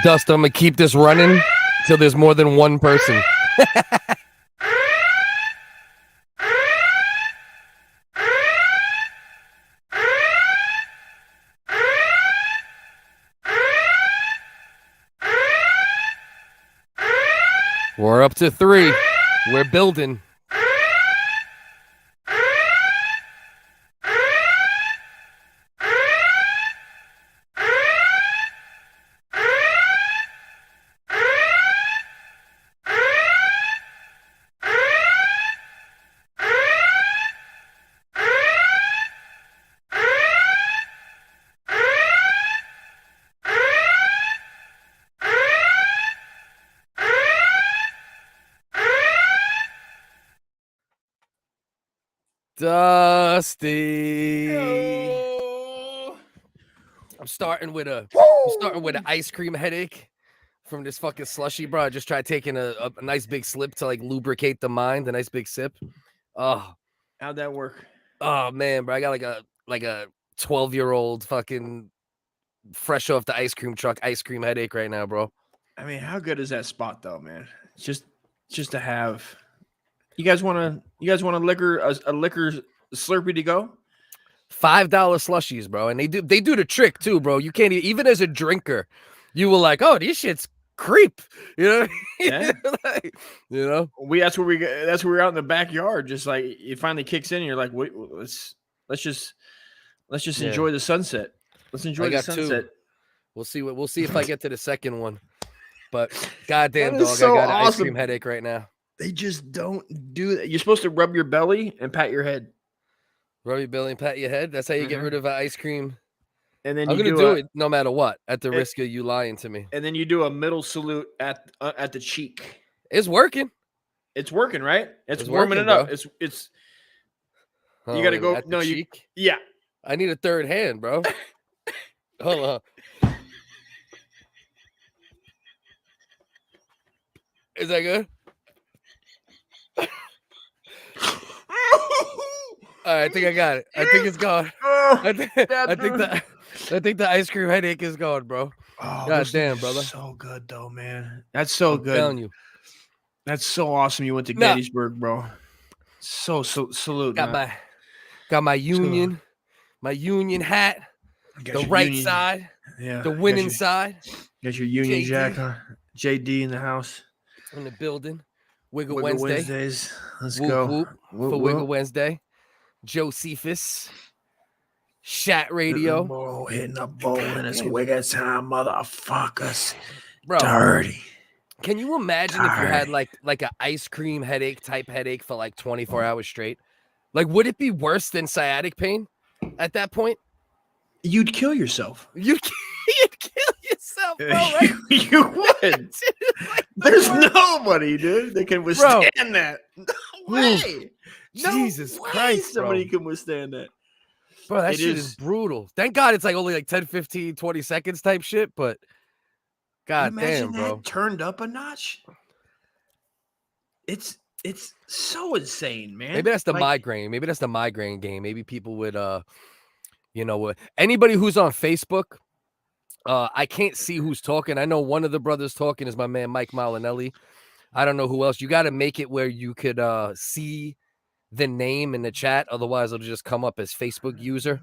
Dust, I'm gonna keep this running till there's more than one person. We're up to 3. We're building. Dusty. Hello. I'm starting with an ice cream headache from this fucking slushy, bro. I just tried taking a nice big slip to like lubricate the mind, a nice big sip. Oh, How'd that work? oh man, bro. I got like a 12-year-old fucking fresh off the ice cream truck ice cream headache right now, bro. I mean, how good is that spot though, man? Just to have. You guys want a liquor Slurpee to go? $5 slushies, bro, and they do the trick too, bro. You can't even as a drinker, you were like, oh, this shit's creep, you know? Yeah. Like, you know, That's where we're out in the backyard. Just like it finally kicks in, and you're like, wait, let's just enjoy the sunset. Let's enjoy the sunset. 2. We'll see if I get to the second one. But goddamn, That dog, is so I got an ice awesome. cream headache right now. They just don't do that. You're supposed to rub your belly and pat your head. Rub your belly and pat your head. That's how you get rid of an ice cream. And then I'm you gonna do it no matter what, at the risk of you lying to me. And then you do a middle salute at the cheek. It's working. It's working, right? It's working, warming it up. bro. It's. Oh, You gotta go. at the No, cheek? Yeah. I need a third hand, bro. Hold on. Is that good? All right, I think I got it. I think it's gone. I think the ice cream headache is gone, bro. Oh, God damn, brother. So good though, man. That's so I'm good. telling you. That's so awesome. You went to Gettysburg, bro. So salute. Got my union hat, the right side, the winning side. Got your Union JD. Jack on. JD in the house. In the building. Wiggle Wiggle Wednesday. Wednesdays. Let's Whoop, go. whoop, Whoop, for whoop. Wiggle Wednesday. Josephus. Shat Radio. Hitting the bowl and it's wiggle time, motherfuckers. Bro, Dirty. can you imagine if you had like an ice cream headache type headache for like 24 hours straight? Like, would it be worse than sciatic pain at that point? You'd kill yourself. You'd kill yourself, bro, right? You would. There's nobody, dude, that can withstand that. No way. Jesus Christ, somebody bro. can withstand that. Bro, that shit is brutal. Thank God it's like only like 10, 15, 20 seconds type shit, but God damn, bro. That turned up a notch. It's so insane, man. Maybe that's the migraine. Maybe that's the migraine game. Maybe people would anybody who's on Facebook, I can't see who's talking. I know one of the brothers talking is my man Mike Malinelli. I don't know who else. You got to make it where you could see the name in the chat. Otherwise, it'll just come up as Facebook user,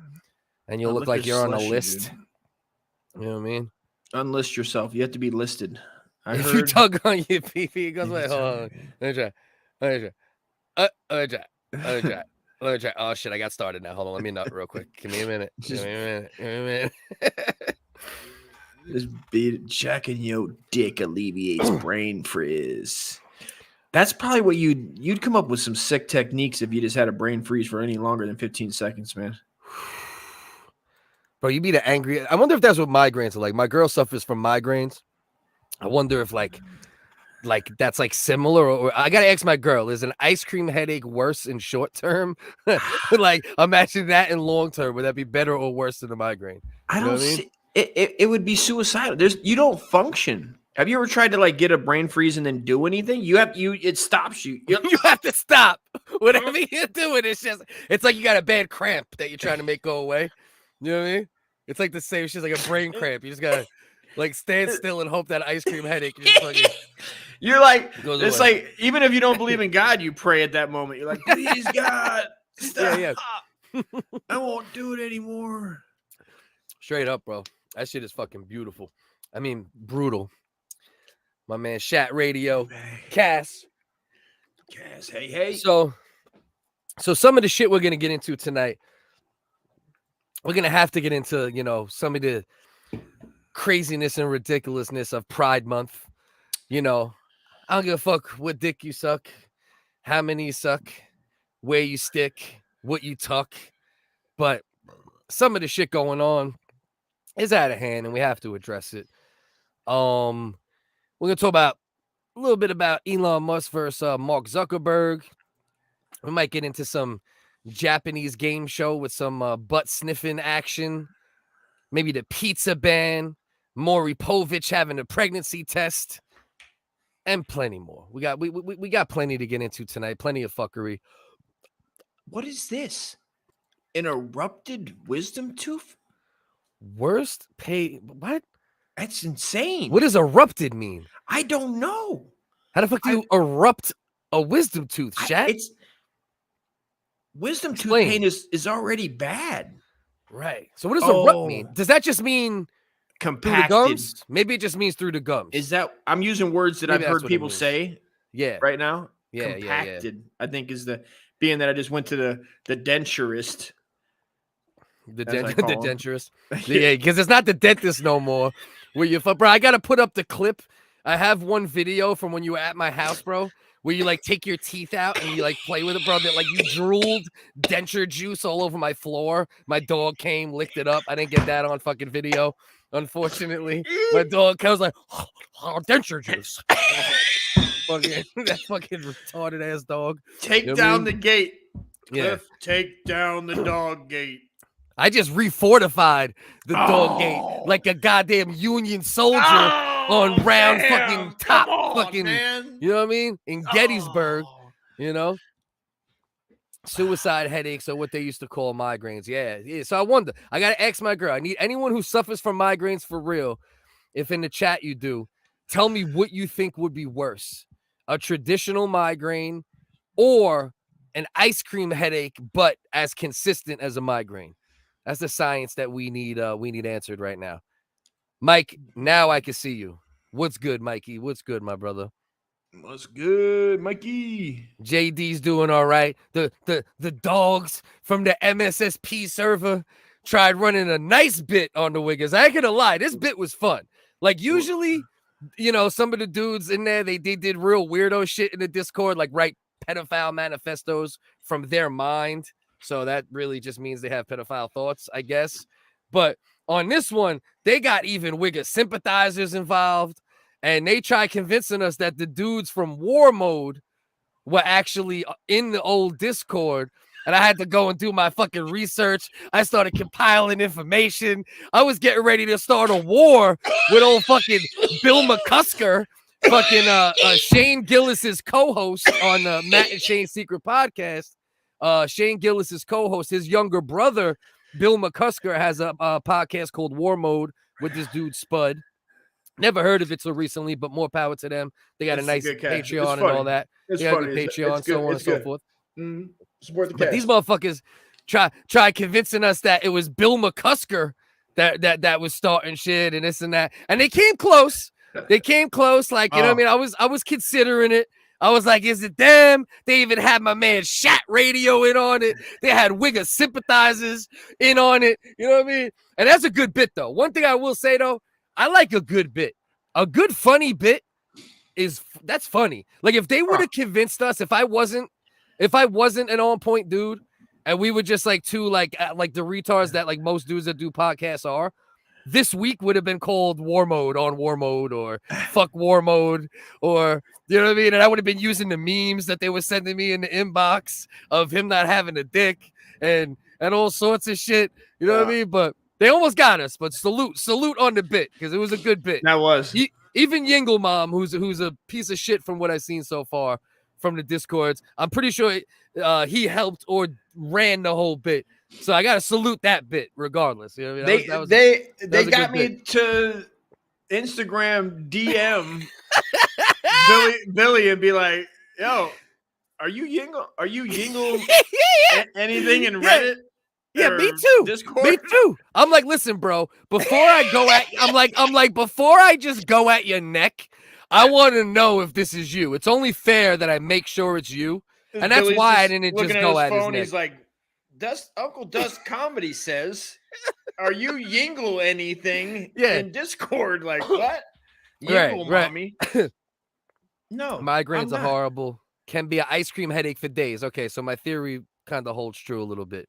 and you'll look like you're on a list. Dude. You know what I mean? Unlist yourself. You have to be listed. If you tug on your pee, it goes like, hold on. Let me try. Oh shit, I got started now. Hold on, let me nut real quick. Give me a minute. Give me a minute. Just beat jacking your dick alleviates brain frizz. That's probably what you'd come up with some sick techniques if you just had a brain freeze for any longer than 15 seconds, man. Bro, you be the angry. I wonder if that's what migraines are like. My girl suffers from migraines. I wonder if like that's like similar, or I gotta ask my girl, is an ice cream headache worse in short term? Like, imagine that in long term. Would that be better or worse than a migraine? I don't see it would be suicidal. You don't function. Have you ever tried to like get a brain freeze and then do anything? It stops you. You have to stop. Whatever you're doing, it's like you got a bad cramp that you're trying to make go away. You know what I mean? It's like the same shit, like a brain cramp. You just gotta Like stand still and hope that ice cream headache just fucking You're like, goes it's away. like, even if you don't believe in God, you pray at that moment. You're like, please, God, stop. Yeah. I won't do it anymore. Straight up, bro. That shit is fucking beautiful. I mean, brutal. My man, Shat Radio, Cass. Cass, hey. So some of the shit we're gonna get into tonight, we're gonna have to get into, you know, some of the craziness and ridiculousness of Pride Month. You know, I don't give a fuck what dick you suck, how many you suck, where you stick, what you tuck, but some of the shit going on is out of hand, and we have to address it. We're gonna talk about a little bit about Elon Musk versus Mark Zuckerberg. We might get into some Japanese game show with some butt sniffing action. Maybe the pizza ban, Maury Povich having a pregnancy test, and plenty more. We got plenty to get into tonight. Plenty of fuckery. What is this? An erupted wisdom tooth? Worst pay? What? That's insane. What does erupted mean? I don't know. How the fuck do you erupt a wisdom tooth, Shat? It's wisdom Explain. tooth pain is already bad. Right. So what does erupt mean? Does that just mean through the Compacted. gums? Maybe it just means through the gums. Is that I'm using words that Maybe I've that's heard what it people means. say Yeah. right now? Yeah. Compacted, I think, is the being that I just went to the denturist. The as I call him. denturist. Yeah, because it's not the dentist no more. Where you, bro, I gotta put up the clip. I have one video from when you were at my house, bro, where you like take your teeth out and you like play with it, bro. That like you drooled denture juice all over my floor. My dog came, licked it up. I didn't get that on fucking video, unfortunately. My dog was like, oh, denture juice. Fucking that fucking retarded ass dog. Take You know what I down mean? the gate. Yeah. Cliff, take down the dog gate. I just refortified the dog gate like a goddamn Union soldier on round fucking top fucking, man. you know what I mean? In Gettysburg, you know? Suicide headaches are what they used to call migraines. Yeah. So I wonder, I got to ask my girl, I need anyone who suffers from migraines for real, if in the chat you do, tell me what you think would be worse, a traditional migraine or an ice cream headache, but as consistent as a migraine. That's the science that we need answered right now. Mike, now I can see you. What's good, Mikey? What's good, my brother? What's good, Mikey? JD's doing all right. The dogs from the MSSP server tried running a nice bit on the WHiggaz. I ain't gonna lie, this bit was fun. Like usually, you know, some of the dudes in there, they did real weirdo shit in the Discord, like write pedophile manifestos from their mind. So that really just means they have pedophile thoughts, I guess. But on this one, they got even WHiggaz sympathizers involved, and they try convincing us that the dudes from War Mode were actually in the old Discord. And I had to go and do my fucking research. I started compiling information. I was getting ready to start a war with old fucking Bill McCusker, fucking Shane Gillis's co-host on Matt and Shane's Secret Podcast. Shane Gillis's co-host, his younger brother, Bill McCusker, has a podcast called War Mode with this dude Spud. Never heard of it till recently, but more power to them. They got a nice Patreon and all that. They got a good Patreon, so on and so forth. Support the but these motherfuckers try convincing us that it was Bill McCusker that was starting shit and this and that. And they came close. They came close. Like, you know what I mean? I was considering it. I was like, is it them? They even had my man Shat Radio in on it. They had WHiggaz sympathizers in on it. You know what I mean? And that's a good bit, though. One thing I will say, though, I like a good bit. A good funny bit that's funny. Like if they would have convinced us, if I wasn't an on-point dude, and we were just like two like the retards that like most dudes that do podcasts are, this week would have been called War Mode on War Mode or Fuck War Mode or, you know what I mean? And I would have been using the memes that they were sending me in the inbox of him not having a dick and all sorts of shit. You know what I mean? But they almost got us. But salute on the bit because it was a good bit. That was. Even Yingle Mom, who's a piece of shit from what I've seen so far from the Discords, I'm pretty sure he helped or ran the whole bit. So I gotta salute that bit, regardless. You know what I mean? They got me to Instagram DM Billy and be like, "Yo, are you Yingle anything in Reddit?" Yeah, me or too. Discord? Me too. I'm like, listen, bro. Before I go at, I'm like, before I just go at your neck, I want to know if this is you. It's only fair that I make sure it's you, and that's Billy's why I just didn't looking just at go his at his phone. neck. He's like, Uncle Dust Comedy says, "Are you Yingle anything in Discord?" Like, what? Yingle, right. mommy. No, Migraines are horrible. Can be an ice cream headache for days. Okay, so my theory kind of holds true a little bit.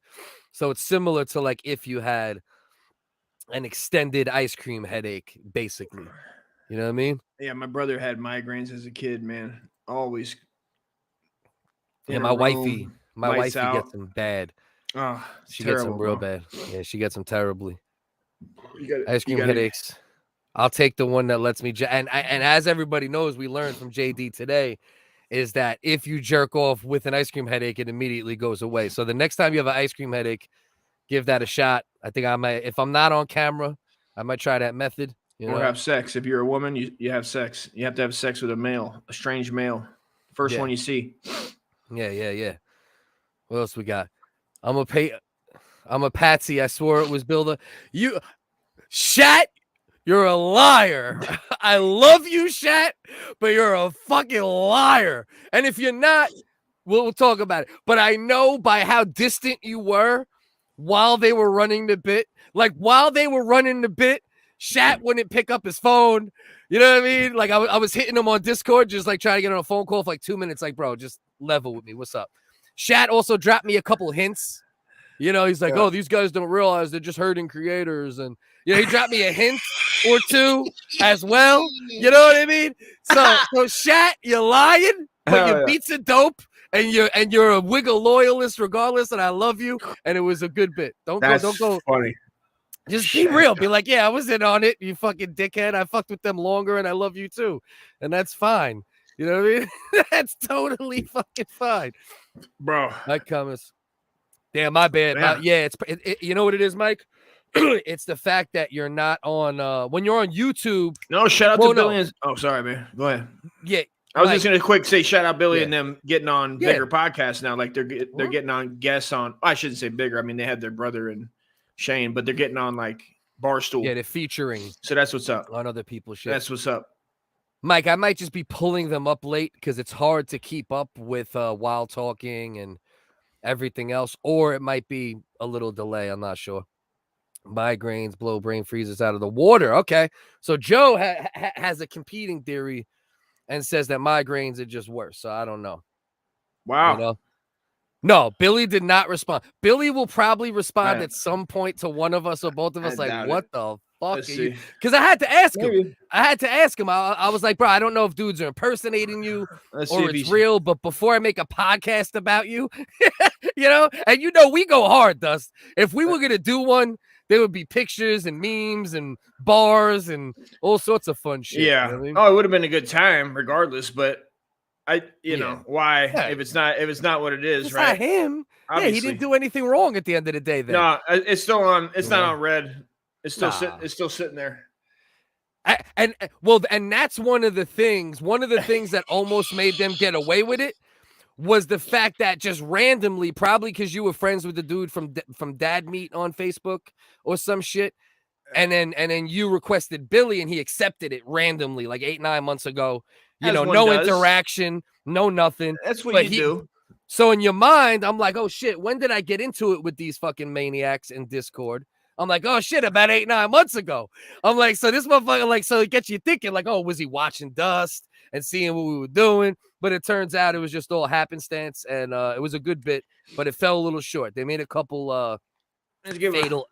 So it's similar to like if you had an extended ice cream headache, basically. You know what I mean? Yeah, my brother had migraines as a kid, man. Always. Yeah, my wifey out. gets them bad. Oh, she terrible, gets them real bro. bad. Yeah, she gets them terribly. Ice cream headaches. I'll take the one that lets me. And as everybody knows, we learned from JD today, is that if you jerk off with an ice cream headache, it immediately goes away. So the next time you have an ice cream headache, give that a shot. I think I might, if I'm not on camera, I might try that method. Or have sex. If you're a woman, you have sex. You have to have sex with a strange male. First one you see. Yeah. What else we got? I'm a patsy. I swore it was Builder. You, Shat, you're a liar. I love you, Shat, but you're a fucking liar. And if you're not, we'll talk about it. But I know by how distant you were while they were running the bit. Like, while they were running the bit, Shat wouldn't pick up his phone. You know what I mean? Like, I was hitting him on Discord, just like trying to get on a phone call for like 2 minutes. Like, bro, just level with me. What's up? Shat also dropped me a couple hints. You know, he's like, oh, these guys don't realize they're just hurting creators. And, you know, he dropped me a hint or two as well. You know what I mean? So Shat, you're lying, but your beats are dope. And you're a Wiggle loyalist regardless, and I love you. And it was a good bit. Don't go. Funny. Just be real. Be like, yeah, I was in on it, you fucking dickhead. I fucked with them longer, and I love you too. And that's fine. You know what I mean? That's totally fucking fine. Bro. Mike Cummins. Damn, my bad. It's you know what it is, Mike? It's the fact that you're not on when you're on YouTube. No, shout out to Billy. Oh, sorry, man. Go ahead. Yeah. I was just gonna say shout out Billy and them getting on bigger podcasts now. Like they're getting on guests on. I shouldn't say bigger. I mean, they had their brother and Shane, but they're getting on like Barstool. Yeah, they're featuring. So that's what's up on other people's shit. That's what's up, Mike. I might just be pulling them up late because it's hard to keep up with while talking and everything else, or it might be a little delay. I'm not sure. Migraines blow brain freezes out of the water. Okay, so Joe has a competing theory and says that migraines are just worse. So I don't know. Wow. You know? No, Billy did not respond. Billy will probably respond at some point to one of us or both of us. Like, what the fuck are you? Because I had to ask him. I was like, bro, I don't know if dudes are impersonating you or it's real, but before I make a podcast about you, you know, and you know, we go hard, Dust. If we were going to do one, there would be pictures and memes and bars and all sorts of fun shit. Yeah. You know what I mean? Oh, it would have been a good time regardless, but you know, why if it's not what it is, it's right? Not him. Obviously. Yeah, he didn't do anything wrong at the end of the day. Then. No, it's still on. It's not on red. It's still it's still sitting there. And that's one of the things that almost made them get away with it was the fact that just randomly, probably because you were friends with the dude from Dad Meat on Facebook or some shit, and then you requested Billy and he accepted it randomly like 8-9 months ago. You know, no interaction, no nothing. That's what you do. So in your mind, I'm like, oh shit, when did I get into it with these fucking maniacs in Discord? I'm like, oh shit, about 8-9 months ago. I'm like, so this motherfucker, like, so it gets you thinking, like, oh, was he watching Dust and seeing what we were doing? But it turns out it was just all happenstance, and it was a good bit, but it fell a little short. They made a couple fatal.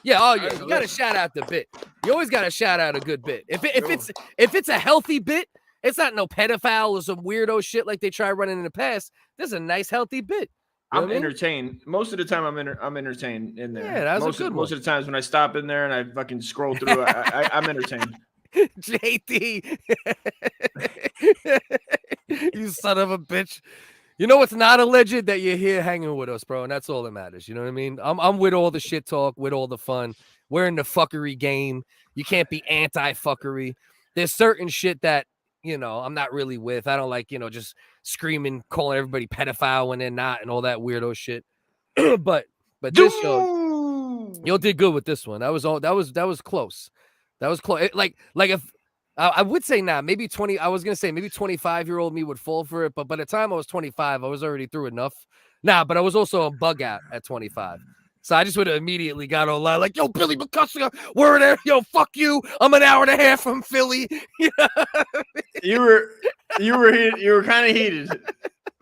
Yeah, you gotta shout out the bit. You always gotta shout out a good bit. If it's a healthy bit, it's not no pedophile or some weirdo shit like they tried running in the past. This is a nice, healthy bit. You know I'm entertained. Most of the time, I'm entertained in there. Yeah, that's most a good one. Most of the times when I stop in there and I fucking scroll through, I'm entertained. JD, you son of a bitch. You know what's not alleged? That you're here hanging with us, bro, and that's all that matters. You know what I mean? I'm with all the shit talk, with all the fun. We're in the fuckery game. You can't be anti-fuckery. There's certain shit that, you know, I'm not really with. I don't like, you know, just screaming, calling everybody pedophile when they're not and all that weirdo shit. but this yo did good with this one. That was close. That was close. Like if I would say maybe 20. I was gonna say maybe 25-year-old me would fall for it, but by the time I was 25, I was already through enough. But I was also a bug out at 25. So I just would have immediately got online like, yo, Billy McCusker, we're there. Yo, fuck you. I'm an hour and a half from Philly. You were kind of heated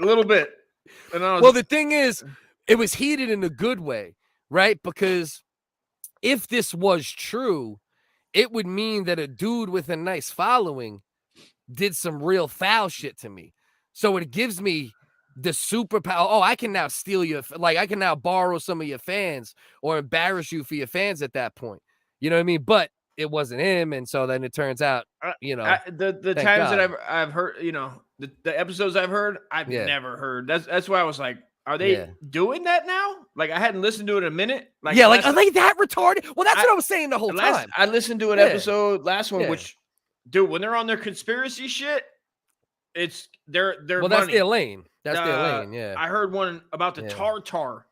a little bit. Well, the thing is, it was heated in a good way, right? Because if this was true, it would mean that a dude with a nice following did some real foul shit to me. So it gives me the superpower. Oh, I can now steal your, like, I can now borrow some of your fans or embarrass you for your fans at that point. You know what I mean? But it wasn't him, and so then it turns out, you know, the times that I've heard, you know, the episodes I've heard, I've never heard. That's why I was like, are they doing that now? Like, I hadn't listened to it in a minute. Like, like, are they that retarded? Well, that's what I was saying the whole time. I listened to an episode, last one, which, dude, when they're on their conspiracy shit, it's they're well, that's their lane. That's their lane. Yeah, I heard one about the tartar,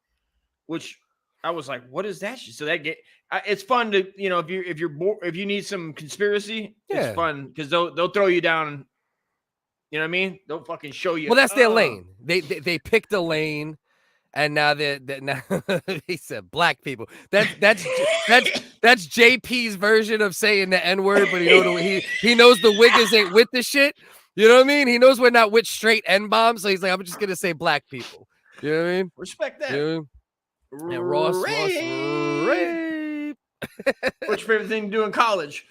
which I was like, what is that shit? So that it's fun to, you know, if you need some conspiracy, it's fun because they'll throw you down. You know what I mean? They'll fucking show you. Well, that's their lane. They picked a lane, and now now he said black people. That's JP's version of saying the N-word, but he knows the WHiggaz ain't with the shit. You know what I mean? He knows we're not with straight N-bombs, so he's like, I'm just gonna say black people. You know what I mean? Respect that. You know? And Ross rape. What's your favorite thing to do in college?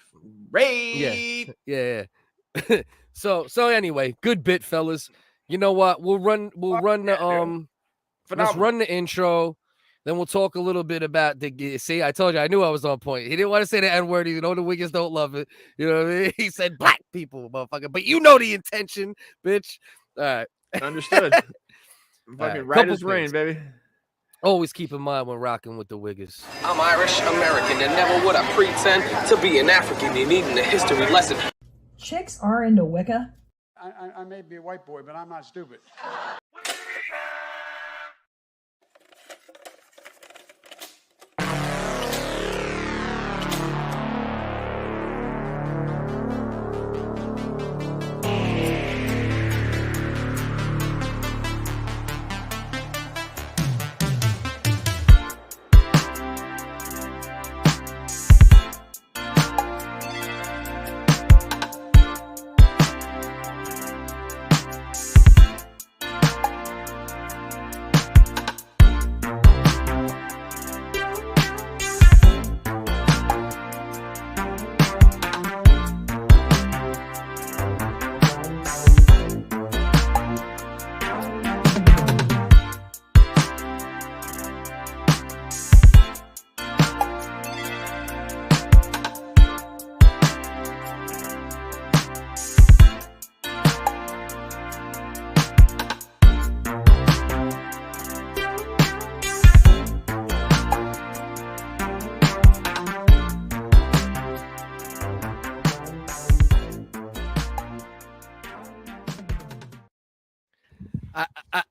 Rape. Yeah. So anyway, good bit, fellas. You know what? Let's run the intro. Then we'll talk a little bit about see, I told you, I knew I was on point. He didn't want to say the N-word. You know, the WHiggaz don't love it. You know what I mean? He said black people, motherfucker. But you know the intention, bitch. All right. Understood. Fucking right as rain, baby. Always keep in mind when rocking with the WHiggaz. I'm Irish American, and never would I pretend to be an African. You needing a history lesson. Chicks are into Wicca. I may be a white boy, but I'm not stupid.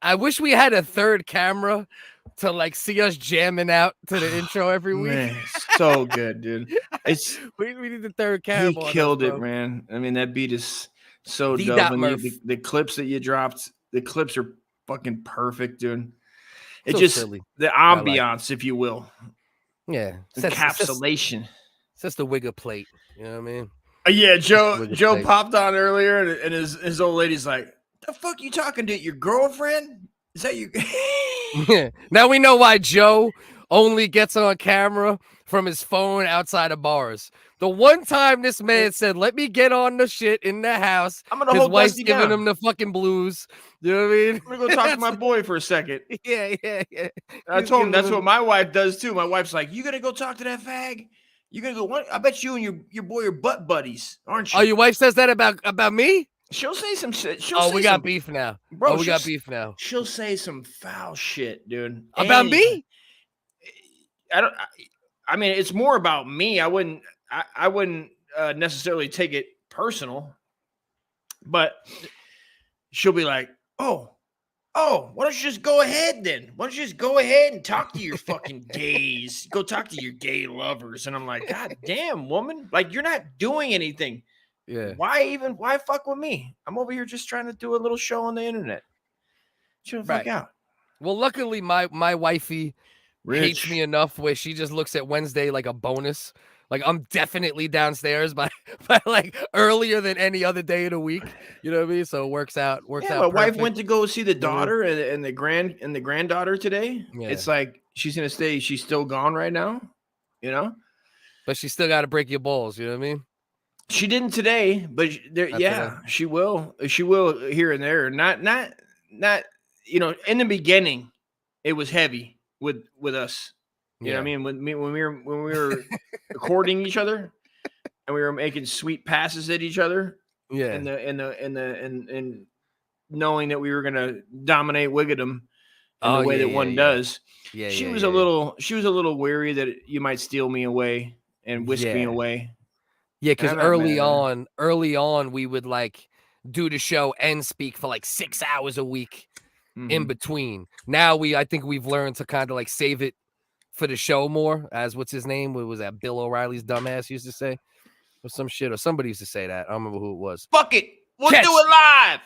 I wish we had a third camera to like see us jamming out to the intro every week. Man, so good, dude. It's we need the third camera. He killed it, man. I mean, that beat is so dope. And the clips that you dropped, the clips are fucking perfect, dude. It's so just silly. The ambiance, if you will. Yeah, encapsulation. It's just the WHiggaz plate. You know what I mean? Yeah, Joe popped on earlier, and his old lady's like, "The fuck you talking to? Your girlfriend? Is that you?" Yeah. Now we know why Joe only gets on camera from his phone outside of bars. The one time this man said, "Let me get on the shit in the house," I'm gonna his hold wife's Dusty giving down. him the fucking blues. You know what I mean? I'm gonna go talk to my boy for a second. Yeah. I told him that's what my wife does too. My wife's like, "You gonna go talk to that fag? You gonna go? What? I bet you and your boy are butt buddies, aren't you?" Oh, your wife says that about me? She'll say some shit. We got beef now, bro. We got beef now. She'll say some foul shit, dude. About me? I mean, it's more about me. I I wouldn't necessarily take it personal, but she'll be like, oh, why don't you just go ahead then? Why don't you just go ahead and talk to your fucking gays? Go talk to your gay lovers. And I'm like, God damn, woman. Like, you're not doing anything. Yeah. Why fuck with me? I'm over here just trying to do a little show on the internet. Chill the fuck out. Well, luckily, my wifey hates me enough where she just looks at Wednesday like a bonus. Like, I'm definitely downstairs by like earlier than any other day of the week. You know what I mean? So it works out. My wife went to go see the daughter and the granddaughter today. Yeah. It's like she's gonna stay. She's still gone right now, you know. But she still got to break your balls. You know what I mean? She didn't today, but she will. She will here and there. Not. You know, in the beginning, it was heavy with us. You know what I mean? When we were recording each other and we were making sweet passes at each other. Yeah. And knowing that we were gonna dominate Wiggadom in the way that one does. Yeah. She was a little weary that you might steal me away and whisk me away. Yeah, because early on, we would like do the show and speak for like 6 hours a week in between. Now I think we've learned to kind of like save it for the show more, as what's his name? What was that? Bill O'Reilly's dumbass used to say, or some shit, or somebody used to say that. I don't remember who it was. Fuck it, we'll do it live.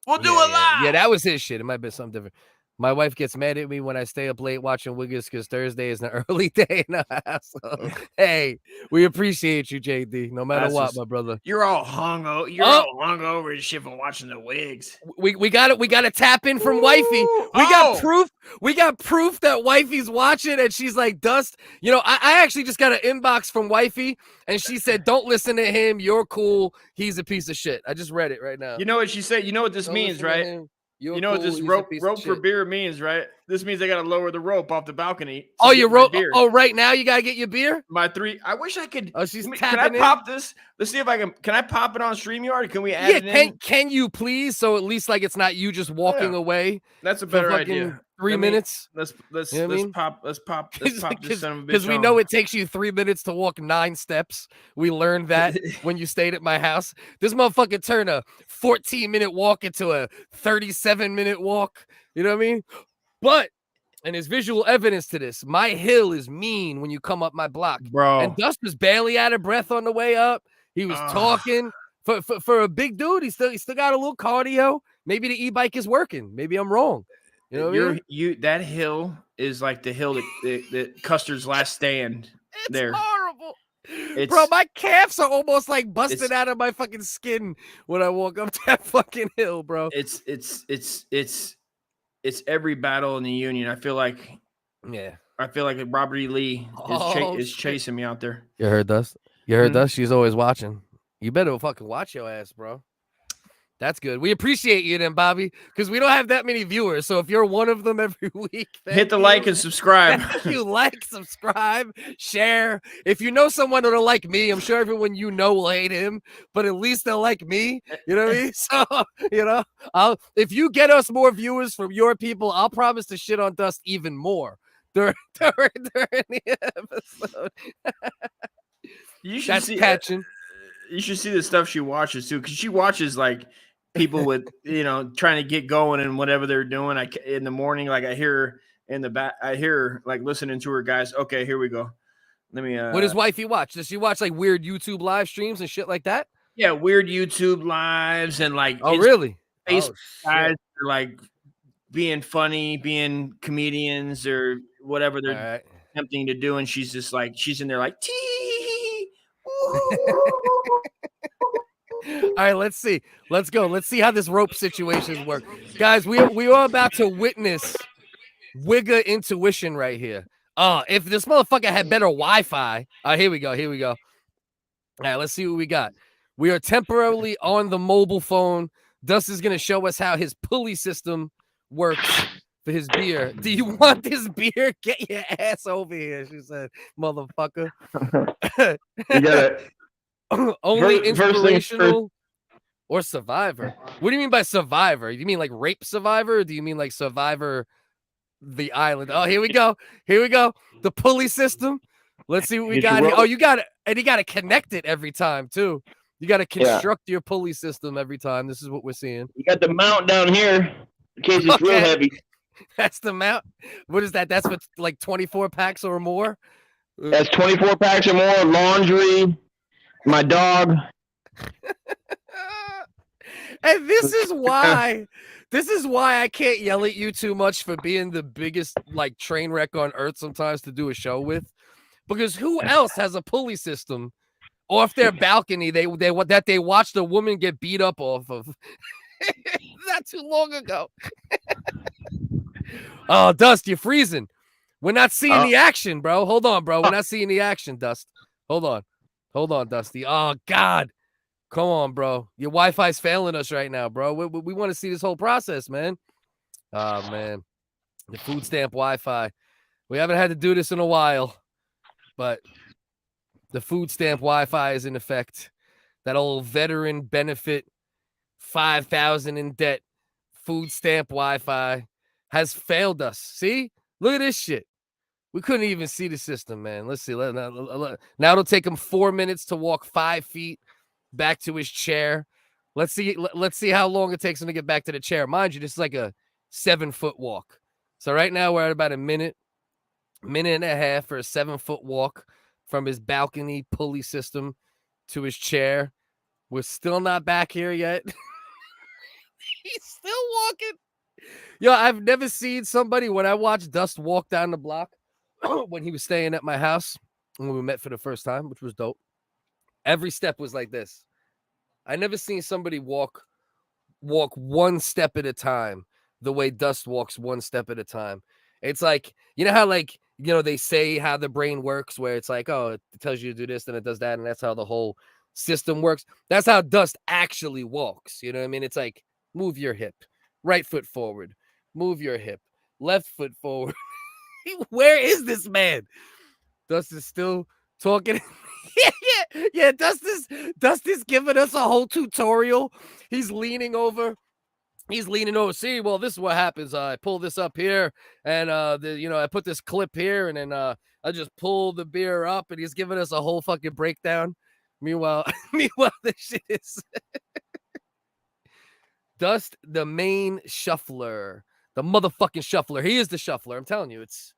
We'll do it live. Yeah, that was his shit. It might be something different. My wife gets mad at me when I stay up late watching WHiggaz because Thursday is an early day in the house. So, hey, we appreciate you, JD. No matter what, my brother. You're all hungover. You're all hungover and shit from watching the WHiggaz. We got to tap in from wifey. We got proof. We got proof that wifey's watching, and she's like, Dust. You know, I actually just got an inbox from wifey, and she said, "Don't listen to him. You're cool. He's a piece of shit." I just read it right now. You know what she said? You know what this means, right? You know what this rope for beer means, right? This means I got to lower the rope off the balcony. Oh, your rope. Oh, right now you got to get your beer? I wish I could. Oh, she's tapping Can I pop this? Let's see if I can. Can I pop it on StreamYard? Can we add it in? Can you please? So at least like it's not you just walking away. That's a better idea. 3 minutes. Let's pop this son of a bitch. Because we know it takes you 3 minutes to walk 9 steps. We learned that when you stayed at my house. This motherfucker turned a 14-minute walk into a 37-minute walk. You know what I mean? But, and there's visual evidence to this, my hill is mean when you come up my block. Bro. And Dust was barely out of breath on the way up. He was talking. For a big dude, he still got a little cardio. Maybe the e-bike is working. Maybe I'm wrong. You know what I mean? That hill is like the hill that Custer's last stand. It's horrible. Bro, my calves are almost like busted out of my fucking skin when I walk up that fucking hill, bro. It's every battle in the Union. I feel like Robert E. Lee is chasing me out there. You heard Dust? You heard Dust? She's always watching. You better fucking watch your ass, bro. That's good. We appreciate you then, Bobby, because we don't have that many viewers. So if you're one of them every week, hit the like and subscribe. You like, subscribe, share. If you know someone that'll like me, I'm sure everyone you know will hate him, but at least they'll like me. You know what I mean? So, you know, if you get us more viewers from your people, I'll promise to shit on Dust even more during the episode. You should see catching. You should see the stuff she watches too, because she watches like people with, you know, trying to get going and whatever they're doing. In the morning, like I hear her in the back. I hear her like listening to her guys. Okay, here we go. Let me. What does wifey watch? Does she watch like weird YouTube live streams and shit like that? Yeah, weird YouTube lives and like. Oh, really? Facebook guys are like being funny, being comedians or whatever they're attempting to do, and she's just like in there like tee. All right, let's see. Let's go. Let's see how this rope situation works. Guys, we are about to witness Wigga intuition right here. If this motherfucker had better Wi-Fi. Here we go. All right, let's see what we got. We are temporarily on the mobile phone. Dust is going to show us how his pulley system works for his beer. Do you want this beer? Get your ass over here, she said, motherfucker. You got it. Only inspirational or Survivor. What do you mean by Survivor? Do you mean like Rape Survivor? Or do you mean like Survivor the Island? Oh, here we go. The pulley system. Let's see what we got here. Oh, you got it. And you got to connect it every time, too. You got to construct your pulley system every time. This is what we're seeing. You got the mount down here in case it's real heavy. That's the mount. What is that? That's what, like 24 packs or more? That's 24 packs or more. Laundry, my dog. And this is why I can't yell at you too much for being the biggest like train wreck on earth sometimes to do a show with. Because who else has a pulley system off their balcony they watched a woman get beat up off of not too long ago? Oh, Dust, you're freezing. We're not seeing the action, bro. Hold on, bro. We're not seeing the action, Dust. Hold on, Dusty. Oh, God. Come on, bro. Your Wi-Fi's failing us right now, bro. We want to see this whole process, man. Oh, man. The food stamp Wi-Fi. We haven't had to do this in a while, but the food stamp Wi-Fi is in effect. That old veteran benefit, 5,000 in debt, food stamp Wi-Fi has failed us. See? Look at this shit. We couldn't even see the system, man. Let's see. Now it'll take him 4 minutes to walk 5 feet back to his chair. Let's see how long it takes him to get back to the chair. Mind you, this is like a 7-foot walk. So right now we're at about a minute and a half for a 7-foot walk from his balcony pulley system to his chair. We're still not back here yet. He's still walking. Yo, I've never seen somebody, when I watched Dust walk down the block when he was staying at my house when we met for the first time, which was dope. Every step was like this. I never seen somebody walk one step at a time the way Dust walks one step at a time. It's like, you know how, like, you know, they say how the brain works, where it's like, oh, it tells you to do this and it does that, and that's how the whole system works. That's how Dust actually walks. You know what I mean? It's like, move your hip, right foot forward, move your hip, left foot forward. Where is this man? Dust is still talking. Yeah. Dust is giving us a whole tutorial. He's leaning over. See, well, this is what happens. I pull this up here, and I put this clip here, and then I just pull the beer up, and he's giving us a whole fucking breakdown. Meanwhile, this shit is Dust, the main shuffler, the motherfucking shuffler. He is the shuffler. I'm telling you, it's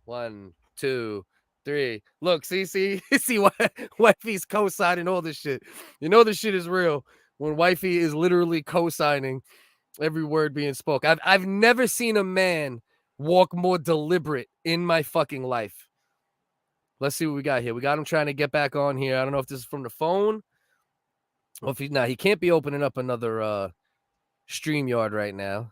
1, 2, 3. Look, see, wifey's co-signing all this shit. You know this shit is real when wifey is literally co-signing every word being spoke. I've never seen a man walk more deliberate in my fucking life. Let's see what we got here. We got him trying to get back on here. I don't know if this is from the phone. Or if he can't be opening up another StreamYard right now.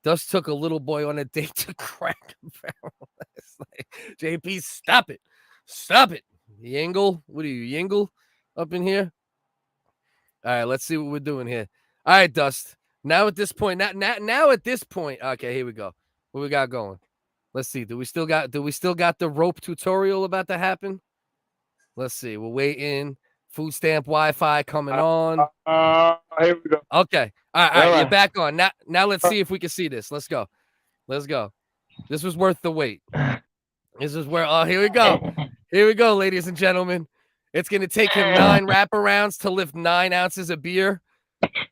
Dust took a little boy on a date to crack a barrel last night. JP, stop it. Yingle. What are you, Yingle up in here? All right, let's see what we're doing here. All right, Dust. Now at this point, okay, here we go. What we got going? Let's see. Do we still got the rope tutorial about to happen? Let's see. We're waiting. Food stamp Wi-Fi coming on. Here we go. Okay. All right, you're back on. Now let's see if we can see this. Let's go. This was worth the wait. This is where here we go. Here we go, ladies and gentlemen. It's gonna take him 9 wraparounds to lift 9 ounces of beer.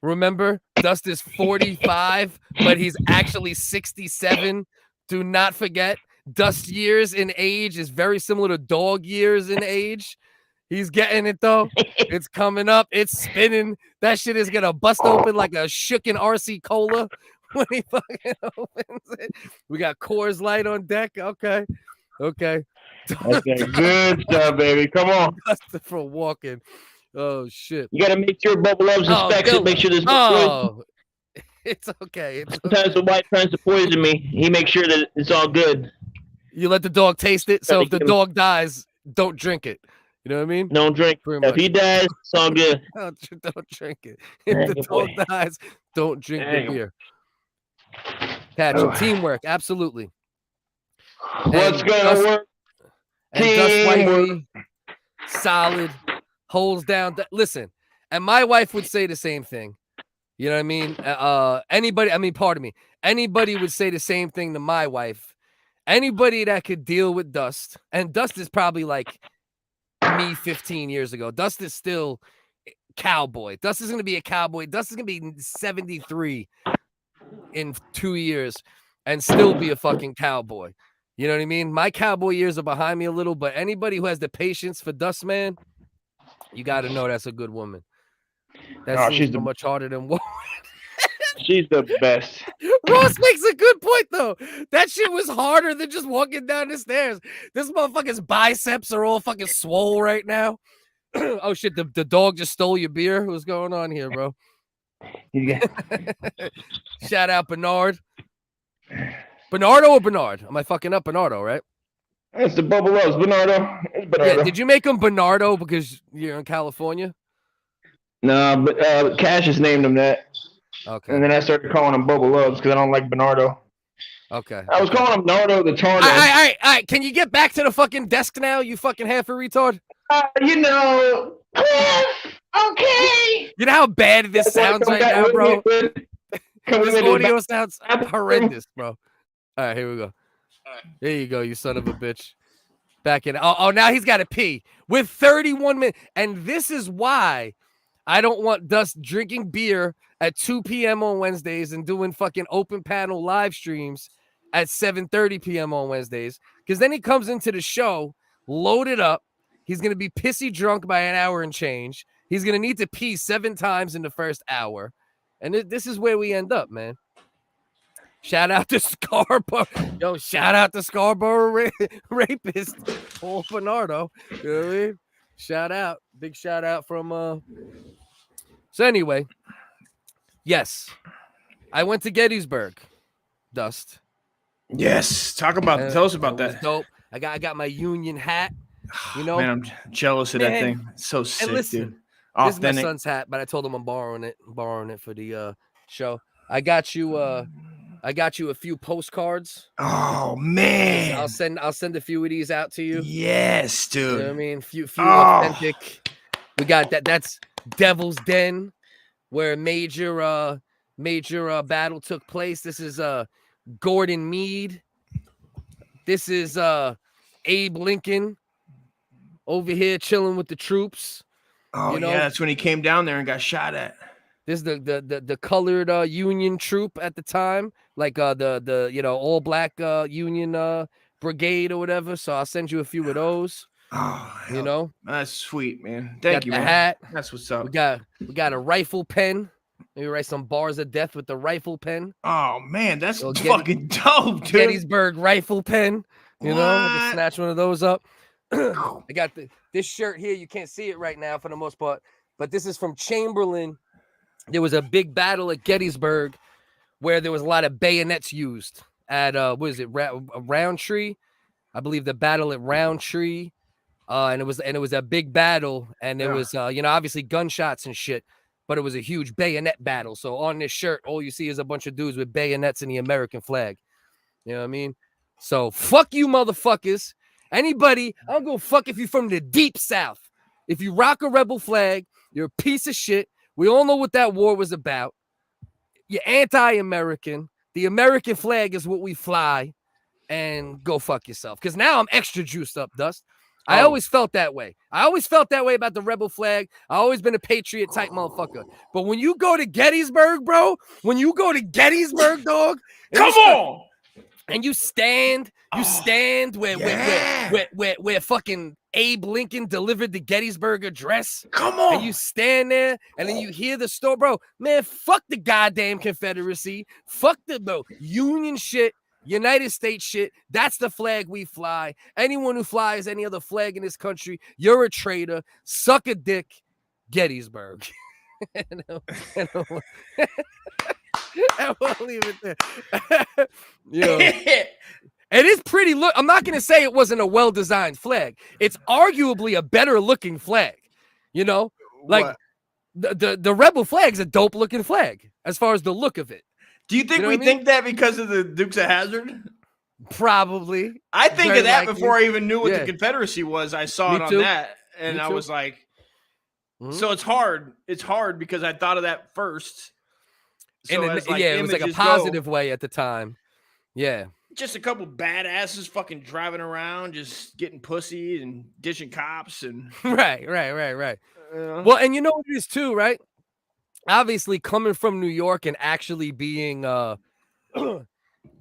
Remember, Dust is 45, but he's actually 67. Do not forget, Dust years in age is very similar to dog years in age. He's getting it, though. It's coming up. It's spinning. That shit is going to bust open like a shooken RC Cola when he fucking opens it. We got Coors Light on deck. Okay. Okay, good stuff, baby. Come on. Dust for walking. Oh, shit. You got to make sure Bubble Loves inspects it. Make sure there's no poison. It's okay. Sometimes the wife tries to poison me. He makes sure that it's all good. You let the dog taste it. So if the dog dies, don't drink it. You know what I mean? Don't drink. If he dies, it's all good. Don't drink it. If the dog dies, don't drink the beer. Catching teamwork, absolutely. What's gonna work? And Dust wifey, solid, holds down. Listen, and my wife would say the same thing. You know what I mean? Anybody would say the same thing to my wife. Anybody that could deal with Dust, and Dust is probably like me 15 years ago. Dust is still cowboy. Dust is going to be a cowboy. Dust is going to be 73 in 2 years and still be a fucking cowboy. You know what I mean? My cowboy years are behind me a little, but anybody who has the patience for Dust, man, you got to know that's a good woman. That's she's so much harder than what. She's the best. Ross makes a good point, though. That shit was harder than just walking down the stairs. This motherfucker's biceps are all fucking swole right now. Oh, shit. The dog just stole your beer. What's going on here, bro? Shout out Bernard. Bernardo or Bernard? Am I fucking up Bernardo, right? It's the Bubble Loves. Bernardo. It's Bernardo. Yeah, did you make him Bernardo because you're in California? No, but Cassius named him that. Okay. And then I started calling him Bubble Loves because I don't like Bernardo. Okay. I was calling him Nardo the Tardo. All right. Can you get back to the fucking desk now, you fucking half a retard? Okay. You know how bad this sounds right now, bro? This audio sounds horrendous, bro. All right, here we go. There you go, you son of a bitch. Back in. Oh, now he's got to pee with 31 minutes. And this is why I don't want Dust drinking beer at 2 p.m. on Wednesdays and doing fucking open panel live streams at 7:30 p.m. on Wednesdays. Because then he comes into the show loaded up. He's going to be pissy drunk by an hour and change. He's going to need to pee 7 times in the first hour. And this is where we end up, man. Shout out to Scarborough. Yo, shout out to Scarborough rapist, Paul Bernardo. You know what I mean? Shout out. Big shout out from... So anyway, yes, I went to Gettysburg, Dust. Yes, tell us about that. Dope. I got my Union hat. You know, man, I'm jealous of that thing. It's so sick, dude. This is my son's hat, but I told him I'm borrowing it for the show. I got you a few postcards. Oh man, I'll send a few of these out to you. Yes, dude. You know what I mean, few authentic. We got that. That's Devil's Den, where a major battle took place. This is Gordon Meade. This is Abe Lincoln over here chilling with the troops. Oh, you know? Yeah, that's when he came down there and got shot at. This is the colored Union troop at the time, like the all black Union brigade or whatever. So I'll send you a few of those. Oh, you know, that's sweet, man. Thank you, man. Hat. That's what's up. We got a rifle pen. Maybe write some bars of death with the rifle pen. Oh man, that's fucking dope, dude. Gettysburg rifle pen. You know, I can snatch one of those up. I got this shirt here. You can't see it right now for the most part, but this is from Chamberlain. There was a big battle at Gettysburg where there was a lot of bayonets used at Roundtree. I believe the battle at Roundtree. And it was a big battle, and there was obviously gunshots and shit, but it was a huge bayonet battle. So on this shirt, all you see is a bunch of dudes with bayonets and the American flag. You know what I mean? So fuck you, motherfuckers. Anybody, I don't go fuck if you're from the deep South. If you rock a rebel flag, you're a piece of shit. We all know what that war was about. You're anti-American. The American flag is what we fly, and go fuck yourself. Because now I'm extra juiced up, Dust. I always felt that way. I always felt that way about the rebel flag. I always been a patriot type motherfucker. But when you go to Gettysburg, bro, dog, come on, and you stand where fucking Abe Lincoln delivered the Gettysburg Address. Come on, and you stand there, and then you hear the story, bro. Man, fuck the goddamn Confederacy, fuck the Union shit. United States shit. That's the flag we fly. Anyone who flies any other flag in this country, you're a traitor. Suck a dick. Gettysburg. And we'll leave it there. It is pretty. I'm not going to say it wasn't a well-designed flag. It's arguably a better looking flag. You know, like the rebel flag's a dope looking flag as far as the look of it. Do you think we think that because of the Dukes of Hazzard? Probably. I think of that before I even knew what the Confederacy was. I saw it on that, and I was like, so it's hard. It's hard because I thought of that first. So it was like a positive way at the time. Yeah. just a couple badasses fucking driving around, just getting pussy and dishing cops and right. Well, and you know what it is too, right? Obviously, coming from New York and actually being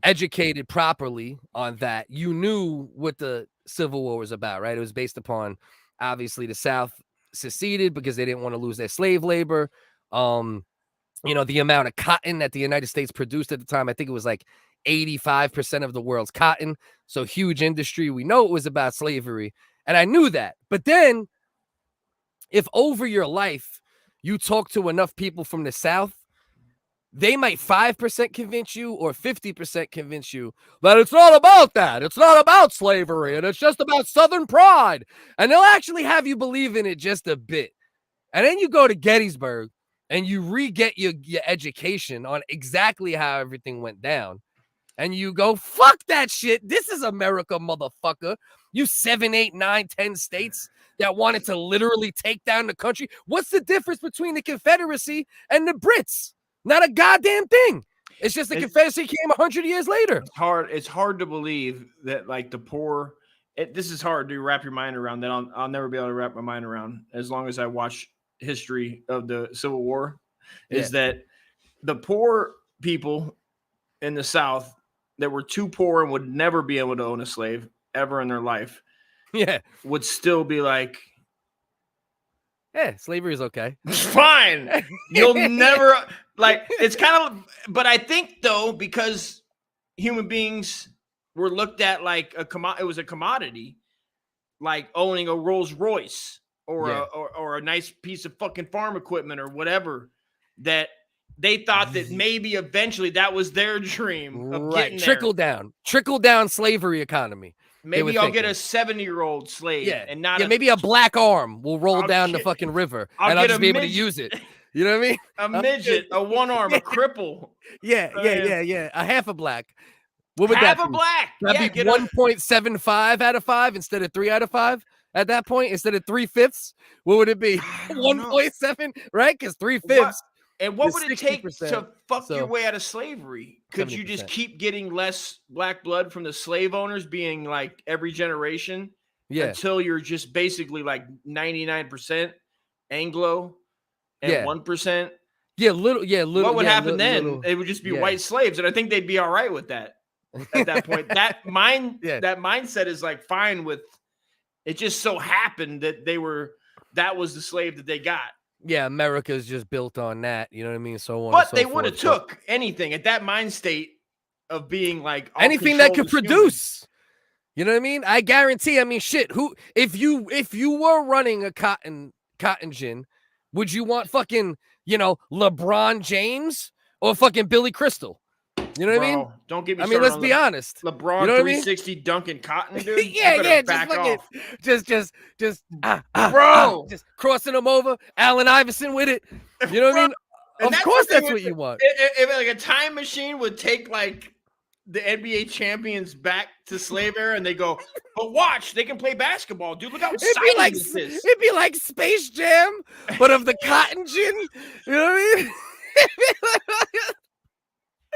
educated properly on that, you knew what the Civil War was about, right? It was based upon obviously the South seceded because they didn't want to lose their slave labor. You know, the amount of cotton that the United States produced at the time, I think it was like 85% of the world's cotton. So huge industry. We know it was about slavery. And I knew that. But then if over your life you talk to enough people from the South, they might 5% convince you or 50% convince you that it's not about that. It's not about slavery and it's just about Southern pride. And they'll actually have you believe in it just a bit. And then you go to Gettysburg and you re-get your education on exactly how everything went down. And you go, fuck that shit. This is America, motherfucker. You 7, 8, 9, 10 states that wanted to literally take down the country. What's the difference between the Confederacy and the Brits? Not a goddamn thing. It's just the Confederacy came 100 years later. It's hard to believe that like the poor. This is hard to wrap your mind around. That I'll never be able to wrap my mind around as long as I watch history of the Civil War. Is that the poor people in the South that were too poor and would never be able to own a slave ever in their life, would still be like, slavery is okay. It's fine. You'll never like. It's kind of, but I think though because human beings were looked at like it was a commodity, like owning a Rolls Royce or a nice piece of fucking farm equipment or whatever, that they thought that maybe eventually that was their dream of getting there. Trickle down slavery economy. Maybe I'll get a 70-year-old slave and not maybe a black arm will roll down the fucking river and I'll just be able to use it. You know what I mean? A midget, a one arm, a cripple. Yeah. A half a black. What would that be? Half a black. That'd be 1.75 out of 5 instead of 3 out of 5 at that point, instead of 3/5. What would it be? 1.7, right? Because 3/5. And what would it take to fuck your way out of slavery? Could 70%. You just keep getting less black blood from the slave owners being like every generation until you're just basically like 99% Anglo and 1%? Little. What would happen then? It would just be white slaves. And I think they'd be all right with that at that point. That mindset is like fine with it. Just so happened that that was the slave that they got. Yeah, America is just built on that. You know what I mean? So on. But they would have took anything at that mind state of being like anything that could produce. You know what I mean? I guarantee. I mean, shit. If you were running a cotton gin, would you want fucking LeBron James or fucking Billy Crystal? You know what I mean? Don't get me. I mean, let's be honest. LeBron 360 dunking cotton, dude. just fucking, just crossing them over. Allen Iverson with it. You know what I mean? Of course, that's what you want. If like a time machine would take like the NBA champions back to slave era, and they go, but watch, they can play basketball, dude. Look how exciting this is. It'd be like Space Jam, but of the cotton gin. You know what I mean?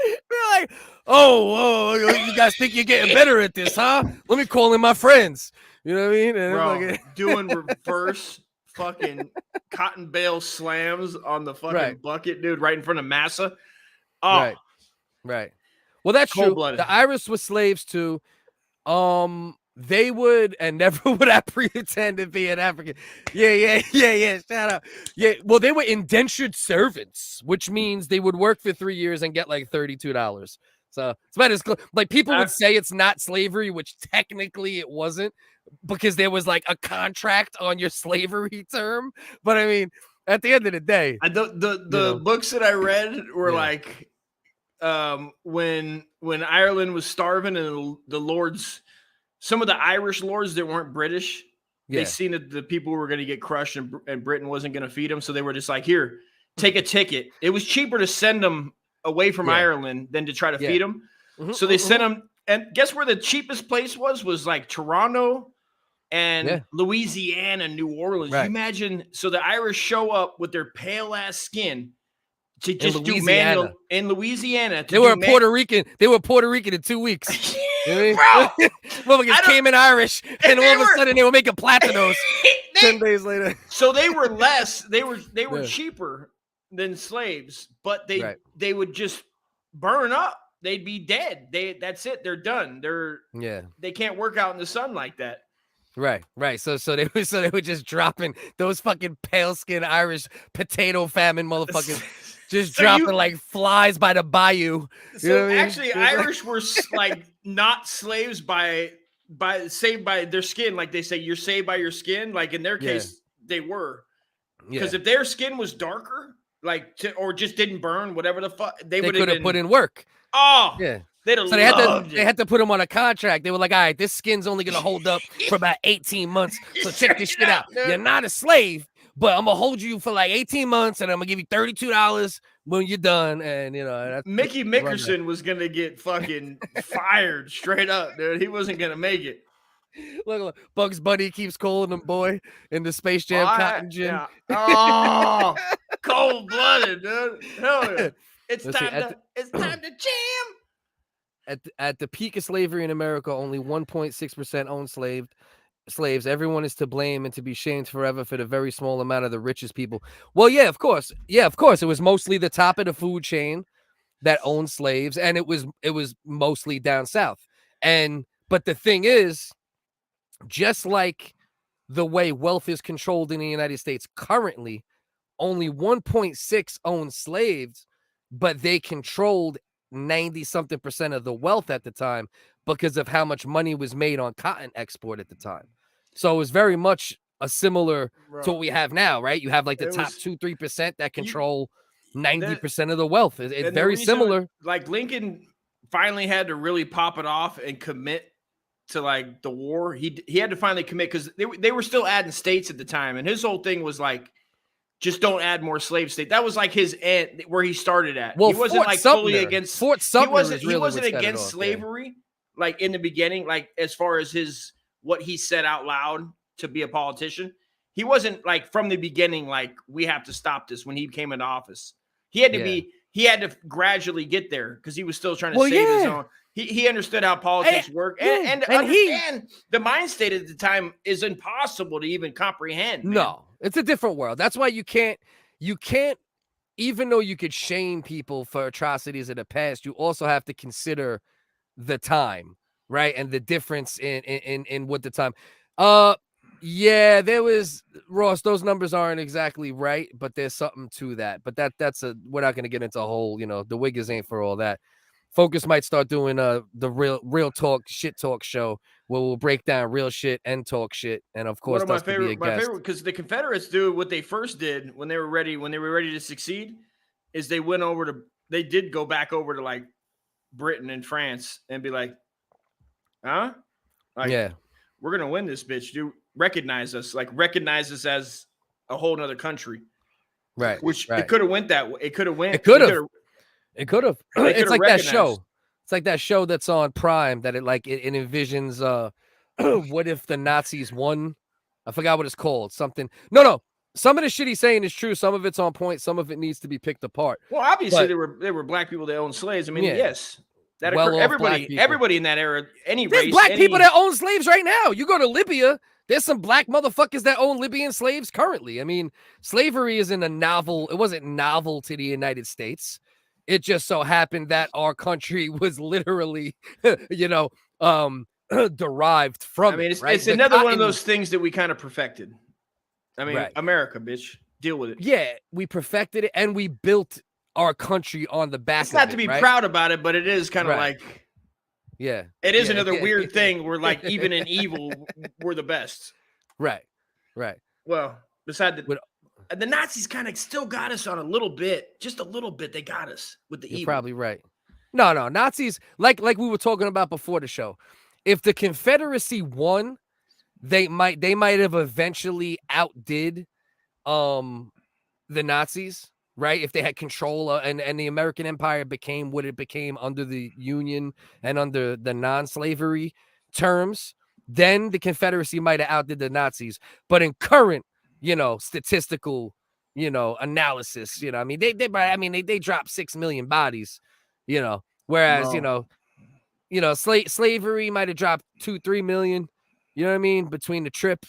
They're like, oh, you guys think you're getting better at this, huh? Let me call in my friends. You know what I mean? And bro, doing reverse fucking cotton bale slams on the fucking bucket, dude, right in front of Massa. Oh, right. Well, that's true. The Irish were slaves too. They would, and never would I pretend to be an African. Yeah. Shout out. Yeah. Well, they were indentured servants, which means they would work for 3 years and get like $32. So it's about as like people would say it's not slavery, which technically it wasn't, because there was like a contract on your slavery term. But I mean, at the end of the day, the books that I read were like, when Ireland was starving and the lords. Some of the Irish lords that weren't British, they seen that the people were going to get crushed and Britain wasn't going to feed them. So they were just like, here, take a ticket. It was cheaper to send them away from Ireland than to try to feed them. So they sent them. And guess where the cheapest place was like Toronto and Louisiana, New Orleans. You imagine. So the Irish show up with their pale ass skin to just do manual in Louisiana. They were Puerto Rican. They were Puerto Rican in 2 weeks. You know Bro, motherfuckers came in Irish, and all of a sudden they were making platinos 10 days later. So they were less. They were cheaper than slaves, but they would just burn up. They'd be dead. That's it. They're done. They can't work out in the sun like that. Right. So they were just dropping those fucking pale skinned Irish potato famine motherfuckers, just dropping like flies by the bayou. So actually, Irish were like not slaves saved by their skin. Like they say, you're saved by your skin. Like in their case, they were. Because if their skin was darker, or just didn't burn, whatever the fuck, they could have put in work. Oh, yeah. They had to put them on a contract. They were like, all right, this skin's only gonna hold up for about 18 months. So check this shit out. You're not a slave, but I'm gonna hold you for like 18 months, and I'm gonna give you $32 when you're done. And Mickey Mickerson was gonna get fucking fired straight up, dude. He wasn't gonna make it. Look, Bugs Bunny keeps calling him boy in the Space Jam cotton gin. Yeah. Oh, cold-blooded, dude. Hell yeah. It's time to jam. At the peak of slavery in America, only 1.6% owned slaves. Everyone is to blame and to be shamed forever for the very small amount of the richest people. Well, yeah, of course. It was mostly the top of the food chain that owned slaves, and it was mostly down south. But the thing is, just like the way wealth is controlled in the United States currently, only 1.6 owned slaves, but they controlled 90-something% of the wealth at the time because of how much money was made on cotton export at the time. So it was very much a similar to what we have now, right? You have like the top 2-3% that control 90% of the wealth. It's very similar. Like Lincoln finally had to really pop it off and commit to like the war. He had to finally commit because they were still adding states at the time, and his whole thing was like, just don't add more slave states. That was like his end where he started at. Well, he wasn't like fully against Fort Sumter. He wasn't against slavery, like in the beginning, like as far as what he said out loud to be a politician. He wasn't like from the beginning, like we have to stop this when he came into office. He had to he had to gradually get there because he was still trying to save his own. He understood how politics work and understand the mind state at the time is impossible to even comprehend. Man. No, it's a different world. That's why you can't, even though you could shame people for atrocities in the past, you also have to consider the time, right? And the difference in what the time. Yeah, there was Ross. Those numbers aren't exactly right, but there's something to that. But we're not going to get into a whole, the WHiggaz ain't for all that. Focus might start doing the real talk, shit talk show where we'll break down real shit and talk shit. And of course, my favorite, because the Confederates do what they first did when they were ready to succeed, is they did go back over to like Britain and France and be like, huh? Like, yeah, we're gonna win this bitch, dude. Recognize us as a whole nother country. Right. Which it could have went that way. It could have went. It could have. It's like that show. It's like that show that's on Prime that it envisions what if the Nazis won? I forgot what it's called. Something. No. Some of the shit he's saying is true. Some of it's on point. Some of it needs to be picked apart. Well, obviously there were black people that owned slaves. I mean, yes. That everybody in that era, There's race. Black people that own slaves right now. You go to Libya, there's some black motherfuckers that own Libyan slaves currently. I mean, slavery isn't it wasn't novel to the United States. It just so happened that our country was literally, derived from. I mean, it, right? It's another one of those things that we kind of perfected. I mean, America, bitch, deal with it. Yeah, we perfected it, and we built our country on the back. It's not to be proud about it, but it is kind of like, it is another weird thing where, like, even in evil, we're the best. Right. Well, besides the Nazis kind of still got us on a little bit, just a little bit. They got us with the evil. You're probably right. No, Nazis, like we were talking about before the show. If the Confederacy won, they might have eventually outdid the Nazis, right? If they had control and the American Empire became what it became under the Union and under the non-slavery terms, then the Confederacy might have outdid the Nazis. But in current, statistical, analysis, I mean, they dropped 6 million bodies, whereas, you know, slavery might have dropped 2-3 million. You know what I mean? Between the trip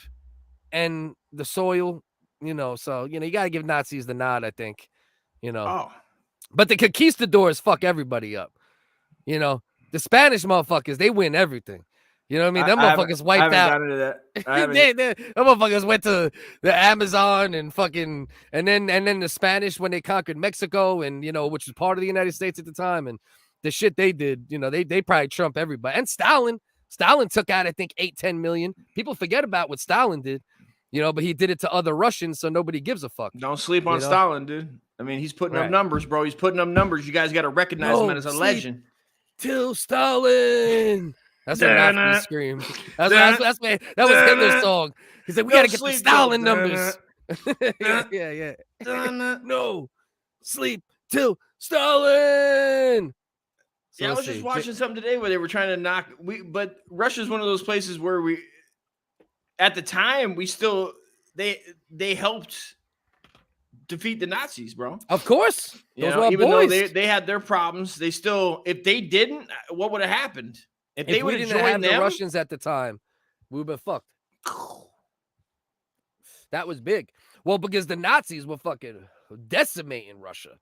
and the soil, you know, so, you know, you got to give Nazis the nod, I think, you know. Oh. But the conquistadors fuck everybody up. You know, the Spanish motherfuckers, they win everything. You know what I mean? Them motherfuckers wiped out. Gotten into that. Them motherfuckers went to the Amazon and fucking, and then the Spanish when they conquered Mexico, and, you know, which was part of the United States at the time, and the shit they did, you know, they probably trump everybody. And Stalin took out, I think, 8-10 million. People forget about what Stalin did, you know, but he did it to other Russians, so nobody gives a fuck. Don't sleep on Stalin, dude. I mean, he's putting up numbers, bro. He's putting up numbers. You guys got to recognize him as a legend. Till Stalin. That's what Nazi screamed. That was Hitler's song. He said, we got to get the Stalin numbers. Yeah. No, sleep till Stalin. So I was just watching something today where they were trying to knock. But Russia's one of those places where at the time, they helped defeat the Nazis, bro. Of course. Those were even boys. Though they had their problems, they still, if they didn't, what would have happened? If they would have joined the Russians at the time, we would have been fucked. That was big. Well, because the Nazis were fucking decimating Russia.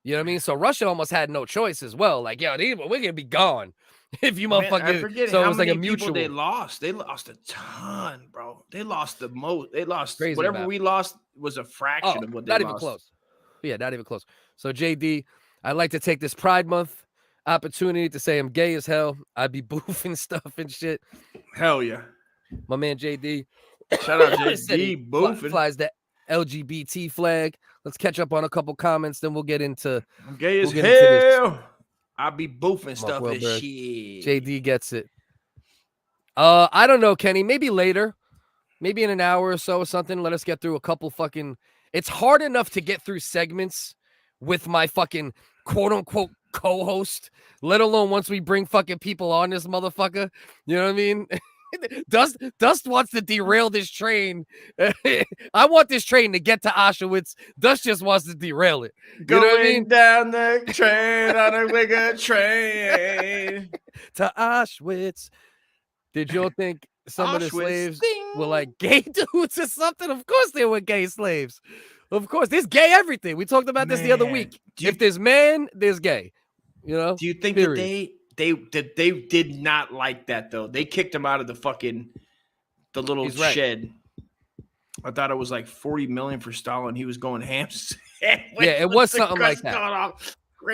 You know what I mean? So Russia almost had no choice as well. Like, yo, we're going to be gone. If you motherfucker. I forget so how it was many like a mutual. People they lost. They lost a ton, bro. They lost the most. They lost crazy whatever amount. We lost was a fraction of what they lost. Not even close. Yeah, not even close. So, JD, I'd like to take this Pride Month opportunity to say I'm gay as hell. I'd be boofing stuff and shit. Hell yeah. My man JD. Shout out JD. Boofing. Flies the LGBT flag. Let's catch up on a couple comments, then we'll get into. I'm gay as hell. I'll be boofing stuff and shit. JD gets it. I don't know, Kenny. Maybe later. Maybe in an hour or so or something. Let us get through a couple fucking. It's hard enough to get through segments with my fucking quote unquote co-host, let alone once we bring fucking people on this motherfucker. You know what I mean? Dust wants to derail this train. I want this train to get to Auschwitz. Dust just wants to derail it. You know what I mean? Down the train on a WHiggaz train to Auschwitz. Did you think some of the slaves were like gay dudes or something? Of course they were gay slaves. Of course, there's gay everything. We talked about this the other week. If there's man, there's gay. You know? Do you think that they did not like that though? They kicked him out of the little shed. I thought it was like 40 million for Stalin. He was going ham. It was something like that.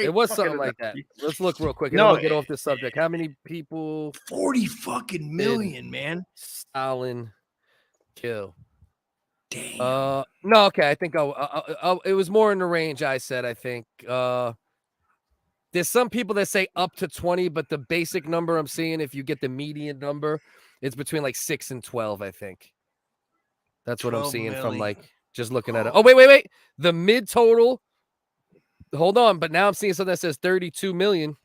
It was something like that. Let's look real quick. And then we'll get off this subject. How many people? 40 fucking million, man. Stalin kill. Damn. No, okay. I think it was more in the range I said. I think there's some people that say up to 20, but the basic number I'm seeing, if you get the median number, it's between like 6 and 12. I think that's what I'm seeing from like just looking at it. Oh wait. The mid total. Hold on, but now I'm seeing something that says 32 million.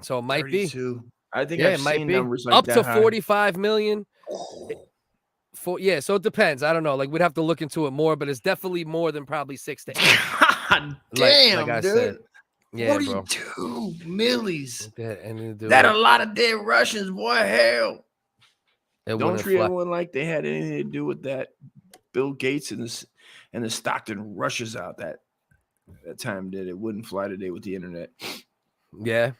So it might 32. be. I think I've seen numbers like up that to high. 45 million. So it depends. I don't know. Like we'd have to look into it more, but it's definitely more than probably 6 to 8. God damn, like I dude. said. Yeah, 42 millies. That a lot of dead Russians, boy. Hell. Don't treat everyone like they had anything to do with that. Bill Gates and the Stockton rushes out that time did. It wouldn't fly today with the internet. Yeah.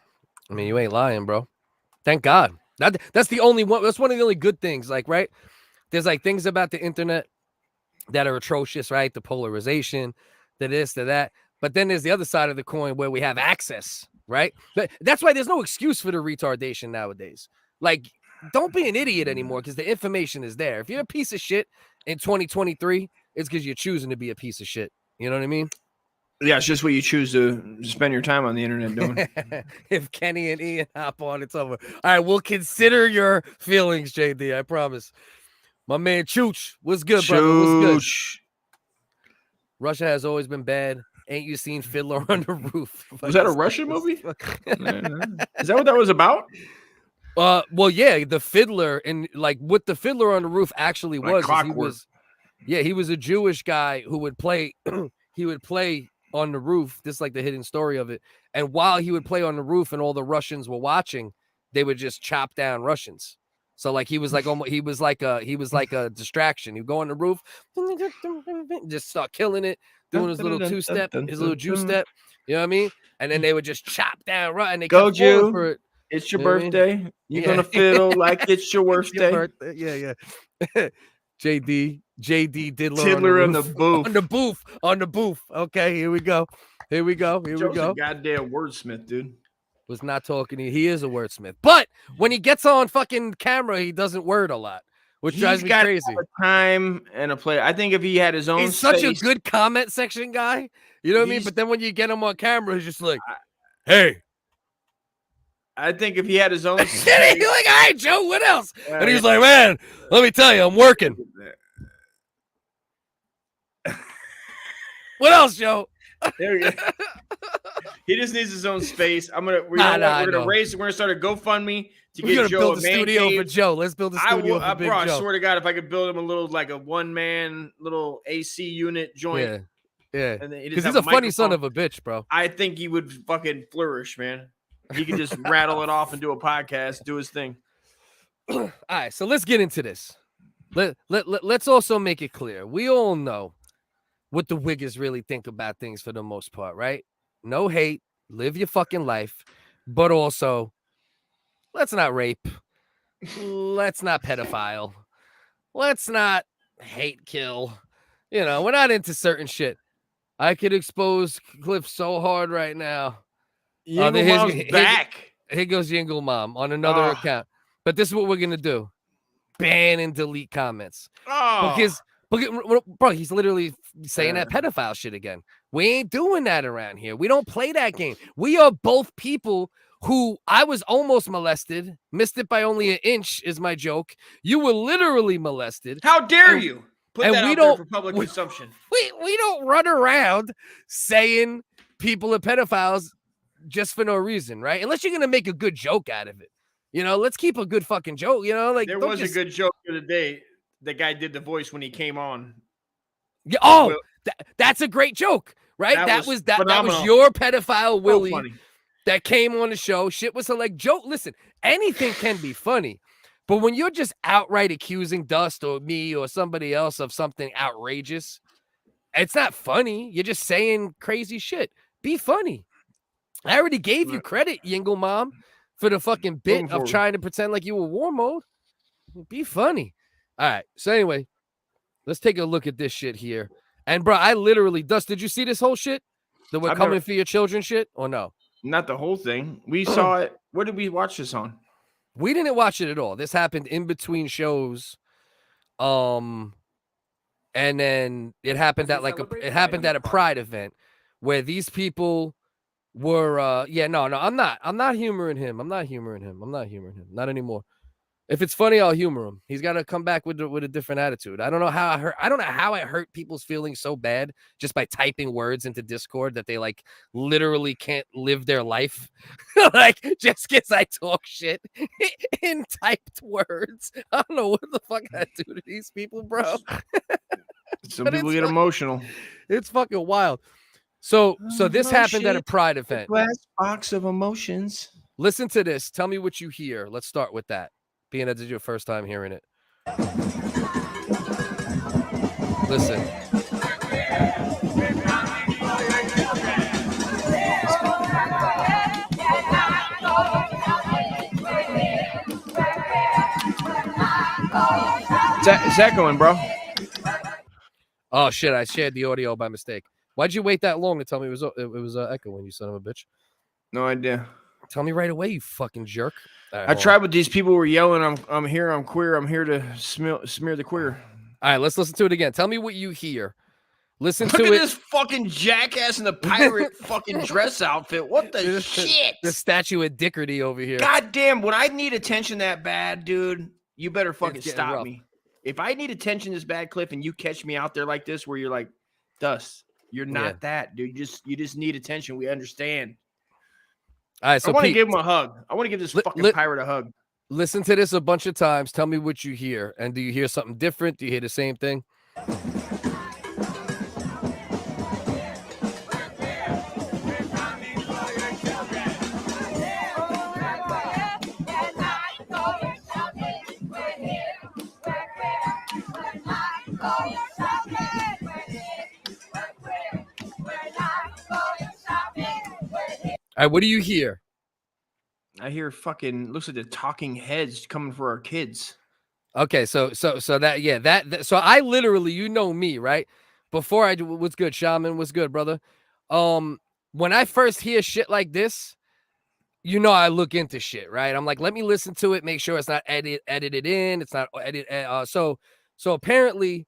I mean, you ain't lying, bro. Thank God. That's the only one. That's one of the only good things. Like, right? There's like things about the internet that are atrocious, right? The polarization, the this, the that. But then there's the other side of the coin where we have access, right? But that's why there's no excuse for the retardation nowadays. Like, don't be an idiot anymore because the information is there. If you're a piece of shit in 2023, it's because you're choosing to be a piece of shit. You know what I mean? Yeah, it's just what you choose to spend your time on the internet doing. If Kenny and Ian hop on, it's over. All right, we'll consider your feelings, JD. I promise. My man Chooch, what's good, brother? What's good? Russia has always been bad. Ain't you seen Fiddler on the Roof? Was that a Russian movie? Is that what that was about? Well, yeah, the Fiddler and like what the Fiddler on the Roof actually was. He was a Jewish guy who would play. He would play on the roof. This is like the hidden story of it. And while he would play on the roof and all the Russians were watching, they would just chop down Russians. So like he was like a distraction. He'd go on the roof, just start killing it, doing his little two-step, his little juice step. You know what I mean? And then they would just chop down, right? And they go kept falling for Jew. it. It's your birthday. You're gonna feel like it's your worst day. Yeah. JD did Tiddler on the booth. On the booth. Okay, here we go. Joe's a goddamn wordsmith, dude. Was not talking to you. He is a wordsmith. But when he gets on fucking camera, he doesn't word a lot, which drives me crazy. A time and a play. I think if he had his own He's such a good comment section guy. You know what I mean? But then when you get him on camera, he's just like, hey. I think if he had his own He's like, all right, Joe, what else? And he's like, man, let me tell you, I'm working. What else, Joe? There we go. He just needs his own space. We're gonna start a GoFundMe to get Joe build a studio for Joe. Let's build a studio for Big Joe. I swear to God, if I could build him a little like a one-man little AC unit joint. Yeah. Because he's a funny son of a bitch, bro. I think he would fucking flourish, man. He could just rattle it off and do a podcast, do his thing. All right, so let's get into this. Let's also make it clear. We all know what the WHiggaz really think about things for the most part, right? No hate, live your fucking life, but also let's not rape, let's not pedophile, let's not hate kill. You know, we're not into certain shit. I could expose Cliff so hard right now. Yingle Mom's back. Here goes Yingle Mom on another account. But this is what we're gonna do: ban and delete comments. Because bro, he's literally saying that pedophile shit again. We ain't doing that around here. We don't play that game. We are both people who I was almost molested, missed it by only an inch is my joke. You were literally molested. How dare you put that out there for public consumption? We don't run around saying people are pedophiles just for no reason, right? Unless you're gonna make a good joke out of it. You know, let's keep a good fucking joke. You know, like there was a good joke the other day. The guy did the voice when he came on. Yeah. That's a great joke, right? That was your pedophile Willie that came on the show. Shit was like joke. Listen, anything can be funny, but when you're just outright accusing Dust or me or somebody else of something outrageous, it's not funny. You're just saying crazy shit. Be funny. I already gave you credit, Yingle Mom, for the fucking bit of trying to pretend like you were war mode. Be funny. All right. So anyway, let's take a look at this shit here. And bro, I literally, Dust, did you see this whole shit? That we're coming for your children shit or no? Not the whole thing. We saw it. Where did we watch this on? We didn't watch it at all. This happened in between shows. And then it happened at at a Pride event where these people were I'm not humoring him. Not anymore. If it's funny, I'll humor him. He's got to come back with a different attitude. I don't know how I hurt people's feelings so bad just by typing words into Discord that they like literally can't live their life. Like just because I talk shit in typed words. I don't know what the fuck I do to these people, bro. Some people get emotional. It's fucking wild. So this happened at a Pride event. Glass box of emotions. Listen to this. Tell me what you hear. Let's start with that. Being that this is your first time hearing it. Listen. It's echoing, bro. Oh shit! I shared the audio by mistake. Why'd you wait that long to tell me it was echoing? You son of a bitch. No idea. Tell me right away, you fucking jerk. Right, I tried with these people who were yelling. I'm here. I'm queer. I'm here to smear the queer. All right, let's listen to it again. Tell me what you hear. Listen Look to at it. This fucking jackass in the pirate fucking dress outfit. What the shit? The statue of Dickerty over here. God damn, when I need attention that bad, dude, you better fucking stop me. If I need attention this bad, Cliff, and you catch me out there like this where you're like, Dust, you're not that, dude. You just need attention. We understand. All right, so I want to give him a hug. I want to give this fucking pirate a hug. Listen to this a bunch of times. Tell me what you hear. And do you hear something different? Do you hear the same thing? All right, what do you hear? I hear fucking looks like the talking heads coming for our kids. Okay, so that so I literally, you know me, right? Before I do, what's good, Shaman? What's good, brother? When I first hear shit like this, you know I look into shit, right? I'm like, let me listen to it, make sure it's not edited in, it's not so apparently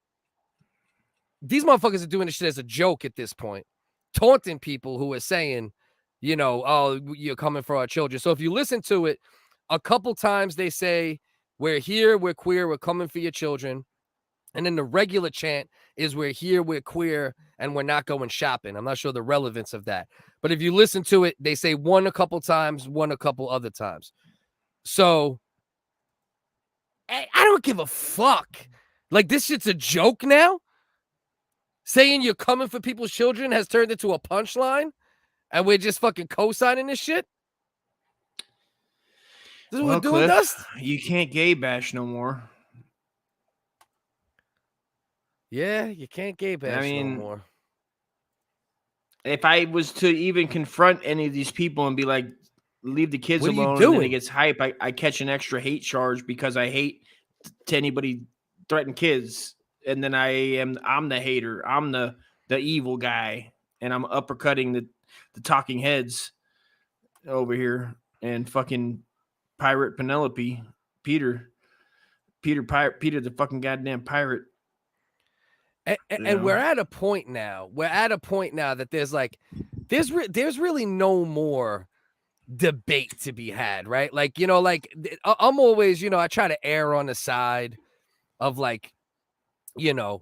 these motherfuckers are doing this shit as a joke at this point, taunting people who are saying, you know, oh, you're coming for our children. So if you listen to it, a couple times they say, we're here, we're queer, we're coming for your children. And then the regular chant is we're here, we're queer, and we're not going shopping. I'm not sure the relevance of that. But if you listen to it, they say one a couple times, one a couple other times. So I don't give a fuck. Like, this shit's a joke now? Saying you're coming for people's children has turned into a punchline, and we're just fucking co-signing this shit? This is what we're doing, Dust? You can't gay bash no more. Yeah, you can't gay bash no more. If I was to even confront any of these people and be like, leave the kids alone, and then it gets hype, I catch an extra hate charge because I hate to anybody threaten kids. And then I'm the hater. I'm the evil guy. And I'm uppercutting the talking heads over here. And fucking Pirate Penelope, Peter the fucking goddamn pirate. And we're at a point now. That there's like, there's really no more debate to be had, right? Like, you know, like I'm always, you know, I try to err on the side of like, you know,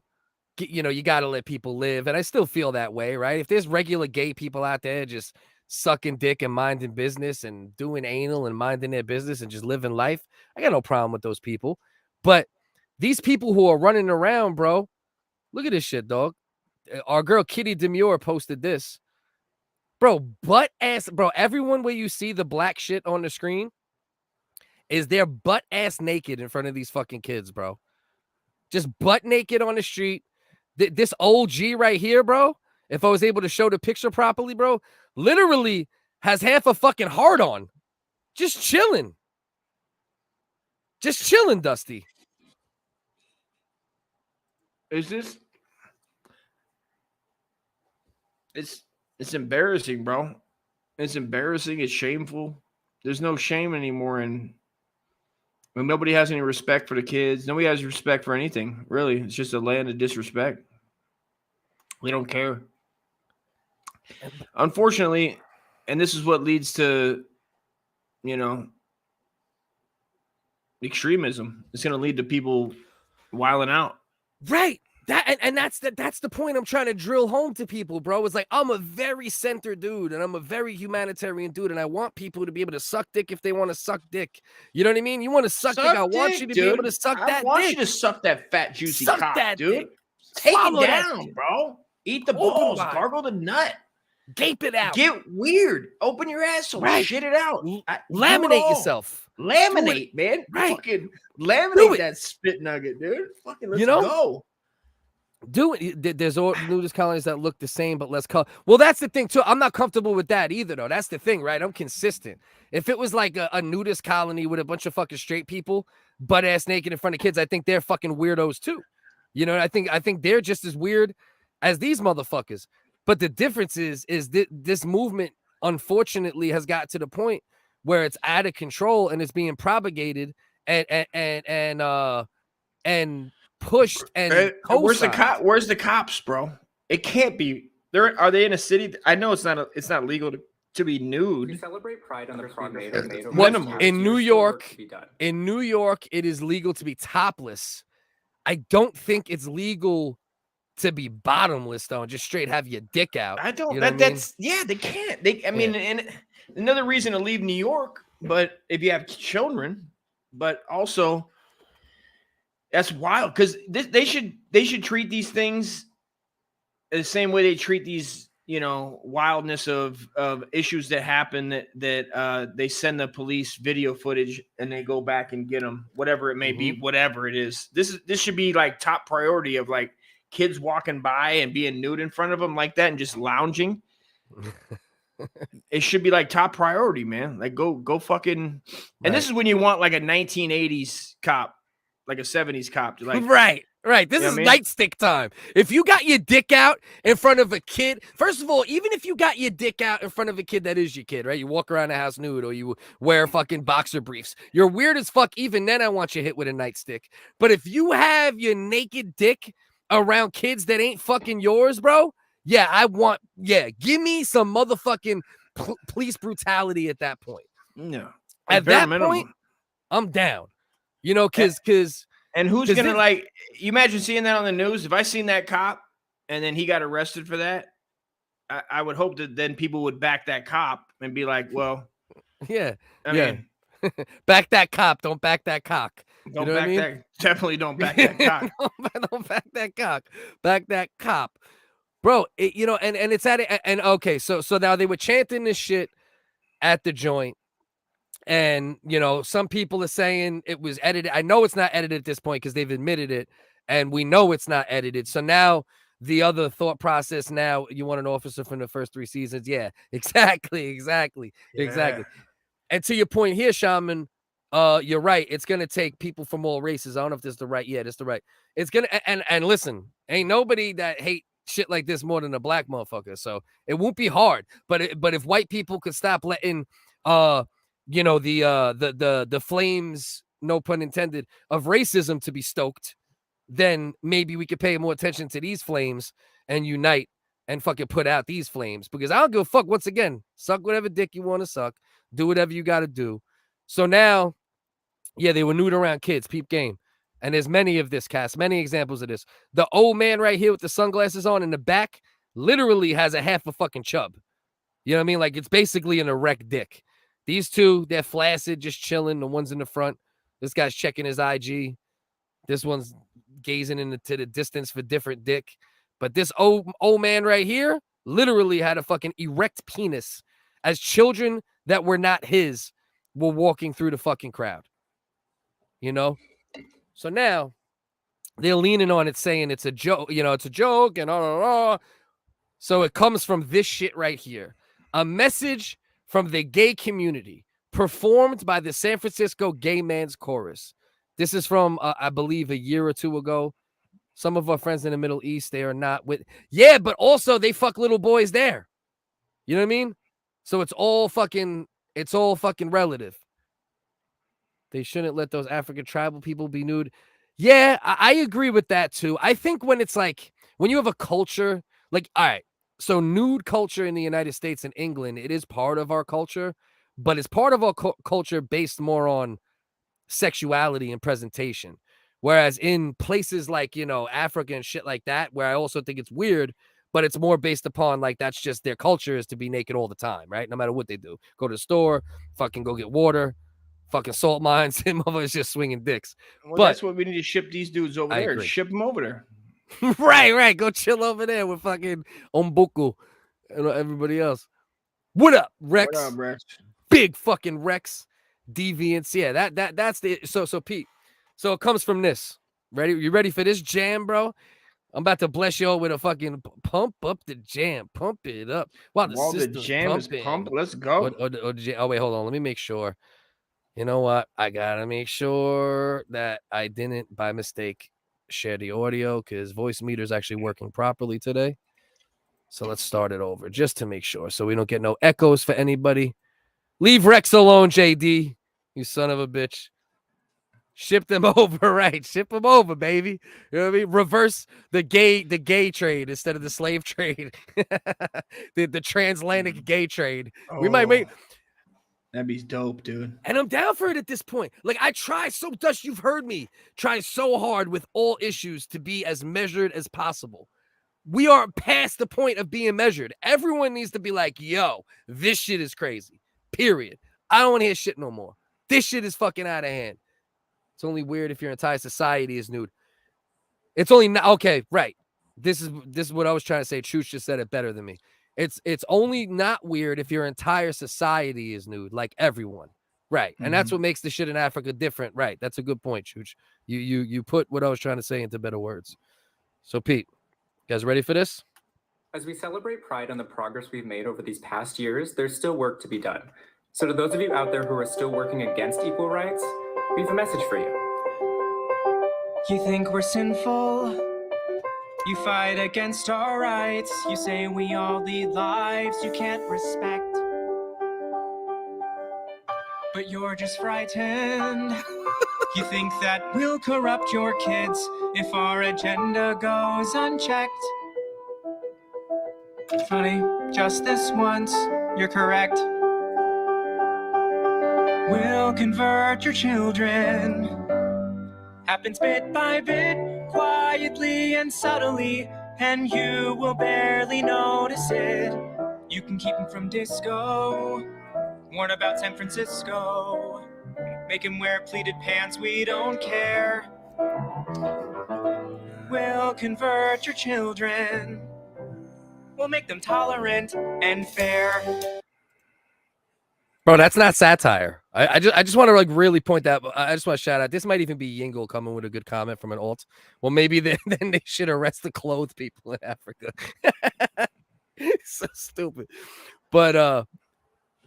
you got to let people live. And I still feel that way, right? If there's regular gay people out there just sucking dick and minding business and doing anal and minding their business and just living life, I got no problem with those people. But these people who are running around, bro, look at this shit, dog. Our girl Kitty Demure posted this. Bro, butt ass, bro, everyone where you see the black shit on the screen is their butt ass naked in front of these fucking kids, bro. Just butt naked on the street. This OG right here, bro, if I was able to show the picture properly, bro, literally has half a fucking heart on. Just chilling. Just chilling, Dusty. Is this? It's embarrassing, bro. It's embarrassing. It's shameful. There's no shame anymore, and nobody has any respect for the kids. Nobody has respect for anything, really. It's just a land of disrespect. We don't care. Unfortunately, and this is what leads to, you know, extremism. It's going to lead to people wilding out. Right. That's the point I'm trying to drill home to people, bro. It's like, I'm a very center dude and I'm a very humanitarian dude, and I want people to be able to suck dick if they want to suck dick. You know what I mean? You want to suck dick, I want you to be able to suck that dick. I want you to suck that fat, juicy cock, dude. Dick. Take it down, bro. Eat the balls, gargle the nut. Gape it out. Get weird. Open your asshole. Right. Shit it out. Laminate yourself. Laminate, man. Right. Fucking laminate that spit nugget, dude. Fucking let's go. Do it. There's all nudist colonies that look the same, but less color. Well, that's the thing too. I'm not comfortable with that either, though. That's the thing, right? I'm consistent. If it was like a nudist colony with a bunch of fucking straight people, butt ass naked in front of kids, I think they're fucking weirdos too. You know, I think they're just as weird as these motherfuckers. But the difference is this movement, unfortunately, has got to the point where it's out of control and it's being propagated and pushed and where's the cops, bro? It can't be. Are they in a city? I know it's not legal to be nude. We celebrate Pride on the in New York. In New York, it is legal to be topless. I don't think it's legal to be bottomless though, and just straight have your dick out. I don't. They can't. And another reason to leave New York, but if you have children, but also. That's wild because they should treat these things the same way they treat these, you know, wildness of issues that happen that they send the police video footage and they go back and get them, whatever it may be, whatever it is. This should be like top priority of like kids walking by and being nude in front of them like that and just lounging. it should be like top priority, man. Like go fucking. And this is when you want like a 1980s cop, like a 70s cop to like. Right. This is nightstick time. If you got your dick out in front of a kid, first of all, even if you got your dick out in front of a kid that is your kid, right? You walk around the house nude or you wear fucking boxer briefs. You're weird as fuck. Even then, I want you hit with a nightstick. But if you have your naked dick around kids that ain't fucking yours, bro, give me some motherfucking police brutality at that point. No. At that point, I'm down. You know, because... And who's going to like, you imagine seeing that on the news? If I seen that cop and then he got arrested for that, I would hope that then people would back that cop and be like, well, I mean, back that cop. Don't back that cock. Don't back that. Definitely don't back that cock. Don't back that cock. Back that cop. Bro, and it's at it. And okay, so now they were chanting this shit at the joint. And, some people are saying it was edited. I know it's not edited at this point because they've admitted it. And we know it's not edited. So now the other thought process now, you want an officer from the first 3 seasons? Yeah, exactly. And to your point here, Shaman, you're right. It's going to take people from all races. I don't know if this is the right. Yeah, this is the right. It's going to, and listen, ain't nobody that hate shit like this more than a black motherfucker. So it won't be hard. But if white people could stop letting, the flames, no pun intended, of racism to be stoked, then maybe we could pay more attention to these flames and unite and fucking put out these flames. Because I don't give a fuck. Once again, suck whatever dick you want to suck. Do whatever you got to do. So now, they were nude around kids. Peep game. And there's many of this, Cass. Many examples of this. The old man right here with the sunglasses on in the back literally has a half a fucking chub. You know what I mean? Like, it's basically an erect dick. These two, they're flaccid, just chilling. The one's in the front. This guy's checking his IG. This one's gazing into the distance for different dick. But this old man right here literally had a fucking erect penis as children that were not his were walking through the fucking crowd. So now they're leaning on it, saying it's a joke. It's a joke and So it comes from this shit right here. A message from the gay community, performed by the San Francisco Gay Man's Chorus. This is from, I believe, a year or two ago. Some of our friends in the Middle East, they are not with. Yeah, but also they fuck little boys there. You know what I mean? So it's all fucking relative. They shouldn't let those African tribal people be nude. Yeah, I agree with that too. I think when it's like, when you have a culture, like, all right, so nude culture in the United States and England, it is part of our culture, but it's part of our culture based more on sexuality and presentation. Whereas in places like, Africa and shit like that, where I also think it's weird, but it's more based upon like, that's just their culture is to be naked all the time, right? No matter what they do. Go to the store, fucking go get water, fucking salt mines, and motherfuckers just swinging dicks. Well, but that's what we need to ship these dudes over there. Agree. Ship them over there. right. Go chill over there with fucking Ombuku and everybody else. What up, Rex? What up, Rex? Big fucking Rex. Deviants. Yeah, that's the so Pete. So it comes from this. Ready? You ready for this jam, bro? I'm about to bless you all with a fucking pump up the jam. Pump it up. Wow, the jam is pumped. Let's go. Oh, wait, hold on. Let me make sure. You know what? I gotta make sure that I didn't by mistake share the audio because voice meter is actually working properly today. So let's start it over just to make sure so we don't get no echoes for anybody. Leave Rex alone, JD. You son of a bitch. Ship them over, right? Ship them over, baby. You know what I mean? Reverse the gay trade instead of the slave trade. the transatlantic gay trade. We might make. That'd be dope, dude. And I'm down for it at this point. Like, I try so Dust, you've heard me try so hard with all issues to be as measured as possible. We are past the point of being measured. Everyone needs to be like, yo, this shit is crazy. Period. I don't want to hear shit no more. This shit is fucking out of hand. It's only weird if your entire society is nude. It's only not okay, right. This is what I was trying to say. Chooch just said it better than me. It's only not weird if your entire society is nude, like everyone. Right. And that's what makes the shit in Africa different. Right. That's a good point, Chooch. You put what I was trying to say into better words. So, Pete, you guys ready for this? As we celebrate Pride and the progress we've made over these past years, there's still work to be done. So to those of you out there who are still working against equal rights, we have a message for you. You think we're sinful? You fight against our rights. You say we all lead lives you can't respect. But you're just frightened. You think that we'll corrupt your kids if our agenda goes unchecked. Funny, just this once, you're correct. We'll convert your children. Happens bit by bit, quietly and subtly, and you will barely notice it. You can keep them from disco, warn about San Francisco, make him wear pleated pants, we don't care. We'll convert your children. We'll make them tolerant and fair. Bro, that's not satire. I just want to like really point that. I just want to shout out. This might even be Yingle coming with a good comment from an alt. Well, maybe then they should arrest the clothed people in Africa. So stupid. But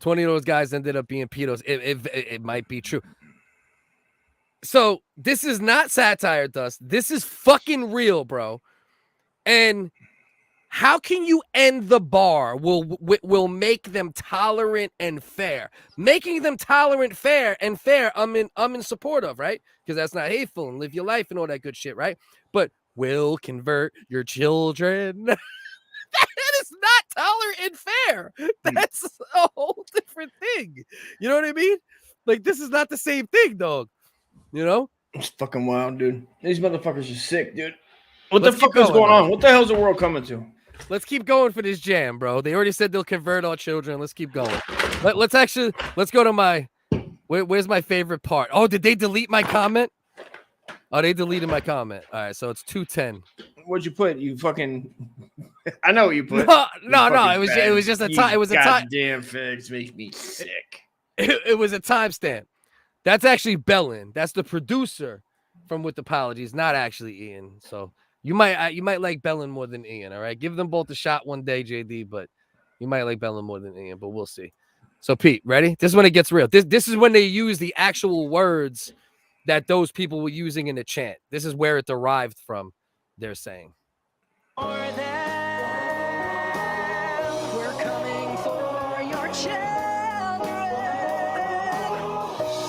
20 of those guys ended up being pedos. It might be true. So this is not satire, Dust. This is fucking real, bro. And how can you end the bar will make them tolerant and fair? Making them tolerant, fair, I'm in support of, right? Because that's not hateful and live your life and all that good shit, right? But will convert your children. That is not tolerant and fair. That's a whole different thing. You know what I mean? Like, this is not the same thing, dog. You know? It's fucking wild, dude. These motherfuckers are sick, dude. What the fuck is going on? What the hell's the world coming to? Let's keep going for this jam, bro. They already said they'll convert all children. Let's keep going. Let's go to my, where's my favorite part? Oh, did they delete my comment? Oh, they deleted my comment. All right, so it's 210. What'd you put? You fucking, I know what you put. No. It was just a time. It was a time. Goddamn figs make me sick. It was a timestamp. That's actually Bellin. That's the producer from With Apologies, not actually Ian. So you might like Bellin more than Ian. All right, give them both a shot one day, JD. But you might like Bellin more than Ian. But we'll see. So Pete, ready? This is when it gets real. This is when they use the actual words that those people were using in the chant. This is where it derived from. They're saying. We're coming for your children.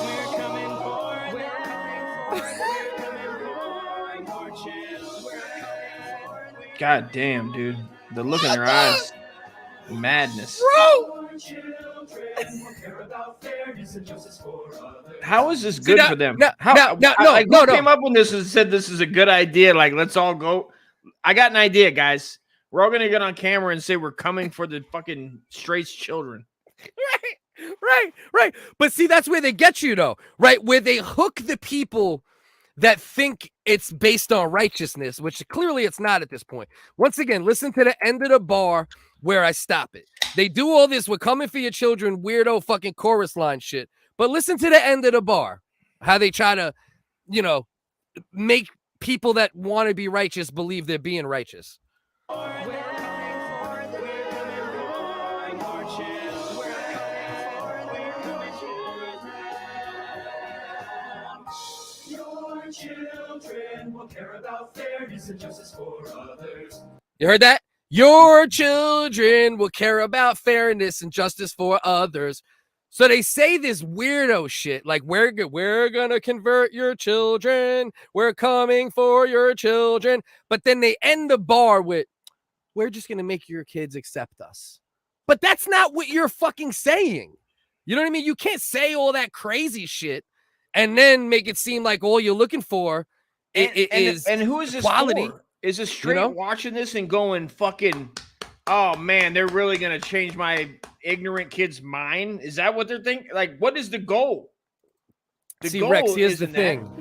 We're coming for your children. God damn, dude. The look in their eyes. Madness. Bro! How is this good for them? No. Who came up with this and said this is a good idea? Like, let's all go. I got an idea, guys. We're all gonna get on camera and say we're coming for the fucking Straight's children. Right. But see, that's where they get you, though, right? Where they hook the people that think it's based on righteousness, which clearly it's not at this point. Once again, listen to the end of the bar where I stop it. They do all this, we're coming for your children, weirdo fucking chorus line shit. But listen to the end of the bar, how they try to, make people that want to be righteous believe they're being righteous. Children will care about fairness and justice for others. You heard that? Your children will care about fairness and justice for others. So they say this weirdo shit like we're gonna convert your children. We're coming for your children. But then they end the bar with, we're just gonna make your kids accept us. But that's not what you're fucking saying. You know what I mean? You can't say all that crazy shit and then make it seem like all you're looking for is and who is this quality. For? Is this Straight watching this and going fucking, oh man, they're really gonna change my ignorant kid's mind? Is that what they're thinking? Like, what is the goal? See, Rex, here's the thing.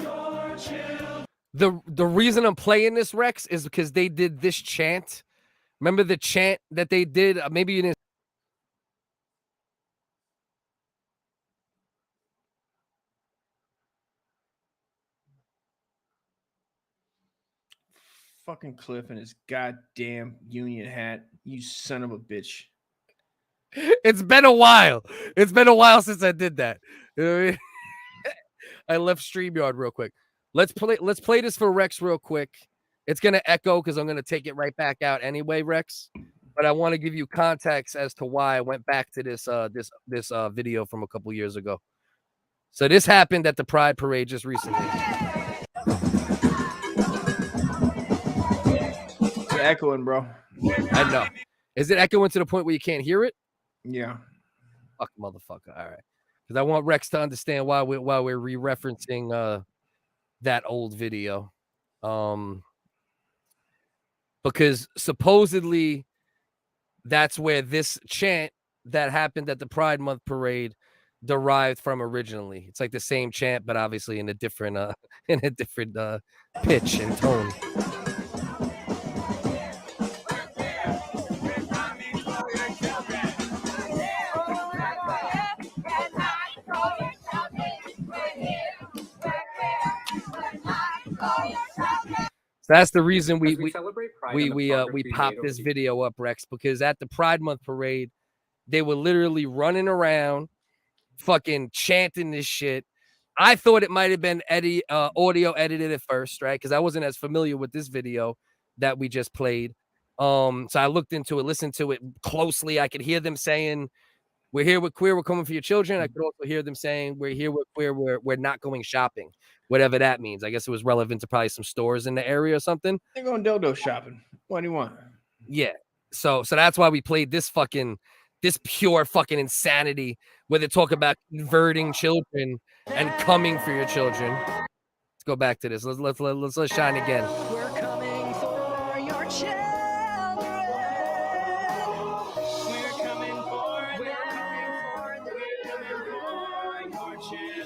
The reason I'm playing this, Rex, is because they did this chant. Remember the chant that they did? Maybe you didn't. Fucking Cliff and his goddamn union hat. You son of a bitch. It's been a while. It's been a while since I did that. You know what I mean? I left StreamYard real quick. Let's play this for Rex real quick. It's gonna echo because I'm gonna take it right back out anyway, Rex. But I want to give you context as to why I went back to this video from a couple years ago. So this happened at the Pride Parade just recently. It's echoing, bro. I know. Is it echoing to the point where you can't hear it? Yeah. Fuck motherfucker. All right. Because I want Rex to understand why we're re-referencing that old video. Because supposedly that's where this chant that happened at the Pride Month parade derived from originally. It's like the same chant, but obviously in a different pitch and tone. So that's the reason we popped this video up, Rex, because at the Pride Month parade, they were literally running around, fucking chanting this shit. I thought it might have been audio edited at first, right? Because I wasn't as familiar with this video that we just played. So I looked into it, listened to it closely. I could hear them saying, "We're here with queer, we're coming for your children." I could also hear them saying, "We're here with queer, we're not going shopping." Whatever that means. I guess it was relevant to probably some stores in the area or something. They're going dildo shopping. What do you want? Yeah. So that's why we played this pure fucking insanity where they talk about converting children and coming for your children. Let's go back to this. Let's shine again. We're coming for your children. We're coming for your children.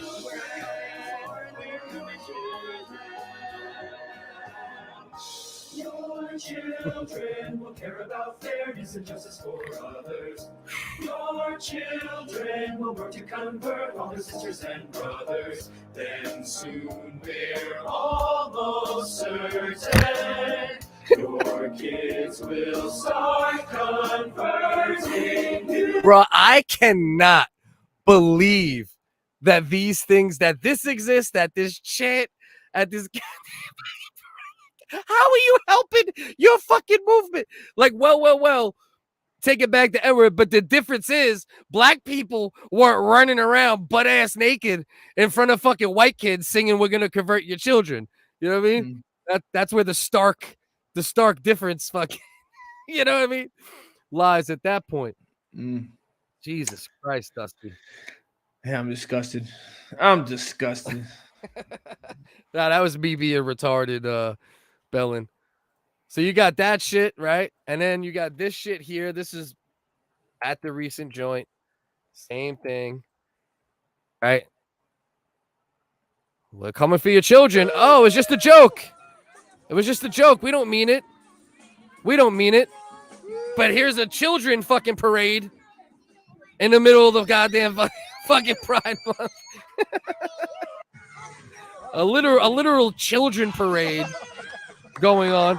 Your children will care about fairness and justice for others. Your children will work to convert all their sisters and brothers. Then soon we're almost certain your kids will start converting you. Bro, I cannot believe that these things, that this exists, that this chant, at this... How are you helping your fucking movement? Like, well, take it back to era. But the difference is black people weren't running around butt ass naked in front of fucking white kids singing, "We're going to convert your children." You know what I mean? That's where the stark difference fucking, you know what I mean? Lies at that point. Jesus Christ, Dusty. Yeah, I'm disgusted. Nah, that was me being retarded, Bellin. So you got that shit, right? And then you got this shit here. This is at the recent joint. Same thing. Right? We're coming for your children. Oh, it's just a joke. It was just a joke. We don't mean it. But here's a children fucking parade in the middle of the goddamn fucking Pride Month. a literal children parade going on.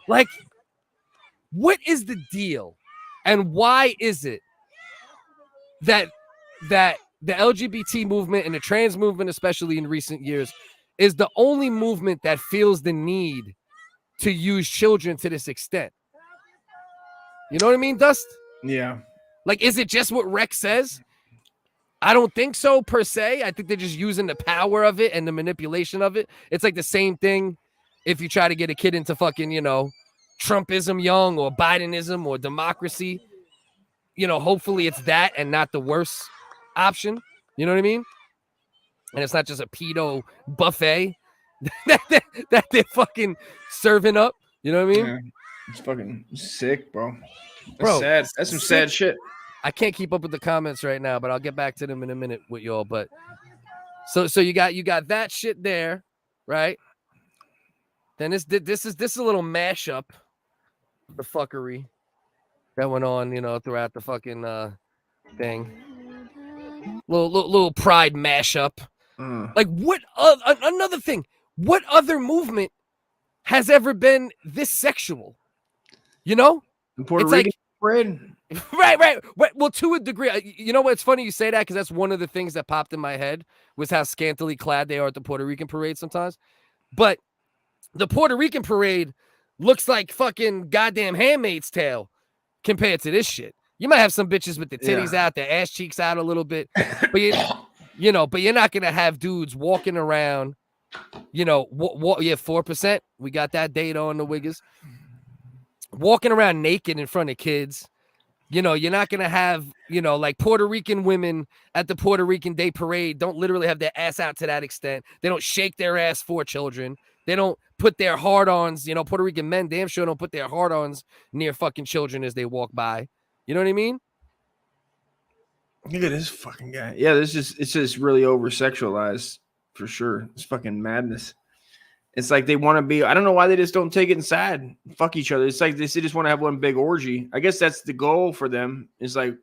Like, what is the deal? And why is it that the LGBT movement and the trans movement, especially in recent years, is the only movement that feels the need to use children to this extent? You know what I mean, Dust? Yeah. Like, is it just what Rex says? I don't think so, per se. I think they're just using the power of it and the manipulation of it. It's like the same thing if you try to get a kid into fucking, Trumpism young or Bidenism or democracy. Hopefully it's that and not the worst option. You know what I mean? And it's not just a pedo buffet that they're fucking serving up. You know what I mean? Yeah. It's fucking sick, bro. That's sad. That's some sad shit. I can't keep up with the comments right now, but I'll get back to them in a minute with y'all. But so you got that shit there, right? Then this is a little mashup, the fuckery that went on, throughout the fucking thing. Little pride mashup. Like, what another thing? What other movement has ever been this sexual. You know, In Puerto it's Rican like, right. Well, to a degree, you know what? It's funny you say that because that's one of the things that popped in my head was how scantily clad they are at the Puerto Rican parade sometimes. But the Puerto Rican parade looks like fucking goddamn Handmaid's Tale compared to this shit. You might have some bitches with the titties out, their ass cheeks out a little bit, but but you're not gonna have dudes walking around. 4%. We got that data on the WHiggaz. Walking around naked in front of kids. You're not gonna have, like Puerto Rican women at the Puerto Rican Day Parade don't literally have their ass out to that extent. They don't shake their ass for children. They don't put their hard-ons, Puerto Rican men damn sure don't put their hard-ons near fucking children as they walk by. You know what I mean? Look at this fucking guy. Yeah, it's just really over-sexualized for sure. It's fucking madness. It's like they want to be, I don't know why they just don't take it inside and fuck each other. It's like they just want to have one big orgy. I guess that's the goal for them, is like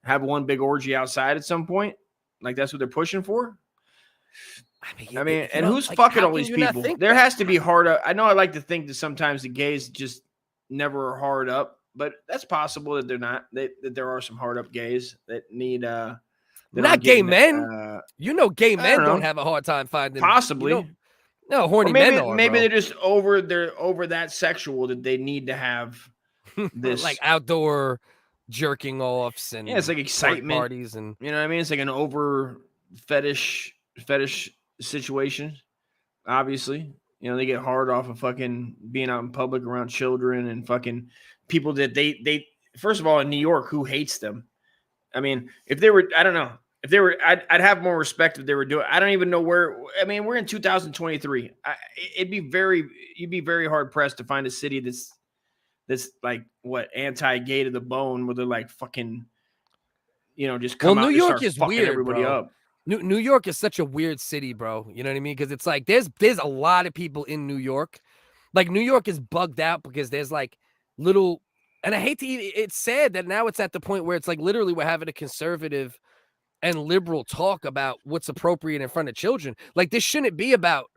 have one big orgy outside at some point. Like that's what they're pushing for. I mean, and who's fucking all these people? There has to be hard up. I know I like to think that sometimes the gays just never are hard up, but that's possible that they're not. That there are some hard up gays that need not gay men. Gay men don't have a hard time finding possibly. No, horny men are. Maybe they're just over that sexual that they need to have this like outdoor jerking offs and it's like excitement parties and you know what I mean. It's like an over fetish situation. Obviously, they get hard off of fucking being out in public around children and fucking people that they first of all in New York, who hates them? I mean, if they were, I don't know. If they were, I'd have more respect if they were doing. I don't even know where. I mean, we're in 2023. You'd be very hard pressed to find a city that's like what anti-gay to the bone, where they're like fucking, just come out. New York is fucking weird, everybody bro. up. New York is such a weird city, bro. You know what I mean? Because it's like there's a lot of people in New York. Like New York is bugged out because there's like little, and I hate to. It's sad that now it's at the point where it's like literally we're having a conservative and liberal talk about what's appropriate in front of children. Like this shouldn't be about,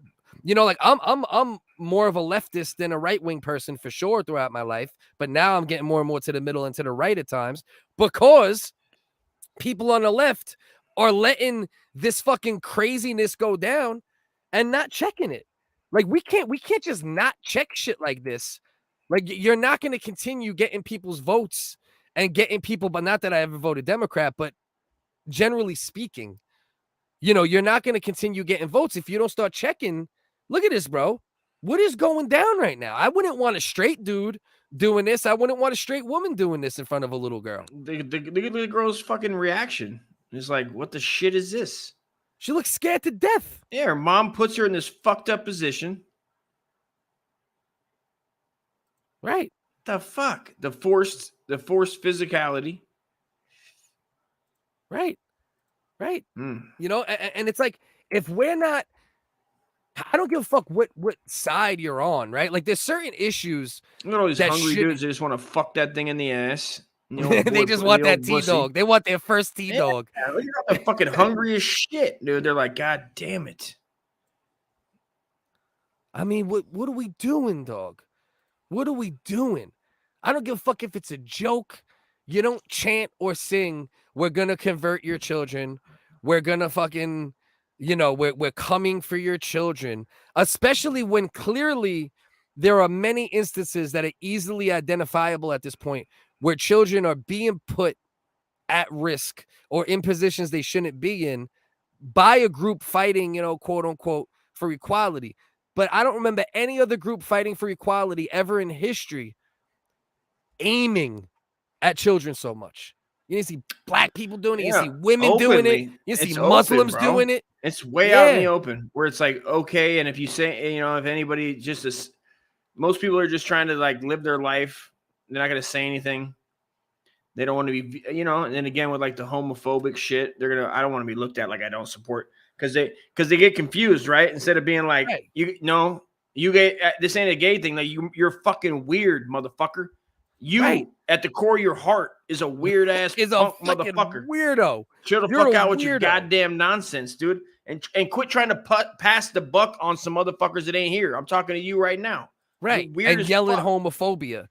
like I'm more of a leftist than a right-wing person for sure throughout my life, but now I'm getting more and more to the middle and to the right at times because people on the left are letting this fucking craziness go down and not checking it. Like we can't just not check shit like this. Like you're not going to continue getting people's votes and getting people, but not that I ever voted Democrat, but generally speaking, you're not going to continue getting votes if you don't start checking. Look at this, bro. What is going down right now? I wouldn't want a straight dude doing this. I wouldn't want a straight woman doing this in front of a little girl. The girl's fucking reaction. It's like, what the shit is this? She looks scared to death. Yeah, her mom puts her in this fucked up position. Right. The fuck? The forced physicality. Right. And it's like, if we're not, I don't give a fuck what side you're on, right? Like there's certain issues. Look at all these hungry dudes that just want to fuck that thing in the ass. They just want that T-dog. They want their first T-dog. Yeah, look at the fucking hungry as shit, dude. They're like, God damn it. I mean, what are we doing, dog? What are we doing? I don't give a fuck if it's a joke. You don't chant or sing, we're going to convert your children. We're going to fucking, we're coming for your children, especially when clearly there are many instances that are easily identifiable at this point where children are being put at risk or in positions they shouldn't be in by a group fighting, quote unquote, for equality. But I don't remember any other group fighting for equality ever in history aiming at children so much. You see black people doing it. You see women doing it. You see Muslims doing it. It's way out in the open where it's like, okay. And if you say, if anybody most people are just trying to like live their life. They're not going to say anything. They don't want to be, and then again with like the homophobic shit, I don't want to be looked at like I don't support because they get confused, right? Instead of being like, you get, this ain't a gay thing. Like you're fucking weird, motherfucker. You at the core of your heart is a weird ass motherfucker. Weirdo. Chill the fuck out with your goddamn nonsense, dude. And quit trying to pass the buck on some motherfuckers that ain't here. I'm talking to you right now. Right. Weird And as yelling fuck. homophobia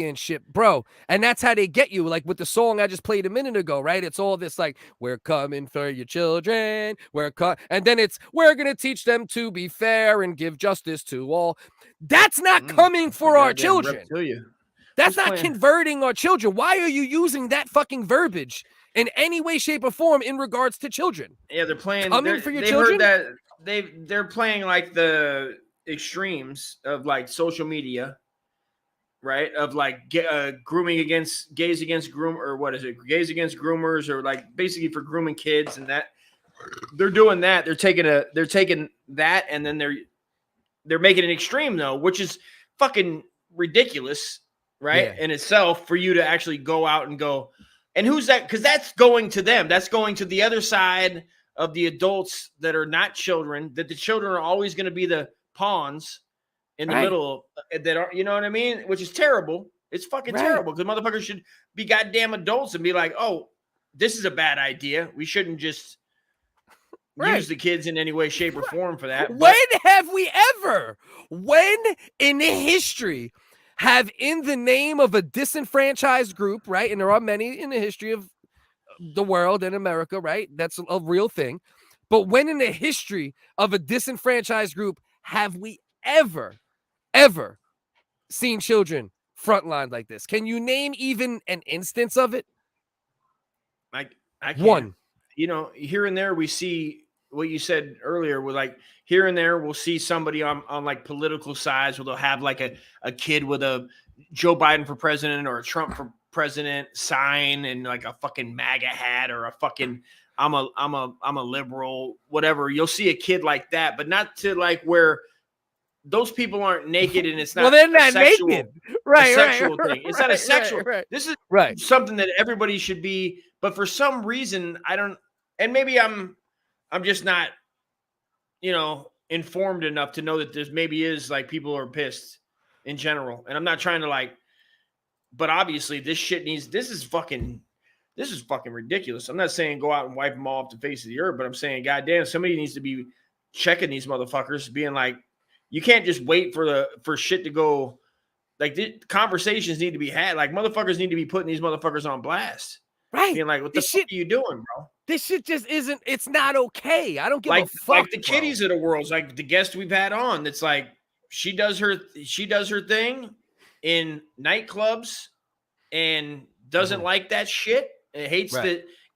and shit, bro. And that's how they get you. Like with the song I just played a minute ago, right? It's all this like, we're coming for your children. And then it's, we're going to teach them to be fair and give justice to all. That's not coming for our children. That's not converting our children. Why are you using that fucking verbiage in any way, shape, or form in regards to children? Yeah, they're playing. Coming for your they've children? heard that they're playing like the extremes of like social media, right? Of like grooming against gays against gays against groomers, or like basically for grooming kids, and that they're doing that. They're taking that, and then they're making an extreme though, which is fucking ridiculous, right? In itself, for you to actually go out and go, and who's that? Because that's going to them. That's going to the other side of the adults that are not children. That the children are always going to be the pawns in the middle that are, you know what I mean? Which is terrible. It's fucking terrible, because motherfuckers should be goddamn adults and be like, oh, this is a bad idea. We shouldn't just use the kids in any way, shape, or form for that. When have we ever, when in history, have in the name of a disenfranchised group, right? And there are many in the history of the world and America, right? That's a real thing. But when in the history of a disenfranchised group have we ever seen children frontlined like this? Can you name even an instance of it? I can't. One. You know, here and there we see what you said earlier, with like here and there we'll see somebody on like political sides where they'll have like a kid with a Joe Biden for president or a Trump for president sign and like a fucking MAGA hat, or a fucking I'm a liberal, whatever. You'll see a kid like that, but not to like where those people aren't naked, and it's not. Well, they're not sexual, naked, right? Sexual thing. It's not a sexual. This is right. Something that everybody should be. But for some reason, I don't. And maybe I'm just not, informed enough to know that there's maybe is like people are pissed in general. And I'm not trying to like. But obviously, this is fucking ridiculous. I'm not saying go out and wipe them all off the face of the earth, but I'm saying, goddamn, somebody needs to be checking these motherfuckers, being like, you can't just wait for shit to go. Like, the conversations need to be had. Like, motherfuckers need to be putting these motherfuckers on blast. Right. Being like, what the fuck are you doing, bro? This shit just isn't. It's not okay. I don't give a fuck. Like the kitties of the world, like the guest we've had on. That's like she does her thing in nightclubs and doesn't like that shit. It hates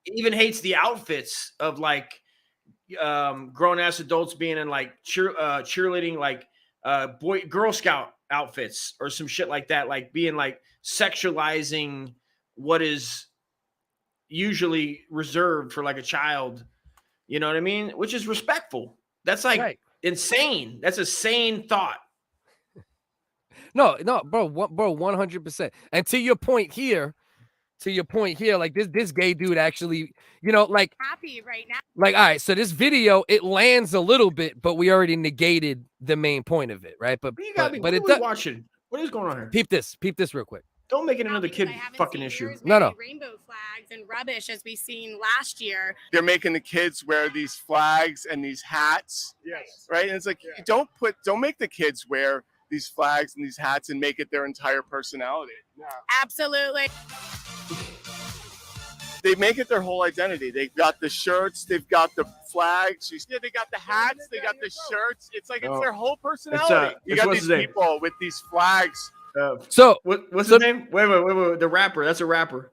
even hates the outfits of like grown ass adults being in like cheerleading, like Girl Scout outfits or some shit like that, like being like sexualizing what is usually reserved for like a child, you know what I mean? Which is respectful. That's like insane. That's a sane thought. No, bro, 100%. And to your point here, like this gay dude actually, like happy right now. Like, all right, so this video, it lands a little bit, but we already negated the main point of it, right? But what are we watching? What is going on here? Peep this real quick. Don't make it another kid fucking issue. No. Rainbow flags and rubbish, as we've seen last year. They're making the kids wear these flags and these hats. Yes. Right? And it's like, don't make the kids wear these flags and these hats and make it their entire personality. No. Absolutely. They make it their whole identity. They've got the shirts, they've got the flags, they got the hats, they got the shirts. It's like it's their whole personality. You got these people with these flags. So what's his name? Wait, the rapper. That's a rapper.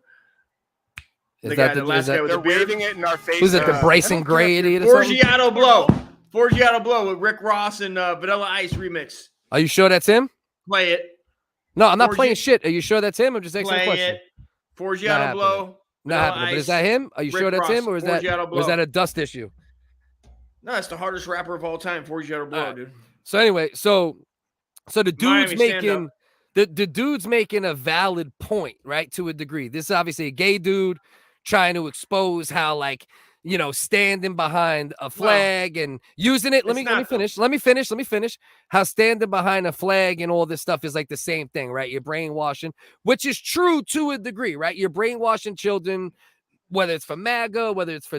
They're waving it in our face. Who's it? The Bryson Gray idiot? Forgiato Blow with Rick Ross and Vanilla Ice remix. Are you sure that's him? Play it. No, I'm not playing shit. Are you sure that's him? I'm just asking a question. Forgiato Blow. Not happening. But is that him? Are you sure that's him, or is that a dust issue? No, it's the hardest rapper of all time, Forgiato Blow, dude. So anyway, so the dude's making the dude's making a valid point, right? To a degree. This is obviously a gay dude trying to expose how, like, standing behind a flag and using it. Let me finish. How standing behind a flag and all this stuff is like the same thing, right? You're brainwashing, which is true to a degree, right? You're brainwashing children, whether it's for MAGA, whether it's for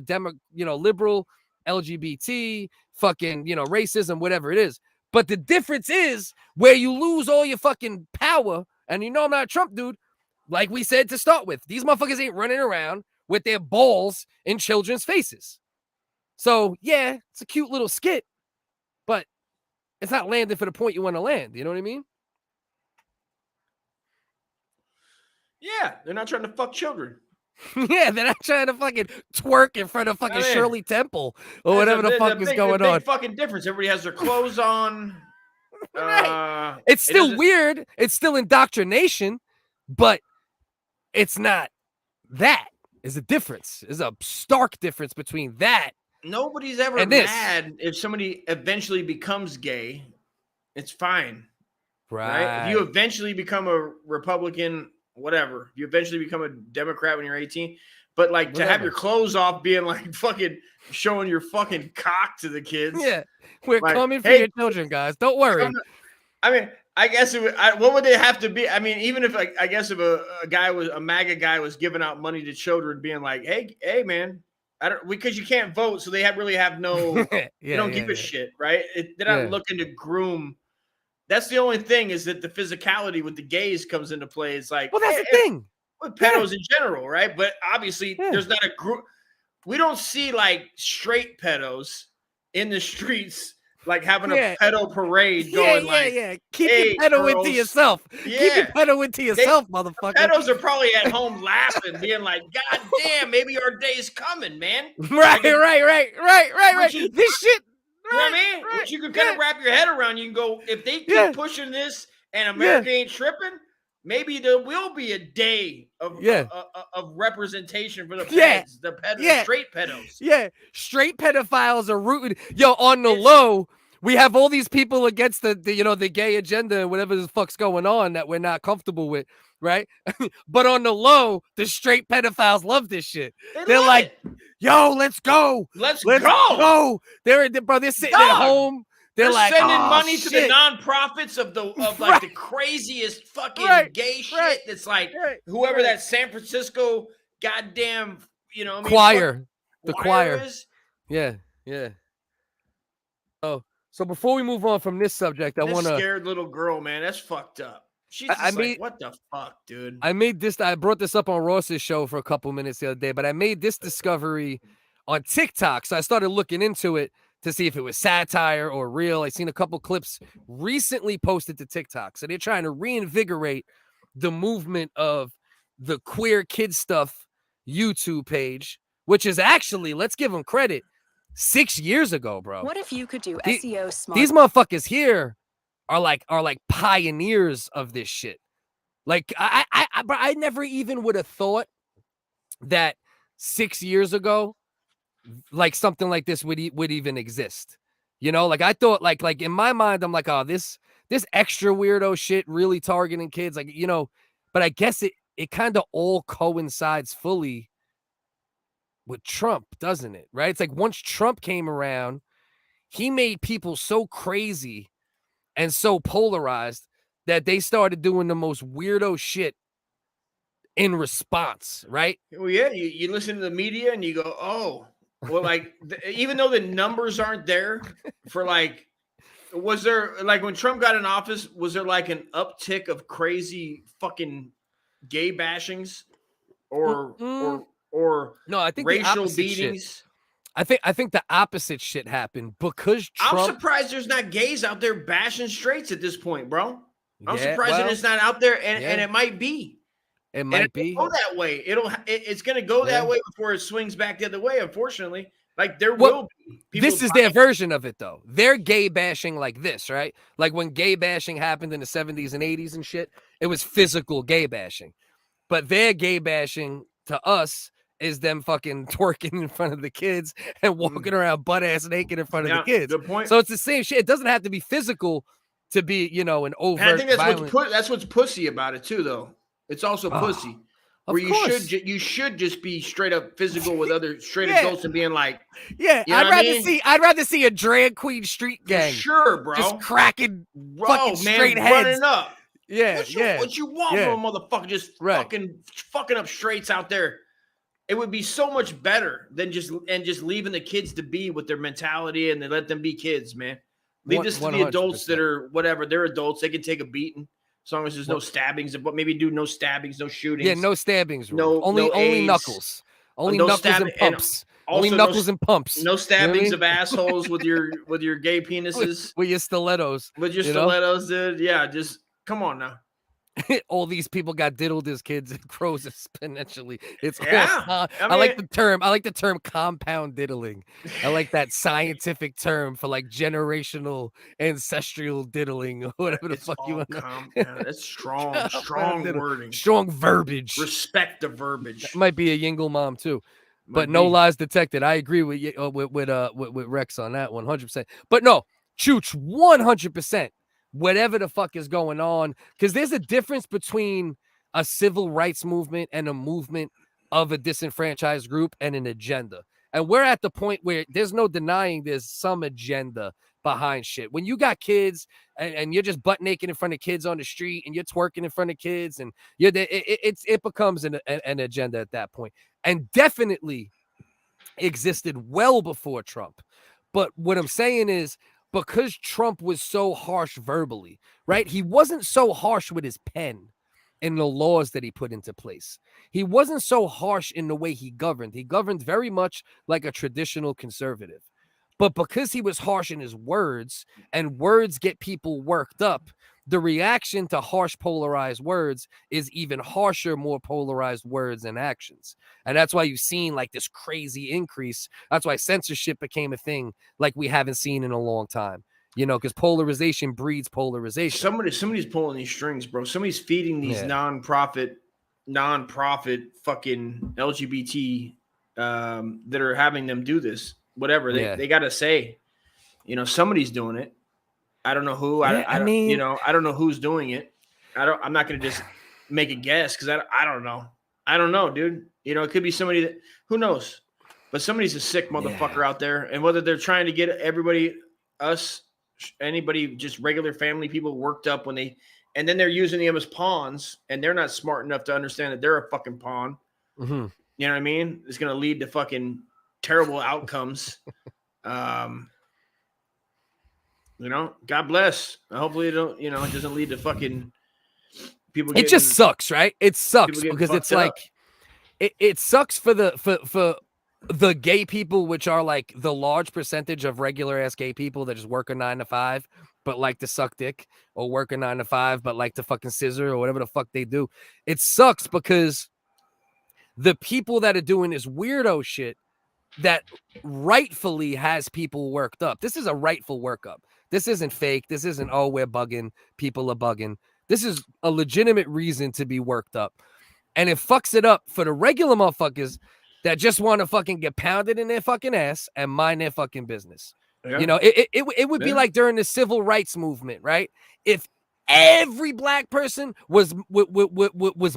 liberal, LGBT, fucking, racism, whatever it is. But the difference is where you lose all your fucking power, and I'm not a Trump dude, like we said to start with, these motherfuckers ain't running around with their balls in children's faces. So, yeah, it's a cute little skit, but it's not landing for the point you want to land. You know what I mean? Yeah, they're not trying to fuck children. Yeah, they're not trying to fucking twerk in front of fucking Shirley Temple or whatever the fuck is going on. Big fucking difference. Everybody has their clothes on. Right. It's still weird. It's still indoctrination, but it's not that. There's a difference. There's a stark difference between that. Nobody's ever mad if somebody eventually becomes gay. It's fine. Right? If you eventually become a Republican, whatever. You eventually become a Democrat when you're 18. But like to have your clothes off being like fucking showing your fucking cock to the kids. Yeah. We're coming for your children, guys. Don't worry. I mean, I guess what would they have to be? I mean, even if I guess if a MAGA guy was giving out money to children, being like, hey, man, because you can't vote, so they really have no. They don't give a shit, right? They're not looking to groom. That's the only thing is that the physicality with the gays comes into play. It's like, well, that's the thing with pedos in general, right? But obviously, there's not a group. We don't see like straight pedos in the streets. Like having a pedo parade going Keep your pedo into yourself. Yeah. Keep your pedo into yourself, motherfucker. Pedos are probably at home laughing, being like, God damn, maybe our day's coming, man. Right. This shit. You know what I mean? Which you can kind of wrap your head around. You can go, if they keep pushing this and America ain't tripping, maybe there will be a day of representation for the peds, the straight pedos. Yeah, straight pedophiles are rooted. Yo, on the low, we have all these people against the gay agenda and whatever the fuck's going on that we're not comfortable with, right? But on the low, the straight pedophiles love this shit. They're like, yo, let's go. Let's go. They're sitting at home. They're like sending money to the nonprofits of like the craziest fucking gay shit. That's like whoever that San Francisco goddamn choir, the choir is. Yeah. Oh, so before we move on from this subject, I want to scared little girl, man. That's fucked up. She's what the fuck, dude? I brought this up on Ross's show for a couple minutes the other day, but I made this discovery on TikTok, so I started looking into it to see if it was satire or real. I seen a couple clips recently posted to TikTok. So they're trying to reinvigorate the movement of the queer kid stuff YouTube page, which is actually, let's give them credit, 6 years ago, bro. What if you could do SEO smart? These motherfuckers here are like pioneers of this shit. Like I never even would have thought that 6 years ago, like something like this would even exist. Like I thought like in my mind, I'm like, oh, this extra weirdo shit really targeting kids, like, but I guess it kind of all coincides fully with Trump, doesn't it? Right? It's like once Trump came around, he made people so crazy and so polarized that they started doing the most weirdo shit in response, right? Well, yeah, you listen to the media and you go, oh, well, like, even though the numbers aren't there for like, was there like when Trump got in office, was there like an uptick of crazy fucking gay bashings or no, I think racial beatings? Shit. I think the opposite shit happened because Trump. I'm surprised there's not gays out there bashing straights at this point, bro. I'm surprised that it's not out there, and it might be. It might be go that way. It's going to go that way before it swings back the other way. Unfortunately, like there will be. This is their version of it, though. They're gay bashing like this, right? Like when gay bashing happened in the 70s and 80s and shit, it was physical gay bashing. But their gay bashing to us is them fucking twerking in front of the kids and walking around butt ass naked in front of the kids. Good point. So it's the same shit. It doesn't have to be physical to be, an overt. And I think that's what's pussy about it too, though. It's also pussy, where you should just be straight up physical with other straight adults and being like, I'd rather see a drag queen street gang, for sure, bro, just cracking fucking straight heads, running up. Yeah, what you want from a motherfucker? Just fucking up straights out there. It would be so much better than just leaving the kids to be with their mentality and they let them be kids, man. Leave this to the adults that are whatever. They're adults. They can take a beating as long as there's no stabbings. But maybe do no stabbings, no shootings. Yeah, no stabbings. No, only knuckles. Only no knuckles and pumps. Only Also, knuckles and pumps. No stabbings of assholes with your gay penises. With your stilettos. With your stilettos, dude. Yeah, just come on now. All these people got diddled as kids. It grows exponentially. It's I like the term. I like the term compound diddling. I like that scientific term for like generational ancestral diddling or whatever the fuck you want. That's strong wording. Strong verbiage. Respect the verbiage. That might be a Yingle mom too. But no lies detected. I agree with Rex on that 100%. But no, Chooch 100%. Whatever the fuck is going on, because there's a difference between a civil rights movement and a movement of a disenfranchised group and an agenda. And we're at the point where there's no denying there's some agenda behind shit. When you got kids and you're just butt naked in front of kids on the street and you're twerking in front of kids and it becomes an agenda at that point. And definitely existed well before Trump. But what I'm saying is, because Trump was so harsh verbally, right? He wasn't so harsh with his pen in the laws that he put into place. He wasn't so harsh in the way he governed. He governed very much like a traditional conservative. But because he was harsh in his words, and words get people worked up, the reaction to harsh, polarized words is even harsher, more polarized words and actions. And that's why you've seen like this crazy increase. That's why censorship became a thing like we haven't seen in a long time. You know, because polarization breeds polarization. Somebody's pulling these strings, bro. Somebody's feeding these non-profit fucking LGBT that are having them do this. Whatever they got to say. You know, somebody's doing it. I don't know who. I mean, you know, I don't know who's doing it. I'm not going to just make a guess because I don't know. I don't know, dude. You know, it could be somebody that, who knows? But somebody's a sick motherfucker out there. And whether they're trying to get everybody, anybody, just regular family people worked up and then they're using them as pawns and they're not smart enough to understand that they're a fucking pawn. Mm-hmm. You know what I mean? It's going to lead to fucking terrible outcomes. You know, God bless. Hopefully it don't, you know, it doesn't lead to fucking people. It just sucks, right? It sucks because it's like it sucks for the gay people, which are like the large percentage of regular ass gay people that just work a 9 to 5, but like to suck dick, or work a 9 to 5, but like to fucking scissor or whatever the fuck they do. It sucks because the people that are doing this weirdo shit that rightfully has people worked up. This is a rightful workup. This isn't fake. This isn't, oh, we're bugging. People are bugging. This is a legitimate reason to be worked up. And it fucks it up for the regular motherfuckers that just want to fucking get pounded in their fucking ass and mind their fucking business. Yeah. You know, it would be like during the civil rights movement, right? If every black person was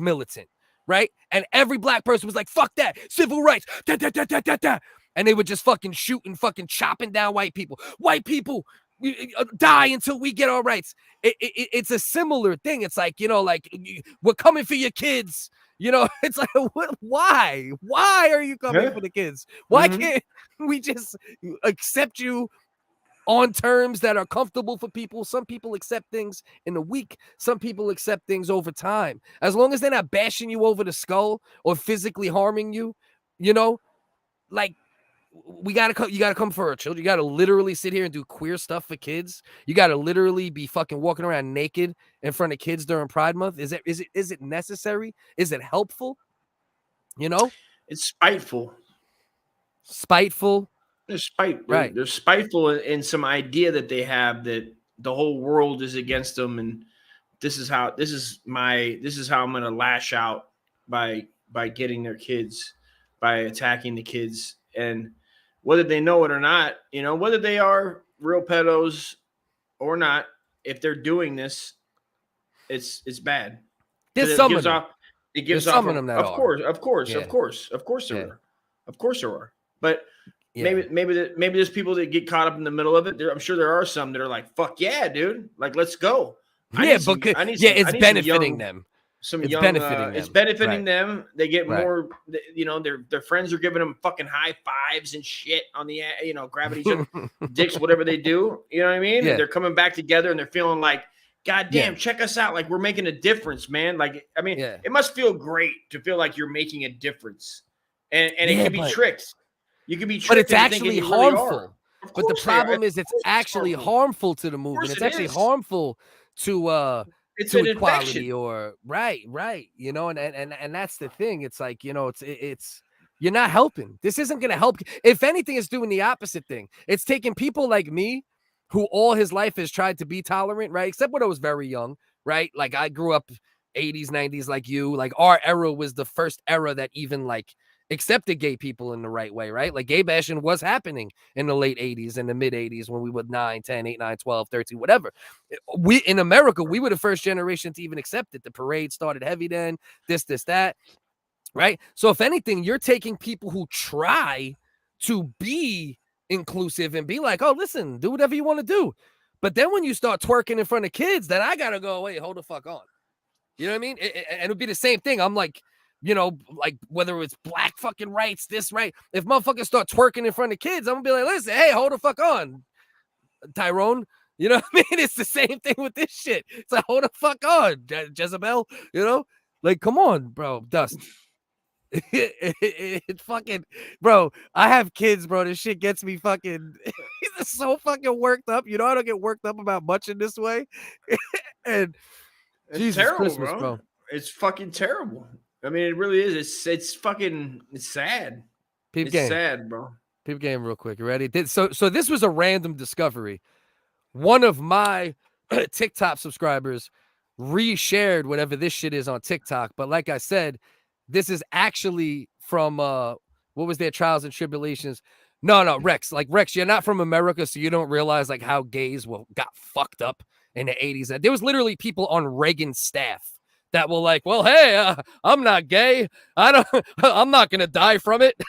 militant, right? And every black person was like, fuck that, civil rights, da, da, da, da, da, da. And they would just fucking shoot and fucking chopping down white people. White people die until we get our rights. It's a similar thing. It's like, you know, like, we're coming for your kids. You know, it's like, why? Why are you coming for the kids? Why can't we just accept you on terms that are comfortable for people? Some people accept things in a week. Some people accept things over time. As long as they're not bashing you over the skull or physically harming you, you know, like, you gotta come for our children. You gotta literally sit here and do queer stuff for kids. You gotta literally be fucking walking around naked in front of kids during Pride Month. Is it necessary? Is it helpful? You know, it's spiteful. There's spite, right? They're spiteful in some idea that they have that the whole world is against them, and this is how I'm gonna lash out by getting their kids, by attacking the kids. And whether they know it or not, you know, whether they are real pedos or not, if they're doing this, it's bad. There's some of them. It gives off some of them that of course there are. But maybe there's people that get caught up in the middle of it. I'm sure there are some that are like, fuck yeah, dude. Like, let's go. It's benefiting them. some it's young. Benefiting them. It's benefiting Right. them. They get Right. more. You know, their friends are giving them fucking high fives and shit on the. You know, grabbing each other dicks, whatever they do. You know what I mean? Yeah. And they're coming back together and they're feeling like, God damn, Yeah. check us out! Like we're making a difference, man. Like I mean, Yeah. it must feel great to feel like you're making a difference, and it Yeah, can be but- tricked. You can be tricked, But it's into thinking actually you really are. harmful. Of But the course they are. problem is it's Of course actually harmful to the movement. It's it actually is. harmful to It's to an equality infection. or right. You know, and that's the thing. It's like, you know, it's you're not helping. This isn't gonna help. If anything, it's doing the opposite thing. It's taking people like me, who all his life has tried to be tolerant, right? Except when I was very young, right? Like I grew up 80s, 90s like you. Like our era was the first era that even like accepted gay people in the right way, right? Like gay bashing was happening in the late 80s and the mid 80s when we were 9, 10, 8, 9, 12, 13, whatever. We in America, we were the first generation to even accept it. The parade started heavy then, this, that, right? So if anything, you're taking people who try to be inclusive and be like, oh, listen, do whatever you want to do. But then when you start twerking in front of kids, then I gotta go, wait, hold the fuck on. You know what I mean? And it'll be the same thing. I'm like, you know, like whether it's black fucking rights, this right. If motherfuckers start twerking in front of kids, I'm gonna be like, listen, hey, hold the fuck on, Tyrone. You know what I mean? It's the same thing with this shit. It's like, hold the fuck on, Jezebel. You know, like, come on, bro, Dust. It's fucking, bro. I have kids, bro. This shit gets me fucking so fucking worked up. You know, I don't get worked up about much in this way. And It's Jesus terrible, Christmas, bro. It's fucking terrible. I mean, it really is. It's sad. Peep It's game. sad, bro. Peep game real quick. You ready? So this was a random discovery. One of my TikTok subscribers reshared whatever this shit is on TikTok. But like I said, this is actually from what was their Trials and Tribulations? No, Rex. Like Rex, you're not from America, so you don't realize like how gays got fucked up in the 80s. There was literally people on Reagan's staff that were like, well, hey, I'm not gay. I'm not gonna die from it.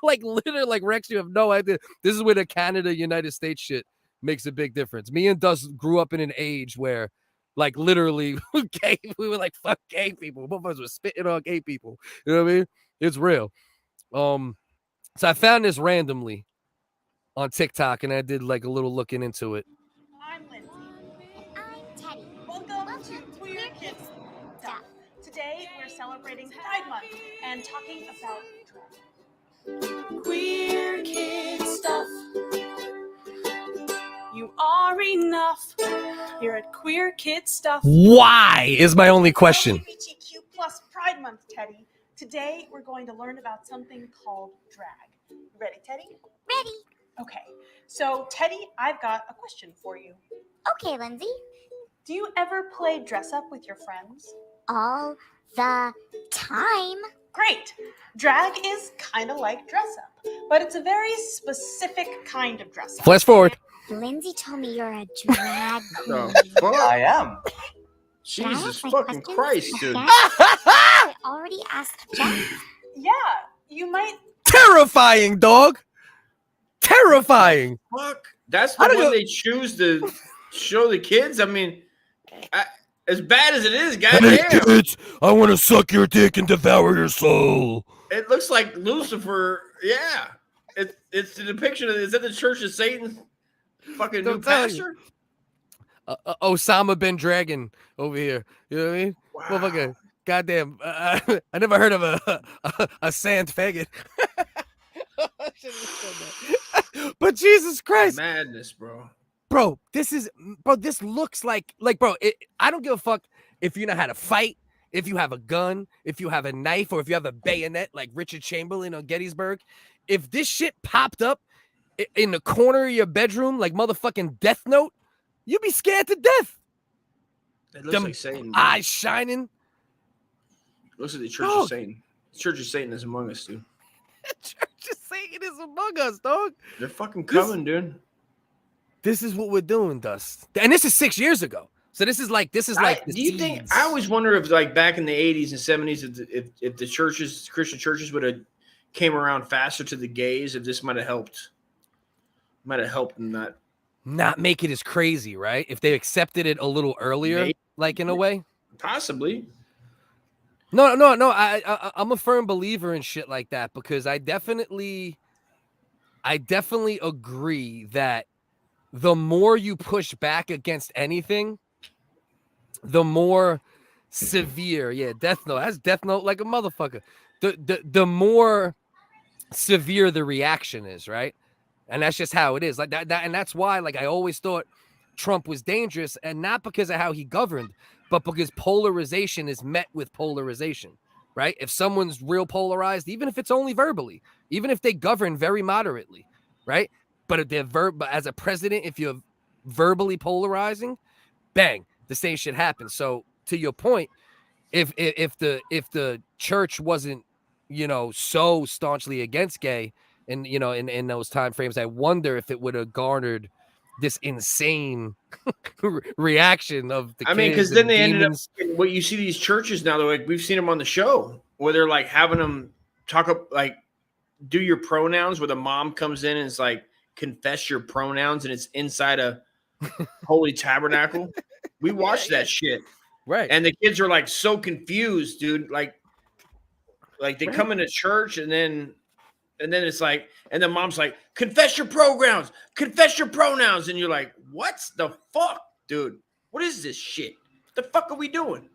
like literally, like Rex, you have no idea. This is where the Canada, United States shit makes a big difference. Me and Dust grew up in an age where, like, literally, we were like, fuck gay people. Both of us were spitting on gay people. You know what I mean? It's real. So I found this randomly on TikTok, and I did like a little looking into it. I'm Lindsay. I'm Teddy. Welcome to Queer Kids Stuff. Today we're celebrating Pride Month and talking about Queer Kids Stuff. You are enough. You're at Queer Kids Stuff. Why is my only question. LGBTQ plus Pride Month, Teddy. Today we're going to learn about something called drag. You ready, Teddy? Ready. Okay. So, Teddy, I've got a question for you. Okay, Lindsay. Do you ever play dress up with your friends? All the time. Great. Drag is kind of like dress up, but it's a very specific kind of dress up. Flash forward. Lindsay told me you're a drag queen. I am. Can I Jesus ask my fucking question Christ, dude. again? I already asked Jeff. Yeah, you might. Terrifying, dog. Terrifying. Fuck. That's the one they choose to show the kids. I mean, as bad as it is, Hey, goddamn. kids, I want to suck your dick and devour your soul. It looks like Lucifer. Yeah. It's the depiction of, is that the Church of Satan? Fucking new pastor? Osama bin Dragon over here. You know what I mean? Wow. Motherfucker. Goddamn. I never heard of a sand faggot. But Jesus Christ. Madness, bro. Bro, this looks like bro, I don't give a fuck if you know how to fight, if you have a gun, if you have a knife, or if you have a bayonet like Richard Chamberlain on Gettysburg. If this shit popped up in the corner of your bedroom like motherfucking Death Note, you'd be scared to death. It looks like Satan. Bro. Eyes shining. Looks like the Church of Satan. The Church of Satan is among us, dude. The Church of Satan is among us, dog. They're fucking coming, dude. This is what we're doing, Dust. And this is 6 years ago. So this is like the do you think? seeds. I always wonder if like back in the 80s and 70s, if the churches, Christian churches, would have came around faster to the gays, if this might have helped them not make it as crazy, right? If they accepted it a little earlier, Maybe. like in a way. Possibly. No. I'm a firm believer in shit like that because I definitely agree that the more you push back against anything, the more severe. Yeah, Death Note. That's Death Note like a motherfucker. The more severe the reaction is, right? And that's just how it is. Like that, and that's why, like, I always thought Trump was dangerous, and not because of how he governed, but because polarization is met with polarization, right? If someone's real polarized, even if it's only verbally, even if they govern very moderately, right? But if they're but as a president, if you're verbally polarizing, bang, the same shit happens. So to your point, if the church wasn't, you know, so staunchly against gay, and you know, in those time frames, I wonder if it would have garnered this insane reaction of the. I mean, because then they ended up what you see these churches now. They're like, we've seen them on the show where they're like having them talk up, like, do your pronouns, where the mom comes in and it's like, confess your pronouns, and it's inside a holy tabernacle. We watched that shit, right? And the kids are like so confused, dude. Like they come into church and then it's like, and the mom's like, confess your pronouns, and you're like, what the fuck, dude? What is this shit? The fuck are we doing?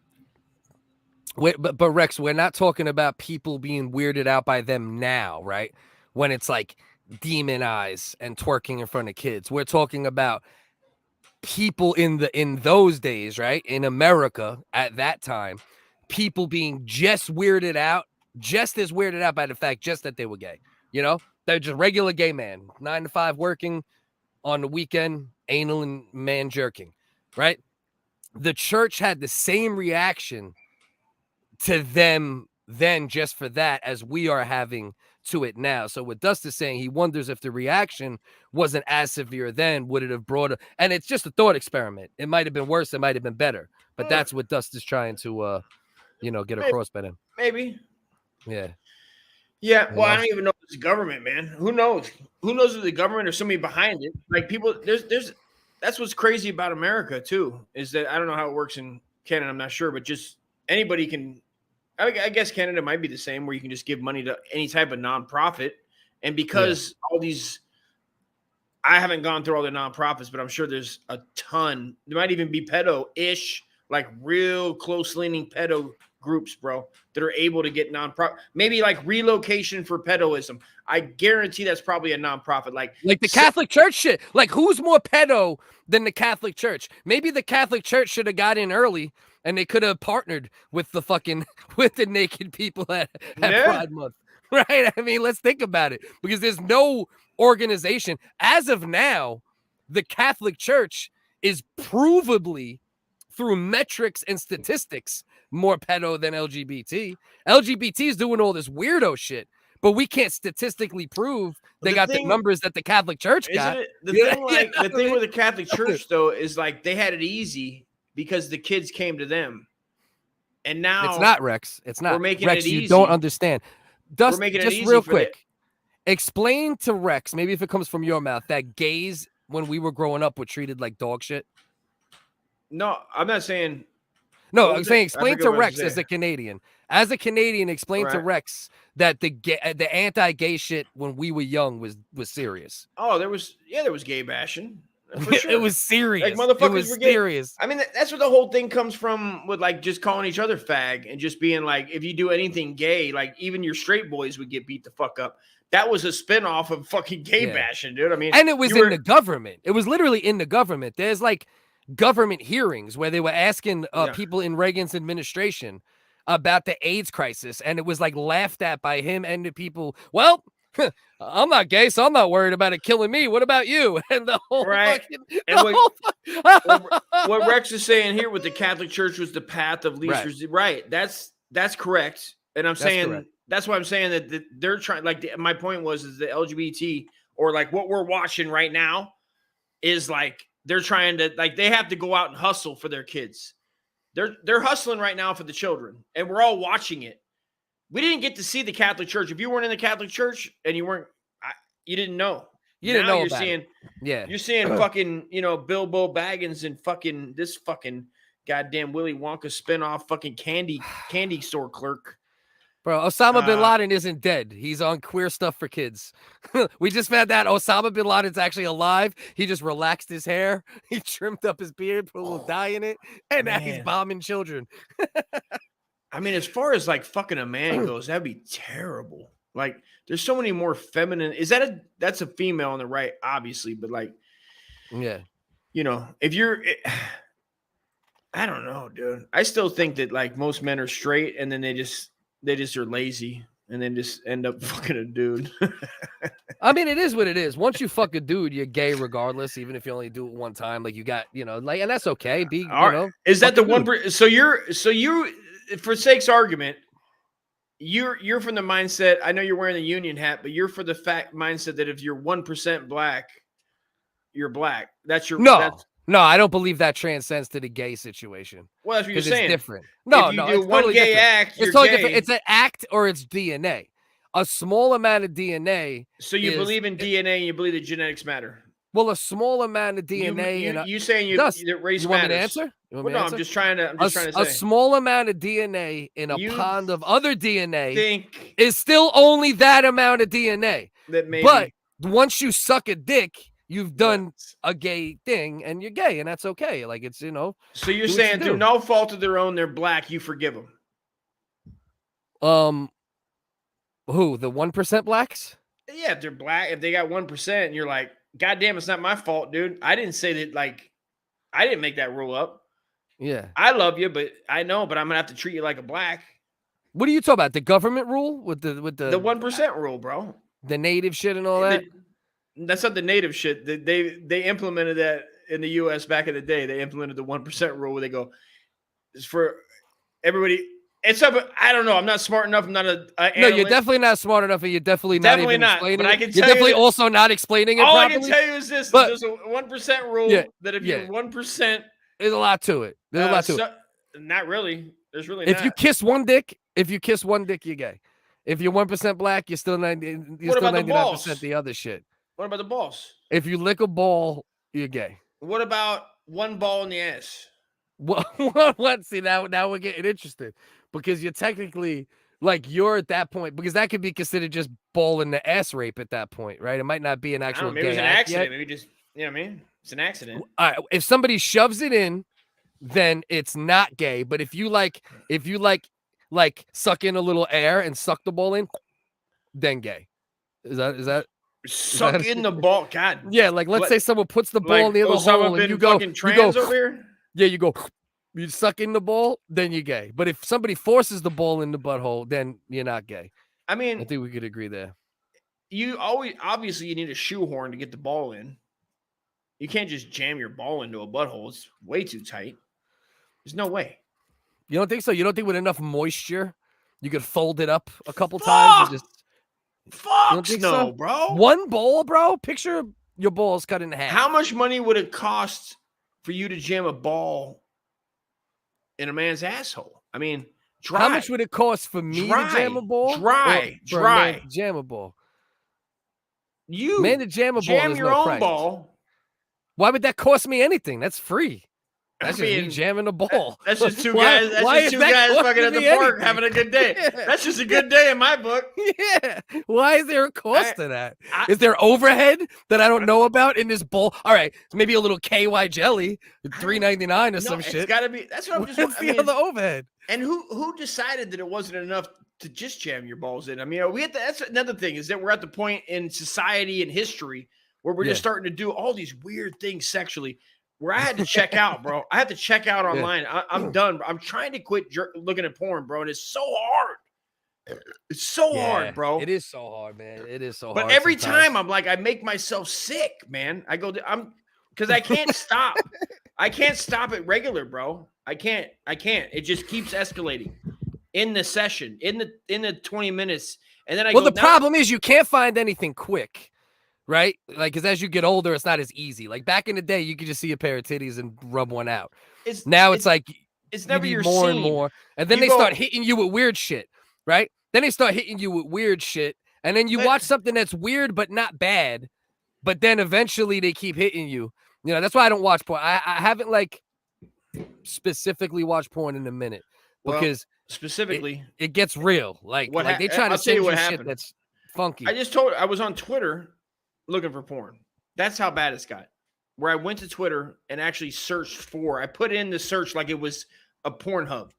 Wait, but Rex, we're not talking about people being weirded out by them now, right? When it's like demon eyes and twerking in front of kids. We're talking about people in those days, right? In America at that time, people being just as weirded out by the fact just that they were gay. You know, they're just regular gay man, 9 to 5 working, on the weekend, anal and man jerking, right? The church had the same reaction to them then just for that as we are having to it now. So what Dust is saying, he wonders if the reaction wasn't as severe then, would it have brought a, and it's just a thought experiment. It might have been worse, it might have been better, but that's what Dust is trying to you know, get across by them. Maybe. Yeah. Yeah, well, I don't even know if it's the government, man. Who knows? Who knows if the government or somebody behind it? Like, people, there's that's what's crazy about America too, is that I don't know how it works in Canada, I'm not sure, but just anybody can, I guess Canada might be the same, where you can just give money to any type of nonprofit. And because all these, I haven't gone through all the nonprofits, but I'm sure there's a ton. There might even be pedo-ish, like real close-leaning pedo groups, bro, that are able to get nonprofit, maybe like relocation for pedoism. I guarantee that's probably a nonprofit, like the Catholic Church shit. Like, who's more pedo than the Catholic Church? Maybe the Catholic Church should have got in early, and they could have partnered with the fucking with the naked people at Pride Month, right? I mean, let's think about it, because there's no organization as of now. The Catholic Church is provably, through metrics and statistics, more pedo than LGBT. LGBT is doing all this weirdo shit, but we can't statistically prove they got the numbers that the Catholic Church got. The thing with the Catholic Church, though, is like they had it easy because the kids came to them. And now it's not, Rex. It's not. We're making Rex, it easy. You don't understand. We're making it just easy real for quick. Explain to Rex, maybe if it comes from your mouth, that gays, when we were growing up, were treated like dog shit. No, I'm not saying. No, I'm saying explain to Rex as a Canadian. As a Canadian, explain to Rex that the anti-gay shit when we were young was serious. Oh, there was gay bashing. For sure. It was serious. Like, motherfuckers it was were gay. serious. I mean, that's where the whole thing comes from, with like just calling each other fag and just being like, if you do anything gay, like even your straight boys would get beat the fuck up. That was a spinoff of fucking gay bashing, dude. I mean, and it was in the government. It was literally in the government. There's like government hearings where they were asking people in Reagan's administration about the AIDS crisis, and it was like laughed at by him and the people. Well, I'm not gay, so I'm not worried about it killing me. What about you? And the whole what Rex is saying here with the Catholic Church was the path of least resistance. Right. That's correct. And I'm saying that's why I'm saying that they're trying. Like my point was the LGBT, or like what we're watching right now, is like they're trying to, like, they have to go out and hustle for their kids. They're hustling right now for the children, and we're all watching it. We didn't get to see the Catholic Church. If you weren't in the Catholic Church and you didn't know. You didn't know you're about seeing, it. Yeah. You're seeing fucking, Bilbo Baggins and fucking this fucking goddamn Willy Wonka spinoff fucking candy store clerk. Bro, Osama bin Laden isn't dead. He's on queer stuff for kids. We just found out Osama bin Laden's actually alive. He just relaxed his hair. He trimmed up his beard, put a little dye in it, and now he's bombing children. I mean, as far as like fucking a man goes, that'd be terrible. Like, there's so many more feminine. That's a female on the right, obviously, but like, yeah, you know, if you're, I don't know, dude. I still think that like most men are straight, and then they just are lazy, and then just end up fucking a dude. I mean, it is what it is. Once you fuck a dude, you're gay regardless, even if you only do it one time. Like you got, you know, like, and that's okay. Be, you know, is that the one? So you, for sake's argument, you're from the mindset. I know you're wearing the union hat, but you're for the fact mindset that if you're 1% black, you're black. That's your No, I don't believe that transcends to the gay situation. Well, that's what you're saying. It's different. No, if you no, do it's one totally gay different. act, It's you're totally gay. different. It's an act or it's DNA. A small amount of DNA. So you believe in DNA and you believe that genetics matter. Well, a small amount of DNA. You saying that race you want me to matters. answer? I'm just trying to say. A small amount of DNA in a pond of other DNA think is still only that amount of DNA. That maybe. But once you suck a dick, you've done a gay thing and you're gay, and that's okay. Like, it's, you know. So you're saying through no fault of their own, they're black, you forgive them. Who? The 1% blacks? Yeah, if they're black, if they got 1%, and you're like, God damn, it's not my fault, dude. I didn't say that, like, I didn't make that rule up. Yeah. I love you, but I'm gonna have to treat you like a black. What are you talking about? The government rule with the 1% rule, bro. The native shit and all that? That's not the native shit. They implemented that in the US back in the day. They implemented the 1% rule where they go, it's for everybody. It's up. I don't know. I'm not smart enough. I'm not a no, you're definitely not smart enough, and you're definitely not even explaining but it. I can You're tell definitely you also not explaining it all properly. I can tell you is this: but there's a 1% rule that if you're 1%, there's a lot to it. There's a lot to it. Not really. There's really. If you kiss one dick, you're gay. If you're 1% black, you're still 99% the other shit. What about the balls? If you lick a ball, you're gay. What about one ball in the ass? What? See, now we're getting interested because you're technically you're at that point, because that could be considered just ball in the ass rape at that point, right? It might not be an actual maybe gay it's an act accident. yet. Maybe just, you know what I mean? It's an accident. All right, if somebody shoves it in, then it's not gay. But if you suck in a little air and suck the ball in, then gay. Is that suck in the ball? God. Yeah, let's say someone puts the ball near the hole and you go over here? Yeah, you suck in the ball, then you're gay. But if somebody forces the ball in the butthole, then you're not gay. I mean, I think we could agree there. Obviously you need a shoehorn to get the ball in. You can't just jam your ball into a butthole. It's way too tight. There's no way. You don't think so? You don't think with enough moisture you could fold it up a couple times and just no, bro. One bowl, bro. Picture your balls cut in half. How much money would it cost for you to jam a ball in a man's asshole? I mean, dry. How much would it cost for me to jam a ball? Dry. Jam a ball. Man to jam a ball. Jam is your no own price. ball. Why would that cost me anything? That's free. That's just me jamming the ball. That's just two guys. That's just two guys fucking at the park having a good day. Yeah. That's just a good day in my book. Yeah. Why is there a cost to that? Is there overhead that I don't know about in this bowl? All right, maybe a little KY jelly, $3.99 or some shit. It's got to be. That's what I'm just. What's the other overhead? And who decided that it wasn't enough to just jam your balls in? I mean, are we at that's another thing, is that we're at the point in society and history where we're just starting to do all these weird things sexually, where I had to check out, bro. I had to check out online. I'm done. I'm trying to quit looking at porn, bro, and it's so hard. It's so hard, bro. It is so hard, man. It is so hard. But every time I'm like, I make myself sick, man. I go, because I can't stop. I can't stop it regular, bro. I can't. It just keeps escalating in the session, in the 20 minutes. And then the problem is you can't find anything quick. Right? Because as you get older, it's not as easy. Like back in the day, you could just see a pair of titties and rub one out. Now it's like it's never you your need more scene. and more. And then they start hitting you with weird shit, right? Then they start hitting you with weird shit. And then you watch something that's weird but not bad. But then eventually they keep hitting you. You know, that's why I don't watch porn. I haven't specifically watch porn in a minute because specifically it gets real. Like they try to I'll tell send you you what shit happened. that's funky. I was on Twitter looking for porn. That's how bad it's got. Where I went to Twitter and actually searched for. I put in the search like it was a Pornhub.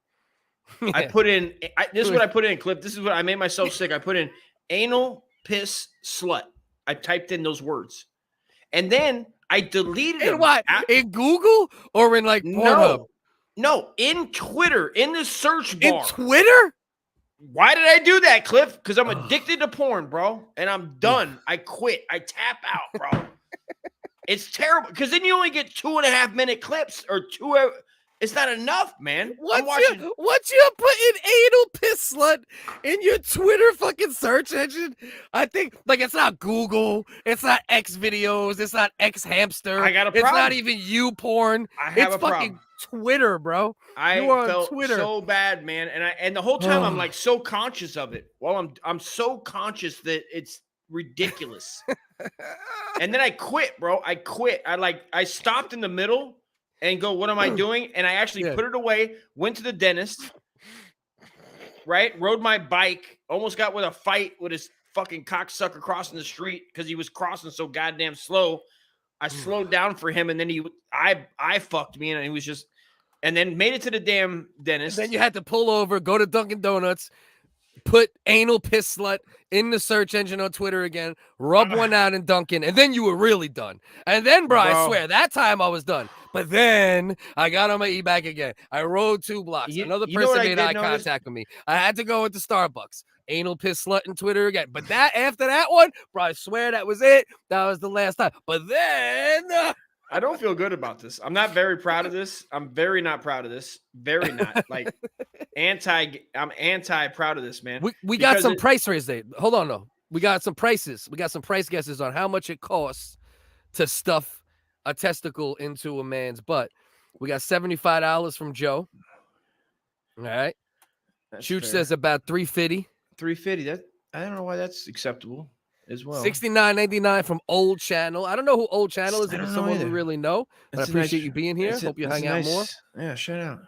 Yeah. I put in. This is what I put in, Clip. This is what I made myself sick. I put in anal piss slut. I typed in those words, and then I deleted them. What? In Google or in like Pornhub? No, in Twitter, in the search bar. In Twitter? Why did I do that, Cliff? Because I'm addicted to porn, bro. And I'm done. I quit. I tap out, bro. It's terrible. Because then you only get 2.5 minute clips or 2. It's not enough, man. Once you put in anal piss slut in your Twitter fucking search engine, I think like it's not Google, it's not X videos, it's not X hamster. I got a problem. It's not even you porn. I have it's a fucking problem. Twitter, bro. I you are felt on Twitter. so bad, man. And the whole time I'm like so conscious of it. Well, I'm so conscious that it's ridiculous. And then I quit, bro. I quit. I stopped in the middle and go, what am I doing? And I actually put it away, went to the dentist, right? Rode my bike, almost got with a fight with his fucking cocksucker crossing the street because he was crossing so goddamn slow. I slowed down for him, and then I fucked me, and he was just, and then made it to the damn dentist. Then you had to pull over, go to Dunkin' Donuts, put anal piss slut in the search engine on Twitter again, rub one out in Dunkin', and then you were really done. And then, bro, I swear, that time I was done. But then I got on my e-bike again. I rode 2 blocks. Another person made eye contact with me. I had to go into Starbucks. Anal piss slut in Twitter again. But after that one, bro, I swear that was it. That was the last time. But then I don't feel good about this. I'm not very proud of this. I'm very not proud of this. Very not. Like I'm anti proud of this, man. We got some price raise there. Hold on, though. We got some prices. We got some price guesses on how much it costs to stuff a testicle into a man's butt. We got $75 from Joe. All right. Chooch says about $350. $350. That I don't know why that's acceptable as well. $69.99 from Old Channel. I don't know who Old Channel is. If it's someone we really know, but I appreciate you being here. Hope you hang out more. Yeah, shout out.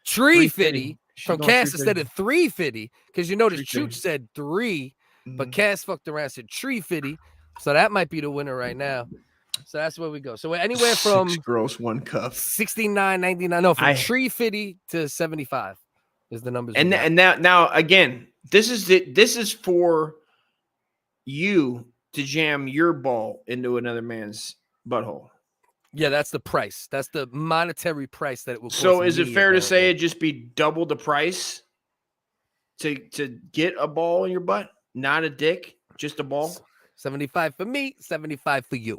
$350 from Cass instead of $350 because you notice Chooch said 3, but Cass fucked around and said $350. So that might be the winner right now. So that's where we go. So anywhere from 6 gross, 1 cup. $69.99. No, from $350 to $75 is the numbers. And now again, this is for you to jam your ball into another man's butthole. Yeah, that's the price. That's the monetary price that it will cost. So is it fair to say it just be double the price to get a ball in your butt? Not a dick, just a ball? 75 for me, 75 for you.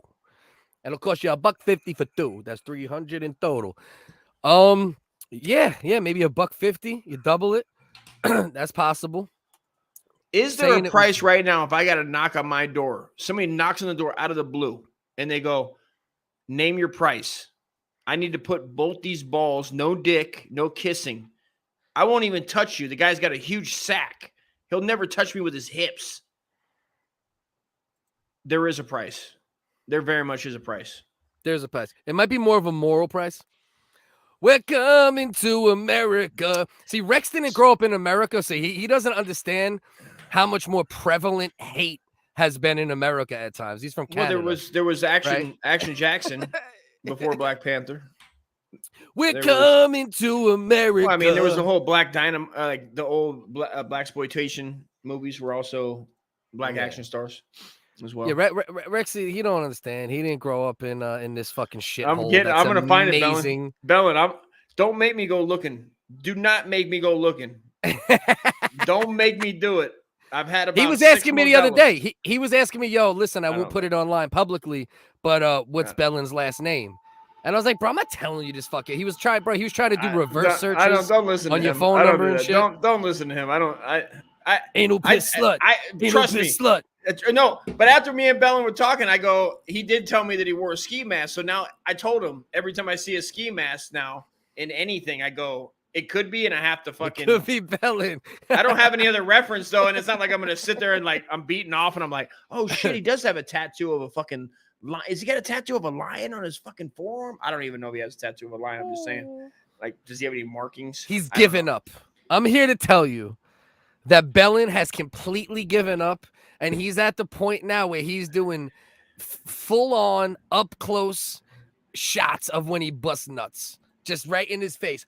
It'll cost you $150 for 2. That's $300 in total. Yeah, maybe $150. You double it. That's possible. Is there a price right now if I got to knock on my door? Somebody knocks on the door out of the blue and they go, name your price. I need to put both these balls, no dick, no kissing. I won't even touch you. The guy's got a huge sack. He'll never touch me with his hips. There is a price. There very much is a price. There's a price. It might be more of a moral price. We're coming to America. See, Rex didn't grow up in America, so he doesn't understand how much more prevalent hate has been in America at times. He's from Canada. Well, there was Action Jackson before Black Panther. We're coming to America. Well, I mean, there was the whole Black Dynamite, like the old blaxploitation movies were also black action stars as well. Yeah, Rex, he don't understand. He didn't grow up in this fucking shit. I'm gonna find it, Bellin. Don't make me go looking. Do not make me go looking. Don't make me do it. I've had about. He was asking me the other day. He was asking me, "Yo, listen, I won't put it online publicly, but what's Bellin's last name?" And I was like, "Bro, I'm not telling you this fucking." He was trying to do reverse searches. Don't listen on to your him. phone number and shit. Don't listen to him. Anal piss slut. Trust me. Slut. No, but after me and Bellin were talking, I go, he did tell me that he wore a ski mask. So now I told him every time I see a ski mask now in anything, I go, it could be, and I have to fucking. It could be Bellin. I don't have any other reference though, and it's not like I'm gonna sit there and like I'm beating off and I'm like, oh shit, he does have a tattoo of a fucking Is he got a tattoo of a lion on his fucking forearm? I don't even know if he has a tattoo of a lion. I'm just saying. Like, does he have any markings? He's given up. I'm here to tell you that Bellin has completely given up, and he's at the point now where he's doing full-on, up-close shots of when he busts nuts. Just right in his face.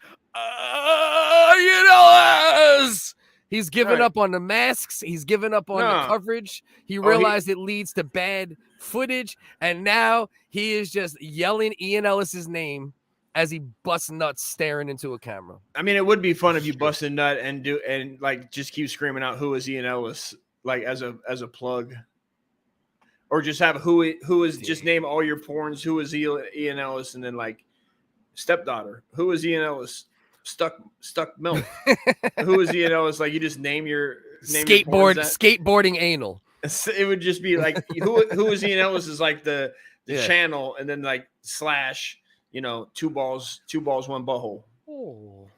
He's given up on the masks. He's given up on the coverage. He realized it leads to bad footage, and now he is just yelling Ian Ellis's name as he busts nuts staring into a camera. I mean, it would be fun if you bust a nut and like just keep screaming out who is Ian Ellis, like as a plug. Or just have who is just name all your porns, who is Ian Ellis, and then like stepdaughter, who is Ian Ellis? Stuck milk. Who is Ian Ellis? Like you just name your skateboarding anal. It would just be like who is Ian Ellis is like the channel, and then like slash, two balls, one butthole. Oh.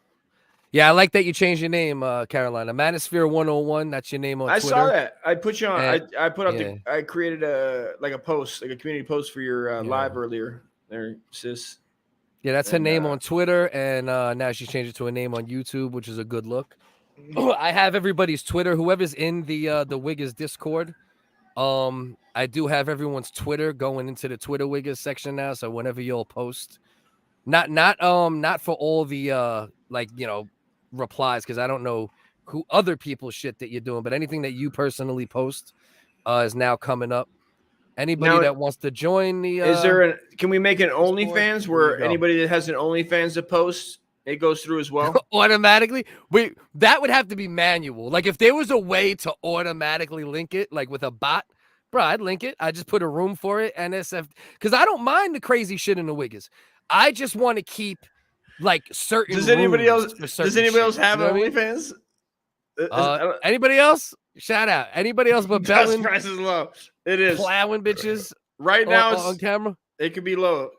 Yeah, I like that you changed your name, Carolina. Manosphere 101. That's your name on Twitter. I saw that. I put you on. I put up. I created a post, like a community post for your live earlier. There, sis. Yeah, that's her name on Twitter, and now she changed it to a name on YouTube, which is a good look. I have everybody's Twitter. Whoever's in the WHiggaz Discord, I do have everyone's Twitter going into the Twitter WHiggaz section now. So whenever you'll post, not for all the replies, because I don't know who other people's shit that you're doing, but anything that you personally post is now coming up. Anybody that wants to join the can we make an OnlyFans where anybody that has an OnlyFans to post, it goes through as well? Automatically? That would have to be manual. Like if there was a way to automatically link it, like with a bot, bro, I'd link it. I just put a room for it, NSF, because I don't mind the crazy shit in the WHiggaz. I just want to keep like certain. Does anybody else have OnlyFans? Anybody else? Shout out. Anybody else but Bellin? Price is low. It is plowing bitches right now. It's on camera. It could be low.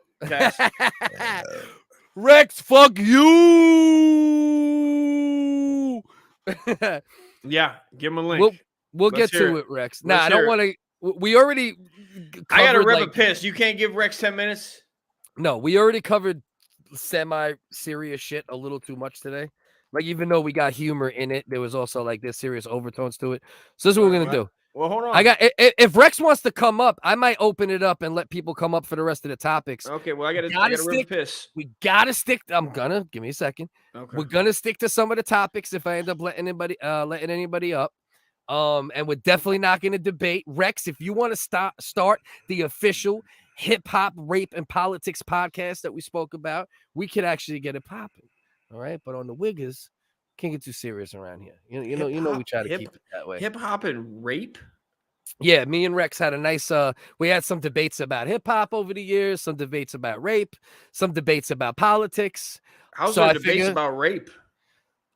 Rex, fuck you. Yeah, give him a link. We'll get to it, Rex. Nah, I don't want to. We already. I got to rip a piss. You can't give Rex 10 minutes. No, we already covered semi-serious shit a little too much today. Like, even though we got humor in it, there was also like this serious overtones to it. So this is what we're gonna do. Well, hold on. If Rex wants to come up, I might open it up and let people come up for the rest of the topics. Okay, well, I gotta rip a piss. We gotta stick. Give me a second. Okay. We're gonna stick to some of the topics if I end up letting anybody up. And we're definitely not gonna debate. Rex, if you want to start the official hip hop, rape, and politics podcast that we spoke about, we could actually get it popping. All right, but on the WHiggaz, can't get too serious around here. You know, we try to keep it that way. Hip hop and rape. Yeah, me and Rex had a nice. We had some debates about hip hop over the years, some debates about rape, some debates about politics. How's there debates about rape?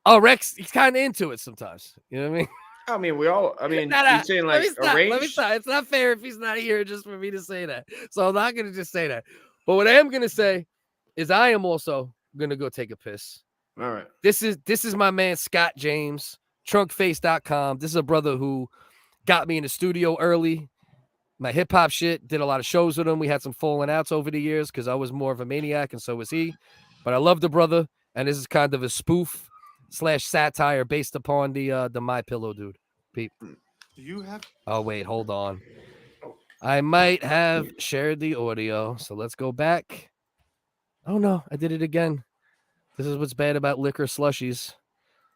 Oh, Rex, he's kind of into it sometimes. You know what I mean? I mean, you're saying like arranged? Let me stop. It's not fair if he's not here just for me to say that. So I'm not gonna just say that. But what I am gonna say is I am also gonna go take a piss. All right. This is my man Scott James, trunkface.com. This is a brother who got me in the studio early. My hip hop shit, did a lot of shows with him. We had some falling outs over the years because I was more of a maniac and so was he. But I love the brother, and this is kind of a spoof / satire based upon the My Pillow dude. Peep. Oh wait, hold on. I might have shared the audio, so let's go back. Oh no, I did it again. This is what's bad about liquor slushies.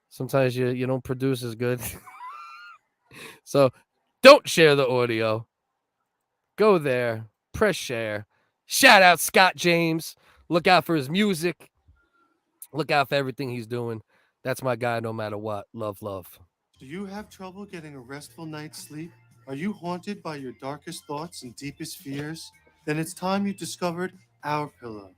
Sometimes you don't produce as good. So don't share the audio. Go there, press share. Shout out Scott James. Look out for his music. Look out for everything he's doing. That's my guy no matter what. Love, love. Do you have trouble getting a restful night's sleep? Are you haunted by your darkest thoughts and deepest fears? Then it's time you discovered Our Pillow.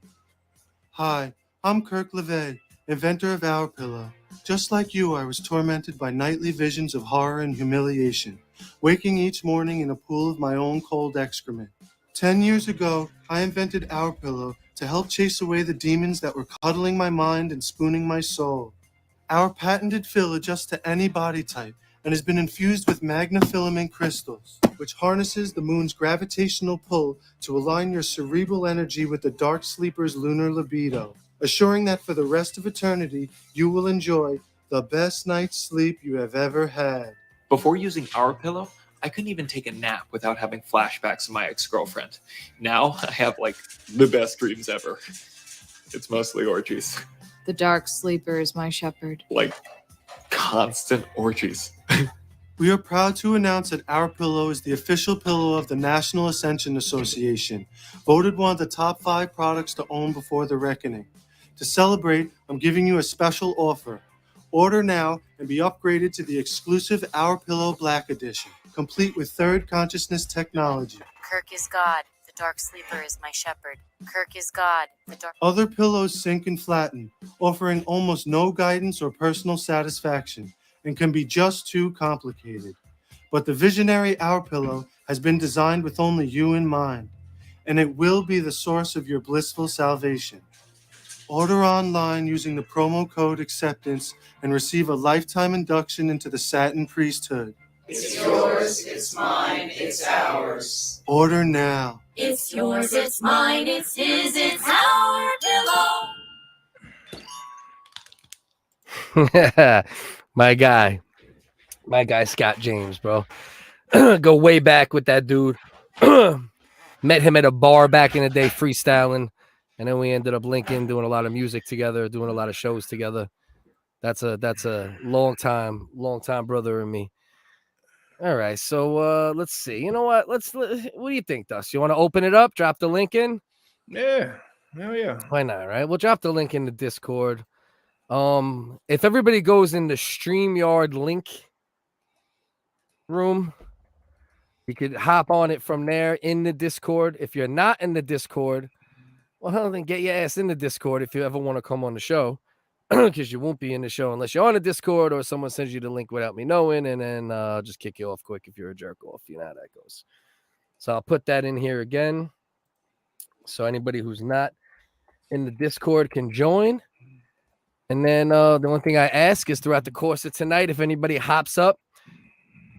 Hi, I'm Kirk LeVay, inventor of Our Pillow. Just like you, I was tormented by nightly visions of horror and humiliation, waking each morning in a pool of my own cold excrement. 10 years ago, I invented Our Pillow to help chase away the demons that were cuddling my mind and spooning my soul. Our patented fill adjusts to any body type and has been infused with magnafilament crystals, which harnesses the moon's gravitational pull to align your cerebral energy with the dark sleeper's lunar libido, assuring that for the rest of eternity, you will enjoy the best night's sleep you have ever had. Before using our pillow, I couldn't even take a nap without having flashbacks of my ex-girlfriend. Now I have like the best dreams ever. It's mostly orgies. The dark sleeper is my shepherd. Like constant orgies. We are proud to announce that our pillow is the official pillow of the National Ascension Association, voted one of the top 5 products to own before the reckoning. To celebrate, I'm giving you a special offer. Order now and be upgraded to the exclusive Our Pillow Black Edition, complete with third consciousness technology. Kirk is God. The dark sleeper is my shepherd. Kirk is God. The dark... Other pillows sink and flatten, offering almost no guidance or personal satisfaction, and can be just too complicated. But the visionary Our Pillow has been designed with only you in mind, and it will be the source of your blissful salvation. Order online using the promo code acceptance and receive a lifetime induction into the satin priesthood. It's yours, it's mine, it's ours. Order now. It's yours, it's mine, it's his, it's our pillow. My guy Scott James, bro. Go way back with that dude. Met him at a bar back in the day freestyling, and then we ended up linking, doing a lot of music together, doing a lot of shows together. That's a long time brother in me. All right, so let's see. You know what? What do you think, Dust? You want to open it up? Drop the link in? Yeah. Hell yeah. Why not, right? We'll drop the link in the Discord. If everybody goes in the StreamYard link room, you could hop on it from there in the Discord. If you're not in the Discord, well, then get your ass in the Discord if you ever want to come on the show, because you won't be in the show unless you're on the Discord or someone sends you the link without me knowing, and then just kick you off quick if you're a jerk off. You know how that goes. So I'll put that in here again, so anybody who's not in the Discord can join. And then the one thing I ask is throughout the course of tonight, if anybody hops up,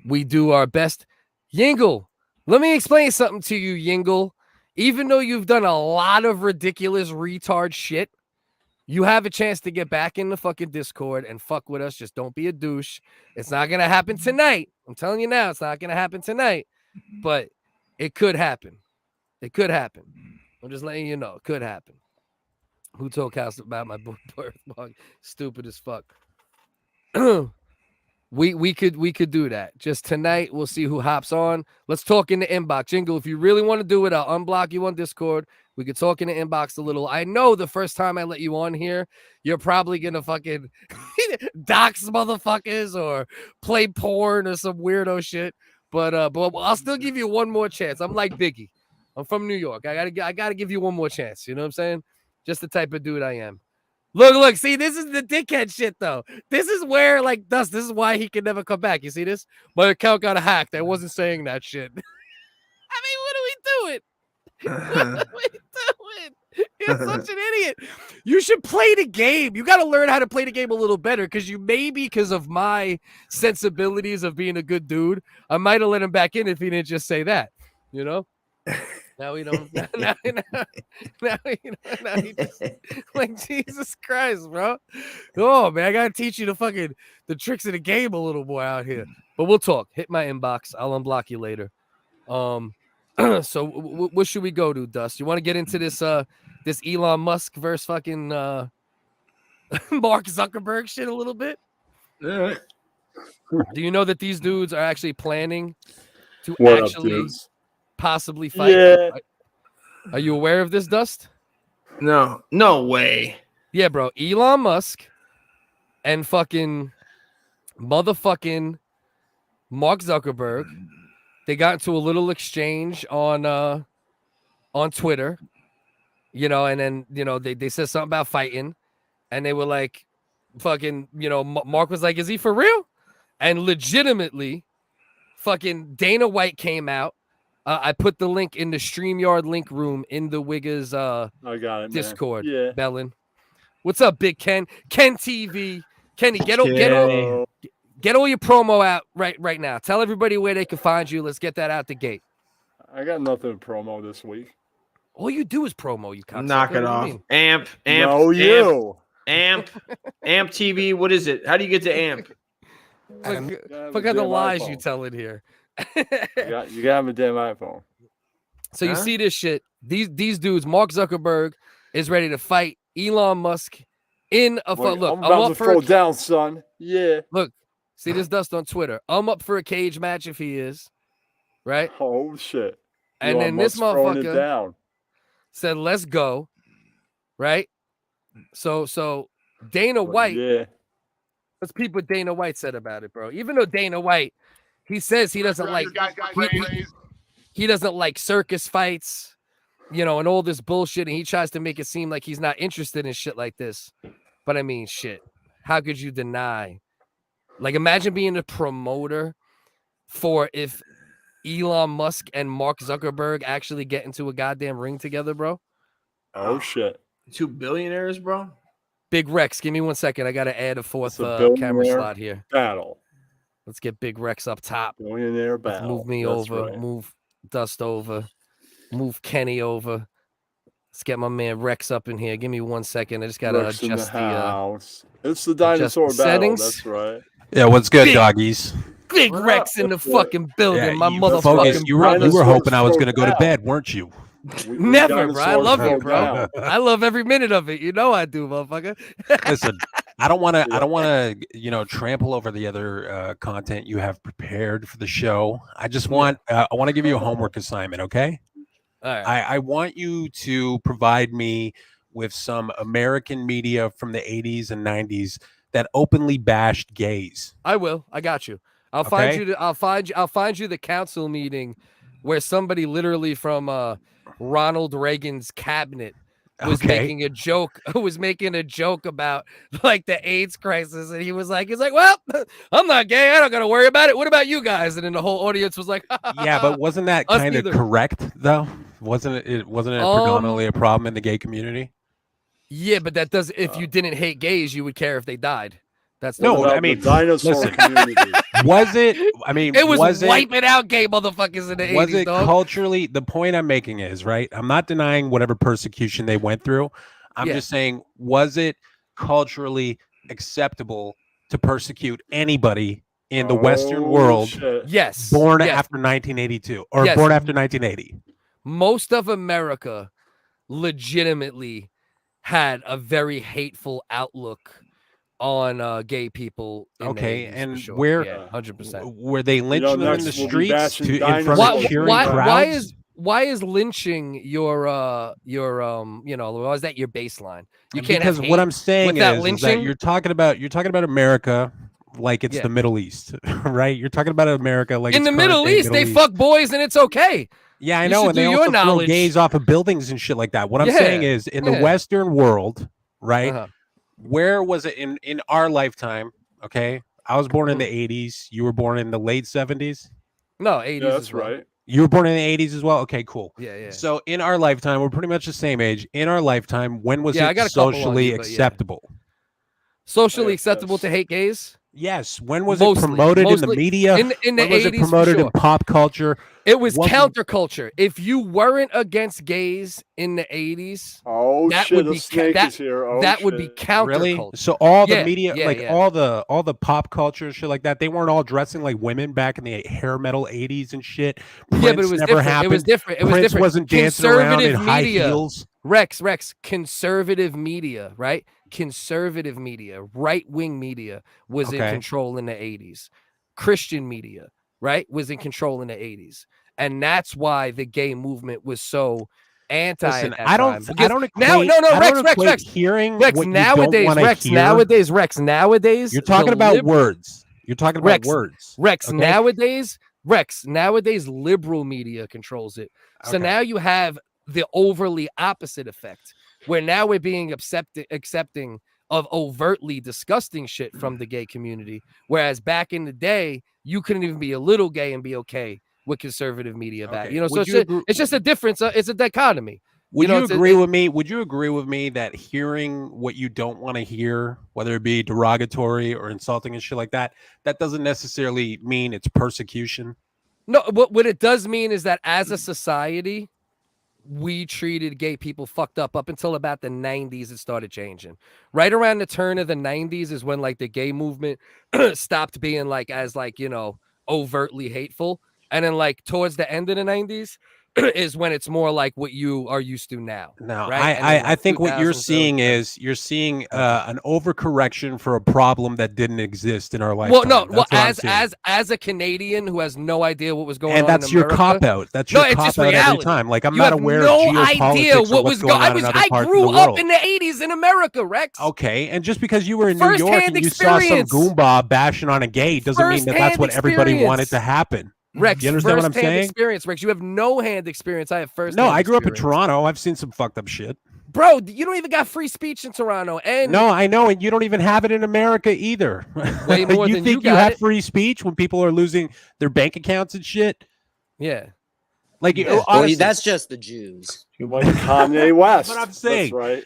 we do our best. Yingle, let me explain something to you, Yingle. Even though you've done a lot of ridiculous retard shit, you have a chance to get back in the fucking Discord and fuck with us. Just don't be a douche. It's not going to happen tonight. I'm telling you now, it's not going to happen tonight, but it could happen. It could happen. I'm just letting you know. It could happen. Who told Cass about my birthmark? Stupid as fuck. We could do that. Just tonight, we'll see who hops on. Let's talk in the inbox. Jingle, if you really want to do it, I'll unblock you on Discord. We could talk in the inbox a little. I know the first time I let you on here, you're probably gonna fucking dox motherfuckers or play porn or some weirdo shit. But I'll still give you one more chance. I'm like Biggie. I'm from New York. I gotta give you one more chance. You know what I'm saying? Just the type of dude I am. Look, see, this is the dickhead shit, though. This is where, like, this is why he can never come back. You see this? My account got hacked. I wasn't saying that shit. I mean, what are we doing? What are we doing? You're such an idiot. You should play the game. You got to learn how to play the game a little better, because of my sensibilities of being a good dude, I might have let him back in if he didn't just say that, you know? Now we don't. Now he just, like, Jesus Christ, bro. Oh man, I gotta teach you the tricks of the game a little more out here. But we'll talk. Hit my inbox. I'll unblock you later. So what should we go to, Dust? You want to get into this Elon Musk versus fucking Mark Zuckerberg shit a little bit? All right. Do you know that these dudes are actually planning to possibly fight? Yeah. Are you aware of this, Dust? No way. Yeah, bro. Elon Musk and fucking motherfucking Mark Zuckerberg, they got into a little exchange on Twitter, you know, and then, you know, they said something about fighting, and they were like, fucking, you know, Mark was like, is he for real? And legitimately, fucking Dana White came out. I put the link in the StreamYard link room in the WHiggaz I got it, Discord. man. Yeah. Bellin. What's up, Big Ken? Ken TV. Kenny, get on. Get all your promo out right now. Tell everybody where they can find you. Let's get that out the gate. I got nothing to promo this week. All you do is promo. You cocksucker. Knock it off. Amp. No, you. Amp TV. What is it? How do you get to Amp? Forget the lies you tell in here. You gotta have a damn iPhone. So you see this shit. These dudes. Mark Zuckerberg is ready to fight Elon Musk in a fight. Look, I'm about to throw down, son. Yeah. Look, see this dust on Twitter. I'm up for a cage match if he is. Right? Oh shit. And Elon then this Musk's throwing it motherfucker down. said, "Let's go." Right? So Dana White. Yeah. Let's peep what Dana White said about it, bro. Even though Dana White, he says he doesn't like he doesn't like circus fights, and all this bullshit, and he tries to make it seem like he's not interested in shit like this. But I mean, shit. How could you deny? Like, imagine being a promoter for if Elon Musk and Mark Zuckerberg actually get into a goddamn ring together, bro. Oh shit. 2 billionaires, bro. Big Rex, give me 1 second. I gotta add a fourth camera slot here. Battle. Let's get Big Rex up top. Billionaire battle. Move me That's over. right. Move Dust over. Move Kenny over. Let's get my man Rex up in here. Give me 1 second. I just gotta Rex in adjust the the house. It's the dinosaur battle. settings. That's right. Yeah, what's good, Big- doggies? Big Rex in the fucking building. Yeah, my you motherfucking focus. You were hoping I was going to go to down. bed, weren't you? Never, bro. I love you, bro. down. I love every minute of it. You know I do, motherfucker. Listen, I don't want to, trample over the other content you have prepared for the show. I just want, I want to give you a homework assignment, okay? All right. I want you to provide me with some American media from the 80s and 90s that openly bashed gays. I will. I got you. I'll find you the council meeting where somebody literally from Ronald Reagan's cabinet was making a joke. Was making a joke about like the AIDS crisis, and he's like, well, I'm not gay. I don't got to worry about it. What about you guys? And then the whole audience was like, yeah, but wasn't that kind of correct though? Wasn't it predominantly a problem in the gay community? Yeah, but that does. If you didn't hate gays, you would care if they died. That's no. I mean, dinosaur community. Was it? I mean, it was wiping out gay motherfuckers in the 80s. Was it dog. culturally? The point I'm making is right. I'm not denying whatever persecution they went through. I'm just saying, was it culturally acceptable to persecute anybody in the Western world? Shit. Yes. Born after 1982 or born after 1980. Most of America legitimately had a very hateful outlook on gay people. Okay, the 80s, and sure. where 100% were they lynching them in the streets in front of cheering crowds? Why is lynching your why is that your baseline? You can't because have what I'm saying is that lynching. you're talking about America like it's the Middle East, right? You're talking about America like in it's the Middle East, they fuck boys and it's okay. Yeah, I know, and they also throw gays off of buildings and shit like that. What I'm saying is, in the Western world, right? Where was it in our lifetime? Okay, I was born in the 80s. You were born in the late 70s. No, 80s. Yeah, that's right. You were born in the 80s as well. Okay, cool. Yeah. So in our lifetime, we're pretty much the same age. In our lifetime, when was it socially acceptable? Socially acceptable to hate gays? Yes. When was it promoted in the media? In the when was 80s, it promoted for in pop culture? It was counterculture. If you weren't against gays in the 80s, that would be that would be counterculture. Really? So all the media, all the pop culture and shit like that, they weren't all dressing like women back in the hair metal 80s and shit. Prince but it was never different. happened. It was different. It was Prince different. wasn't dancing around in high media, heels. Rex, conservative media, right? Conservative media, right-wing media was in control in the 80s. Christian media, right, was in control in the 80s. And that's why the gay movement was so anti. Listen, at that I time. don't equate Rex, hearing Rex, what nowadays, you don't Rex, hear. nowadays, You're talking about words. You're talking about words. Rex, nowadays, liberal media controls it. So now you have the overly opposite effect, where now we're being accepting of overtly disgusting shit from the gay community. Whereas back in the day, you couldn't even be a little gay and be okay with conservative media back. So it's just a difference. It's a dichotomy. Would you agree with me? Would you agree with me that hearing what you don't want to hear, whether it be derogatory or insulting and shit like that, that doesn't necessarily mean it's persecution? No, what it does mean is that as a society, we treated gay people fucked up until about the 90s. It started changing. Right around the turn of the 90s is when like the gay movement stopped being like as like, you know, overtly hateful. And then like towards the end of the 90s is when it's more like what you are used to now. No, right? I think what you're seeing is an overcorrection for a problem that didn't exist in our lifetime. Well, no, as a Canadian who has no idea what was going on, and that's in your America, cop out. That's your cop out every time. Like I'm not aware of geopolitics or what's going on in other parts of the world. I grew up in the 80s in America, Rex. Okay, and just because you were in New York and you saw some goomba bashing on a gay doesn't mean that that's what everybody wanted to happen. Rex, you understand what I'm saying? Experience, Rex. You have no hand experience. I have first. No, I grew up in Toronto. I've seen some fucked up shit. Bro, you don't even got free speech in Toronto. And no, I know, and you don't even have it in America either. Way more you than think you have free speech when people are losing their bank accounts and shit? Yeah. Like honestly, that's just the Jews. You like Kanye West. But I'm saying, that's right.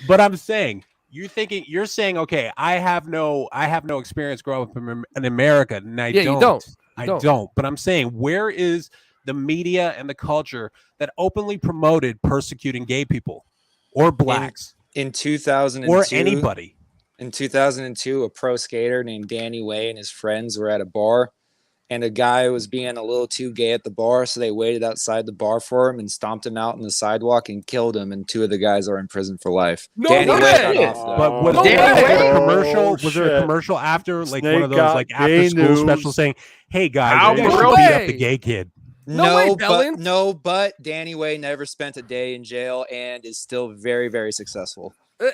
But I'm saying, you're saying, okay, I have no experience growing up in America, and I don't. You don't. I don't, but I'm saying, where is the media and the culture that openly promoted persecuting gay people or blacks in 2002 or anybody? In 2002, a pro skater named Danny Way and his friends were at a bar, and a guy was being a little too gay at the bar, so they waited outside the bar for him and stomped him out on the sidewalk and killed him. And 2 of the guys are in prison for life. No Danny way! Way got off, But was there a commercial? Was there a commercial after, like one of those like after school specials saying, "Hey guys, you should beat up the gay kid"? But Danny Way never spent a day in jail and is still very, very successful.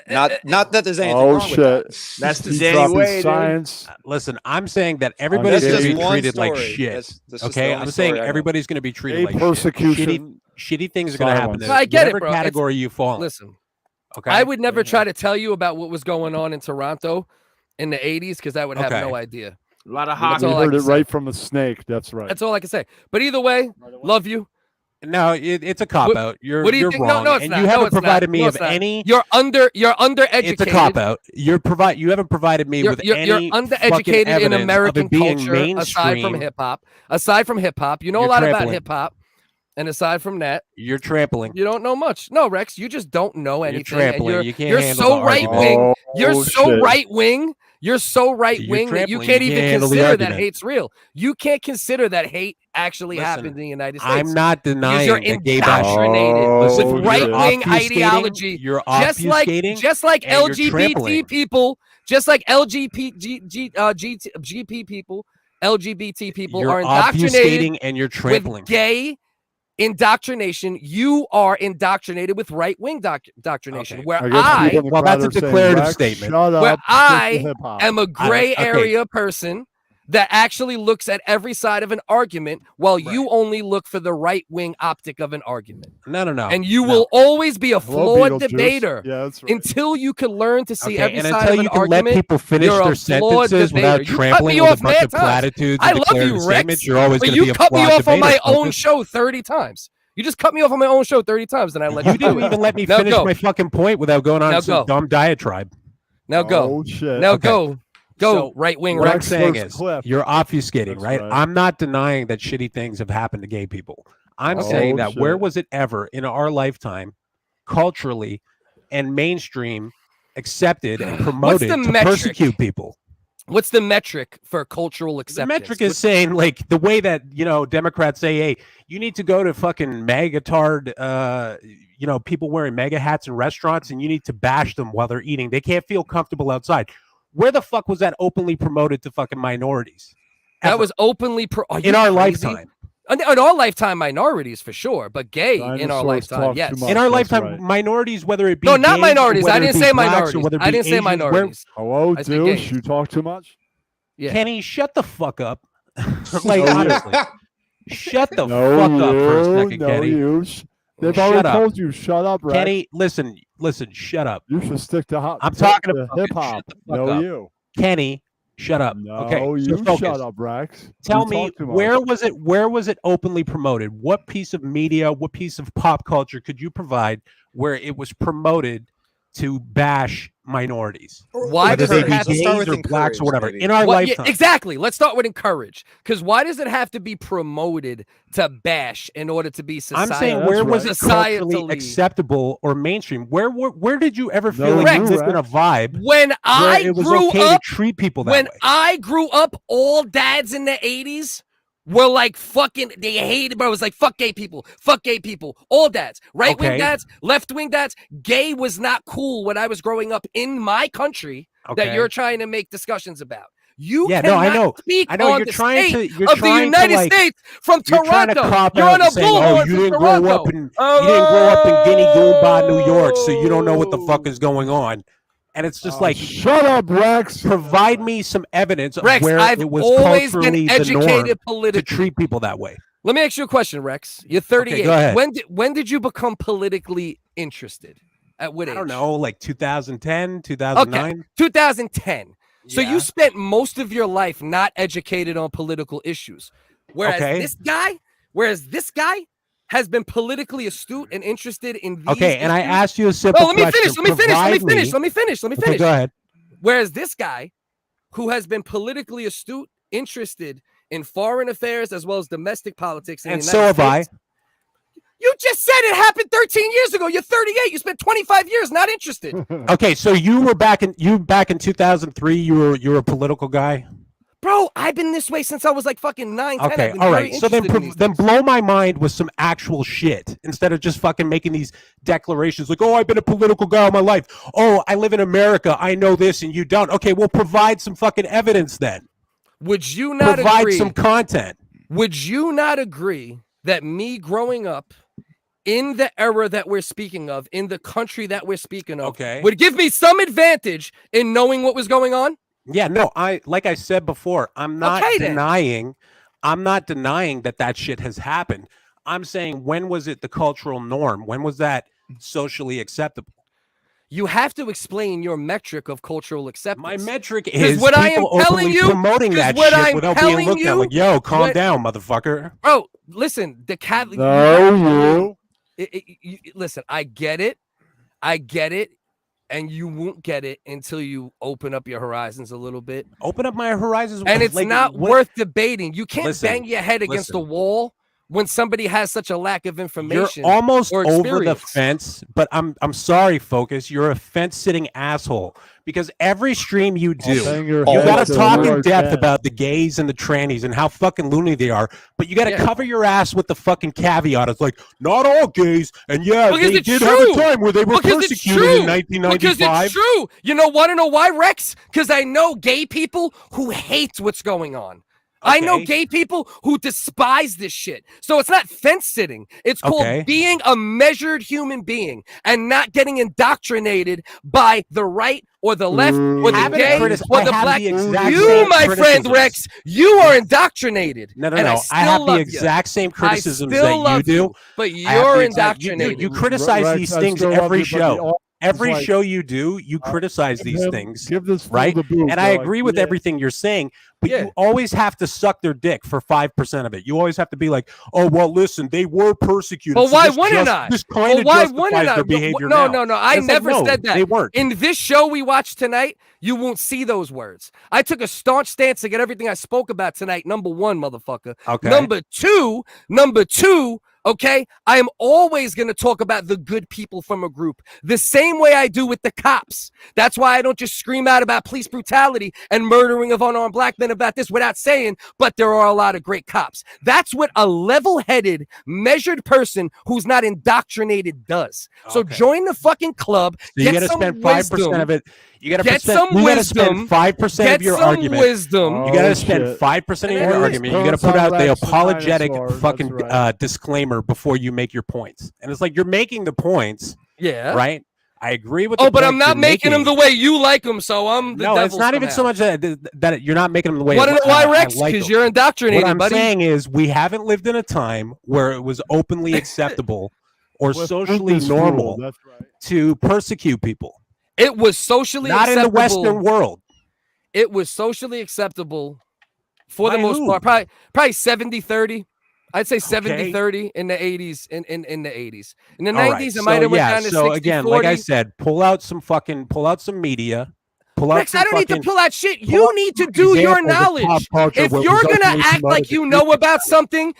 Not that there's anything wrong with that. That's the Danny Way science. Listen, I'm saying that everybody's going to be treated like shit. That's okay, I'm saying everybody's going to be treated like persecution. Shitty things are going to happen. I get it, bro. Category you fall in. Listen, okay. I would never try to tell you about what was going on in Toronto in the 80s because I would have no idea. A lot of hockey. You heard it right from a snake. That's right. That's all I can say. But either way, love you. No, it's a cop out. You're think? wrong. No, it's and not. you haven't it's provided not. me No, of it's not. any. You're undereducated. It's a cop out. You haven't provided me with any. You're undereducated in American culture. Mainstream. Aside from hip hop, you know a lot about hip hop. And aside from that, you're trampling. You don't know much. No, Rex, you just don't know anything. You're trampling. You can't you're handle so the right argument. wing. You're so shit. right wing. You're so right wing that you can't even consider that hate's real. You can't consider that hate actually happened in the United States. I'm not denying you're that gay indoctrinated with right wing ideology. You're just like LGBT people, just like LGBT people you're are indoctrinated and you're trampling with gay indoctrination. You are indoctrinated with right-wing indoctrination. Okay. Where that's a declarative statement. Where I am a gray area person that actually looks at every side of an argument while you only look for the right-wing optic of an argument. No. And you will always be a flawed debater that's right. until you can learn to see every and side until of an you can argument. let people finish their sentences without trampling with a bunch of platitudes and declarative statements, you're always going to be a flawed debater. You cut me off on my own show 30 times. You just cut me off on my own show 30 times, and I let you do it. You didn't even let me finish my fucking point without going on some dumb diatribe. Now go. Oh, shit. Now go. Go right wing. What I'm saying is, you're obfuscating, That's right? I'm not denying that shitty things have happened to gay people. I'm saying that where was it ever in our lifetime, culturally and mainstream, accepted and promoted to persecute people? What's the metric for cultural acceptance? The metric is saying, like, the way that, Democrats say, hey, you need to go to fucking megatard, people wearing mega hats in restaurants, and you need to bash them while they're eating. They can't feel comfortable outside. Where the fuck was that openly promoted to fucking minorities? That was openly in our lifetime. In our lifetime, minorities for sure, but gay in our lifetime, yes. In our lifetime, minorities, whether it be no, not gays, minorities. I didn't say minorities. I didn't say minorities. Hello, dude. You talk too much. Yeah. Kenny, shut the fuck up. Like honestly, shut the fuck up for a second, Kenny. They've already told you, shut up, Rex. Kenny, listen, shut up. You should stick to I'm talking about hip hop. No, you. Kenny, Shut up. No, Okay, so you focus. shut up, Rex. Tell You me, talk too much. where was it openly promoted? What piece of media, what piece of pop culture could you provide where it was promoted to bash minorities? Why Whether does they it be have to gays or blacks or whatever in our lifetime? Exactly. Let's start with encourage. Because why does it have to be promoted to bash in order to be I'm society? saying, where was it culturally societally acceptable or mainstream? Where did you ever feel No, like you you lived in a vibe when I it was grew okay up, to treat people that when way? I grew up, all dads in the 80s were like fucking, they hated, bro. It was like, fuck gay people, all dads, right wing Okay. dads, left wing dads. Gay was not cool when I was growing up in my country that Okay. you're trying to make discussions about. You Yeah, no, I cannot know. speak I know on you're the trying state to. You're of the trying United to, like, States from you're trying Toronto. to crop You're out on a and saying, bullhorn "Oh, you from didn't grow Toronto. up in you didn't grow up in Guinea Goomba, New York, so you don't know what the fuck is going on." And it's just like, shut up, Rex. Provide me some evidence of Rex, where I've it was always culturally been the norm educated to politically. treat people that way. Let me ask you a question, Rex. You're 38. go ahead. When did you become politically interested? At what age? I don't know, like 2010, 2009. Okay, 2010. So Yeah. you spent most of your life not educated on political issues. Whereas Okay. this guy has been politically astute and interested in these Okay, and I issues. asked you a simple No, let me question. finish. Let me finish. Okay, go ahead. Whereas this guy, who has been politically astute, interested in foreign affairs as well as domestic politics, in And the so United have I. States, you just said it happened 13 years ago. You're 38. You spent 25 years not interested. Okay, so you were back in 2003. You were a political guy. Bro, I've been this way since I was like fucking 9, 10. Okay, I've been all very right. So then, interested in these then blow my mind with some actual shit instead of just fucking making these declarations like, "Oh, I've been a political guy all my life. Oh, I live in America. I know this, and you don't." Okay, well, provide some fucking evidence then. Would you not provide agree? some content? Would you not agree that me growing up in the era that we're speaking of, in the country that we're speaking of, would give me some advantage in knowing what was going on? Yeah, no, like I said before, I'm not denying that shit has happened. I'm saying, when was it the cultural norm? When was that socially acceptable? You have to explain your metric of cultural acceptance. My metric is what I am people telling openly you, promoting that what shit I'm without being telling looked at you, like, "Yo, calm what- down, motherfucker." Bro, listen, the cat. No, Listen, I get it, and you won't get it until you open up your horizons a little bit. Open up my horizons, and it's like, not what- worth debating. You can't Listen, bang your head against the wall when somebody has such a lack of You're information. almost or over the experience. fence, but I'm sorry, Focus. You're a fence-sitting asshole because every stream you do, bang you your head got to to talk the in wall depth again. about the gays and the trannies and how fucking loony they are, but you got to Yeah. cover your ass with the fucking caveat. It's like, not all gays, and yeah, Because they it's did true. have a time where they were Because it's persecuted true. in 1995. Because it's true. You want to know why, Rex? Because I know gay people who hate what's going on. I know Okay. gay people who despise this shit. So it's not fence sitting. It's called Okay. being a measured human being and not getting indoctrinated by the right or the left or the Having gay critis- or I the have black. the exact You, same my friend criticisms. Rex, you are indoctrinated. No, and I still have the love exact same I criticisms still that you love do. but I have you're the exact- indoctrinated. You criticize Rex, these I things still love every you, but the show. audience Every like- show you do, you criticize give these him- things, give this fool right? the boot, And I dog. agree with Yeah. everything you're saying, but Yeah. you always have to suck their dick for 5% of it. You always have to be like, "Oh, well, listen, they were persecuted." Well, so why this wouldn't I? This Well, kind of why justifies wouldn't I? their behavior No, now. no. I And it's like, never no, said that. They weren't. In this show we watched tonight, you won't see those words. I took a staunch stance to get everything I spoke about tonight. Number one, motherfucker. Okay. Number two, okay, I am always going to talk about the good people from a group the same way I do with the cops. That's why I don't just scream out about police brutality and murdering of unarmed black men about this without saying, but there are a lot of great cops. That's what a level-headed, measured person who's not indoctrinated does. So Okay. join the fucking club. So you get got to some spend 5% wisdom. of it. You got to Get spend, some you gotta wisdom. spend 5% Get of your some argument. wisdom. You got Oh, to spend shit. 5% of And your then argument. You got to Pulls put out out the Rex the apologetic dinosaur, fucking that's right. disclaimer before you make your points. And it's like, you're making the points, Yeah. right? I agree with. Oh, the but I'm points not you're making them the way you like them, so I'm the No, devil it's not even so somehow. much that you're not making them the way. Want to know why, I Rex? like Because them. you're indoctrinated, What I'm buddy. saying is, we haven't lived in a time where it was openly acceptable or With socially this fool, normal that's right. to persecute people. It was socially Not in the acceptable. Western world. it was socially acceptable for the By most who? part. Probably 70-30. I'd say 70-30 in the 80s. In the 80s. In the 90s, it might have went down to 60-40. So again, like I said, pull out some media. Rex, I don't need to pull out shit. You need to do your knowledge. If you're gonna act like you know about something,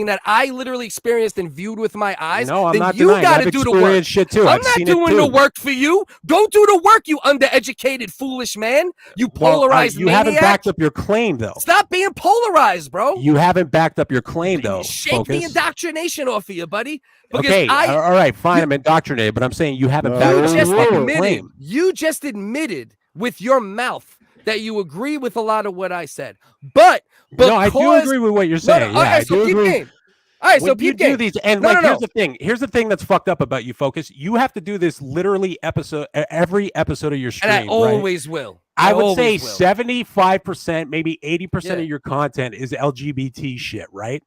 that I literally experienced and viewed with my eyes, no, I'm then not you denying. gotta I've do the work. Shit too. I'm not doing the work for you. Go do the work, you undereducated, foolish man. You polarized you maniac. haven't backed up your claim though. Stop being polarized, bro. You haven't backed up your claim though. Shake the indoctrination off of you, buddy. Because okay, all right, fine. I'm indoctrinated, but I'm saying you haven't backed up your claim. You just admitted with your mouth that you agree with a lot of what I said. But no, I do agree with what you're saying. No, I do agree. All right, so you do these, and here's the thing. Here's the thing that's fucked up about you, Focus. You have to do this literally every episode of your stream. And I always will. I would say 75%, maybe 80% of your content is LGBT shit, right?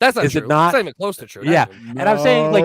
That's not is true. It not? It's not even close to true. Yeah, and I'm saying like,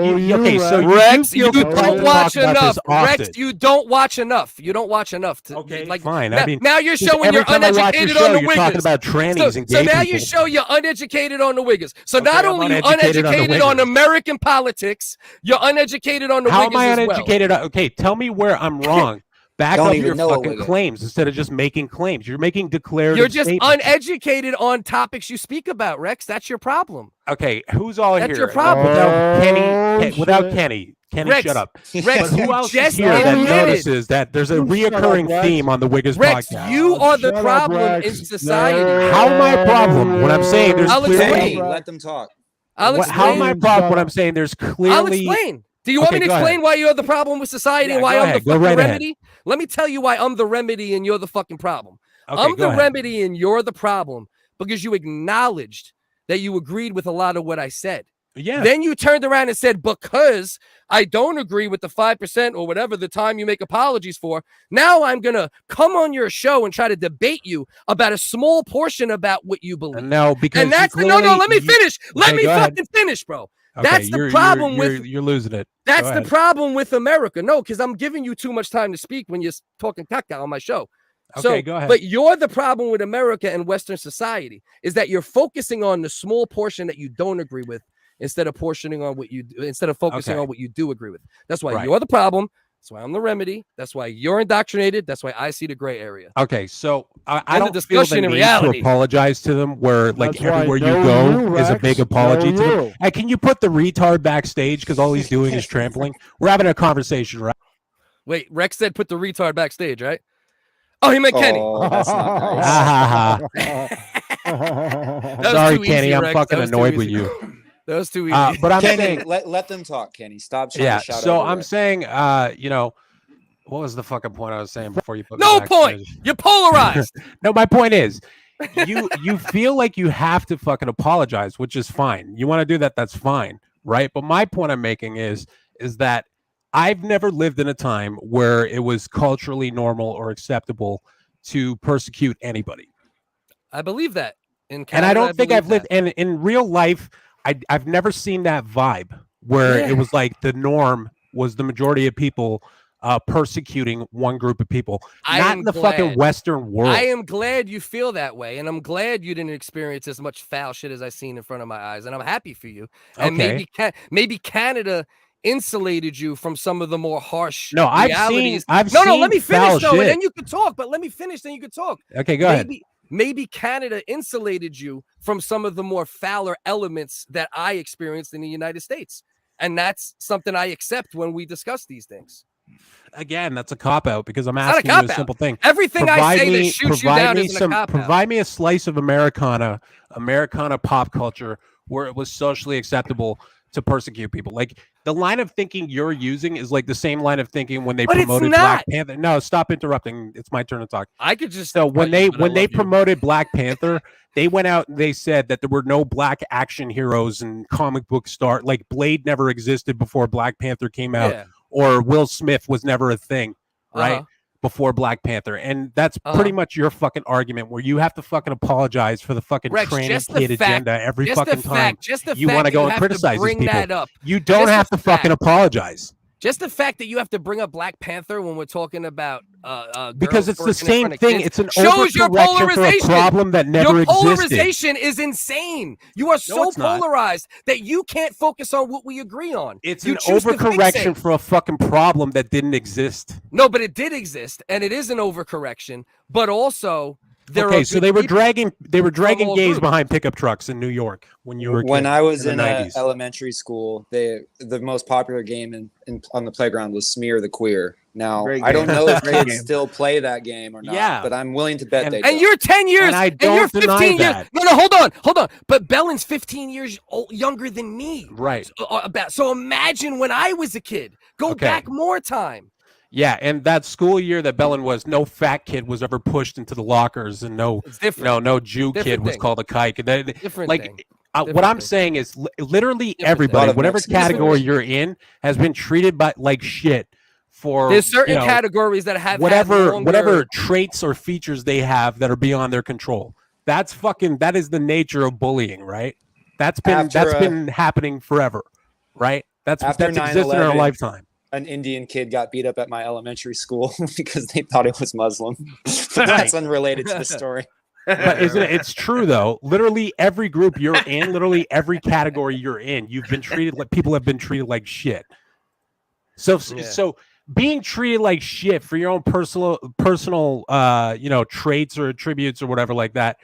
so Rex, you don't watch enough. Rex, you don't watch enough. You don't watch enough. Okay, like, fine. Now, I mean, now you're showing you're uneducated on the you're talking about trannies and gay So now people. you show you're uneducated on the WHiggaz. So not only you uneducated on American politics, you're uneducated on the WHiggaz. How am I uneducated? Okay, tell me where I'm wrong. Back up your fucking claims instead of just making claims. You're making declarative You're just statements. uneducated on topics you speak about, Rex. That's your problem. Okay, who's all here? That's your problem. Without Kenny. Kenny, Rex, shut up. Rex, but who else is here that notices that there's a reoccurring theme on the WHiggaz Rex, podcast? you are the problem in society. How am I a problem when I'm saying there's clearly... Let them talk. I'll explain. How am I a problem when I'm saying there's clearly... I'll explain. Do you want me to explain why you're the problem with society and why I'm the fucking remedy? Let me tell you why I'm the remedy and you're the fucking problem. I'm the remedy and you're the problem because you acknowledged that you agreed with a lot of what I said. Yeah. Then you turned around and said, because I don't agree with the 5% or whatever the time you make apologies for, now I'm going to come on your show and try to debate you about a small portion about what you believe. No, because and that's no, let me finish. Let me fucking finish, bro. Okay, that's the problem you're losing it. That's the problem with America. No, because I'm giving you too much time to speak when you're talking caca on my show. Okay, go ahead. But you're the problem with America and Western society is that you're focusing on the small portion that you don't agree with instead of focusing on what you do agree with. That's why you're the problem. That's why I'm the remedy. That's why you're indoctrinated. That's why I see the gray area. Okay, so I don't feel the in need reality. to apologize to them where like everywhere you go is a big apology to them. Hey, can you put the retard backstage because all he's doing is trampling? We're having a conversation, right? Wait, Rex said put the retard backstage, right? Oh, he meant Kenny. That's not nice. Sorry, Kenny. I'm fucking annoyed with you. That was too easy. But I'm Kenny, saying, let them talk, Kenny. Stop trying to shout so over I'm it. saying, you know, what was the fucking point I was saying before you put me No back point. stage? You're polarized. No, my point is, you feel like you have to fucking apologize, which is fine. You want to do that, that's fine, right? But my point I'm making is that I've never lived in a time where it was culturally normal or acceptable to persecute anybody. I believe that. In Canada, And I don't think I've lived, that. and in real life, I've never seen that vibe where it was like the norm was the majority of people persecuting one group of people, not in the fucking Western world. I am glad you feel that way, and I'm glad you didn't experience as much foul shit as I've seen in front of my eyes, and I'm happy for you. And maybe Canada insulated you from some of the more harsh realities. I've seen let me finish though, shit. and then you can talk. But let me finish, then you can talk. Okay, go ahead. Maybe Canada insulated you from some of the more fouler elements that I experienced in the United States. And that's something I accept when we discuss these things. Again, that's a cop-out because I'm asking you a simple thing. Everything I say that shoots you down isn't a cop-out. Provide me a slice of Americana pop culture where it was socially acceptable to persecute people. Like the line of thinking you're using is like the same line of thinking when they promoted Black Panther. No, stop interrupting. It's my turn to talk. I could just when they promoted Black Panther, they went out and they said that there were no black action heroes and comic book star. Like Blade never existed before Black Panther came out, or Will Smith was never a thing, right? Before Black Panther. And that's pretty much your fucking argument where you have to fucking apologize for the fucking tranny kid agenda every fucking time you want to go and criticize these people. You don't have to fucking apologize. Just the fact that you have to bring up Black Panther when we're talking about because it's the same thing. It's an shows your overcorrection for a problem that never your existed. polarization is insane. You are so it's not. polarized that you can't focus on what we agree on. It's you an overcorrection for a fucking problem that didn't exist. No, but it did exist, and it is an overcorrection. But also, so they were dragging gays behind pickup trucks in New York when you were when I was in 90s. elementary school. The most popular game on the playground was Smear the Queer. Now I don't know if kids still play that game or not, but I'm willing to bet they do. And you're 10 years, and I and you're don't deny 15 years. that. No, hold on. But Bellin's 15 years younger than me. Right. So imagine when I was a kid. Go back more time. Yeah, and that school year that Bellin was, no fat kid was ever pushed into the lockers, and no Jew kid was called a kike. And then, what I'm saying is, literally everybody, whatever category you're in, has been treated like shit. There's certain categories that have whatever traits or features they have that are beyond their control. That is the nature of bullying, right? That's been happening forever, right? That's existed in our lifetime. An Indian kid got beat up at my elementary school because they thought it was Muslim. That's unrelated to the story. But isn't it? It's true though. Literally every group you're in, literally every category you're in, you've been treated like people have been treated like shit. So being treated like shit for your own personal traits or attributes or whatever like that,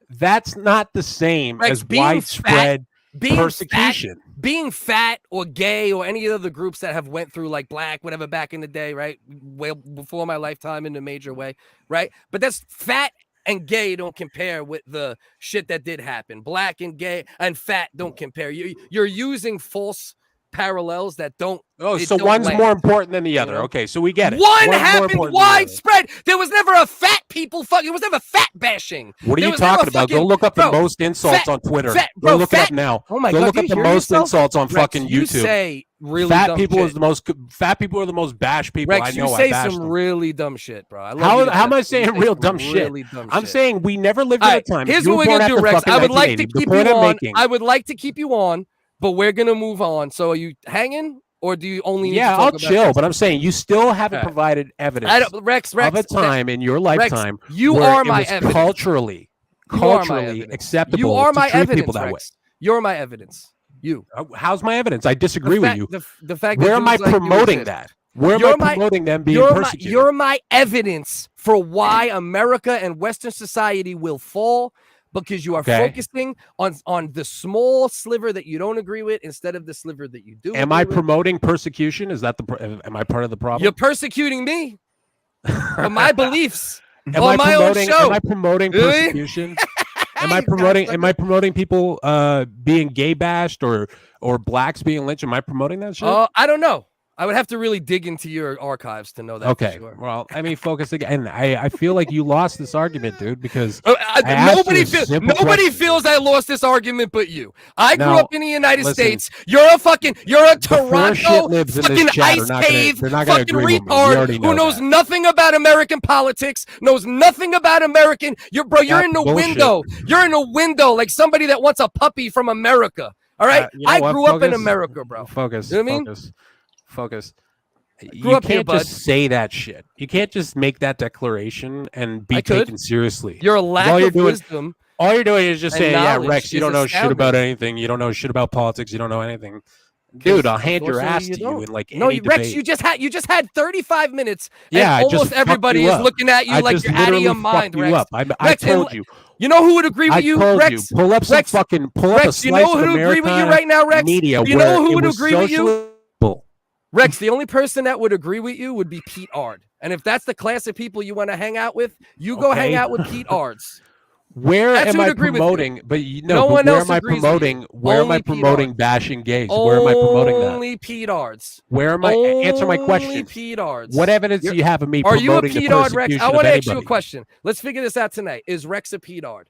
that's not the same as widespread persecution. Being fat or gay or any of the groups that have went through like black, whatever, back in the day, right? Well, before my lifetime in a major way, right? But that's fat and gay don't compare with the shit that did happen. Black and gay and fat don't compare. You're using false parallels that don't. So one's more important than the other. Okay, so we get it. One happened widespread. There was never a fat people fucking. It was never fat bashing. What are you talking about? Go look up the most insults on Twitter. Go look it up now. Oh my God, look up the most insults on fucking YouTube. You say really fat dumb people shit. is the most. Fat people are the most bashed people. Rex, I know. You say I bash some them. really dumb shit, bro. How am I saying real dumb shit? I'm saying we never lived in a time. Here's what we're gonna do, Rex. I would like to keep you on. I would like to keep you on, but we're gonna move on. So are you hanging? Or do you only need to talk I'll about chill, this? but I'm saying you still haven't provided evidence Rex, of a time in your lifetime you where are my it was evidence. culturally acceptable you are my to treat evidence, people that Rex. way. You're my evidence. You. How's my evidence? I disagree with you. The fact where that am I promoting that? Where am I promoting them being persecuted? You're my evidence for why America and Western society will fall. Because you are focusing on the small sliver that you don't agree with instead of the sliver that you do. Am I promoting persecution? Is that am I part of the problem? You're persecuting me for my beliefs on my own show. Am I promoting persecution? Am I promoting people being gay bashed or blacks being lynched? Am I promoting that shit? I don't know. I would have to really dig into your archives to know that. Okay. For sure. Well, I mean, focus again. I feel like you lost this argument, dude, because nobody feels I lost this argument but you. I grew up in the United States. You're a Toronto fucking ice cave fucking retard who knows nothing about American politics, knows nothing about American. You're in the window. You're in a window like somebody that wants a puppy from America. All right. I grew up in America, bro. Focus. You know what I mean? Focus. You can't just say that shit. You can't just make that declaration and be taken seriously. You're a lack of wisdom. All you're doing is just saying, "Yeah, Rex, you don't know shit about anything. You don't know shit about politics. You don't know anything." Dude, I'll hand your ass to you in like any debate. Rex, you just had 35 minutes. And almost everybody is looking at you like you're out of your mind, Rex. I told you. You know who would agree with you, Rex? Pull up some fucking pull up a slice you know who would agree with you right now, Rex? Media you know who would agree with you? Socialism. Rex, the only person that would agree with you would be Pete Ard. And if that's the class of people you want to hang out with, you go hang out with Pete Ards. Where am I promoting? But no one else am I promoting? Where am I promoting bashing gays? Where am I promoting that? Only Pete Ards. Where am I? Answer my question. Pete Ards. What evidence do you have of me promoting the persecution of anybody? Are you a Pete Ard, Rex? I want to ask you a question. Let's figure this out tonight. Is Rex a Pete Ard?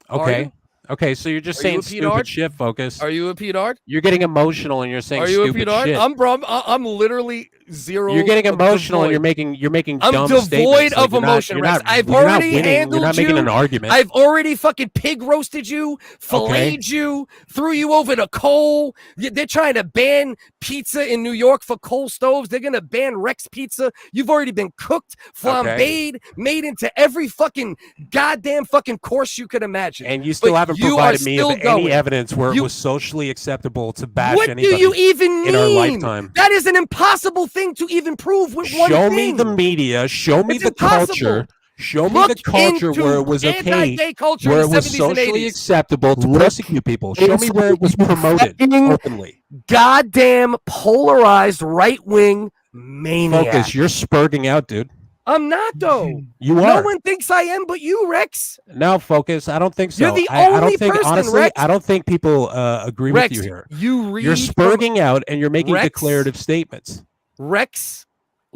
Okay. Okay, so you're just saying stupid shit, Focus. Are you a Pete Ard? You're getting emotional and you're saying stupid shit. I'm literally zero. You're getting emotional devoid. and you're making I'm dumb devoid statements. of emotion, Rex. I've already handled You're not you. making an argument. I've already fucking pig roasted you, filleted you, threw you over the coal. They're trying to ban pizza in New York for coal stoves. They're gonna ban Rex pizza. You've already been cooked, flambéed, made into every fucking goddamn fucking course you could imagine. And you still haven't provided me with any evidence where it was socially acceptable to bash anybody. What do you even mean? In our lifetime. That is an impossible thing to even prove with one Show thing. me the media. Show me the culture. Show me the culture where it was okay, where it was socially acceptable to persecute people. Show me where it was promoted openly. Goddamn polarized right-wing maniac. Focus, you're spurting out, dude. I'm not, though. You No are. one thinks I am but you, Rex. No, Focus. I don't think so. You're the I only don't think, person, honestly, Rex. I don't think people agree Rex, with you here. You're spurting out and you're making Rex, declarative statements. Rex,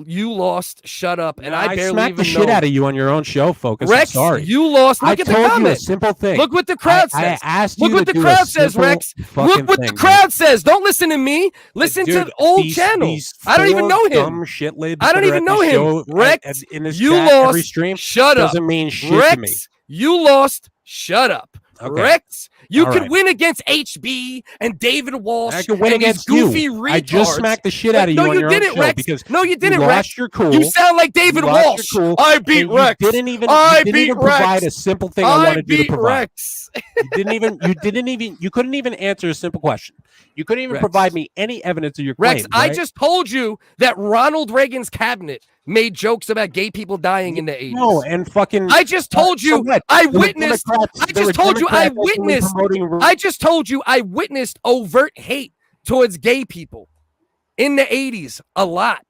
you lost. Shut up. And I barely smacked even the shit know. out of you on your own show, Focus. Rex, I'm sorry. you lost. Look I at the told you a comment. simple thing. Look what the crowd I says. asked Look you what to the do crowd a says, simple Rex. fucking Look what thing, the crowd says. Don't listen to me. Listen to Dude, the old these- channel. these I don't even four know him. dumb shitlibs I don't that are even at know this him. show Rex, in this you chat lost. every stream Shut up. doesn't mean shit Rex, to me. you lost. Shut up. Okay. Rex, you All could right. win against HB and David Walsh. I could win and against these goofy you. retards. I just smacked the shit out of you No, on you your own didn't, show Rex. because No, you didn't, you Rex. lost your cool. You sound like David You lost Walsh. your cool, I beat and Rex. You didn't even, I you didn't beat even provide Rex. a simple thing I wanted you to beat provide. Rex. You couldn't even answer a simple question. You couldn't even Rex. provide me any evidence of your Rex, claim. I right? just told you that Ronald Reagan's cabinet made jokes about gay people dying in the 80s. No, and fucking. I just told you I witnessed. I just told you I witnessed. I just told you I witnessed overt hate towards gay people in the 80s a lot.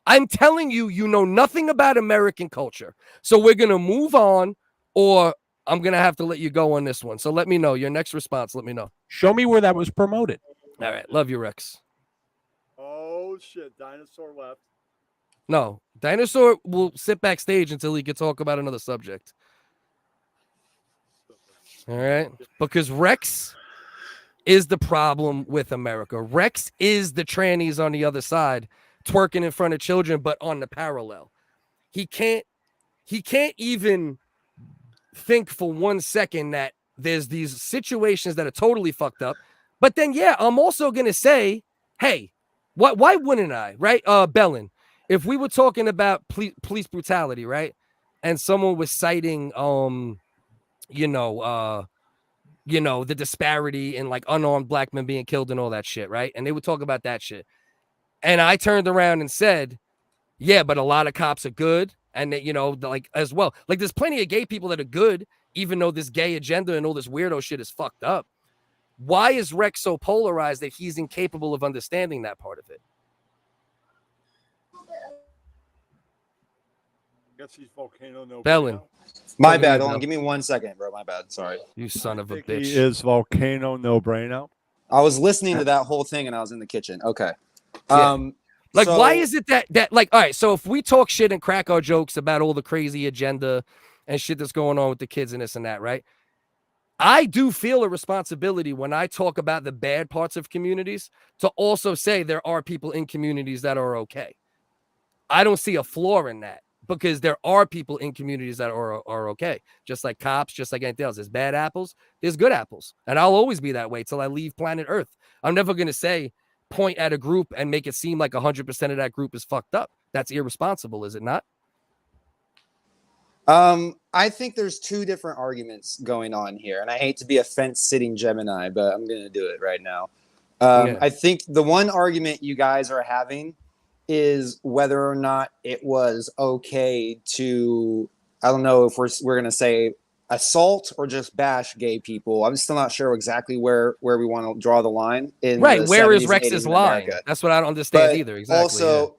I'm telling you, you know nothing about American culture. So we're going to move on, or I'm going to have to let you go on this one. So let me know. Your next response, let me know. Show me where that was promoted. All right. Love you, Rex. Oh, shit. Dinosaur left. No, Dinosaur will sit backstage until he can talk about another subject. All right. Because Rex is the problem with America. Rex is the trannies on the other side twerking in front of children, but on the parallel. He can't even think for 1 second that there's these situations that are totally fucked up. But then, yeah, I'm also going to say, hey, why wouldn't I, right? Bellin, if we were talking about police brutality, right? And someone was citing, the disparity in like unarmed black men being killed and all that shit, right? And they would talk about that shit. And I turned around and said, yeah, but a lot of cops are good. And that, like as well, like there's plenty of gay people that are good, even though this gay agenda and all this weirdo shit is fucked up. Why is Rex so polarized that he's incapable of understanding that part of it? Guess he's volcano no. Bellin. My bad. Hold on. Give me 1 second, bro. My bad. Sorry. You son of a bitch. He is volcano no braino. I was listening to that whole thing and I was in the kitchen. Okay. Yeah. Why is it that like, all right, so if we talk shit and crack our jokes about all the crazy agenda and shit that's going on with the kids and this and that, right? I do feel a responsibility when I talk about the bad parts of communities to also say there are people in communities that are okay. I don't see a flaw in that because there are people in communities that are okay. Just like cops, just like anything else. There's bad apples, there's good apples. And I'll always be that way till I leave planet Earth. I'm never going to say point at a group and make it seem like 100% of that group is fucked up. That's irresponsible, is it not? I think there's two different arguments going on here, and I hate to be a fence-sitting Gemini, but I'm going to do it right now. I think the one argument you guys are having is whether or not it was okay to, I don't know if we're going to say assault or just bash gay people. I'm still not sure exactly where we want to draw the line. Right, where is Rex's line? That's what I don't understand either. Exactly.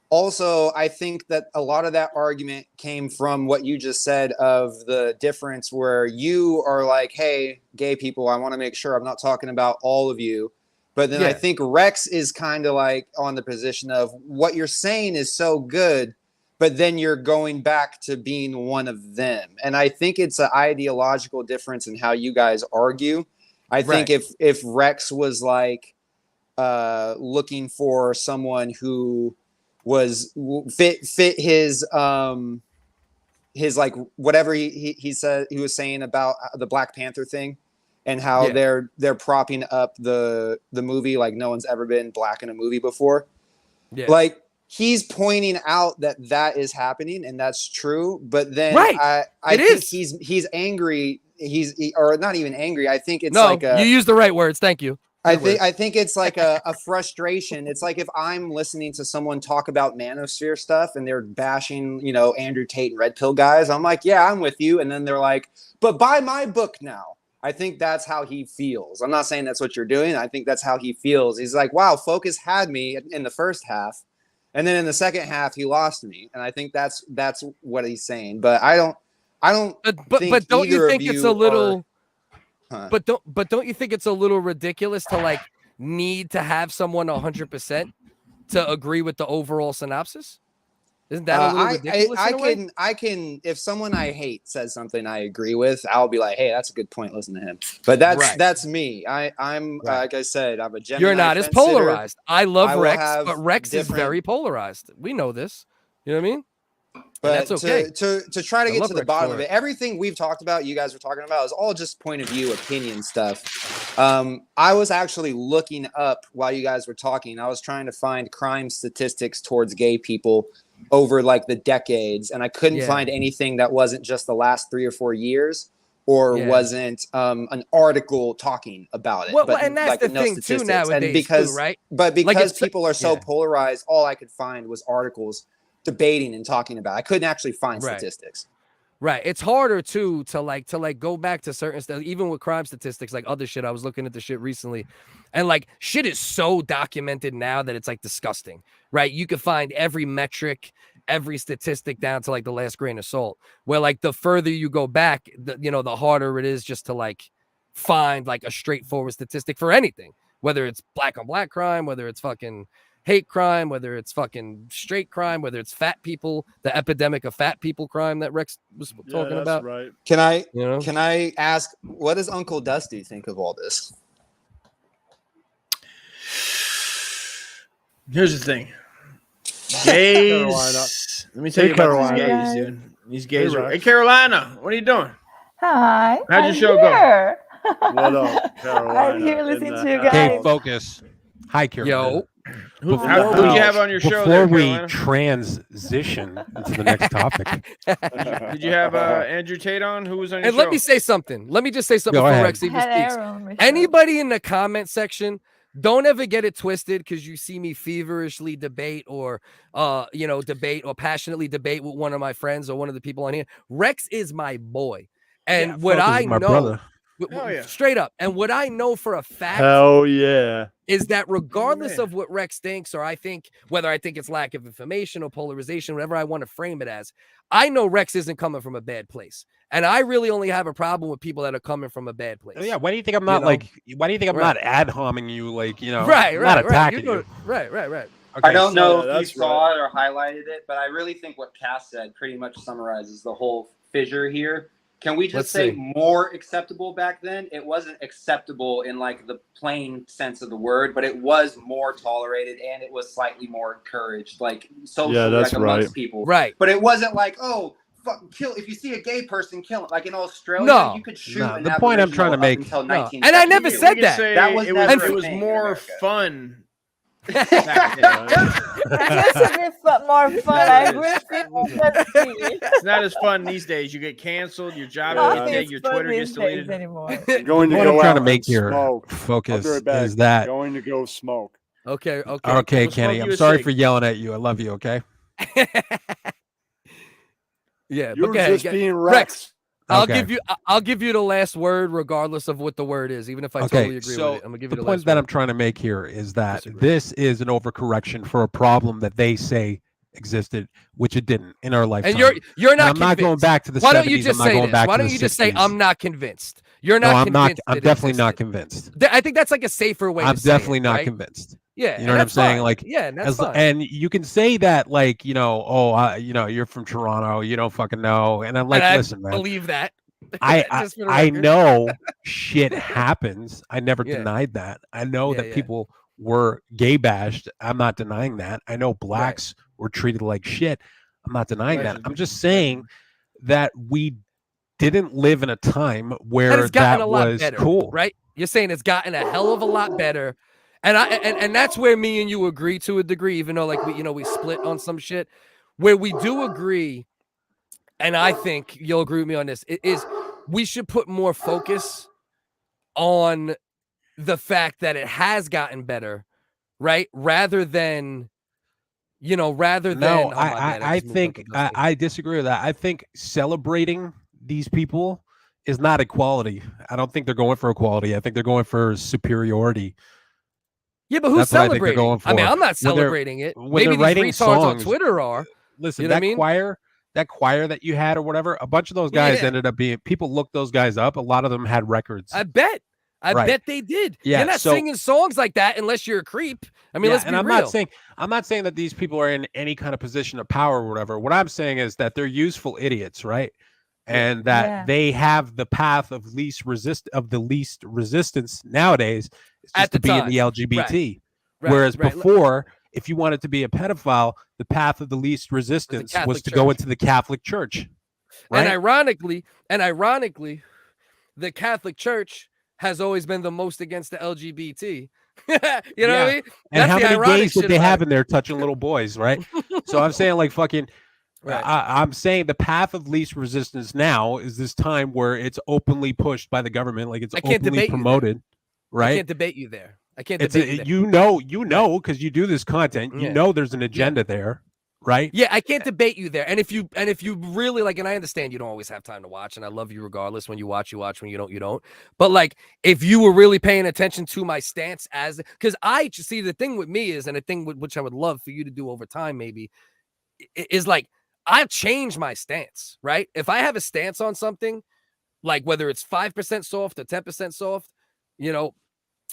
Also, I think that a lot of that argument came from what you just said of the difference where you are like, hey, gay people, I want to make sure I'm not talking about all of you. But then I think Rex is kind of like on the position of what you're saying is so good, but then you're going back to being one of them. And I think it's an ideological difference in how you guys argue. I think if Rex was like looking for someone who was fit his like whatever he said he was saying about the Black Panther thing and how they're propping up the movie like no one's ever been black in a movie before. Yeah. Like he's pointing out that is happening and that's true, but then I think he's angry. Or not even angry. I think it's you use the right words. Thank you. I think it's like a frustration. It's like if I'm listening to someone talk about manosphere stuff and they're bashing, you know, Andrew Tate and Red Pill guys. I'm like, yeah, I'm with you. And then they're like, but buy my book now. I think that's how he feels. I'm not saying that's what you're doing. I think that's how he feels. He's like, wow, Focus had me in the first half. And then in the second half, he lost me. And I think that's what he's saying. But I don't but don't you think it's a little but don't you think it's a little ridiculous to like need to have someone 100% to agree with the overall synopsis? Isn't that a little ridiculous? I can if someone I hate says something I agree with, I'll be like, hey, that's a good point. Listen to him. But that's me. I'm like I said, I'm a Gemini. You're not as polarized. I love Rex, but Rex is very polarized. We know this. You know what I mean? But that's okay. to try to get to the bottom of it, everything we've talked about, you guys were talking about, is all just point of view, opinion stuff. I was actually looking up while you guys were talking. I was trying to find crime statistics towards gay people over like the decades, and I couldn't find anything that wasn't just the last 3 or 4 years or wasn't an article talking about it. Well, and that's like, the thing too nowadays, and because, right? But because people are so polarized, all I could find was articles debating and talking about. I couldn't actually find statistics. Right. It's harder too to go back to certain stuff, even with crime statistics, like other shit. I was looking at the shit recently, and like shit is so documented now that it's like disgusting. Right. You can find every metric, every statistic down to like the last grain of salt. Where like the further you go back, the harder it is just to like find like a straightforward statistic for anything, whether it's black on black crime, whether it's fucking hate crime, whether it's fucking straight crime, whether it's fat people, the epidemic of fat people crime that Rex was talking about. Right. Can I ask, what does Uncle Dusty think of all this? Here's the thing. Gays. Let me tell you about these gays, dude. These gays are. Hey, Carolina, what are you doing? Hi. How'd your show go? What up, Carolina? I'm here listening to you guys. Okay, focus. Hi, Carolina. Yo. Who'd you have on your show? Before we transition into the next topic, did you have Andrew Tate on? Who was on your show? And let me say something. Let me just say something before Rex even speaks. Anybody in the comment section, don't ever get it twisted because you see me feverishly debate or passionately debate with one of my friends or one of the people on here. Rex is my boy, and what I know. Brother. Straight up. And what I know for a fact is that regardless of what Rex thinks, or whether I think it's lack of information or polarization, whatever I want to frame it as, I know Rex isn't coming from a bad place. And I really only have a problem with people that are coming from a bad place. Yeah, why do you think I'm not why do you think I'm not ad homing you not attacking you? Right. Okay, I don't know if you saw it or highlighted it, but I really think what Cass said pretty much summarizes the whole fissure here. Can we just say more acceptable back then? It wasn't acceptable in like the plain sense of the word, but it was more tolerated and it was slightly more encouraged, like socially, like amongst people. Right. But it wasn't like, oh, fucking kill. If you see a gay person, kill him. Like in Australia, you could shoot. The point I'm trying to make. And I never said that. That was it was more fun. It used to be more fun. I agree with you. It's not as fun these days. You get canceled, your job gets dead, your Twitter gets deleted anymore. Going to what go I'm trying to out make and here smoke. Focus I'll be right back. is that going to go smoke. Okay, Kenny. I'm sorry for yelling at you. I love you. Okay. Yeah, You're okay, just being Rex. I'll give you the last word, regardless of what the word is, even if I totally agree with it. I'm gonna give you the point last that word. I'm trying to make here is that this is an overcorrection for a problem that they say existed, which it didn't in our lifetime. And you're not. I'm not going back to the 70s. Why don't you just say this? Why don't you just say I'm not convinced? You're not convinced. I'm definitely not convinced. I think that's like a safer way. I'm to say definitely it, not right? convinced. Yeah, you know what I'm saying? Fine. Like, yeah, that's fine. And you can say that, like, you're from Toronto, you don't fucking know, and I'm like, listen, man, believe that. I know shit happens. I never denied that. I know that people were gay bashed. I'm not denying that. I know blacks were treated like shit. I'm not denying that. I'm just saying that we didn't live in a time where it's gotten that a lot was better, cool. right? You're saying it's gotten a hell of a lot better. And that's where me and you agree to a degree, even though like we split on some shit. Where we do agree, and I think you'll agree with me on this, is we should put more focus on the fact that it has gotten better, right? Rather than I think I disagree with that. I think celebrating these people is not equality. I don't think they're going for equality. I think they're going for superiority. Yeah, but who's celebrating? I mean, I'm not When they're- celebrating it. when Maybe they're these writing retards on songs- Twitter are. Listen, You know what that I mean? choir that you had or whatever, a bunch of those guys Yeah. ended up being, people looked those guys up. A lot of them had records. I bet Right. they did. Yeah, You're not so- singing songs like that unless you're a creep. I mean, Yeah, let's be and I'm real. not saying that these people are in any kind of position of power or whatever. What I'm saying is that they're useful idiots, right? And that Yeah. they have the path of least resistance nowadays is At just to the be in time. the LGBT. Right, Whereas right. before, if you wanted to be a pedophile, the path of the least resistance was Catholic to go Church. into the Catholic Church. Right? And ironically, the Catholic Church has always been the most against the LGBT. You know what I mean? And how the many ironic gays did shit they about have it. in there touching little boys, right? So I'm saying like fucking Right. I'm saying the path of least resistance now is this time where it's openly pushed by the government, like it's I can't openly debate you there. promoted, right? I can't debate you there. I can't It's debate you there. you know because you do this content, you Yeah. know there's an agenda there, right? Yeah, I can't debate you there. And if you really like, and I understand you don't always have time to watch, and I love you regardless. When you watch, when you don't. But like, if you were really paying attention to my stance because I just see the thing with me is, and a thing which I would love for you to do over time, maybe, is like I've changed my stance, right? If I have a stance on something, like whether it's 5% soft or 10% soft,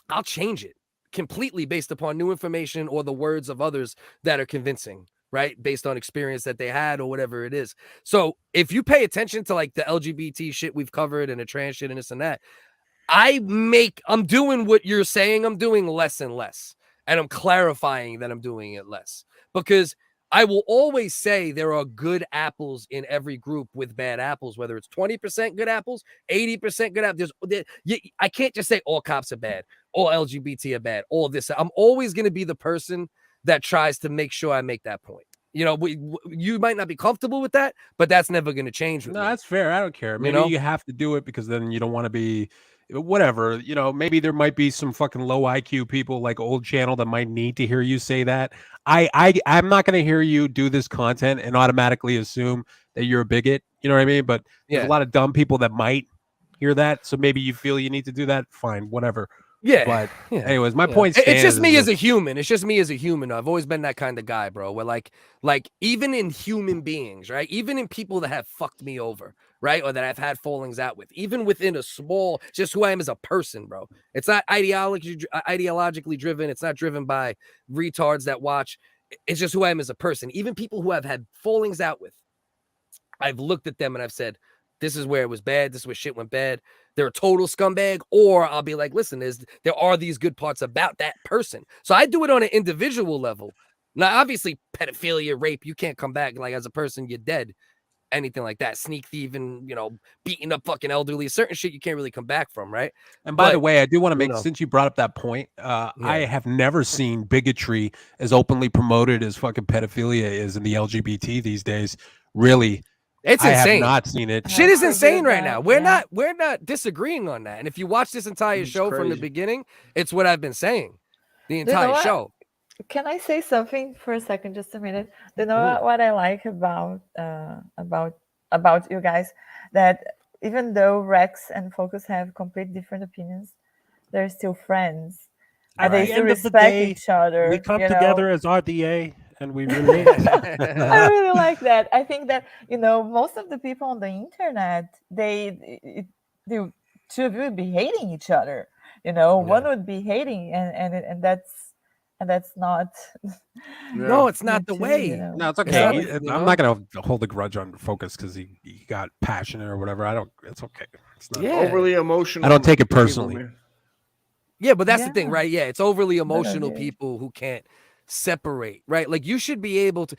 I'll change it completely based upon new information or the words of others that are convincing, right? Based on experience that they had or whatever it is. So if you pay attention to like the LGBT shit we've covered and the trans shit and this and that, I'm doing what you're saying I'm doing less and less. And I'm clarifying that I'm doing it less because I will always say there are good apples in every group with bad apples, whether it's 20% good apples, 80% good apples. I can't just say all cops are bad, all LGBT are bad, all this. I'm always going to be the person that tries to make sure I make that point. You might not be comfortable with that, but that's never going to change. No, that's fair. I don't care. Maybe you have to do it because then you don't want to be whatever. Maybe there might be some fucking low IQ people like Old Channel that might need to hear you say that. I'm not going to hear you do this content and automatically assume that you're a bigot. You know what I mean? But there's a lot of dumb people that might hear that. So maybe you feel you need to do that. Fine, whatever. Yeah. But anyways, my point It's just me as a a human. It's just me as a human. I've always been that kind of guy, bro. Where like even in human beings, right? Even in people that have fucked me over, right? Or that I've had fallings out with, even within a small, just who I am as a person, bro. It's not ideologically driven. It's not driven by retards that watch. It's just who I am as a person. Even people who I've had fallings out with, I've looked at them and I've said, this is where it was bad. This is where shit went bad. They're a total scumbag. Or I'll be like, listen, there are these good parts about that person. So I do it on an individual level. Now, obviously, pedophilia, rape, you can't come back. Like, as a person, you're dead. Anything like that. Sneak thieving, beating up fucking elderly. Certain shit you can't really come back from, right? And by the way, I do want to make, since you brought up that point, I have never seen bigotry as openly promoted as fucking pedophilia is in the LGBT these days. Really. It's I insane. have not seen it. Shit is insane right now. We're not disagreeing on that. And if you watch this entire show from the crazy. beginning, it's what I've been saying the You know entire what? show. Can I say something for a second, just a minute? You know what I like about you guys? That even though Rex and Focus have complete different opinions, they're still friends. And they still respect each other. We come you know? together as RDA and we relate. I really like that. I think that most of the people on the internet, they two of you would be hating each other. One would be hating, and that's not. No, it's not the way. No, it's okay. I'm not gonna hold a grudge on Focus because he got passionate or whatever. It's okay. It's not Overly emotional. I don't take it people, personally. man. Yeah, but that's the thing, right? Yeah, it's overly emotional people who can't separate, right? Like you should be able to.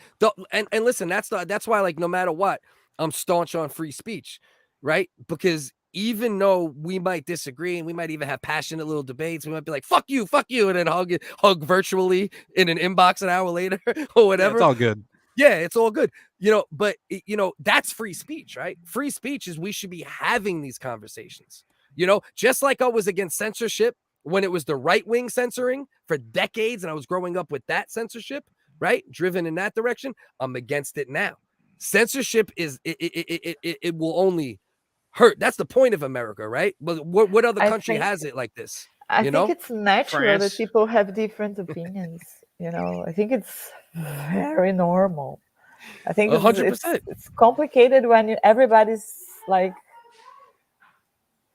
And listen, that's why, like, no matter what, I'm staunch on free speech, right? Because even though we might disagree and we might even have passionate little debates, we might be like, fuck you, and then hug virtually in an inbox an hour later or whatever. Yeah, it's all good. Yeah, it's all good. But that's free speech, right? Free speech is we should be having these conversations. Just like I was against censorship when it was the right wing censoring for decades, and I was growing up with that censorship, right? Driven in that direction. I'm against it now. Censorship is it will only hurt. That's the point of America, right? But what other country has it like this? I think it's natural that people have different opinions. I think it's very normal. I think 100%. It's complicated when everybody's like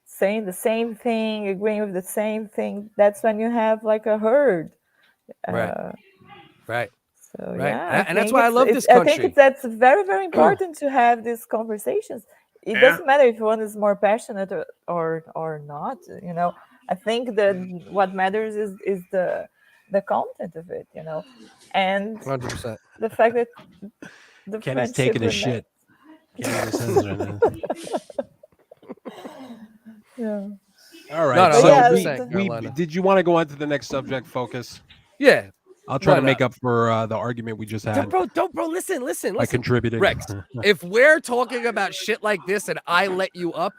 saying the same thing, agreeing with the same thing. That's when you have like a herd. Right. So yeah, and that's why I love this country. I think that's very, very important to have these conversations. It doesn't matter if one is more passionate or not. I think that what matters is the content of it. And 100%. the fact that the Kenny's taking a shit. Yeah. All right. No, so we did you want to go on to the next subject? Focus. Yeah. I'll try to make up for the argument we just had. Bro, listen. By contributing. Rex, if we're talking about shit like this and I let you up,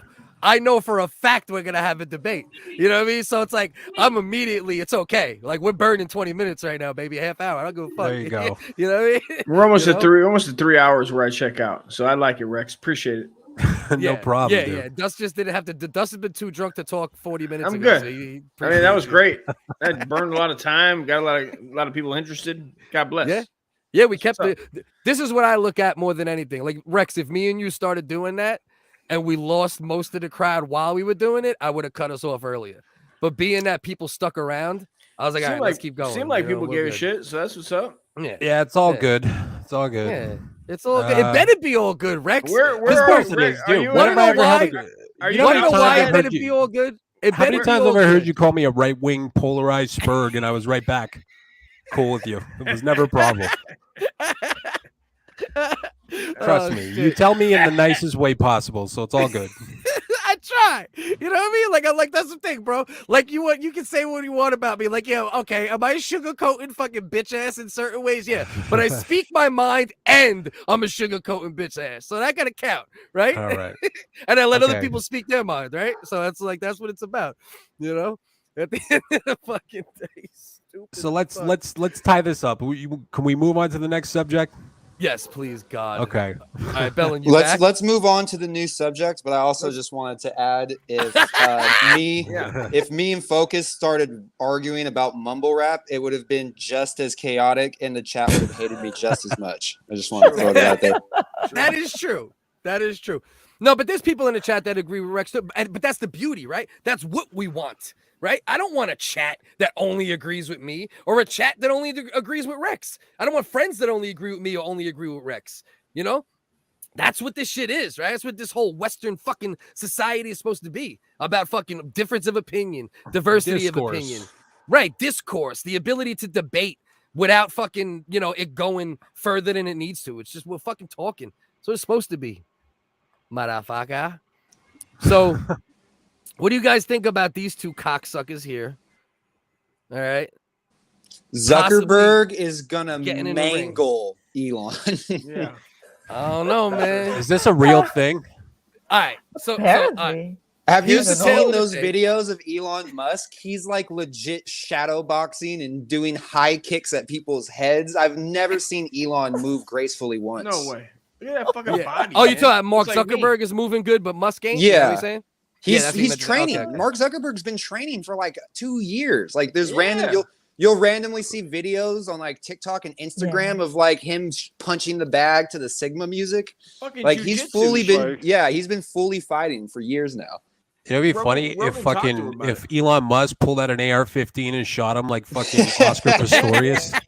I know for a fact we're going to have a debate. You know what I mean? So it's like, it's okay. Like we're burning 20 minutes right now, baby. Half hour. I don't give a fuck. There you go. You know what I mean? We're almost at 3 hours where I check out. So I like it, Rex. Appreciate it. No problem. Yeah, dude. yeah. Dust just didn't have to. Dust has been too drunk to talk 40 minutes I'm ago. good. That was great. That burned a lot of time. Got a lot of people interested. God bless. Yeah. We kept it. This is what I look at more than anything. Like Rex, if me and you started doing that and we lost most of the crowd while we were doing it, I would have cut us off earlier. But being that people stuck around, I was like, all right, let's keep going. Seemed like people gave a shit, so that's what's up. Yeah, it's all good. It's all good. Yeah. It's all good. It better be all good, Rex. Where are you? Want to know why it better be all good? How many times have I heard you call me a right-wing polarized spurg, and I was right back? Cool with you. It was never a problem. Trust me. You tell me in the nicest way possible, so it's all good. I try. You know what I mean? Like that's the thing, bro. Like you can say what you want about me. Like, yeah, okay, am I sugarcoating fucking bitch ass in certain ways? Yeah. But I speak my mind and I'm a sugarcoating bitch ass. So that gotta count, right? All right. And I let other people speak their mind, right? So that's what it's about, at the end of the fucking day. So let's tie this up. Can we move on to the next subject? Yes, please, God. Okay. All right, Bellin, you let's back? let's move on to the new subject. But I also just wanted to add, if me and Focus started arguing about mumble rap, it would have been just as chaotic, and the chat would have hated me just as much. I just want to throw that out there. That is true. That is true. No, but there's people in the chat that agree with Rex. But that's the beauty, right? That's what we want. Right? I don't want a chat that only agrees with me or a chat that only agrees with Rex. I don't want friends that only agree with me or only agree with Rex. That's what this shit is, right? That's what this whole Western fucking society is supposed to be about. Fucking difference of opinion, diversity of opinion, right? Discourse, the ability to debate without fucking, it going further than it needs to. It's just we're fucking talking. So it's supposed to be, motherfucker. So. What do you guys think about these two cocksuckers here? All right. Zuckerberg is gonna mangle Elon. Yeah. I don't know, man. Is this a real thing? All right. So have you seen those videos of Elon Musk? He's like legit shadow boxing and doing high kicks at people's heads. I've never seen Elon move gracefully once. No way. Look at that fucking body. Oh, you talking about Mark Zuckerberg is moving good, but Musk ain't? Yeah. You know what you're saying? He's training. Okay. Mark Zuckerberg's been training for like 2 years. Like there's random you'll randomly see videos on like TikTok and Instagram of like him punching the bag to the Sigma music. Fucking like he's fully he's been fully fighting for years now. It'd be funny if Elon Musk pulled out an AR-15 and shot him like fucking Oscar Pistorius.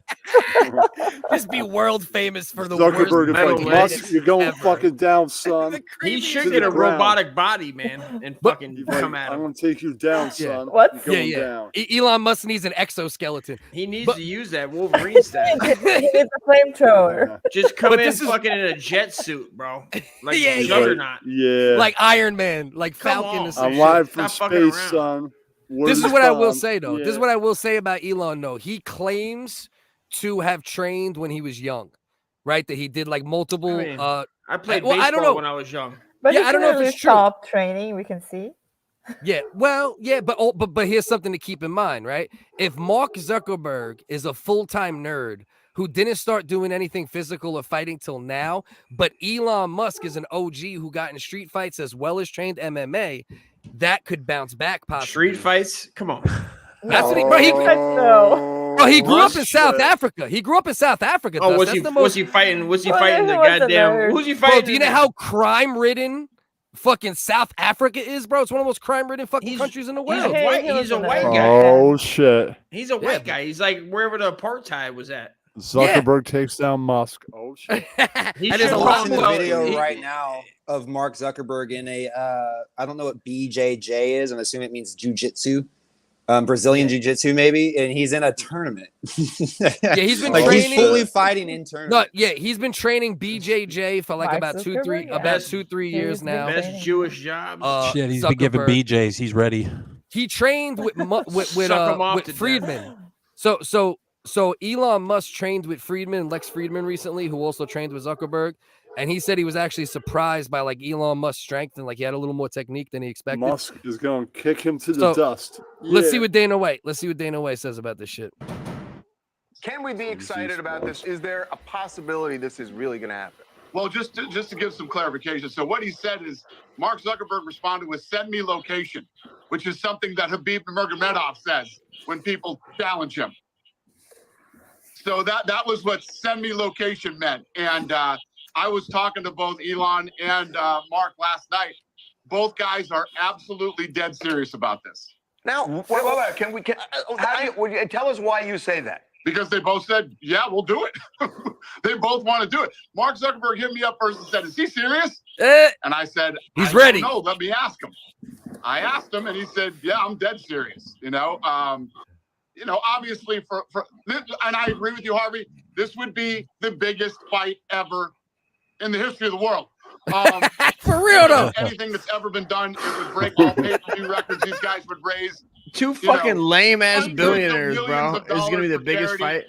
Just be world famous for the Zuckerberg worst is like, metal Musk, you're going ever. fucking down, son. He should To get the a ground. robotic body, man, and fucking He's like, come at I'm him. gonna take you down, son. What? You're Yeah, going yeah. down. Elon Musk needs an exoskeleton. He needs to use that Wolverine staff. He needs a flamethrower. Just come But in this is- fucking in a jet suit, bro. Like Yeah, yeah. Juggernaut. Yeah. Like Iron Man, like Come Falcon. on. or some I'm shit. live from Stop fucking space, around. son. Word This is what I will bomb. say, though. This is Yeah. what I will say about Elon, though. He claims to have trained when he was young, right? That he did like multiple. I mean, I played well, I don't know. baseball when I was young. But Yeah, he I don't know if clearly it's true. stopped training. We can see. Yeah, well, yeah, but here's something to keep in mind, right? If Mark Zuckerberg is a full-time nerd who didn't start doing anything physical or fighting till now, but Elon Musk is an OG who got in street fights as well as trained MMA, that could bounce back possibly. Street fights? Come on. That's what he, bro, he grew up in South Africa. He grew up in South Africa. Oh, Dust. was he fighting? Was he Well, fighting the he was a goddamn? nerd. Who's he Bro, fighting? do you know how crime-ridden fucking South Africa is, bro? It's one of the most crime-ridden fucking countries in the He's a world. white, He was he's a a white nerd. guy. Oh shit. He's a white guy. He's like wherever the apartheid was at. Zuckerberg takes down Musk. Oh shit. He And should there's a I'm lot watching the more- video he- right now of Mark Zuckerberg in a I don't know what BJJ is. I'm assuming it means jujitsu, Brazilian jiu-jitsu maybe, and he's in a tournament. Yeah, he's been like training. he's fully fighting in No, tournament. yeah, he's been training BJJ for like Mark about Zuckerberg, yeah. about 2-3 years He's been now. training. Best Jewish jobs. Shit, he's been giving Zuckerberg. BJs. He's ready. He trained with Suck 'em off to death. Friedman. So Elon Musk trained with Friedman, Lex Friedman recently, who also trained with Zuckerberg, and he said he was actually surprised by like Elon Musk's strength and like he had a little more technique than he expected. Musk is going to kick him to the So, dust. Let's see Yeah. what Dana White. Let's see what Dana White says about this shit. Can we be excited about this? Is there a possibility this is really going to happen? Well, just to give some clarification. So what he said is Mark Zuckerberg responded with "send me location," which is something that Habib Nurmagomedov says when people challenge him. So that was what "send me location" meant. And I was talking to both Elon and Mark last night. Both guys are absolutely dead serious about this. Now, wait. Can we? Tell us why you say that? Because they both said, yeah, we'll do it. They both want to do it. Mark Zuckerberg hit me up first and said, is he serious? And I said, He's I ready. No, let me ask him. I asked him and he said, yeah, I'm dead serious. Obviously and I agree with you, Harvey, this would be the biggest fight ever in the history of the world. For real though. Anything that's ever been done, it would break all pay-per-view records these guys would raise. Two fucking lame ass hundreds of billionaires, bro. millions of It's gonna be dollars the for biggest charity. fight.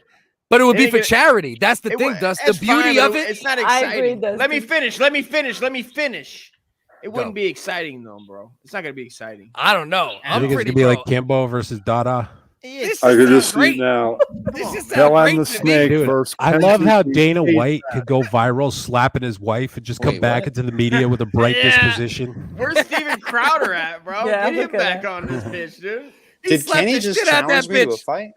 But it would be Ain't for gonna- charity. That's the thing, Dust. The That's beauty fine, of but it. It's not I agree, exciting. Dustin. Let me finish. It wouldn't be exciting though, bro. It's not gonna be exciting. I don't know. I I'm think it's pretty gonna be bro. like Kimbo versus Dada. This I just could just sounds great. see now. This just Hell sounds and great the to me. Snake Dude, versus I love how Kenzie Dana Tate. White could go viral slapping his wife and just come Wait, back what? into the media with a bright Yeah. disposition. Where's Steven Crowder at, bro? Yeah, Get him look at back that. on this bitch, dude. He Did slapped Kenny the just shit out that challenge me to a bitch. fight?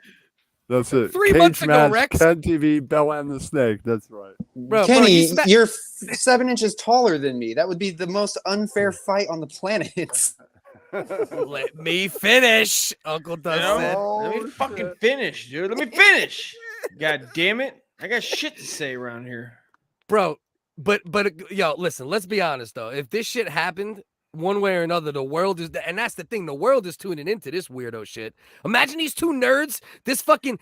That's it. 3 Cage months ago, match, Rex. Ken TV, Bella and the Snake. That's right. Bro, Kenny, he sma- you're 7 inches taller than me. That would be the most unfair fight on the planet. Let me finish, Uncle Dust said. Let me fucking finish, dude. Let me finish. God damn it. I got shit to say around here. Bro, but yo, listen, let's be honest though. If this shit happened one way or another, the world is, and that's the thing, the world is tuning into this weirdo shit. Imagine these two nerds, this fucking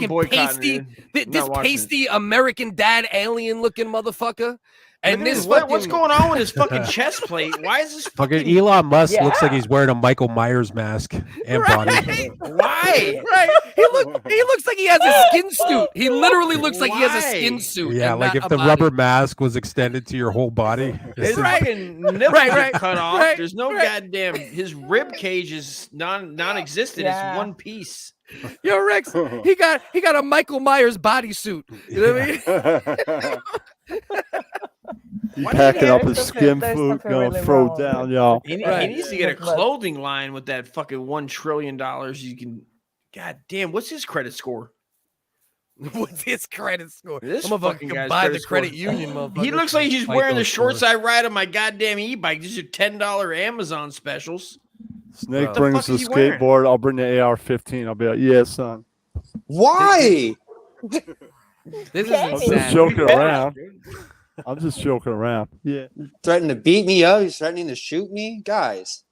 boycotting, pasty, dude. this Not watching pasty American dad alien looking motherfucker. And Look at this this, what's fucking- going on with his fucking chest plate? Why is this Fucking Elon Musk looks like he's wearing a Michael Myers mask and body. Why? Right. He looks like he has a skin suit. He literally looks like he has a Why? skin suit. Yeah, and like not if a the body. rubber mask was extended to your whole body. His fucking nipples right, are cut off. right, There's no goddamn. His rib cage is non-existent. Yeah. It's one piece. Yo, Rex, he got a Michael Myers bodysuit. You know what I mean? He Why packing up there's his something- skin there's food, something gonna really throw wrong. down, y'all. He Right. needs to get a clothing line with that fucking $1 trillion. You can. God damn, what's his credit score? What's his credit score? This I'm fucking gonna guy's buy the credit credit score. union, motherfucker. He looks like he's Fight wearing the those shorts scores. I ride on my goddamn e-bike. These are $10 Amazon specials. Snake What the brings fuck the is he wearing? skateboard. I'll bring the AR-15. I'll be like, yeah, son. Why? This is I'm insane. just joking around. I'm just joking around. Yeah. Threatening to beat me up. He's threatening to shoot me, guys.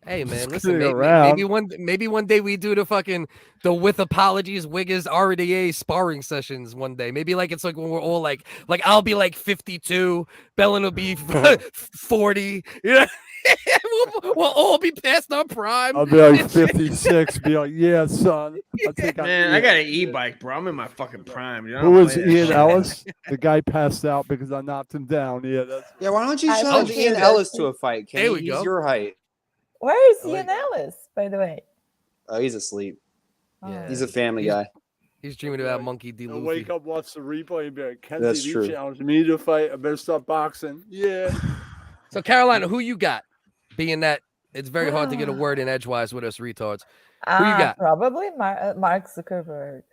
Hey man, Just listen. kidding Maybe one day we do the with apologies WHiggaz RDA sparring sessions one day. Maybe like it's like when we're all like I'll be like 52, Bellin will be 40. Yeah, we'll all be past our prime. I'll be like 56. Be like, yeah, son. Man, I got an e-bike, bro. I'm in my fucking prime. Dude. Who was Ian Ellis? The guy passed out because I knocked him down. Yeah, Yeah, why don't you challenge Ian Ellis to a fight? Kenny? There we He's go. your height. Where is Ian Ellis, by the way? Oh, he's asleep. Yeah. He's a family guy. He's dreaming about Monkey D. I'll Luffy. wake up, watch the replay, and be like, Kenzie, That's you true. challenged me to fight. I better stop boxing. Yeah. So Carolina, who you got? Being that it's very hard to get a word in edgewise with us retards. Who you got? Probably Mark Zuckerberg.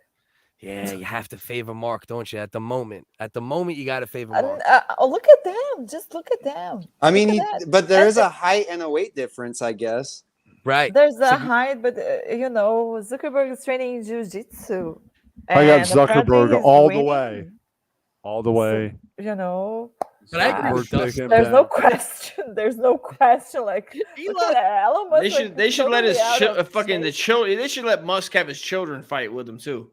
Yeah, you have to favor Mark, don't you? At the moment, you got to favor Mark. Look at them. Just look at them. I mean, Look at that. but there is a height and a weight difference, I guess. Right. There's a height, but Zuckerberg is training jiu-jitsu. I got and apparently Zuckerberg he's all the winning. way. All the way. But I agree with Zuckerberg Dustin. taking him There's no down. question. There's no question. Like Elon Musk, They should let his totally out of fucking the children. They should let Musk have his children fight with him too.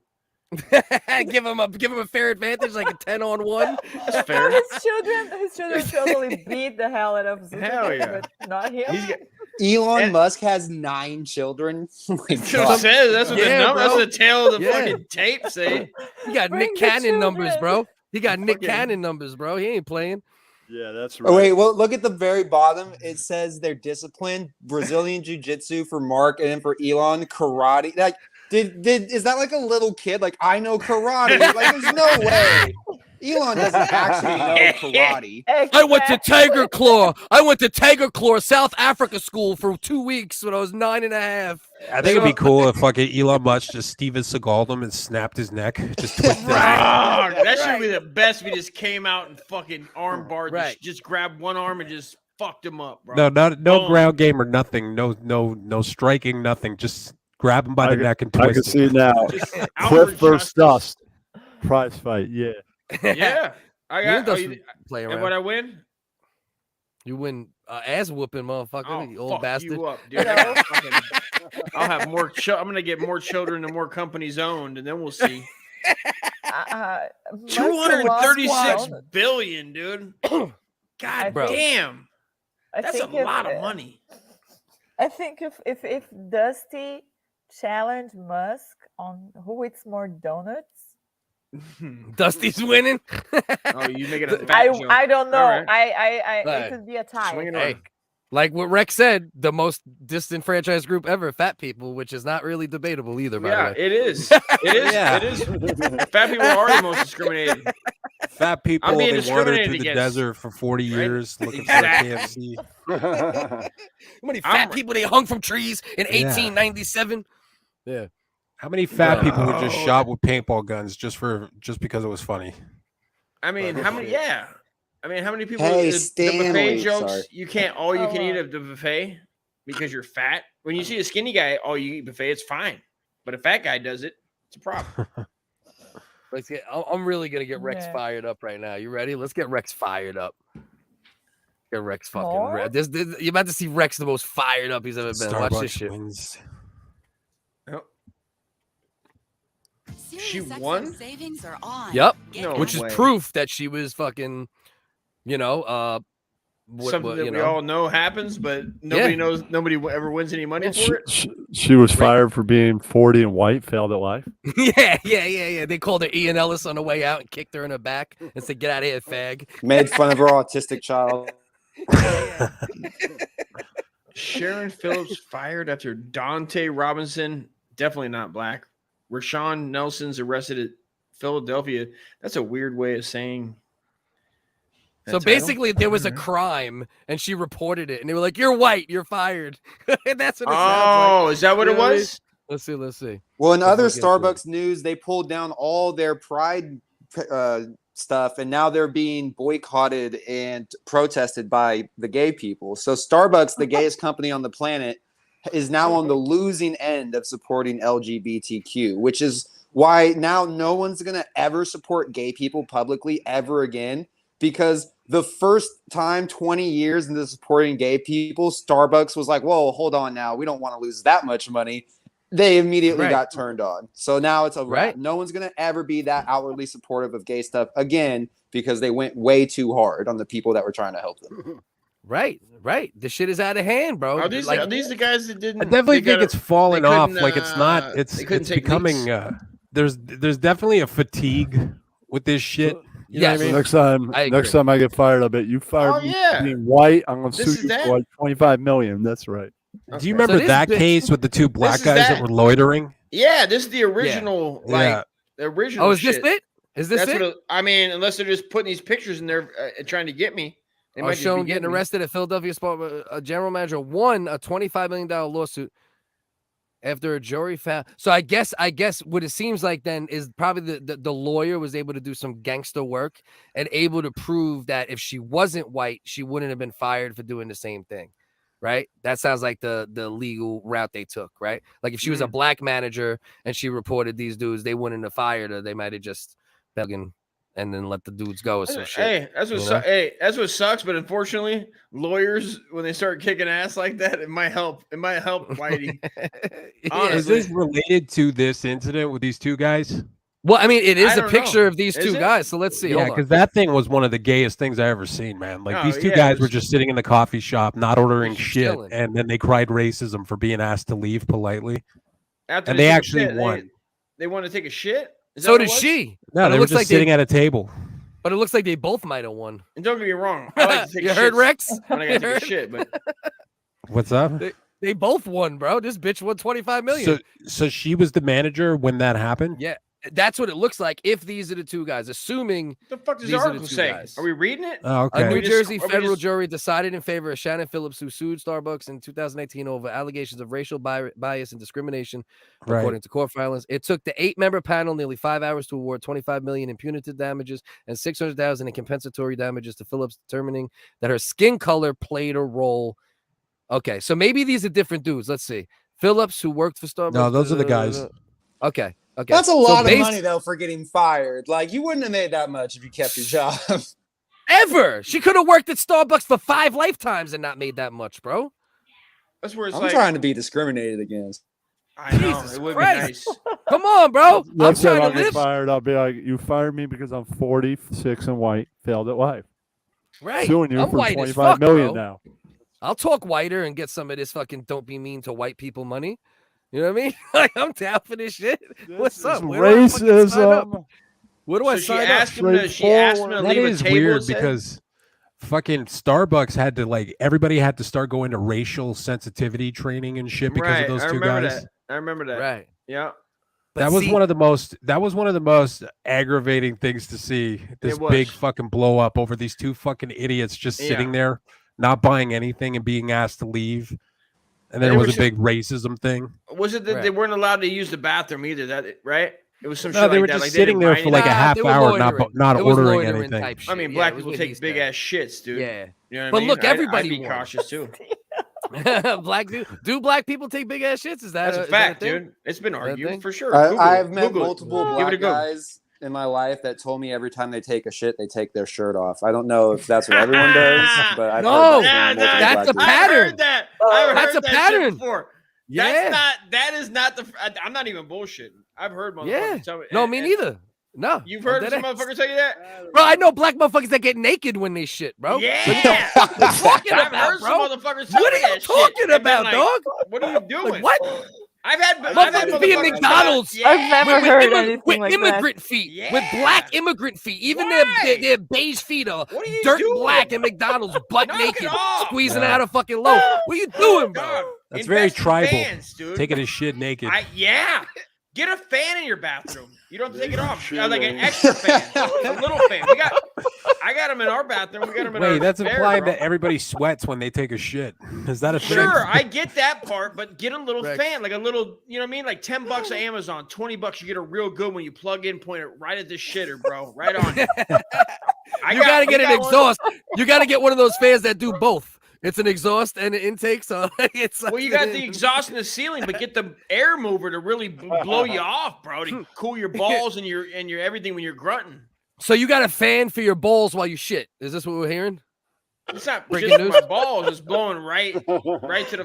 give him a fair advantage, like a 10-on-1. That's fair. His children totally beat the hell out of Zuckerberg, Hell yeah. but not him. Elon Musk has 9 children. Oh my That's God. what it says. That's what Yeah, that's bro. the tail of the Yeah. fucking tape say. He got Bring Nick the Cannon numbers, children. bro. He got Nick Cannon numbers, bro. He ain't playing. Yeah, that's right. Oh, wait, well, look at the very bottom. It says they're disciplined. Brazilian Jiu-Jitsu for Mark, and then for Elon, karate. Like, is that like a little kid? Like, I know karate. Like, there's no way. Elon doesn't actually know karate. I went to Tiger Claw. I went to Tiger Claw, South Africa school for 2 weeks when I was 9.5. I think it'd be cool if fucking Elon Musk just Steven Seagal'd him and snapped his neck. Just twisted his neck. That should be the best. We just came out and fucking arm barred. Right. Just grabbed one arm and just fucked him up, bro. No Boom. ground game or nothing. No striking, nothing. Just grab him by the neck and I twist can it. see it now. Just Cliff outward versus justice. Dust. Prize fight. Yeah. Yeah, I You got. and Dustin play And around. what I win? You win ass whooping, motherfucker. Oh, you old fuck bastard. you up, dude. I'll have more. I'm gonna get more children and more companies owned, and then we'll see. Musk 236 lost- billion, dude. God Bro. damn, I that's a think if- lot of money. I think if Dusty challenged Musk on who eats more donuts, Dusty's winning. Oh, you make it a fat joke. I don't know. All right. I Right. it could be a tie. Swing it Hey, on. like what Rex said, the most disenfranchised group ever, fat people, which is not really debatable either, by the Yeah, way. it is. It is. Yeah. It is. Fat people are the most discriminated. Fat people, I'm being they wandered discriminated through the against. desert for 40 years looking Exactly. for a KFC. How many fat people they hung from trees in 1897? Yeah. How many fat people were just Oh. shot with paintball guns just because it was funny? I mean, how many? Yeah. I mean, how many people? Hey, the Stanley, buffet jokes. sorry. You can't all you can eat at the buffet because you're fat. When you see a skinny guy, all you eat buffet, it's fine. But a fat guy does it, it's a problem. Let's get. I'm really gonna get Rex Yeah. fired up right now. You ready? Let's get Rex fired up. Get Rex fucking. More? You're about to see Rex the most fired up he's ever been. Watch this Starbucks shit. wins. She won? Savings are on. Yep. No Which way. is proof that she was fucking. Something that we all know happens, but nobody knows. Nobody ever wins any money for it. She was fired for being 40 and white, failed at life. Yeah. They called her Ian Ellis on the way out and kicked her in the back and said, "Get out of here, fag." Made fun of her autistic child. Sharon Phillips fired after Dante Robinson, definitely not black. Rashawn Nelson's arrested at Philadelphia. That's a weird way of saying. that So title. basically, there was a crime, and she reported it, and they were like, "You're white, you're fired." And that's what it sounds Oh, like. is that what You it know I mean? was? Let's see. Well, in Let's other look into it. Starbucks news, they pulled down all their pride stuff, and now they're being boycotted and protested by the gay people. So Starbucks, the gayest company on the planet, is now on the losing end of supporting LGBTQ, which is why now no one's going to ever support gay people publicly ever again, because the first time 20 years into supporting gay people, Starbucks was like, whoa, hold on now. We don't want to lose that much money. They immediately got turned on. So now it's a wrap. No one's going to ever be that outwardly supportive of gay stuff again, because they went way too hard on the people that were trying to help them. Right. The shit is out of hand, bro. Are these the guys that didn't? I definitely think it's falling off. Like it's not. It's becoming. There's definitely a fatigue with this shit. You know what I mean? Next time I get fired, I bet you fired me for being white. I'm gonna sue you for like $25 million. That's right. Do you remember that case with the two black guys that were loitering? Yeah, this is the original. The original. Oh, is this it? Is this it? I mean, unless they're just putting these pictures in there trying to get me. They might shown getting arrested at Philadelphia Sport. A general manager won a $25 million lawsuit after a jury found. So I guess what it seems like then is probably the lawyer was able to do some gangster work and able to prove that if she wasn't white, she wouldn't have been fired for doing the same thing. Right? That sounds like the legal route they took, right? Like if she was a black manager and she reported these dudes, they wouldn't have fired her. They might have just begging and then let the dudes go or some shit. Hey, that's what sucks. But unfortunately, lawyers, when they start kicking ass like that, it might help. It might help Whitey. Is this related to this incident with these two guys? Well, I mean, it is a picture of these two guys. So let's see. Yeah, because that thing was one of the gayest things I ever seen, man. Like these two guys were just sitting in the coffee shop, not ordering shit, and then they cried racism for being asked to leave politely. And they actually won. They want to take a shit. So did she. No, they were just sitting at a table. But it looks like they both might have won. And don't get me wrong. I like to take you heard, Rex? When I got to take a shit, but what's up? They both won, bro. This bitch won $25 million. So she was the manager when that happened? Yeah. That's what it looks like if these are the two guys, assuming the fuck does the article say? Guys. Are we reading it? Oh, okay. A New Jersey federal jury decided in favor of Shannon Phillips, who sued Starbucks in 2018 over allegations of racial bias and discrimination, according to court filings. It took the 8-member panel nearly 5 hours to award $25 million in punitive damages and $600,000 in compensatory damages to Phillips, determining that her skin color played a role. Okay, so maybe these are different dudes. Let's see. Phillips, who worked for Starbucks. No, those are the guys. Okay. That's a lot of money, though, for getting fired. Like, you wouldn't have made that much if you kept your job. Ever. She could have worked at Starbucks for 5 lifetimes and not made that much, bro. That's where it's I'm trying to be discriminated against. I know. It would be nice. Come on, bro. Next time I get fired, I'll be like, you fired me because I'm 46 and white, failed at life. Right. Suing you I'm for white $25 as fuck, million bro. now. I'll talk whiter and get some of this fucking don't be mean to white people money. You know what I mean? Like, I'm down for this shit. What's up? Racism. Where do I sign up? She asked him to that leave is a table. weird because fucking Starbucks had to everybody had to start going to racial sensitivity training and shit because of those two guys. I remember that. Right. Yeah. That was one of the most aggravating things to see. This big fucking blow up over these two fucking idiots just sitting there, not buying anything and being asked to leave. And then there was a big racism thing. Was it that they weren't allowed to use the bathroom either? That right? It was some shit they like were that. just Like sitting there for like a half hour, not ordering anything. I mean, black people take big ass shits, dude. Yeah. You know what but I mean? look, everybody I'd be cautious too. Do black people take big ass shits? That's a fact, dude. It's been argued for sure. I've met multiple black guys in my life that told me every time they take a shit, they take their shirt off. I don't know if that's what everyone does, but I've heard that's a pattern. That's a pattern. Before. Yeah. That is not the. I'm not even bullshitting. I've heard motherfuckers tell me. No, me neither. No. You've heard some motherfuckers tell you that? Bro, I know black motherfuckers that get naked when they shit, bro. Yeah. What are you talking I've about, heard bro? some motherfuckers tell What me are you that talking shit. about, Like, dog? What are you doing? Like, what? I've had motherfuckers be in McDonald's. I've never heard anything with like immigrant feet, with black immigrant feet. Even their beige feet are dirt black in McDonald's, butt naked, squeezing out a fucking loaf. What are you doing, bro? That's very tribal. Fans, dude. Taking his shit naked. Get a fan in your bathroom. You don't have to take it off. Like an extra fan, a little fan. I got them in our bathroom. We got them in our. Wait, that's implying that everybody sweats when they take a shit. Is that a thing? Sure, I get that part, but get a little fan, like a little. You know what I mean? Like $10 at Amazon, $20. You get a real good when you plug in, point it right at the shitter, bro. Right on. You gotta get an exhaust. You gotta get one of those fans that do both. It's an exhaust and an intake, so it's. Well, you got the exhaust in the ceiling, but get the air mover to really blow you off, bro, to cool your balls and your everything when you're grunting. So you got a fan for your balls while you shit. Is this what we're hearing? It's not Breaking just news? my balls. It's blowing right to the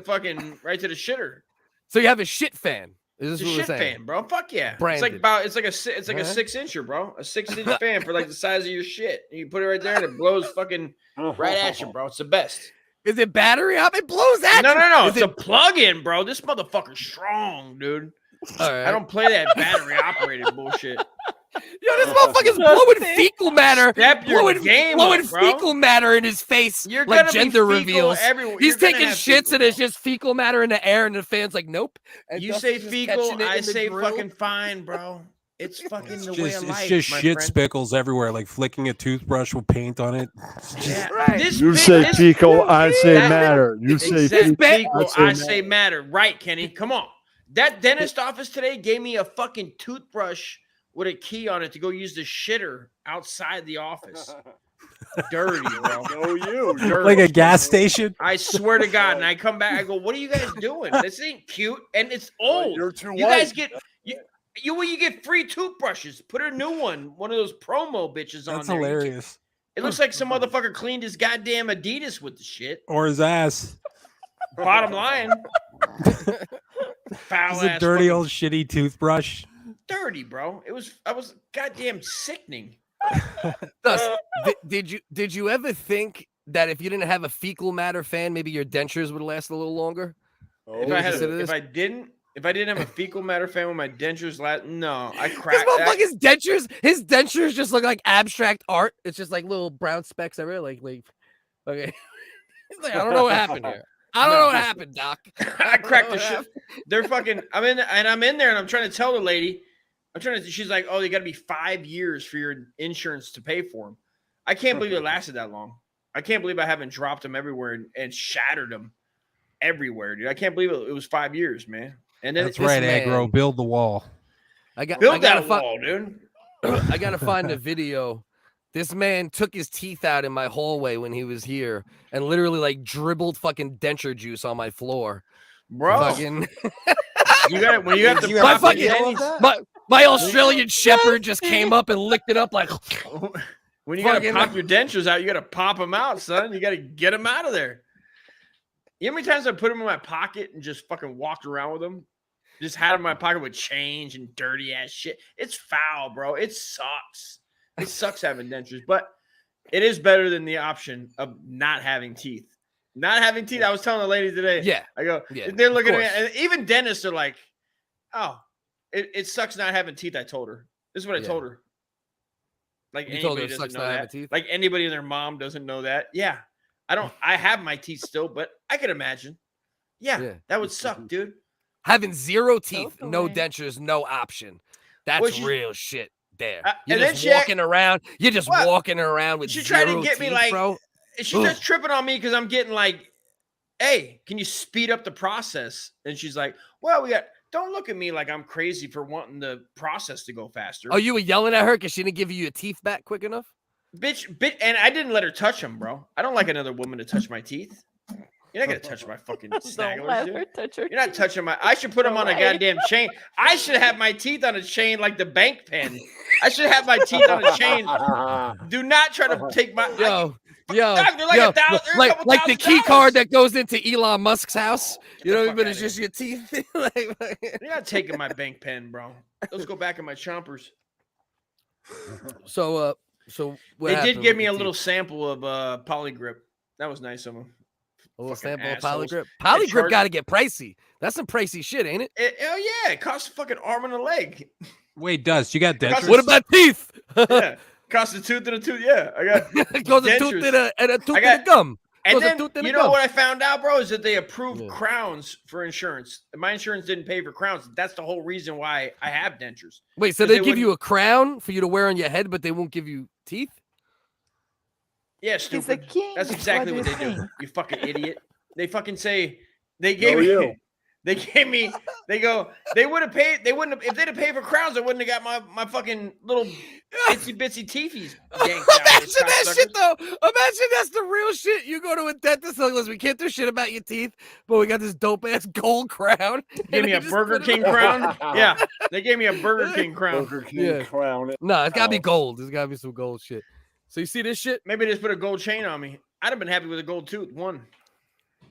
shitter. So you have a shit fan. Is this It's a what we're shit saying? fan, bro. Fuck yeah. Branded. It's like a 6-incher, bro. A 6-inch fan for like the size of your shit. And you put it right there and it blows fucking right at you, bro. It's the best. Is it battery up? It blows at you. No. It's a plug-in, bro. This motherfucker's strong, dude. All right. I don't play that battery operated bullshit. Yo, this motherfucker's blowing fecal matter. Step your game blowing up, bro. fecal matter in his face. You're like gonna be gender fecal reveals. everywhere. He's You're gonna taking have shits fecal, and there's just fecal matter in the air, and the fan's like, nope. And You Dustin's say just fecal, catching it I in the say grill. fucking fine, bro. It's fucking the way of It's life, just my shit friend. spickles everywhere, like flicking a toothbrush with paint on it. Yeah, You say fecal, I say matter. You say fecal, I matter. say matter. Right, Kenny? Come on. That dentist office today gave me a fucking toothbrush with a key on it to go use the shitter outside the office. Dirty, bro. Dirty. Like a gas station. I swear to God. And I come back, I go, what are you guys doing? This ain't cute. And it's old. You're too You white. guys get you get free toothbrushes. Put a new one of those promo bitches on That's there. hilarious. It looks like some motherfucker cleaned his goddamn Adidas with the shit. Or his ass. Bottom line. Foul It's a ass dirty fucking- old shitty toothbrush. dirty, bro. I was goddamn sickening. Did you ever think that if you didn't have a fecal matter fan, maybe your dentures would last a little longer? If I didn't have a fecal matter fan with my dentures no, I This cracked motherfucker's his dentures just look like abstract art. It's just like little brown specks everywhere. Like okay. He's like, I don't know what happened here. I don't know what happened, Doc. I cracked the shit. They're fucking. I'm in there, and I'm trying to tell the lady. She's like, "Oh, they got to be 5 years for your insurance to pay for them." I can't believe it lasted that long. I can't believe I haven't dropped them everywhere and shattered them everywhere, dude. I can't believe it was 5 years, man. And then That's right, Agro. Build the wall. Build that wall, dude. I gotta find the video. This man took his teeth out in my hallway when he was here and literally like dribbled fucking denture juice on my floor. Bro. Fucking You got it when you have to my fucking my Australian Shepherd just came up and licked it up like when you gotta pop your dentures out, you gotta pop them out, son. You gotta get them out of there. You know how many times I put them in my pocket and just fucking walked around with them? Just had them in my pocket with change and dirty ass shit. It's foul, bro. It sucks. It sucks having dentures, but it is better than the option of not having teeth. Not having teeth. I was telling the lady today. Yeah. I go, yeah, they're looking at me, and even dentists are like, oh, it sucks not having teeth. I told her. This is what I told her. Like You told her anybody it doesn't sucks know not that. having teeth? Like anybody and their mom doesn't know that. Yeah. I have my teeth still, but I can imagine. Yeah. That would suck, dude. Having zero teeth, no dentures, no option. That's real shit there. You're and just then walking around. You're just walking around with She tried to zero get me teeth, like, bro. she starts tripping on me because I'm getting like, hey, can you speed up the process? And she's like, well, don't look at me like I'm crazy for wanting the process to go faster. Oh, you were yelling at her because she didn't give you your teeth back quick enough? Bitch, and I didn't let her touch them, bro. I don't like another woman to touch my teeth. You're not gonna touch my fucking snagglers, dude. You're not touching my. I should put them on a goddamn chain. I should have my teeth on a chain like the bank pen. I should have my teeth on a chain. Do not try to take my. Yo, Dog, they're like $1,000, like the key card that goes into Elon Musk's house. You know, but it's just your teeth. You're not taking my bank pen, bro. Those go back in my chompers. So what they did happened give with me the a little teeth? sample of Polygrip. That was nice of them. A little Fucking sample assholes. of Polygrip. They Polygrip charge- got to get pricey. That's some pricey shit, ain't it? Hell yeah, it costs a fucking arm and a leg. Wait, Dust, you got dentures? What about teeth? Yeah, costs a tooth and a tooth. Yeah, I got It goes a tooth dentures. and a tooth and a gum. And Goes a then tooth and a you know gum. what I found out, bro, is that they approved crowns for insurance. My insurance didn't pay for crowns. That's the whole reason why I have dentures. Wait, so 'Cause they give you a crown for you to wear on your head, but they won't give you teeth? Yeah, He's a stupid. king. That's exactly What what do they you do. think? You fucking idiot. They fucking say they gave Go me. you. They gave me. They go. They would have paid. They wouldn't have if they'd have paid for crowns. I wouldn't have got my fucking little itsy bitsy teethies. Imagine that shit though. Imagine that's the real shit. You go to a dentist, like, listen, we can't do shit about your teeth, but we got this dope ass gold crown. They gave me a Burger King crown. Yeah, they gave me a Burger King crown. Burger King crown. No, it's gotta be gold. There's gotta be some gold shit. So you see this shit? Maybe they just put a gold chain on me. I'd have been happy with a gold tooth. One.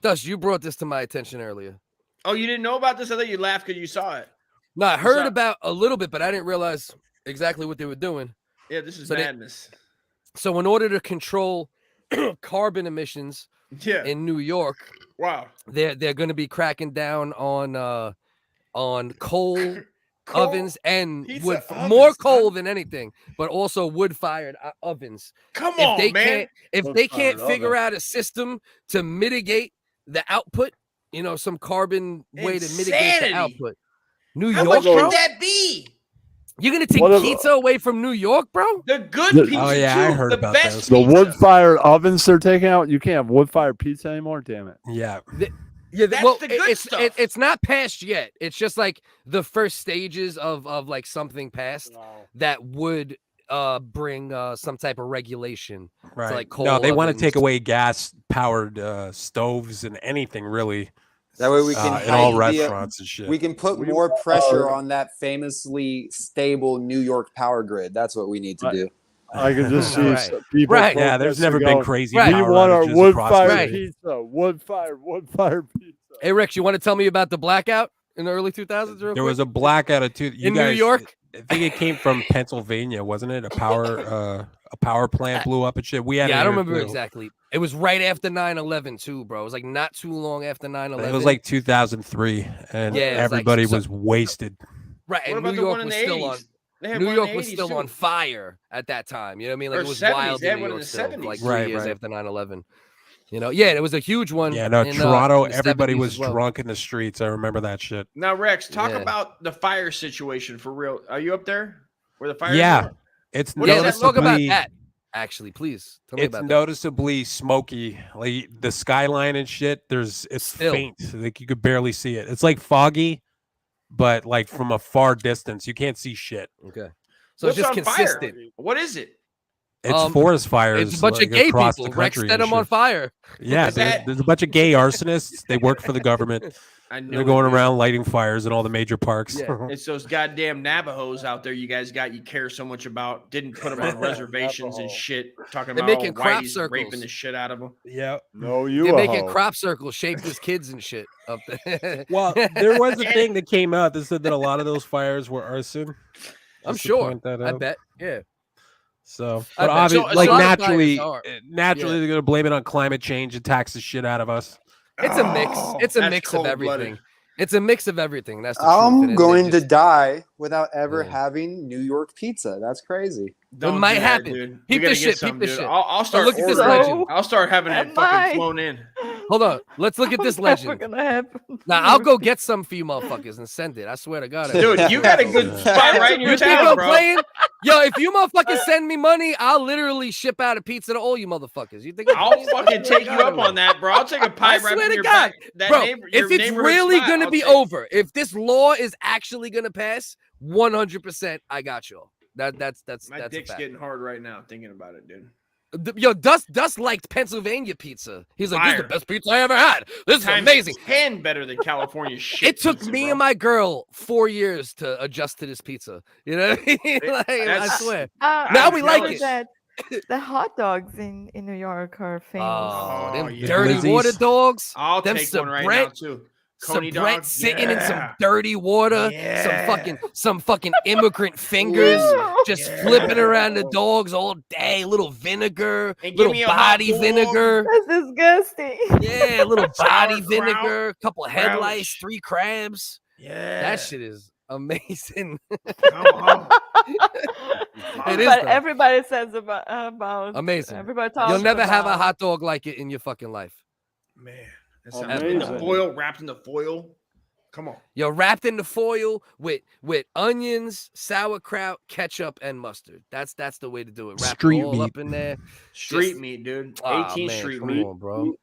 Dust, you brought this to my attention earlier. Oh, you didn't know about this? I thought you laughed because you saw it. No, I heard about a little bit, but I didn't realize exactly what they were doing. Yeah, this is madness. So in order to control carbon emissions in New York, wow, they're going to be cracking down on coal ovens and wood, more coal than anything, but also wood-fired ovens. Come on, man. If they can't figure out a system to mitigate the output, you know, some carbon way to mitigate the output. New York, much bro? could that be? You're gonna take pizza away from New York, bro? The good pizza, Oh, yeah, too. I heard the about best that. The pizza. wood-fired ovens they're taking out. You can't have wood-fired pizza anymore. Damn it. Yeah. That's well, the good stuff. it's not passed yet. It's just like the first stages of like something passed that would bring some type of regulation. Right. To like coal No, they want to ovens. take away gas-powered stoves and anything really. That way we can in all hide the, restaurants and shit. We can put more pressure on that famously stable New York power grid. That's what we need to do. I can just see people. Yeah, there's never been going, crazy. We power want our outages across the wood-fired state." pizza. Wood-fired pizza. Hey, Rex, you want to tell me about the blackout in the early 2000s? There was a blackout of in New York. I think it came from Pennsylvania, wasn't it? A power plant blew up and shit. We had I don't remember exactly. It was right after 9/11 too, bro. It was like not too long after 9/11. It was like 2003, and everybody was wasted. Right, and New York was still on. New York was still on fire at that time. You know what I mean? Like it was 70s. wild They had in New one in York the still, 70s. like 3 years after 9/11. You know, it was a huge one. Yeah, no, in, Toronto, in the everybody 70s was as well. drunk in the streets. I remember that shit. Now, Rex, talk about the fire situation for real. Are you up there where the fire? Yeah, it's let's talk about noticeably. that. Actually, please tell me It's about noticeably smoky, like the skyline and shit. It's faint, like you could barely see it. It's like foggy, but like from a far distance, you can't see shit. Okay, so What's it's just on fire? consistent. What is it? It's forest fires. It's a bunch of gay across people. the Rex country set and them on shit. fire. Yeah, there's a bunch of gay arsonists. They work for the government. I know They're going it, dude. around lighting fires in all the major parks. Yeah, it's those goddamn Navajos out there you guys got. You care so much about. Didn't put them on reservations and shit. Talking They're about making crop whiteys circles. raping the shit out of them. Yeah. No, you. They're making crop circles shaped as kids and shit up there. Well, there was a thing that came out that said that a lot of those fires were arson. I'm Just to sure. point that I out. bet. Yeah. So, I but bet. obviously, So, like a lot of naturally, fires they're gonna blame it on climate change and tax the shit out of us. It's a mix. It's a that's mix of cold-blooded. everything. It's a mix of everything. That's the truth. I'm And they going to just- die without ever having New York pizza. That's crazy. Don't might do that, happen. dude. Peep We gotta this get shit, some, peep this dude. shit. I'll start look at this ordering. legend. I'll start having it fucking flown in. Hold on. Let's look at this legend. Gonna happen. Now I'll go get some for you motherfuckers and send it. I swear to God. I will. Dude, you got a good spot right in your You think town, I'm bro. playing? Yo, if you motherfuckers send me money, I'll literally ship out a pizza to all you motherfuckers. You think I'm I'll playing? fucking take you up on that, bro. I'll take a pie I right swear from to your God, back. That bro. neighbor, If your it's neighborhood really spot, gonna I'll be take. over, if this law is actually gonna pass, 100%, I got y'all. That's My a dick's fact. getting hard right now thinking about it, dude. Yo, Dust liked Pennsylvania pizza. He's like, this is the Fire. best pizza I ever had. This is Times amazing. 10 better than California shit. It took pizza, me bro. and my girl 4 years to adjust to this pizza. You know what I mean? Like, I That's- swear. Now Now we like it. That the hot dogs in New York are famous. Oh, them yeah. dirty Glizzies. water dogs. I'll them take one right Sabrett- now too. Some Coney Brett dog? sitting in some Yeah. dirty water, Yeah. some fucking immigrant fingers just Yeah. flipping around the dogs all day. Little vinegar, And give little me a hot body dog. vinegar. That's disgusting. Yeah, little body Sauerkraut. vinegar, couple head lice, Crouch. 3 crabs. Yeah. That shit is amazing. Come on. It is, But though. everybody says about Amazing. Everybody talks. You'll never have a about- hot dog like it in your fucking life. Man. That sounds in the Amazing. foil, wrapped in the foil. Come on. You're wrapped in the foil with onions, sauerkraut, ketchup, and mustard. That's the way to do it. Wrap Street it all meat. up in there. Street Just- meat, dude. Aw, 18 man, street come meat. on, bro.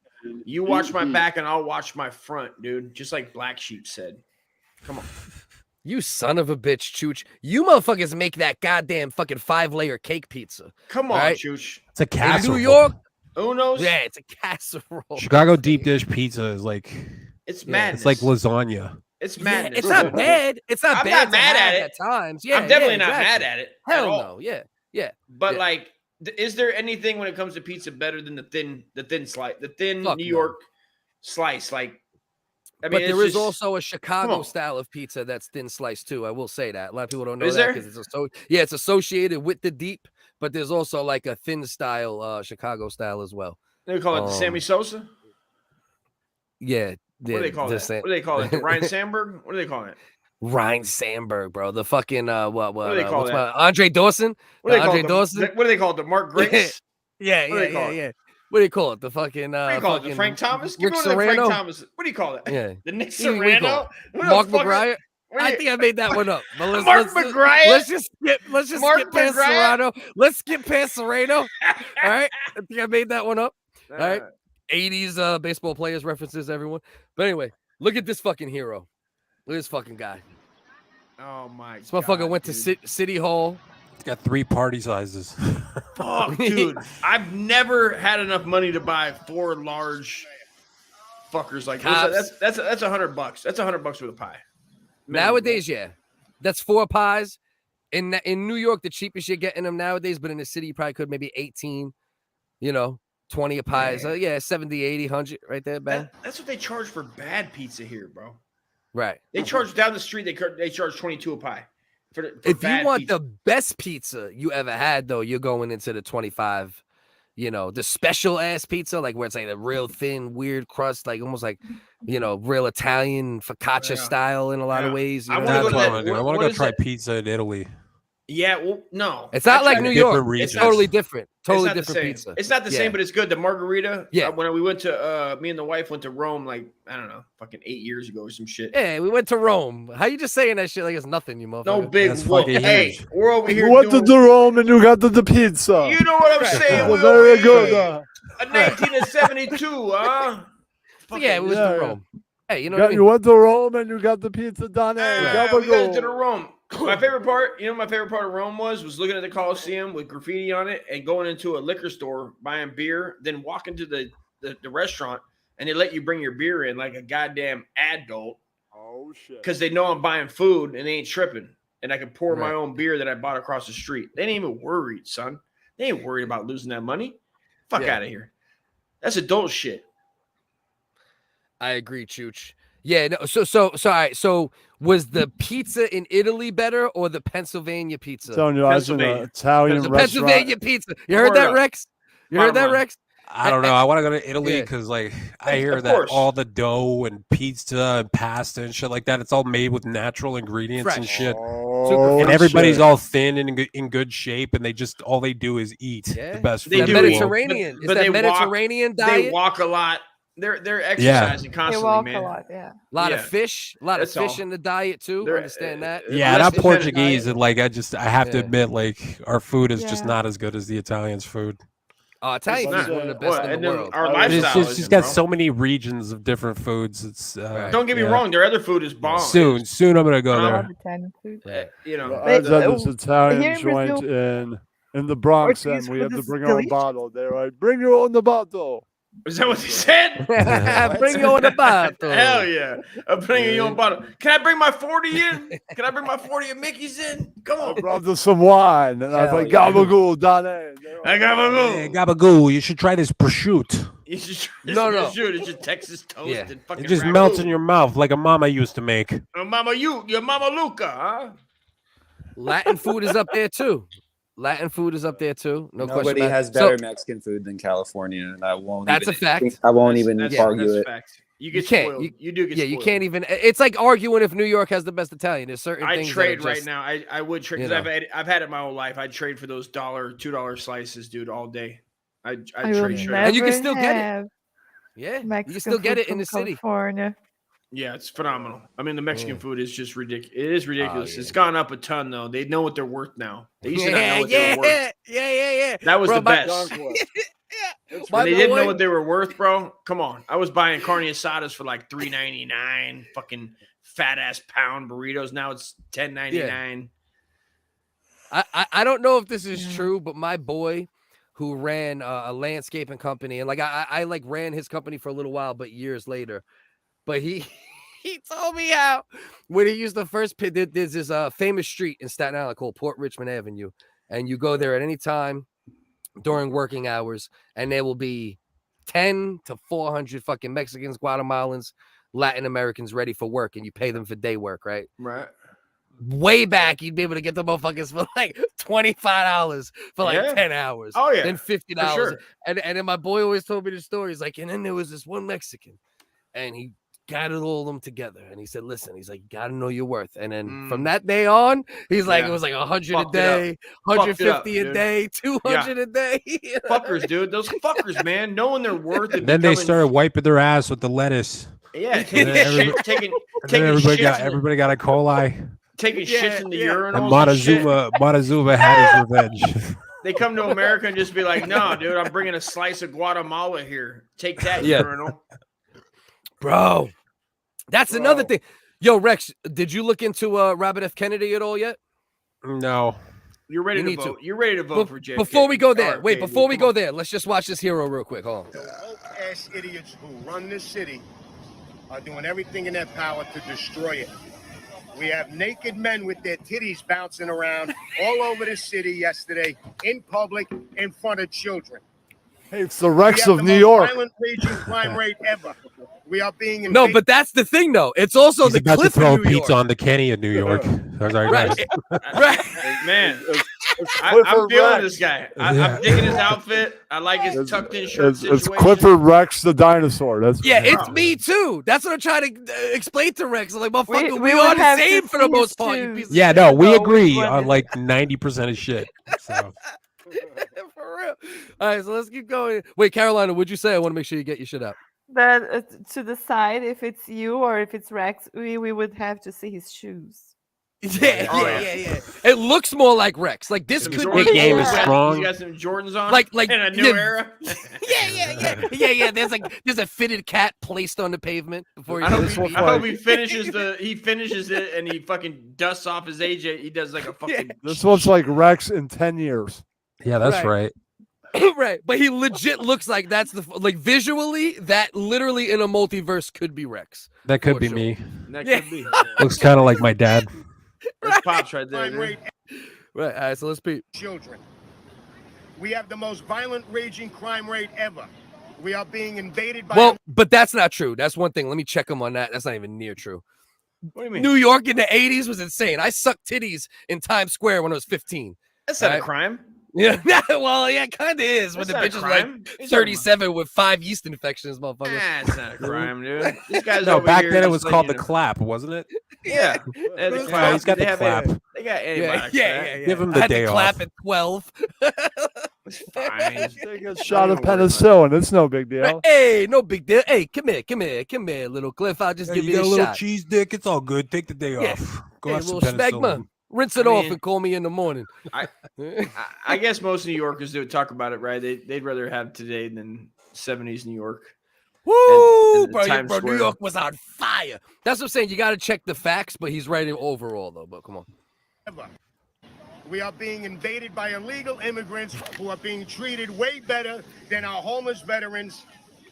You watch my back and I'll watch my front, dude. Just like Black Sheep said. Come on. You son of a bitch, Chooch. You motherfuckers make that goddamn fucking 5-layer cake pizza. Come on, Chooch. It's a casserole. In New York. Uno's? Yeah, it's a casserole. Chicago deep dish pizza is like it's madness. It's like lasagna. It's madness. It's not bad. It's not I'm bad. not mad at it at times. Yeah, I'm definitely not exactly. mad at it. Hell at all. no. Yeah. Yeah. But like, is there anything when it comes to pizza better than the thin slice, the thin Fuck New no. York slice? Like, I mean, But there is just, also a Chicago on. style of pizza that's thin sliced too. I will say that. A lot of people don't know Is that there? because it's associated with the deep, but there's also like a thin style, Chicago style as well. They call it the Sammy Sosa. Yeah. What do they call that? What do they call it? The Ryan Sandberg? What do they call it? Ryan Sandberg, bro. The fucking what do they call that? Andre Dawson? What do they call Andre it? Dawson? What do they call it? The Mark Grace? Yeah. What do they call it? Yeah. What do you call it? The fucking What do you call it? The Frank Thomas? Give Rick me one of the Frank Serrano? Thomas. What do you call it? Yeah. The Nick What do you call Serrano? it? Mark McGuire? I think I made that one up. But let's just skip Mark past McGuire? Serrano. Let's skip past Serrano. All right. I think I made that one up. All right. 80s baseball players references, everyone. But anyway, look at this fucking hero. Look at this fucking guy. Oh my This motherfucker went to City Hall. It's got 3 party sizes. Fuck, dude. I've never had enough money to buy 4 large fuckers like this. That's $100. That's $100 worth of pie. Nowadays, yeah. That's 4 pies. In New York, the cheapest you're getting them nowadays, but in the city, you probably could maybe 18, 20 a pie. So yeah, 70, 80, 100 right there, man. That's what they charge for bad pizza here, bro. Right. They charge down the street, they charge 22 a pie. For if bad you want pizza. the best pizza you ever had, though, you're going into the 25, the special ass pizza, like where it's like a real thin, weird crust, like almost like, real Italian focaccia style in a lot of ways. That's what I want to do. I want to go try pizza in Italy. Yeah, well, no. It's not like New York. Regions. It's totally different. Totally It's not different the pizza. It's not the same, but it's good. The margarita. Yeah. When we went to, me and the wife went to Rome, like, I don't know, fucking 8 years ago or some shit. Yeah, we went to Rome. How you just saying that shit like it's nothing, you motherfucker? No big whoop. Hey, we're over here You went to doing... the Rome and you got the pizza. You know what I'm saying? Well, We're very over good. here. A 1972, huh? Yeah, we went to Rome. Hey, you know what I mean? You went to Rome and you got the pizza done. We got to the Rome. My favorite part, my favorite part of Rome was looking at the Colosseum with graffiti on it and going into a liquor store, buying beer, then walking to the restaurant, and they let you bring your beer in like a goddamn adult. Oh, shit. Because they know I'm buying food and they ain't tripping. And I can pour my own beer that I bought across the street. They ain't even worried, son. They ain't worried about losing that money. Fuck out of here. That's adult shit. I agree, Chooch. Yeah, no, so all right. So was the pizza in Italy better or the Pennsylvania pizza? Telling you, I was in an Italian the restaurant. Pennsylvania pizza. You heard that, Rex? You heard that, Rex? I don't know. I want to go to Italy because, like, I hear that all the dough and pizza and pasta and shit like that, it's all made with natural ingredients and shit. And everybody's all thin and in good shape, and all they do is eat the best food. The Mediterranean. It's that Mediterranean diet. They walk a lot. They're exercising constantly, they walk man. a lot, yeah. A lot of fish, in the diet too. Understand that? Yeah, and I'm Portuguese, and like I have to admit, like our food is just not as good as the Italians' food. Italian food is one of the best in the world. Our lifestyle it's just got so many regions of different foods. It's don't get me wrong, their other food is bomb. Soon I'm gonna go there. I was at this Italian joint in the Bronx, and we have to bring our own bottle. They're like, bring your own bottle. Is that what they said? Bring your own bottle. Hell yeah. I'm bringing your own bottle. Can I bring my 40 in? Can I bring my 40 of Mickey's in? Come on. I brought them some wine. And I was like, gabagool, Donnie. Gabagool. Hey, gabagool, you should try this prosciutto. You should try No. It's just Texas toast and fucking It just ragu. melts in your mouth like a mama used to make. Your Mama Luca, huh? Latin food is up there too. No question. Nobody has better Mexican food than California, and I won't. That's a fact. I won't even argue it. You get can't. spoiled. You do get Yeah, spoiled. you can't even. It's like arguing if New York has the best Italian. There's certain I things. trade that are just, right now. I would trade because I've had it my whole life. I'd trade for those $2 slices, dude, all day. I'd trade straight. And you can still get it. Yeah, you can still get it in the city. California. Yeah, it's phenomenal. I mean, the Mexican food is just ridiculous. It is ridiculous. It's gone up a ton, though. They know what they're worth now. They used to not know what they were worth. Yeah. That was the best. When they didn't know what they were worth, bro. Come on. I was buying carne asadas for like $3.99. Fucking fat ass pound burritos. Now it's $10.99. I don't know if this is true, but my boy who ran a landscaping company, and like I like ran his company for a little while, but years later. But he told me how when he used the first pit, there's this famous street in Staten Island called Port Richmond Avenue, and you go there at any time during working hours, and there will be 10 to 400 fucking Mexicans, Guatemalans, Latin Americans ready for work, and you pay them for day work, right? Right. Way back, you'd be able to get the motherfuckers for like $25 for like 10 hours. Oh, yeah. Then $50. Sure. And then my boy always told me the story. He's like, and then there was this one Mexican, and he gathered all of them together, and he said, listen, he's like, you got to know your worth. And then from that day on, he's like, it was like 100 a day, 150 a day, 200 a day. Fuckers, dude. Those fuckers, man. Knowing their worth. And then they started wiping their ass with the lettuce. Yeah. Everybody got a coli. Taking shits in the urinals. And Montezuma had his revenge. They come to America and just be like, no, dude, I'm bringing a slice of Guatemala here. Take that, urinal. Bro, that's another thing. Yo, Rex, did you look into Robert F. Kennedy at all yet? No. You're ready to vote. You're ready to vote for JFK. Before we go there, before we go there, let's just watch this hero real quick. Hold on. The woke-ass idiots who run this city are doing everything in their power to destroy it. We have naked men with their titties bouncing around all over the city yesterday, in public, in front of children. Hey, it's the Rex of New York. Violent raging crime rate ever. We are being invaded. No, but that's the thing, though. It's also He's the about to cliff throw of New pizza York. on the Kenny in New York. Right. Man, I'm feeling this guy. I'm digging his outfit. I like his tucked in shirt situation. It's Clifford Rex the dinosaur. That's it's me too. That's what I'm trying to explain to Rex. I'm like, motherfucker, we are the same for the most part. You piece of Yeah, shit. no, we agree on like 90% of shit. So. For real. All right, so let's keep going. Wait, Carolina, what'd you say? I want to make sure you get your shit out. That to decide if it's you or if it's Rex, we would have to see his shoes. Yeah. It looks more like Rex. Like this could be. Game is strong. You got some Jordans on, like in a new era. Yeah. There's a fitted cat placed on the pavement before. I hope he finishes it and he fucking dusts off his AJ. He does like a fucking. This looks like Rex in 10 years. Yeah, that's right. Right, but he legit looks like that's the like visually that literally in a multiverse could be Rex. That could be me. That could be. Looks kind of like my dad. That's Pops right there. Dude. Right, all right, so let's peep. Children. We have the most violent raging crime rate ever. We are being invaded by. Well, but that's not true. That's one thing. Let me check him on that. That's not even near true. What do you mean? New York in the 80s was insane. I sucked titties in Times Square when I was 15. That's not a crime. Yeah, well, yeah, it kind of is. When the bitch is like 37 with 5 yeast infections, motherfucker. That's not a crime, dude. These guys No, over back here then it just was like, called you the know. clap, wasn't it? Yeah. He's got the clap. They got antibiotics. Yeah. Give him I the had day to off. clap at 12. Fine. Take a shot of penicillin. It's no big deal. Hey, no big deal. Hey, come here, little Cliff. I'll just give you you got a a little shot. cheese dick. It's all good. Take the day Yeah. off. Go Hey, have some little smegma. penicillin. Rinse it off and call me in the morning. I guess most New Yorkers do talk about it, right? They'd rather have today than 70s New York. Woo, and bro, Times New Square. York was on fire. That's what I'm saying. You got to check the facts, but he's right overall, though. But come on. We are being invaded by illegal immigrants who are being treated way better than our homeless veterans.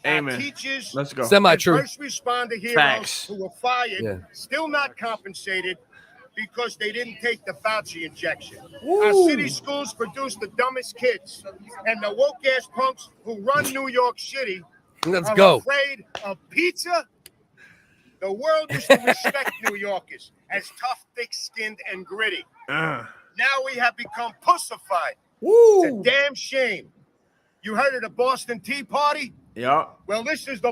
Amen. Our teachers, Let's go. Semi-true. first responder heroes Facts. who were fired, Yeah. still not compensated because they didn't take the Fauci injection. Woo. Our city schools produce the dumbest kids, and the woke-ass punks who run New York City Let's are go. afraid of pizza. The world used to respect New Yorkers as tough, thick-skinned, and gritty. Now we have become pussified. Woo. It's a damn shame. You heard of the Boston Tea Party? Yeah. Well, this is the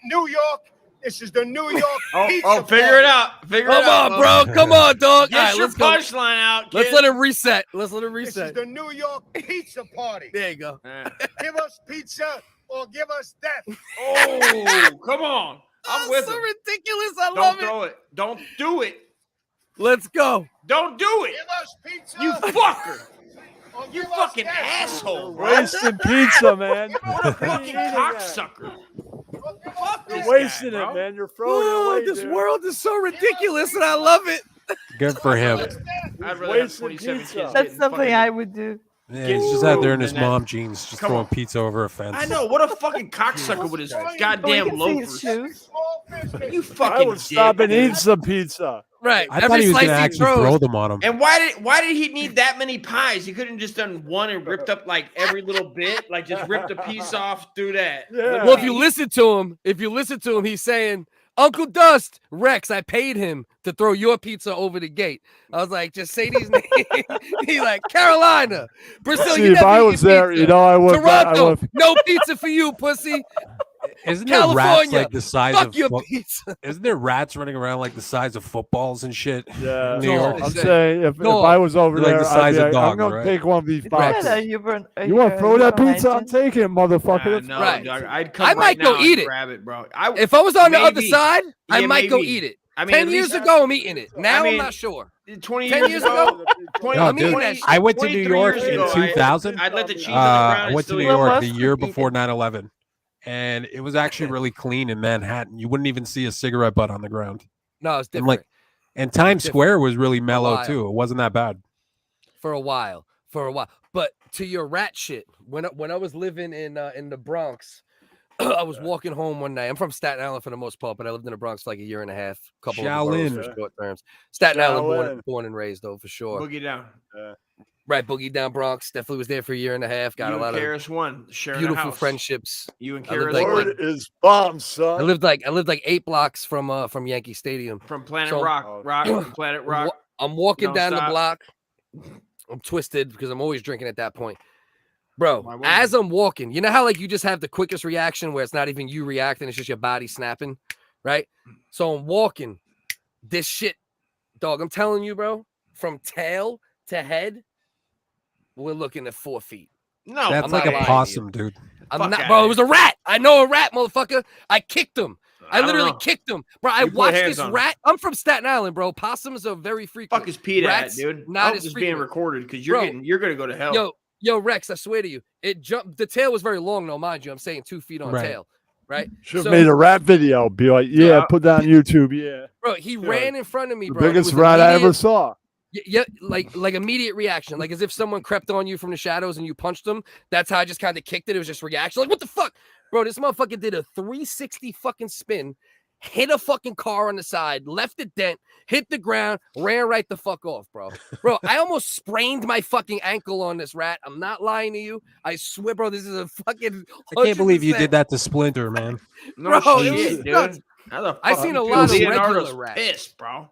New York. This is the New York pizza Oh, figure party. it out. Figure it Come out. on, bro. Come on, dog. Get All right, your let's go. punchline out, kid. Let's let it reset. This is the New York pizza party. There you go. Give us pizza or give us death. Oh, come on. I'm with so him. ridiculous. I Don't love throw it. Don't do it. Let's go. Don't do it. Give us pizza. You fucker. You fucking asshole, bro. Wasting pizza, man. What a fucking cocksucker. You're wasting it, man. You're throwing it away. This dude. world is so ridiculous, and I love it. Good for him. I'd rather have 27 kids. That's something I would do. Yeah, he's just out there in his mom jeans, just throwing pizza over a fence. I know. What a fucking cocksucker with his goddamn loafers. You fucking I would stop and eat some pizza. Right. I thought he was going to actually throw them on him. And why did he need that many pies? He couldn't just done one and ripped up like every little bit, like just ripped a piece off, do that. Yeah. Well, if you listen to him, he's saying, Uncle Dust, Rex, I paid him to throw your pizza over the gate. I was like, just say these names. He's like, Carolina, Brazil. See, if I was there, you know, I would. Toronto, no pizza for you, pussy. Isn't there California, rats like the size fuck of your pizza. Isn't there rats running around like the size of footballs and shit? Yeah, in New York? I'm saying if I was over Like there, the size I'd of be like, dog, I'm gonna right? take one of these boxes. Yeah, You want to throw that pizza? I'm taking it, motherfucker. No, Right. dog, I'd come I right might go now eat and it. grab it, bro. If I was on the other Maybe. side, I Yeah, might go maybe. eat it. I mean, 10 at years least ago, I'm eating it. Now I mean, I'm not sure. 20 10 years ago, 20, No, I'm eating dude, that shit. I went to New 23 York years in ago, 2000. I'd let the cheese on the I ground. went to New York the year before 9/11, and it was actually really clean in Manhattan. You wouldn't even see a cigarette butt on the ground. No, it's And different. and Times Square was really mellow while. too. It wasn't that bad. For a while. But to your rat shit, when I was living in the Bronx, I was walking home one night. I'm from Staten Island for the most part, but I lived in the Bronx for like a year and a half, couple of boroughs for Shaolin. short terms. Staten Island, born and raised though, for sure. Boogie down. Right, Boogie Down Bronx. Definitely was there for a year and a half. Got You a lot and of Karis won. Sharing a beautiful house. friendships. You and I lived Karis like- won. is bomb, son. I lived like 8 blocks from Yankee Stadium. From Planet So- Rock, Planet Rock. I'm walking Don't down stop. the block. I'm twisted because I'm always drinking at that point. Bro, Why wouldn't as I'm walking, you know how like you just have the quickest reaction where it's not even you reacting, it's just your body snapping, right? So I'm walking. This shit, dog, I'm telling you, bro, from tail to head, we're looking at 4 feet. No, That's I'm like not a lying to possum, you. dude. I'm Fuck not, outta bro. It here. was a rat. I know a rat, motherfucker. I kicked him. I don't literally know. kicked him, bro. I You put watched hands this on him. rat. I'm from Staten Island, bro. Possums are very frequent. Fuck is Pete at, Rats, dude? not Not as just being frequent. recorded because you're Bro, you're gonna go to hell. Yo, Rex, I swear to you, it jumped. The tail was very long, though, mind you. I'm saying 2 feet on Right. tail, right? Should have made a rap video. Be like, yeah, put that on YouTube. Yeah, Bro, he ran in front of me, the bro. It biggest was rat I ever immediate- saw. Yeah, like immediate reaction, like as if someone crept on you from the shadows and you punched them. That's how I just kind of kicked it. It was just reaction, like what the fuck, bro? This motherfucker did a 360 fucking spin, hit a fucking car on the side, left a dent, hit the ground, ran right the fuck off, bro. Bro, I almost sprained my fucking ankle on this rat. I'm not lying to you. I swear, bro, this is a fucking. I can't believe you 100%. did that to Splinter, man. No Bro, it shit, was dude. nuts. How the I fuck seen you a feel lot of Leonardo's regular rats. pissed, bro.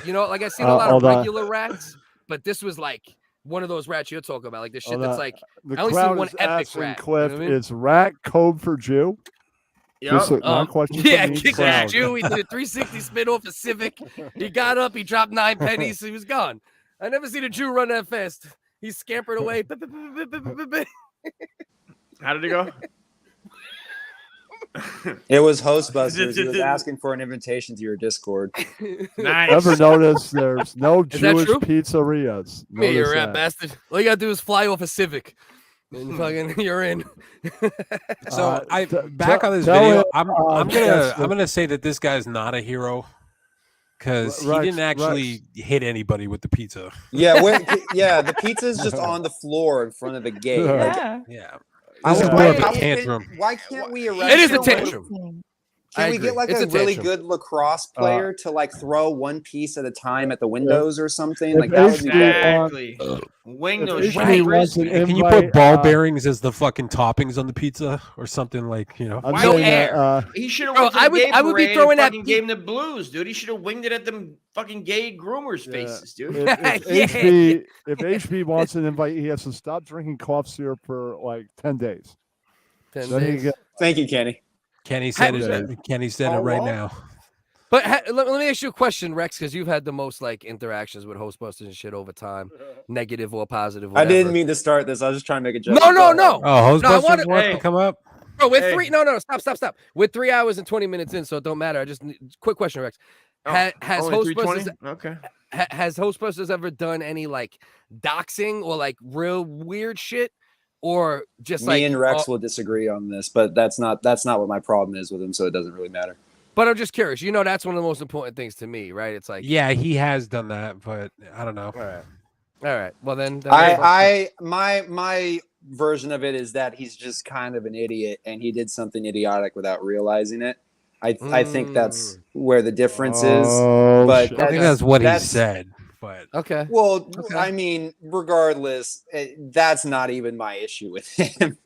You know, like I seen a lot of hold on. regular rats, but this was like one of those rats you're talking about, like this shit Hold that's on. like The I only seen crowd one is epic asking rat. Cliff, you know what I mean? is rat code for Jew? Just a question Yeah, from the kicked crowd. his Jew. He did a 360 spin off a Civic. He got up, he dropped 9 pennies, he was gone. I never seen a Jew run that fast. He scampered away. How did it go? It was Hostbusters. He was asking for an invitation to your Discord. Nice. Ever notice there's no Is that Jewish true? pizzerias? Me, you're a Notice rat that. bastard. All you gotta do is fly off a Civic. And fucking you're in. So I t- back tell- on this tell video. him, I'm yes, gonna say that this guy's not a hero because he Rex, didn't actually hit anybody with the pizza. Yeah, the pizza's just on the floor in front of the gate. Yeah. Yeah, I this is would- more of a why- tantrum. Why can't we arrest It is a someone- tantrum. Can I we agree. get like It's a a really tantrum. good lacrosse player to like throw one piece at a time at the windows or something? If Like that would be Exactly. Wing If those HP shit. wants an Can you invite, put ball bearings as the fucking toppings on the pizza or something like I'm Why saying air? that, He should have Bro, went to the I would- gay I would be parade throwing and that fucking gave him the blues, dude. He should have winged it at them fucking gay groomers' Yeah. faces, dude. if HB wants an invite, he has to stop drinking cough syrup for like 10 days. 10 Then he days. get- Thank you, Kenny. Kenny said Yeah. it. Kenny said it right now. But let me ask you a question, Rex, because you've had the most like interactions with Hostbusters and shit over time, negative or positive. I didn't whatever. mean to start this. I was just trying to make a joke. No. Oh, No, I Hostbusters wanna- wants to come up. Bro, we're Hey. three. No, stop. We're 3 hours and 20 minutes in, so it don't matter. I just quick question, Rex. Has Only 320? Hostbusters Okay. has Hostbusters ever done any like doxing or like real weird shit, or just Me like and Rex will disagree on this, but that's not what my problem is with him, so it doesn't really matter. But I'm just curious. You know, that's one of the most important things to me, right? It's like, yeah, he has done that, but I don't know. All right. Well, then my version of it is that he's just kind of an idiot, and he did something idiotic without realizing it. I think that's where the difference is. But I think that's what he said. But okay. Well, I mean, regardless, that's not even my issue with him.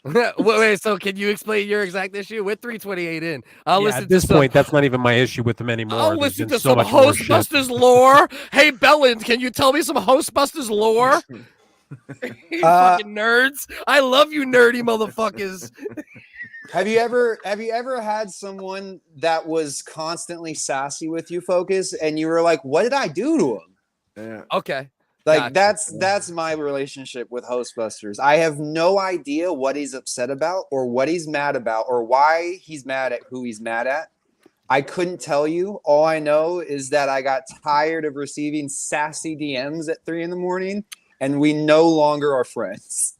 Wait, so can you explain your exact issue? We're 328 in. I'll listen at this to some, point, that's not even my issue with him anymore. I'll There's listen been to so some much more shit. Hostbusters lore. Hey, Bellins, can you tell me some Hostbusters lore? You fucking nerds. I love you nerdy motherfuckers. Have you ever had someone that was constantly sassy with you, Focus, and you were like, what did I do to him? Yeah. Okay. Like that's my relationship with Hostbusters. I have no idea what he's upset about or what he's mad about or why he's mad at who he's mad at. I couldn't tell you. All I know is that I got tired of receiving sassy DMs at 3 a.m. and we no longer are friends.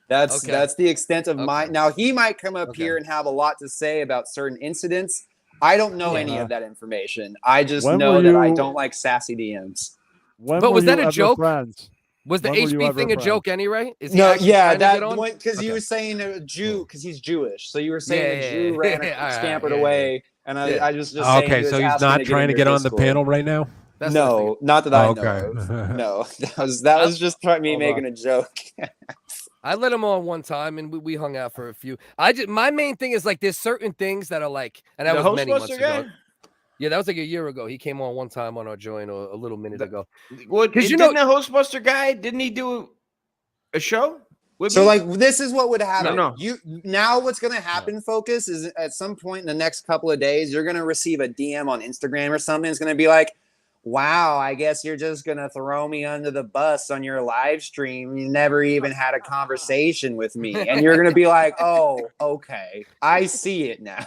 That's the extent of my. Now he might come up here and have a lot to say about certain incidents. I don't know any of that information. I just know that I don't like sassy DMs. But was that a joke? Friends? Was the HB thing a joke anyway? Is he No, actually yeah, trying to that get on? one because you were saying a Jew because he's Jewish. So you were saying a Jew ran scampered yeah, away, and I just saying okay. So he's not trying to get on the panel right now. No, not that I know of. No, that was just me making a joke. I let him on one time and we hung out for a few. My main thing is like there's certain things that are like, and that was many months ago. Yeah, that was like a year ago. He came on one time on our joint a little minute ago. Well, because didn't the Hostbuster guy, didn't he do a show? So like this is what would happen. No. Now what's gonna happen, Focus, is at some point in the next couple of days, you're gonna receive a DM on Instagram or something. It's gonna be like, wow, I guess you're just gonna throw me under the bus on your live stream. You never even had a conversation with me. And you're gonna be like, oh, okay. I see it now.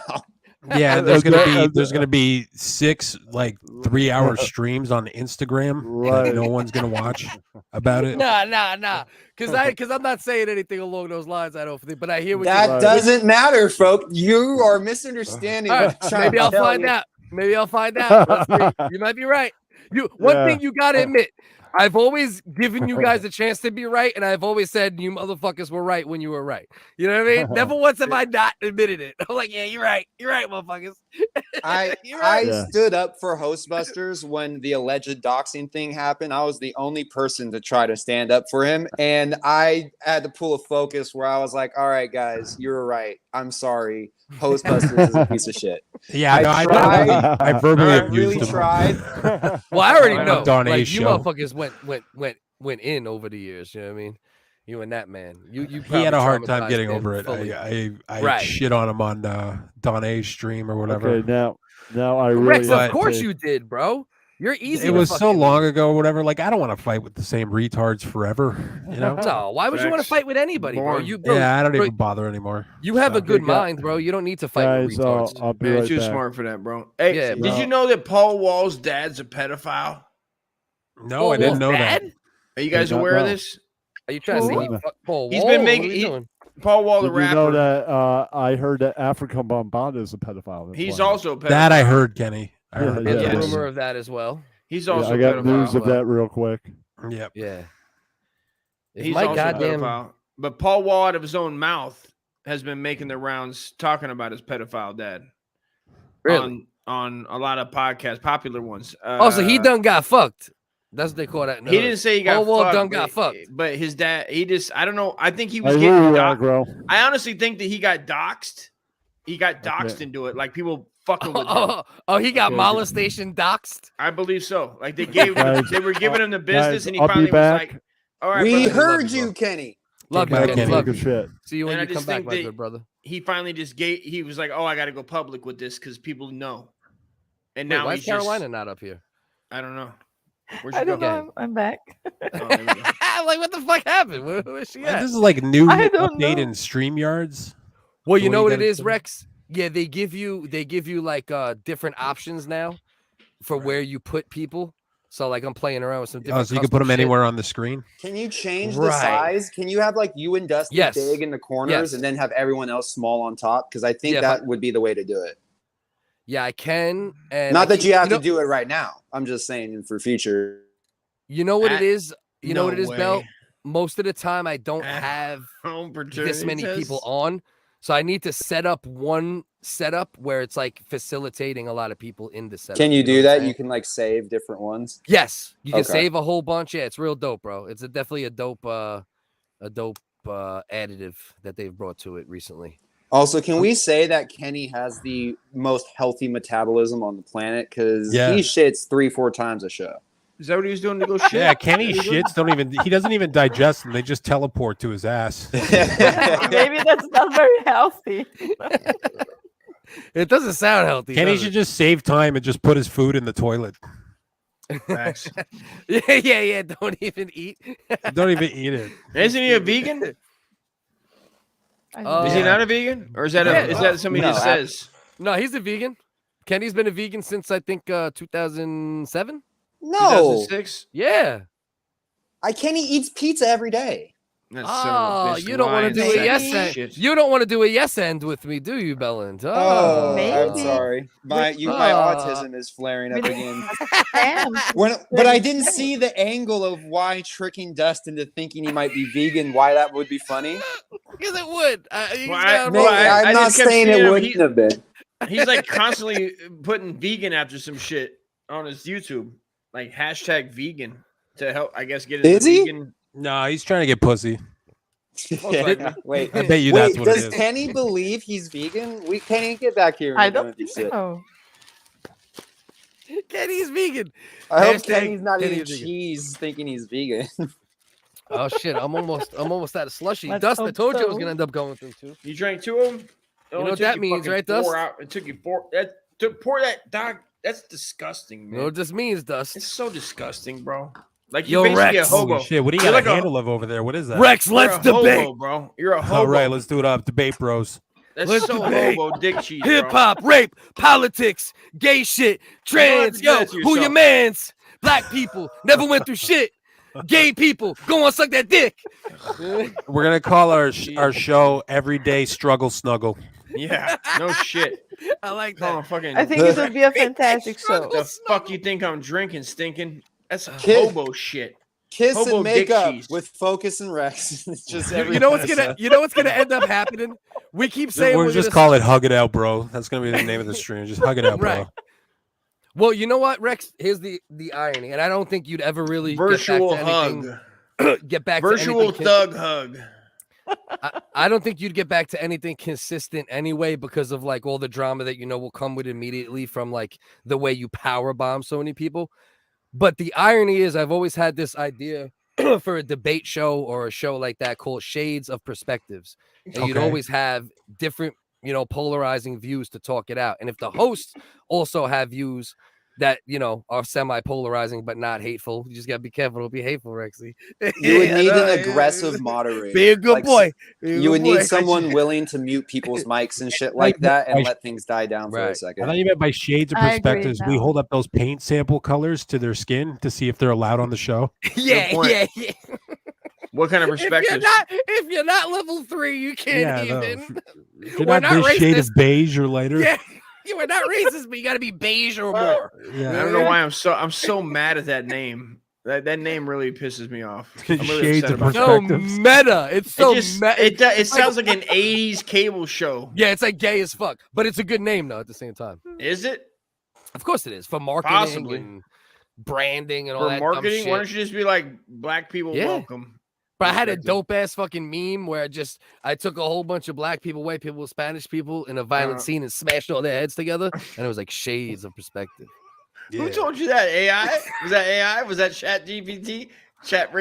Yeah, there's gonna be 6 like 3-hour streams on Instagram. Right. And no one's gonna watch about it. Nah. Because I'm not saying anything along those lines. I don't think, but I hear what that doesn't matter, folks. You are misunderstanding. Right, maybe I'll find out. Maybe I'll find out. You might be right. One thing you gotta admit. I've always given you guys a chance to be right, and I've always said you motherfuckers were right when you were right. You know what I mean? Never once have I not admitted it. I'm like, yeah, you're right. You're right, motherfuckers. I stood up for Hostbusters when the alleged doxing thing happened. I was the only person to try to stand up for him, and I had to pull a Focus where I was like, all right, guys, you were right. I'm sorry. Hostbusters is a piece of shit. Yeah, I verbally abused him. Tried. Well, I already know. Like, you motherfuckers went in over the years. You know what I mean? You and that man. You he had a hard time getting over it. I shit on him on Don A's stream or whatever. Okay, now I really. Rex, of course you did, bro. You're easy. It was so long ago, or whatever. Like I don't want to fight with the same retards forever. You know? No, why would you want to fight with anybody, bro? Yeah, I don't even bother anymore. You have a good mind, bro. You don't need to fight with retards. I'll be Man, right too back. smart for that, bro. Hey, did you know that Paul Wall's dad's a pedophile? No, I didn't know that. Are you guys aware of this? Are you trying to say he fucked Paul Wall? He's been making Paul Wall, the Did rapper. you know that I heard that African Bombada is a pedophile? He's also a pedophile. That I heard, Kenny. I heard There's a rumor of that as well. He's also I got news of that real quick. Yep. Yeah. He's also a pedophile. But Paul Wall, out of his own mouth, has been making the rounds talking about his pedophile dad. Really? On a lot of podcasts, popular ones. So he done got fucked. That's what they call that. He didn't say he got Paul Wall fucked. Done got fucked. But his dad, I don't know. I think he was getting doxxed. I honestly think that he got doxxed. He got doxxed into it. Like people fucking with him. He got molestation doxxed? I believe so. Like they were giving him the business, and he I'll finally be was back. like, all right, We brother, heard you, Kenny. Love you, Kenny. Love you. Shit. See you when And you I come just back, think my that good brother. He finally he was like, oh, I got to go public with this because people know. And Wait, now why he's is Carolina not up here? I don't know. Where'd I she don't go? know. I'm back. I'm like, what the fuck happened? Where is she at? This is like new I don't update know. in StreamYards. Well, you The way know what it gotta is, do Rex? Yeah, they give you like different options now for where you put people. So like I'm playing around with some different. So you can put them anywhere on the screen. Can you change the size? Can you have like you and Dusty big in the corners and then have everyone else small on top? Because I think that would be the way to do it. Yeah, I can. And not that you have to do it right now. I'm just saying for future. You know what it is? You know what it is, Bell? Most of the time I don't have this many people on. So I need to set up one setup where it's like facilitating a lot of people in the setup. Can you do that? You can like save different ones. Yes, you can save a whole bunch. Yeah, it's real dope, bro. It's definitely a dope additive that they've brought to it recently. Also, can we say that Kenny has the most healthy metabolism on the planet? Because he shits 3-4 times a show. Is that what he was doing to go shit? Yeah, Kenny shits he doesn't even digest them. They just teleport to his ass. Maybe that's not very healthy. It doesn't sound healthy. Kenny should just save time and just put his food in the toilet. Yeah. Don't even eat. Don't even eat it. Isn't he a vegan? Is he not a vegan? Or is that somebody that says? No, he's a vegan. Kenny's been a vegan since I think 2007. No. 2006? Yeah. Kenny eats pizza every day. You don't want to do a yes end. You don't want to do a yes end with me, do you, Belland? I'm sorry. My autism is flaring up again. But I didn't see the angle of why tricking Dust into thinking he might be vegan. Why that would be funny? Because it would. I'm not saying it wouldn't have been. He's like constantly putting vegan after some shit on his YouTube, like #vegan to help. I guess get his vegan. No, he's trying to get pussy. Wait, I bet you that's what it is. Does Kenny believe he's vegan? We can't get back here. I don't think so. Kenny's vegan. I hope Kenny's not eating cheese thinking he's vegan. Oh shit! I'm almost out of slushy. Dust, I told you I was gonna end up going through 2. You drank 2 of them. You know what that means, right, Dust? It took you 4. To pour that dog. That's disgusting, man. You know what this means, Dust? It's so disgusting, bro. Like you're basically Rex. a hobo. Holy shit, what do you got a handle of over there? What is that? Rex, let's debate, hobo, bro. You're a hobo. All right, let's do it up. Debate, bros. That's so hobo dick cheese. Hip hop, rape, politics, gay shit, trans. Yo, who your mans? Black people never went through shit. Gay people go on suck that dick. We're gonna call our show Everyday Struggle Snuggle. Yeah, no shit. I like that. I think it would be a fantastic show. The fuck you think I'm drinking, stinking? That's hobo shit. Kiss hobo and makeup with Focus and Rex. It's just you know what's gonna end up happening? We keep saying we're just call it Hug It Out, bro. That's gonna be the name of the stream. Just hug it out, bro. Right. Well, you know what, Rex? Here's the irony, and I don't think you'd ever really virtual get back virtual to thug hug. I don't think you'd get back to anything consistent anyway because of like all the drama that will come with immediately from like the way you power bomb so many people. But the irony is I've always had this idea for a debate show or a show like that called Shades of Perspectives. And you'd always have different, polarizing views to talk it out. And if the hosts also have views that, are semi-polarizing but not hateful, you just got to be careful. Don't be hateful, Rexy. You would need an aggressive moderator. Be a good boy. You would need someone willing to mute people's mics and shit like that and let things die down for a second. I thought you meant by shades of perspectives. We hold up those paint sample colors to their skin to see if they're allowed on the show. Yeah. What kind of perspective? If you're not level 3, you can't even. If you're not this shade of beige or lighter. Yeah. You are not racist, but you got to be beige or more. Yeah. I don't know why I'm so mad at that name. That name really pisses me off. I'm really Shades of so meta. It's so meta. It sounds like an 80s cable show. Yeah, it's like gay as fuck, but it's a good name though. At the same time, is it? Of course it is for marketing and branding and all that. For marketing, dumb why shit. don't you just be like black people welcome? But I had a dope ass fucking meme where I took a whole bunch of black people, white people, Spanish people in a violent scene and smashed all their heads together, and it was like Shades of Perspective. Who told you that? AI? Was that AI? Was that Chat GPT? Chat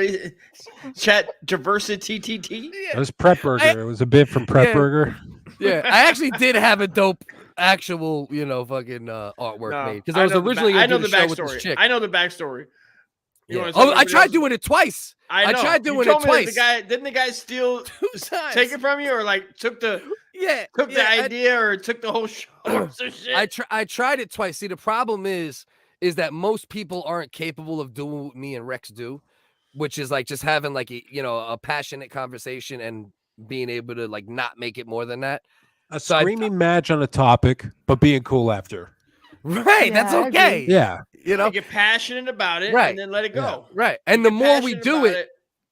Diversity TT? It was Prep Burger. It was a bit from Prep Burger. Yeah, I actually did have a dope actual, fucking artwork made because I was originally I know the backstory. I know the backstory. Yeah. Oh, I tried doing it twice. I tried doing it twice. Didn't the guy steal, take it from you, or like took the idea, or took the whole show? I tried it twice. See, the problem is is that most people aren't capable of doing what me and Rex do, which is like just having like a passionate conversation and being able to like not make it more than that. A screaming match on a topic, but being cool after. Right, that's okay. Yeah, get passionate about it, and then let it go. Right, and the more we do it,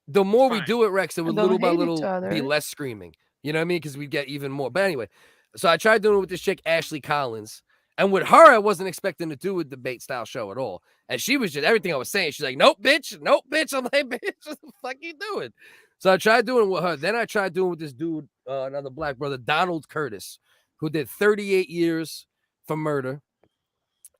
the more we do it, Rex, it would don't little by hate little each other. be less screaming. You know what I mean? Because we get even more. But anyway, so I tried doing it with this chick, Ashley Collins. And with her, I wasn't expecting to do a debate style show at all. And she was just everything I was saying. She's like, nope, bitch. I'm like, bitch, what the fuck you doing? So I tried doing it with her. Then I tried doing it with this dude, another black brother, Donald Curtis, who did 38 years for murder.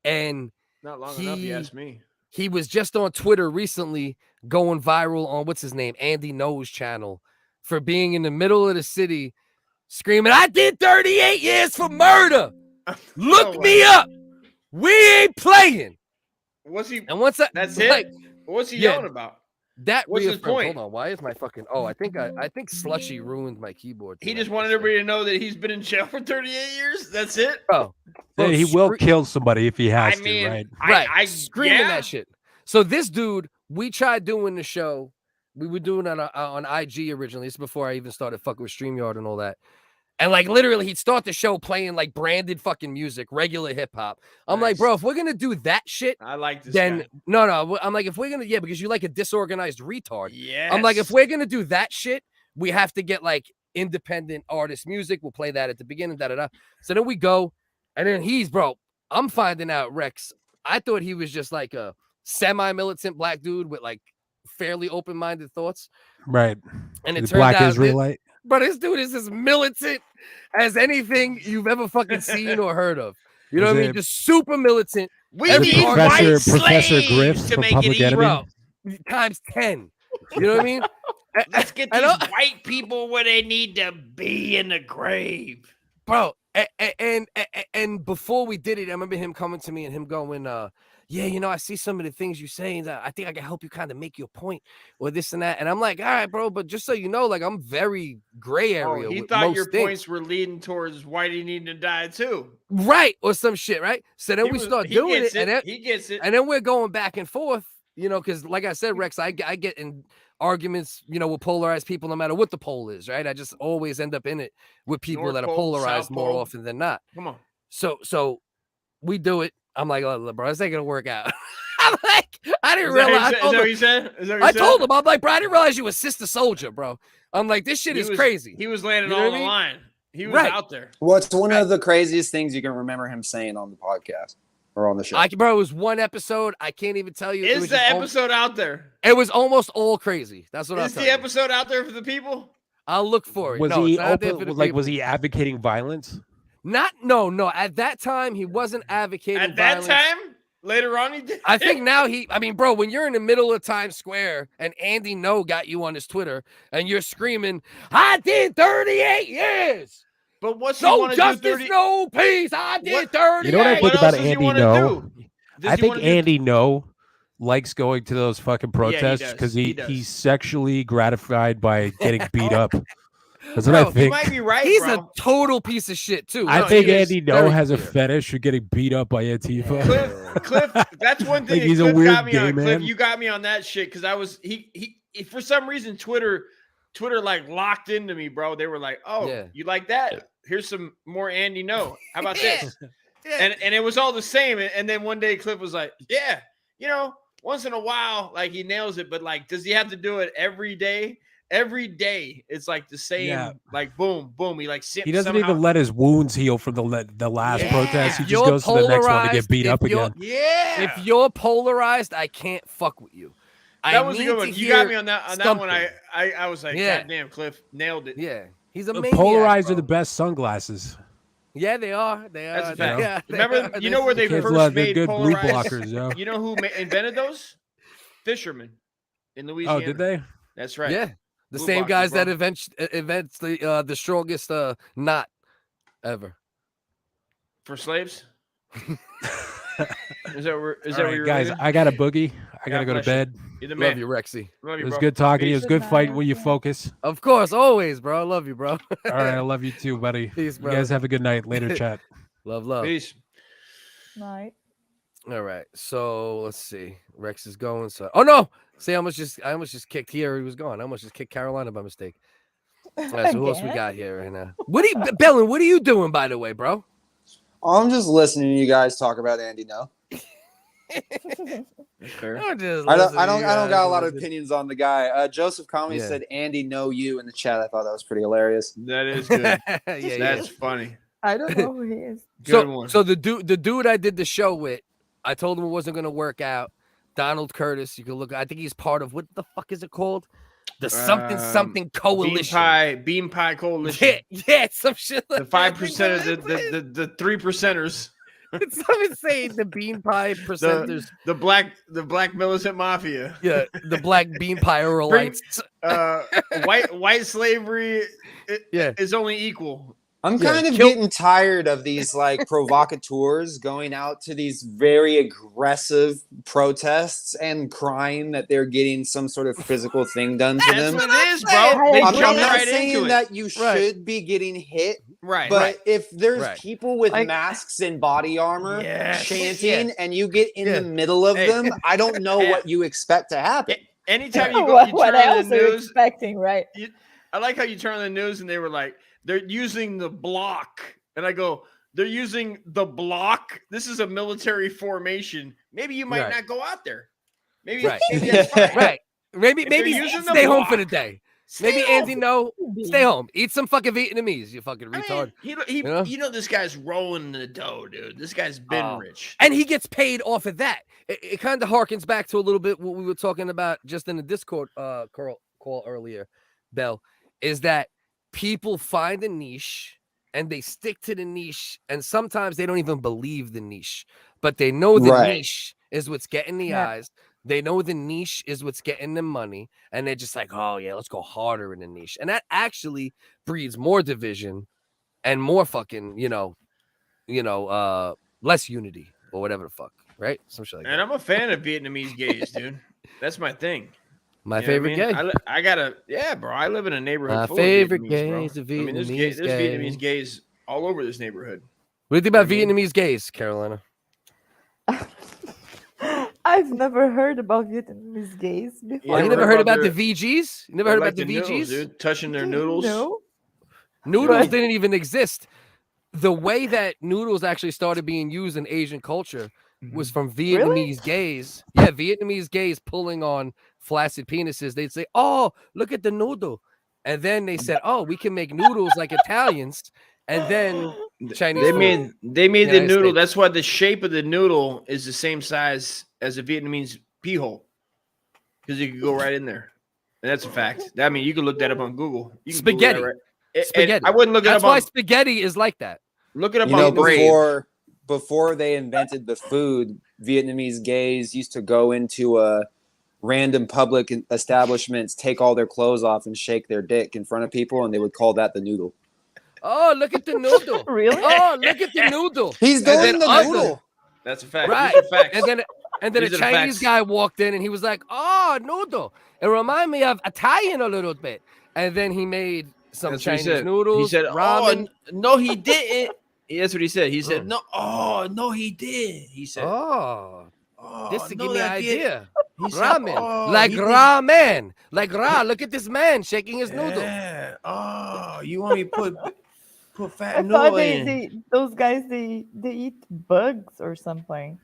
And not long enough, you ask me. He was just on Twitter recently going viral on what's his name, Andy No's channel, for being in the middle of the city screaming, I did 38 years for murder. Look me up. We ain't playing. What's he? And once that's like, it. What's he yelling about? What's his point? Hold on. Why is my fucking? Oh, I think Slushy ruined my keyboard. He just wanted everybody to know that he's been in jail for 38 years. That's it. Bro, he will kill somebody if he has to. Right. I screaming that shit. So this dude, we tried doing the show. We were doing it on IG originally. This is before I even started fucking with StreamYard and all that. And like literally, he'd start the show playing like branded fucking music, regular hip hop. I'm like, bro, if we're gonna do that shit, I like this. Then guy. no. I'm like, if we're gonna, because you like a disorganized retard. Yeah. I'm like, if we're gonna do that shit, we have to get like independent artist music. We'll play that at the beginning. So then we go, and then I'm finding out, Rex. I thought he was just like a semi-militant black dude with like fairly open-minded thoughts. Right. And it the turned black out Israelite. But this dude is as militant as anything you've ever fucking seen or heard of. You know what I mean? Just super militant. We need Professor Griff to from make Public it Enemy. Bro, times 10. You know what I mean? Let's get these white people where they need to be in the grave. Bro, and before we did it, I remember him coming to me and him going, I see some of the things you say, and I think I can help you kind of make your point or this and that. And I'm like, all right, bro, but just so you know, like I'm very gray area. He with thought most your things. points were leading towards Whitey needing to die too. Right, or some shit, right? So then we start doing it, and then, he gets it. And then we're going back and forth, because like I said, Rex, I get in arguments, with polarized people no matter what the poll is, right? I just always end up in it with people North that are Pole, polarized South more Pole. often than not. Come on. So we do it. I'm like, oh, bro, this ain't gonna work out. I'm like, I didn't Is that realize. what he said? I told him, I'm like, bro, I didn't realize you assist a soldier, bro. I'm like, this shit is crazy. He was landing You know all what I the mean? line. He was Right. out there. What's one of the craziest things you can remember him saying on the podcast or on the show? Bro, it was one episode. I can't even tell you. It Is was the just episode out there? It was almost all crazy. That's what Is I'm the episode out there for the people? I'll look for it. Was No, he it's not out there for open? the Like, people. was he advocating violence? No. At that time, he wasn't advocating At that violence. time? Later on, he did. I think now bro, when you're in the middle of Times Square and Andy No got you on his Twitter and you're screaming, I did 38 years. But what's no justice, no peace. I did 38. You know what I think about Andy No? I think do? Andy No likes going to those fucking protests does. because He does. he's sexually gratified by getting beat up. That's what I Bro, think. You might be right, He's bro. a total piece of shit, too. I No, think he is Andy No very has a clear. fetish for getting beat up by Antifa. Cliff, that's one thing. Like he's a Cliff weird got me gay on. Cliff, man. you got me on that shit because I was he for some reason Twitter like locked into me, bro. They were like, "Oh, Yeah. you like that? Here's some more Andy No. How about this?" And it was all the same. And then one day Cliff was like, "Yeah, once in a while, like he nails it, but like, does he have to do it every day?" Every day, it's like the same, like boom, boom. He like He doesn't even let his wounds heal from the last protest. He just goes to the next one to get beat up again. Yeah. If you're polarized, I can't fuck with you. That was a good one. You got me on that one. something. I was like, Yeah. God damn, Cliff nailed it. Yeah, he's The amazing. polarized are the best sunglasses. Yeah, they are. They are. That's a fact. Yeah, they Remember, are. you know where they Kids first love- they're made good bleed polarized? blockers, yo. You know who invented those? Fishermen in Louisiana. Oh, did they? That's right. Yeah, the Blue same blockers, guys bro. that invents the strongest knot ever. For slaves. Is that where? Is All that right, where you're guys, related? I got a boogie. I gotta God go to bless you. bed. You're the man. Love you, Rexy. Love you, It was bro. good talking to you. It was Peace. good fighting with you, Focus. Of course, always, bro. I love you, bro. All right, I love you too, buddy. Peace, You bro. guys have a good night. Later, chat. Love. Peace. Night. All right, so let's see. Rex is going. So, oh no! See, I almost just kicked here. He was gone. I almost just kicked Carolina by mistake. All right, so who else we got here right now? Bellin? What are you doing, by the way, bro? I'm just listening to you guys talk about Andy. No, Fair. I don't got a lot of opinions on the guy. Joseph Comey said Andy know you in the chat. I thought that was pretty hilarious. That is good. That's funny. I don't know who he is. So the dude I did the show with, I told him it wasn't going to work out. Donald Curtis, you can look. I think he's part of what the fuck is it called? The something coalition. Bean Pie Coalition. Yeah, some shit. The 5%, the 3%ers. It's so insane. The Bean Pie percenters. The black militant mafia. Yeah, the black Bean Pie Oralites. White slavery. Is only equal. I'm kind of getting tired of these like provocateurs going out to these very aggressive protests and crying that they're getting some sort of physical thing done to them. That's what it is, bro. They I'm jump not right saying into that it. you should be getting hit, Right. but if there's people with masks and body armor chanting and you get in the middle of them, I don't know what you expect to happen. Anytime you go, what else are you expecting, right? I like how you turn on the news and they were like, they're using the block. And I go, they're using the block. This is a military formation. Maybe you might not go out there. Maybe that's fine. Right. Maybe stay home for the day. Maybe Andy, stay home. Eat some fucking Vietnamese, you fucking retard. You know this guy's rolling in the dough, dude. This guy's been rich. And he gets paid off of that. It kind of harkens back to a little bit what we were talking about just in the Discord call earlier, Bell, is that people find a niche and they stick to the niche, and sometimes they don't even believe the niche, but they know the niche is what's getting the eyes. They know the niche is what's getting them money, and they're just like, oh yeah, let's go harder in the niche. And that actually breeds more division and more fucking, less unity or whatever the fuck, right? Some shit like that. And I'm a fan of Vietnamese gays, dude. That's my thing. My favorite gay. I gotta, bro. I live in a neighborhood. My full favorite of gay is the Vietnamese. There's Vietnamese gays all over this neighborhood. What do you think about Vietnamese gays, Carolina? I've never heard about Vietnamese gays before. You never heard about the VGs? You never heard about the VGs? Noodles, dude, touching their noodles. No. Noodles didn't even exist. The way that noodles actually started being used in Asian culture was from Vietnamese gays. Yeah, Vietnamese gays pulling on flaccid penises. They'd say, "Oh, look at the noodle," and then they said, "Oh, we can make noodles like Italians." And then Chinese. They made the noodle. That's why the shape of the noodle is the same size as a Vietnamese pee hole, because you can go right in there, and that's a fact. I mean, you can look that up on Google. You can spaghetti. Spaghetti. I wouldn't look it up. That's why spaghetti is like that. Look it up on before they invented the food, Vietnamese gays used to go into random public establishments, take all their clothes off, and shake their dick in front of people, and they would call that the noodle. Oh, look at the noodle! Really? Oh, look at the noodle! He's doing the noodle. That's a fact. Right. These are facts. And then These a are the Chinese facts. guy walked in and he was like, "Oh, noodle! It reminded me of Italian a little bit." And then he made some That's what he Chinese said. noodles. He said, ramen. "Oh, no, he didn't." That's what he said. He said, "No, no, he did." He said, This to no, give me an that did- idea. He said, Ramen, "Oh, like he did." ramen, like ra. Look at this man shaking his noodle. Yeah. Oh, you want me to put fat I noodle thought in? those guys they eat bugs or something.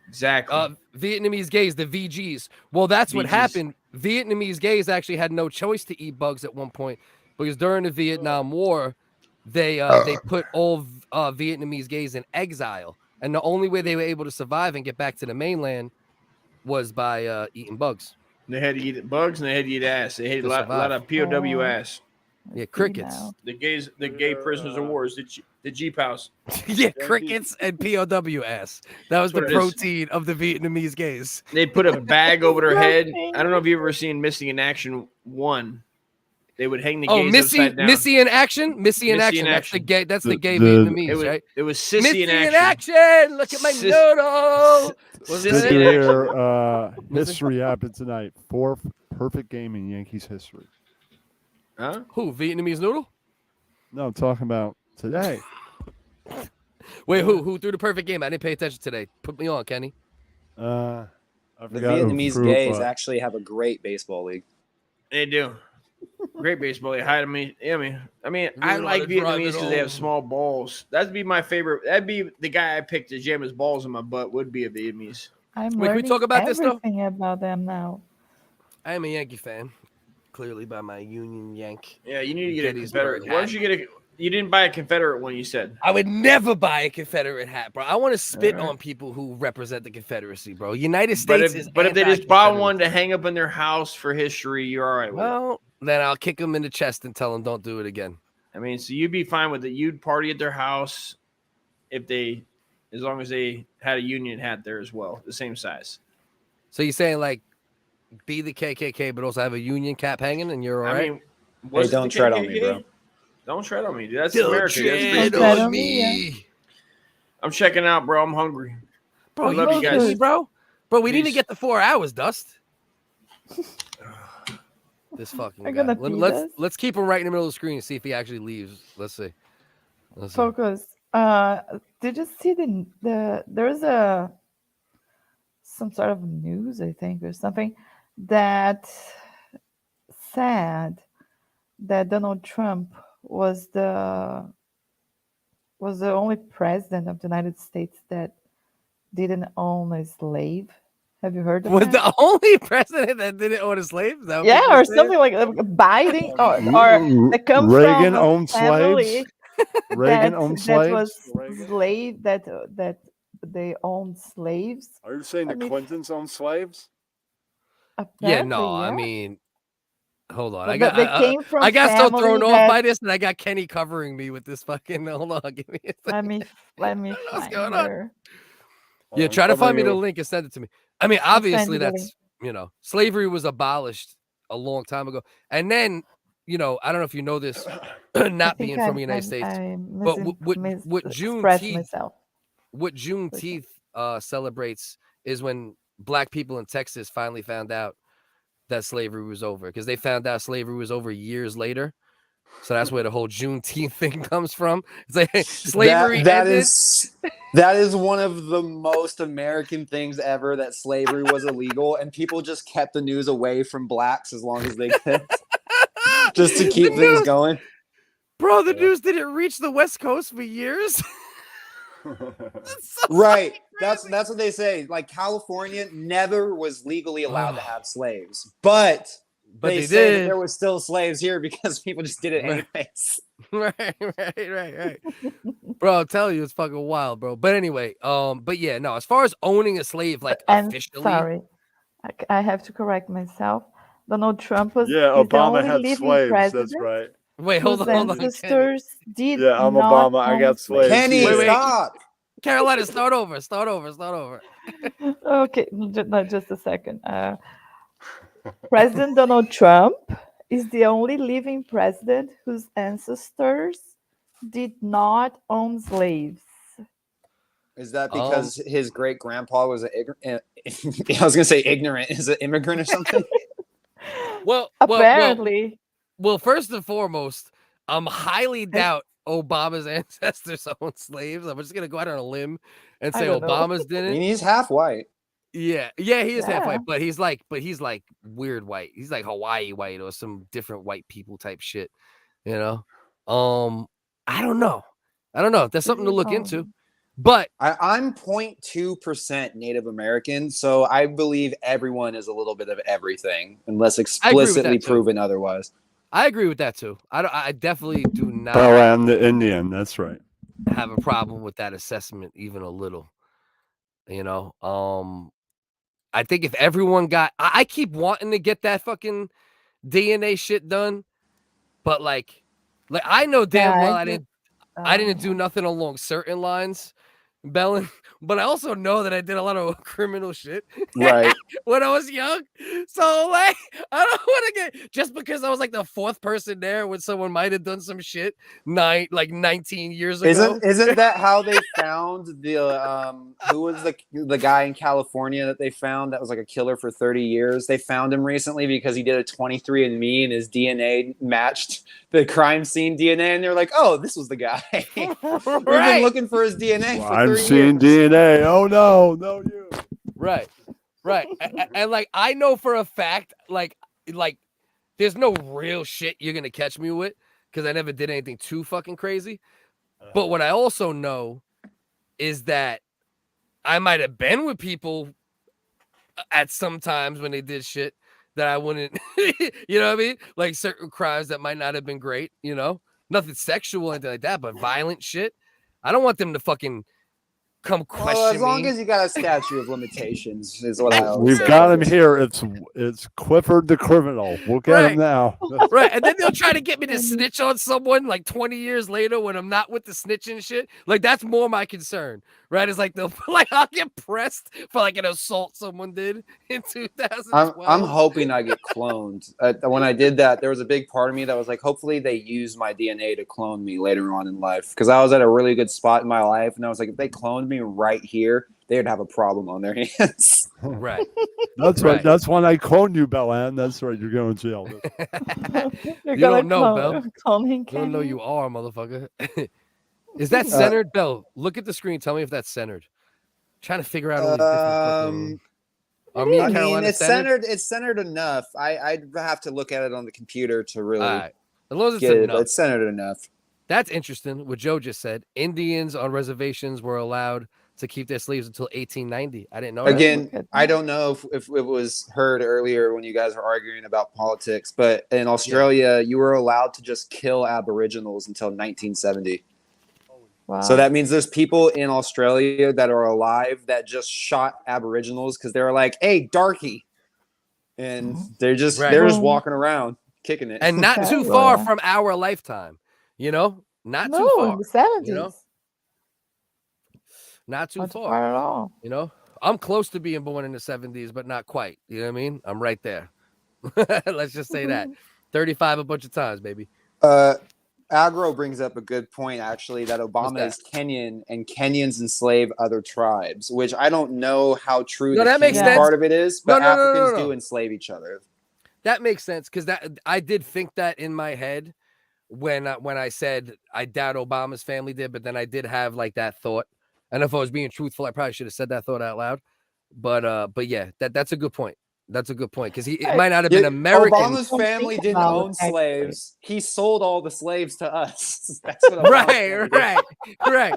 Exactly. Vietnamese gays, the VGs. Well, that's what VGs. happened. Vietnamese gays actually had no choice to eat bugs at one point because during the Vietnam War, they put all Vietnamese gays in exile, and the only way they were able to survive and get back to the mainland was by eating bugs. They had to eat bugs and they had to eat ass. They had a lot of POW ass. Yeah, crickets. The gay prisoners of war, the Jeep house. Yeah, crickets and POW ass. That was the That's what it is. protein of the Vietnamese gays. They put a bag over their head. I don't know if you've ever seen Missing in Action 1. They would hang the gays upside down. Missy in action. Missy in action. That's the gay. That's the gay Vietnamese, right? It was Sissy Missy in in action. action. Look at my noodle. Was Good it to in hear history happened tonight. Fourth perfect game in Yankees history. Huh? Who? Vietnamese noodle? No, I'm talking about today. Wait, who threw the perfect game? I didn't pay attention today. Put me on, Kenny. I The forgot who Vietnamese threw, gays but- actually have a great baseball league. They do. Great baseball. They hide me. I mean, I know like how to drive Vietnamese it because they have home. small balls. That'd be my favorite. That'd be the guy I picked to jam his balls in my butt. Would be a Vietnamese. I'm Wait, can we learning talk about this, though? everything about them now. I am a Yankee fan, clearly by my Union Yank. Yeah, you need to get a Gettysburg Confederate. Why don't you get a? You didn't buy a Confederate one. You said. I would never buy a Confederate hat, bro. I want to spit on people who represent the Confederacy, bro. United States But is if they just buy anti-Confederate. one to hang up in their house for history, you're all right with it. Well, then I'll kick them in the chest and tell them don't do it again. I mean, so you'd be fine with it. You'd party at their house if they, as long as they had a Union hat there as well, the same size. So you're saying like be the KKK, but also have a Union cap hanging, and you're all right? I mean, what's don't the tread on me, KKK? bro. Don't tread on me, dude. That's Don't America. tread That's on me. I'm checking out, bro. I'm hungry. Bro, I love you guys. hungry, bro. Bro, we didn't Peace. even get the 4 hours, Dust. This fucking Are guy. gonna feed us? Let's keep him right in the middle of the screen and see if he actually leaves. Let's see. Focus. Did you see there's some sort of news, I think, or something that said that Donald Trump was the only president of the United States that didn't own a slave. Have you heard of Was that? the only president that didn't own a slave? Is that what Yeah, people or say? something like Biden, or that comes Reagan from a owned family slaves. Reagan that, owned that slaves. was slave that they owned slaves. Are you saying the Clintons owned slaves? Yeah, no, Apparently, I yeah. mean, hold on. But they came from I got so family thrown off that- by this, and I got Kenny covering me with this fucking. Hold on, give me a second. Let me What's find going on? her. Yeah, I'm try to find covering me the you. link and send it to me. I mean, I'll send obviously, you the that's slavery was abolished a long time ago, and then I don't know if you know this, not being from the United States, but what expressed Juneteenth, myself. what Juneteenth celebrates is when Black people in Texas finally found out that slavery was over, because they found out slavery was over years later. So that's where the whole Juneteenth thing comes from. It's like slavery That ended. that is one of the most American things ever, that slavery was illegal and people just kept the news away from blacks as long as they could. Just to keep things going. Bro, the news didn't reach the West Coast for years. Right. That's what they say. Like, California never was legally allowed to have slaves. But they say that did. there was still slaves here because people just did it anyways. Right. Bro, I'll tell you, it's fucking wild, bro. But anyway, but yeah, no, as far as owning a slave, like And officially, sorry, I have to correct myself. Donald Trump was Yeah, is the Obama only had living slaves. president That's right. Wait, hold whose on. ancestors did Yeah, I'm not Obama. I own got slaves. Kenny, Wait. stop. Carolina, start over. Okay, just a second. President Donald Trump is the only living president whose ancestors did not own slaves. Is that because his great grandpa was I was gonna say ignorant. Is an immigrant or something? Well, Apparently. Well, first and foremost, highly doubt Obama's ancestors owned slaves. I'm just gonna go out on a limb and I say don't know. Obama's I didn't. mean, he's half white. Yeah, he is half Yeah. white, but he's like weird white. He's like Hawaii white or some different white people type shit. I don't know. That's something to look into. But I'm 0.2% Native American, so I believe everyone is a little bit of everything, unless explicitly proven otherwise. I agree with that too. I definitely do not Oh, I'm the Indian. That's right. have a problem with that assessment, even a little. I think if everyone got, I keep wanting to get that fucking DNA shit done, but like I know damn well I didn't do nothing along certain lines, Bellin, but I also know that I did a lot of criminal shit Right. when I was young. So like, I don't want to get just because I was like the fourth person there when someone might have done some shit 19 years ago. Isn't that how they found the who was the guy in California that they found that was like a killer for 30 years? They found him recently because he did a 23andMe and his DNA matched the crime scene DNA, and they're like, "Oh, this was the guy." We've been looking for his DNA for 30 I'm seeing DNA. Oh no, you. Right. And like I know for a fact, like there's no real shit you're gonna catch me with because I never did anything too fucking crazy. But what I also know is that I might have been with people at some times when they did shit that I wouldn't, you know what I mean? Like certain crimes that might not have been great, you know? Nothing sexual or anything like that, but violent shit. I don't want them to fucking come question Well, as long me. as you got a statute of limitations is what I always We've say. got him here. It's Clifford the criminal. We'll get him now. Right. And then they'll try to get me to snitch on someone like 20 years later when I'm not with the snitching shit. Like that's more my concern. Right. It's like I'll get pressed for like an assault someone did in 2012. I'm hoping I get cloned. When I did that, there was a big part of me that was like, hopefully they use my DNA to clone me later on in life. Because I was at a really good spot in my life, and I was like, if they cloned me right here, they would have a problem on their hands. Right. That's right. That's when I cloned you, Bellan. That's right. You're going to jail. You don't know, Bell. You don't know you are, motherfucker. Is that centered, Bell? Look at the screen. Tell me if that's centered. I'm trying to figure out all these different fucking... it's centered. It's centered enough. I'd have to look at it on the computer to really as long as get it. enough. It's centered enough. That's interesting. What Joe just said. Indians on reservations were allowed to keep their slaves until 1890. I didn't know Again, that. I don't know if it was heard earlier when you guys were arguing about politics, but in Australia, you were allowed to just kill Aboriginals until 1970. Wow. So that means there's people in Australia that are alive that just shot Aboriginals because they were like, "Hey, darky," and they're just walking around kicking it, and not too far from our lifetime. You know, not too far. In the 70s. You know? Not too Not far at all. You know, I'm close to being born in the 70s, but not quite. You know what I mean? I'm right there. Let's just say that. 35 a bunch of times, baby. Agro brings up a good point, actually, that Obama is Kenyan and Kenyans enslave other tribes, which I don't know how true that makes sense. part of it is, but Africans no. do enslave each other. That makes sense because I did think that in my head when I said I doubt Obama's family did, but then I did have like that thought. And if I was being truthful, I probably should have said that thought out loud. But yeah, that's a good point. That's a good point because it might not have been American. Obama's family didn't own slaves. He sold all the slaves to us. That's what right.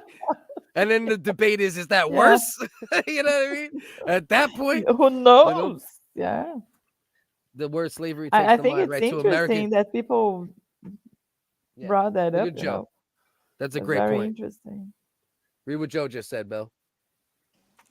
And then the debate is that worse? You know what I mean? At that point, who knows? Yeah. The word slavery takes I the think mind it's right to interesting American. that people brought that up. Good job. That's a It's great very point. Interesting. Read what Joe just said, Bill.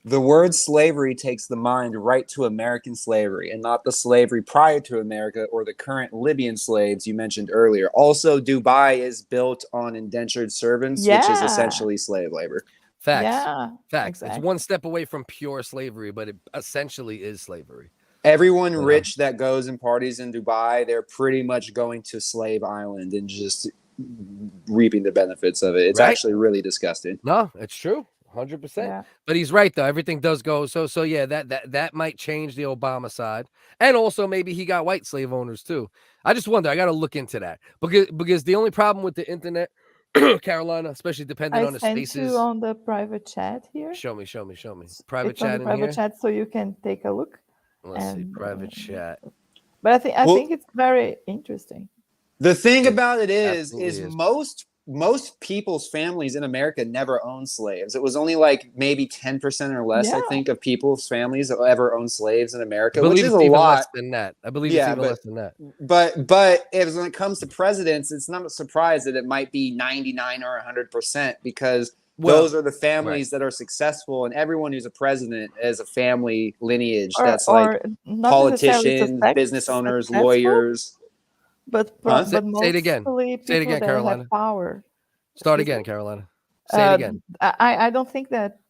The word slavery takes the mind right to American slavery and not the slavery prior to America or the current Libyan slaves you mentioned earlier. Also, Dubai is built on indentured servants, which is essentially slave labor. Facts. Yeah. Facts. Exactly. It's one step away from pure slavery, but it essentially is slavery. Everyone rich that goes and parties in Dubai, they're pretty much going to Slave Island and just reaping the benefits of it. It's actually really disgusting. No, it's true. 100%. But he's right though. Everything does go. So yeah, that might change the Obama side. And also maybe he got white slave owners too. I just wonder. I got to look into that. Because the only problem with the internet, Carolina, especially depending on the spaces. I sent you on the private chat here. Show me. Private chat in private here. chat so you can take a look. Let's see, private chat. But I think it's very interesting. The thing about it is most people's families in America never owned slaves. It was only like maybe 10% or less, I think, of people's families that ever owned slaves in America, which is a lot. Less than that. I believe it's even less than that. But when it comes to presidents, it's not a surprise that it might be 99 or 100% because those are the families that are successful, and everyone who's a president is a family lineage that's like politicians, business owners, lawyers. But say it again. Say it again, Carolina. Power. Start again, Carolina. Say it again. I don't think that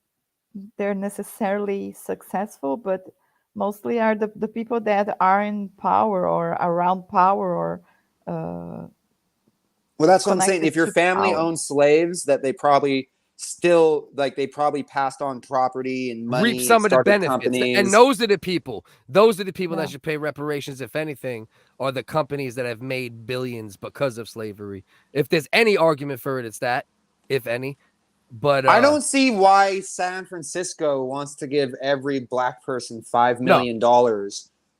they're necessarily successful, but mostly are the people that are in power or around power or well, that's what I'm saying. connected If your to family power. owned slaves, that they probably still they probably passed on property and money, reap some of the started benefits. companies. And those are the people. Those are the people Yeah. that should pay reparations, if anything, are the companies that have made billions because of slavery. If there's any argument for it, it's that, if any. But I don't see why San Francisco wants to give every black person $5 million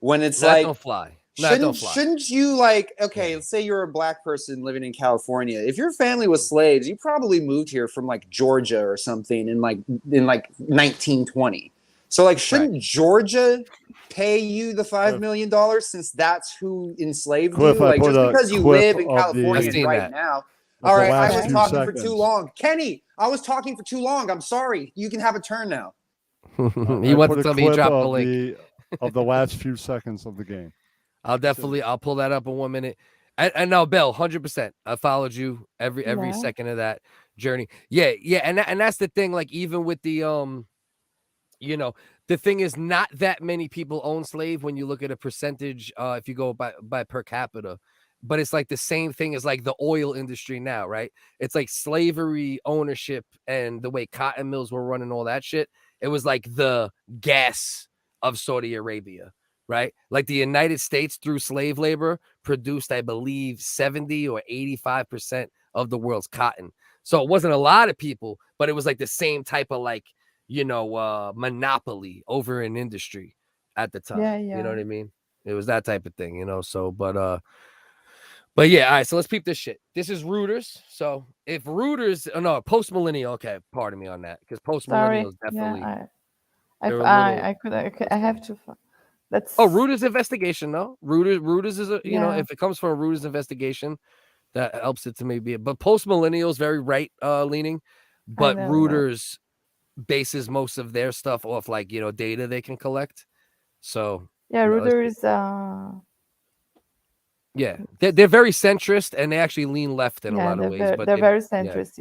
when it's that like don't fly. No, that don't fly. Shouldn't you let's say you're a black person living in California. If your family was slaves, you probably moved here from like Georgia or something in 1920. So shouldn't Georgia pay you the $5 million since that's who enslaved Cliff, you? I put Just a because you clip live in of California the- right now. of All the right, I last was few talking for seconds. too long. Kenny, I was talking for too long. I'm sorry. You can have a turn now. He wants to tell me he dropped the link. Of the last few seconds of the game. I'll pull that up in 1 minute. And now, Bell, 100%. I followed you every Yeah. second of that journey. Yeah, and that's the thing. Like even with the the thing is not that many people own slave when you look at a percentage. If you go by per capita, but it's like the same thing as like the oil industry now, right? It's like slavery ownership and the way cotton mills were running all that shit. It was like the gas of Saudi Arabia. Right? Like the United States through slave labor produced, I believe, 70 or 85% of the world's cotton. So it wasn't a lot of people, but it was like the same type of monopoly over an industry at the time. Yeah, You know yeah. what I mean? It was that type of thing, so, but yeah, all right, so let's peep this shit. This is Reuters. So if Reuters, post-millennial, okay, pardon me on that, because post-millennial is definitely. Yeah, they're a I have to. That's Reuters investigation, though. Reuters is if it comes from a Reuters investigation, that helps it to maybe. But post millennial is very right leaning, but Reuters bases most of their stuff off data they can collect. So Reuters. They're very centrist and they actually lean left in a lot of ways. But they're very centrist.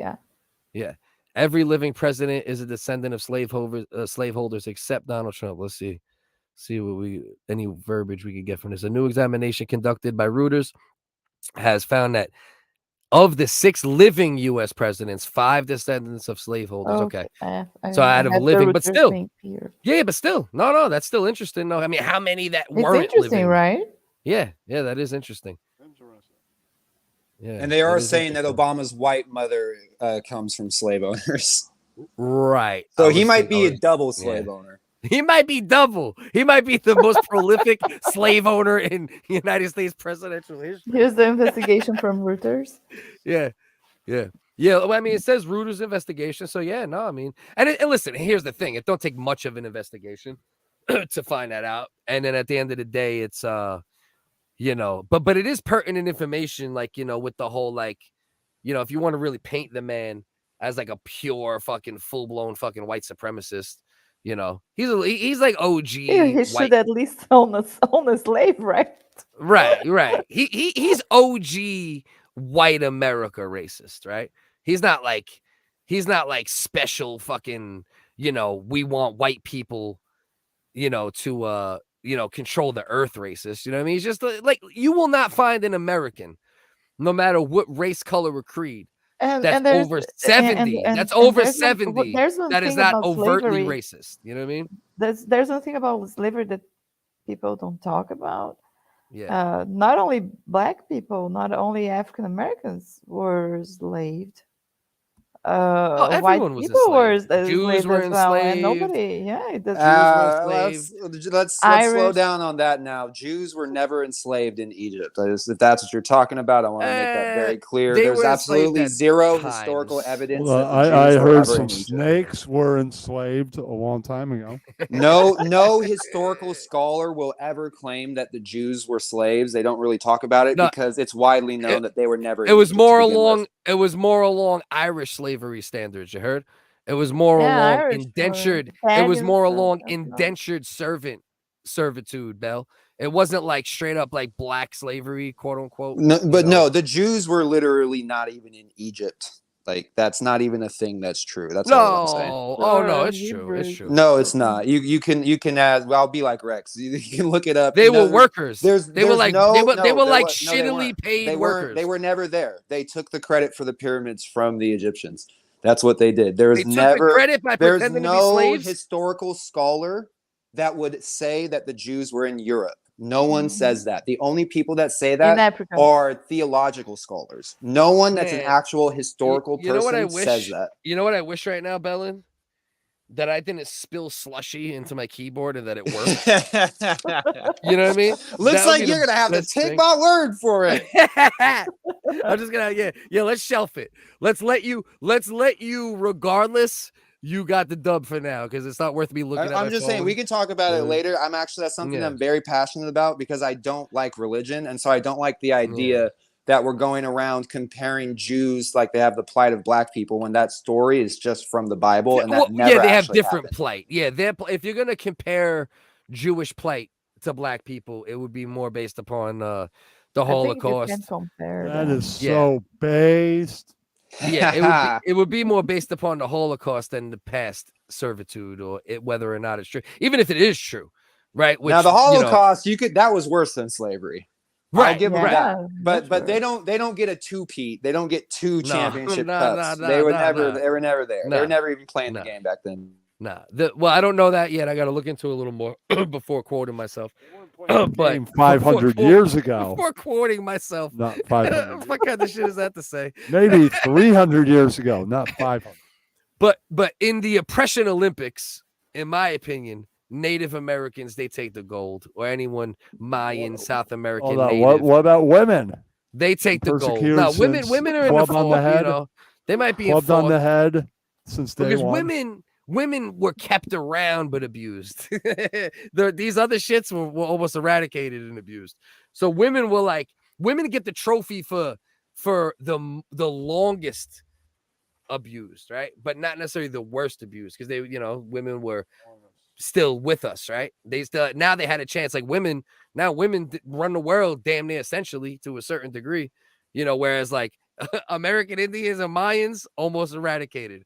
Yeah. Every living president is a descendant of slaveholders except Donald Trump. Let's see what any verbiage we could get from this. A new examination conducted by Reuters has found that of the 6 living U.S. presidents, 5 descendants of slaveholders. Okay. So out of living, but still. Yeah, but still. No, that's still interesting. No, I mean, how many that weren't interesting, living? right? Yeah, that is interesting. Yeah, and they are saying that Obama's white mother comes from slave owners. Right. So he might be a double slave owner. He might be double. He might be the most prolific slave owner in United States presidential history. Here's the investigation from Reuters. Yeah. Well, I mean, it says Reuters investigation. So and listen, here's the thing. It don't take much of an investigation to find that out. And then at the end of the day, it's, but it is pertinent information, with the whole, if you want to really paint the man as like a pure fucking full-blown fucking white supremacist, he's like OG. He should at least own a slave, right? Right. He's OG white America racist, right? He's not like special fucking, we want white people, to control the earth racist. You know what I mean? He's just like you will not find an American, no matter what race, color, or creed. That's over 70. That's over 70. That is not overtly racist. You know what I mean? There's one thing about slavery that people don't talk about. Yeah. Not only black people, not only African Americans were enslaved. White people were enslaved. Jews were enslaved. And nobody, Let's slow down on that now. Jews were never enslaved in Egypt. If that's what you're talking about, I want to make that very clear. There's absolutely zero historical evidence. Well, I heard some snakes were enslaved a long time ago. No historical scholar will ever claim that the Jews were slaves. They don't really talk about it because it's widely known that they were never. It was more along Irish slavery standards. You heard? It was more along indentured. It was more along indentured servitude, Bell. It wasn't like straight up like black slavery, quote unquote. No, but no, the Jews were literally not even in Egypt. Like that's not even a thing that's true. That's all I'm saying. No, it's true. It's true. No, it's not. You can add. Well, I'll be like Rex. You can look it up. They were workers. They were they shittily paid workers. They were never there. They took the credit for the pyramids from the Egyptians. That's what they did. There's no historical scholar that would say that the Jews were in Europe. No one says that. The only people that say that are theological scholars. No one that's an actual historical person says that. You know what I wish right now, Bellin? That I didn't spill slushy into my keyboard and that it worked. You know what I mean? Looks like you're gonna have to take my word for it. I'm just gonna let's shelf it. Let's let you regardless. You got the dub for now because it's not worth me looking at. I'm just saying we can talk about it later. That's something I'm very passionate about because I don't like religion, and so I don't like the idea that we're going around comparing Jews like they have the plight of black people when that story is just from the Bible and that never they have different happened. plight. Yeah, if you're gonna compare Jewish plight to black people, it would be more based upon the Holocaust. That is so based. Yeah, it would be more based upon the Holocaust than the past servitude or whether or not it's true. Even if it is true, right? Which, now the Holocaust, that was worse than slavery. Right, I'll give them that. But they don't get a two-peat. They don't get two championship cups. They were never there. They were never even playing the game back then. Well, I don't know that yet. I got to look into it a little more before quoting myself. But 500 years ago. Before quoting myself. Not 500. What kind of shit is that to say? Maybe 300 years ago, not 500. But in the oppression Olympics, in my opinion, Native Americans, they take the gold, or anyone Mayan, South American. What about women? They take the gold. No, women are in the fourth. They might be clubbed on the head since day one. Women were kept around but abused. These other shits were almost eradicated and abused. So women get the trophy for the longest abused, right? But not necessarily the worst abused because women were still with us, right? Now they had a chance. Like women run the world damn near essentially to a certain degree, whereas like American Indians and Mayans almost eradicated,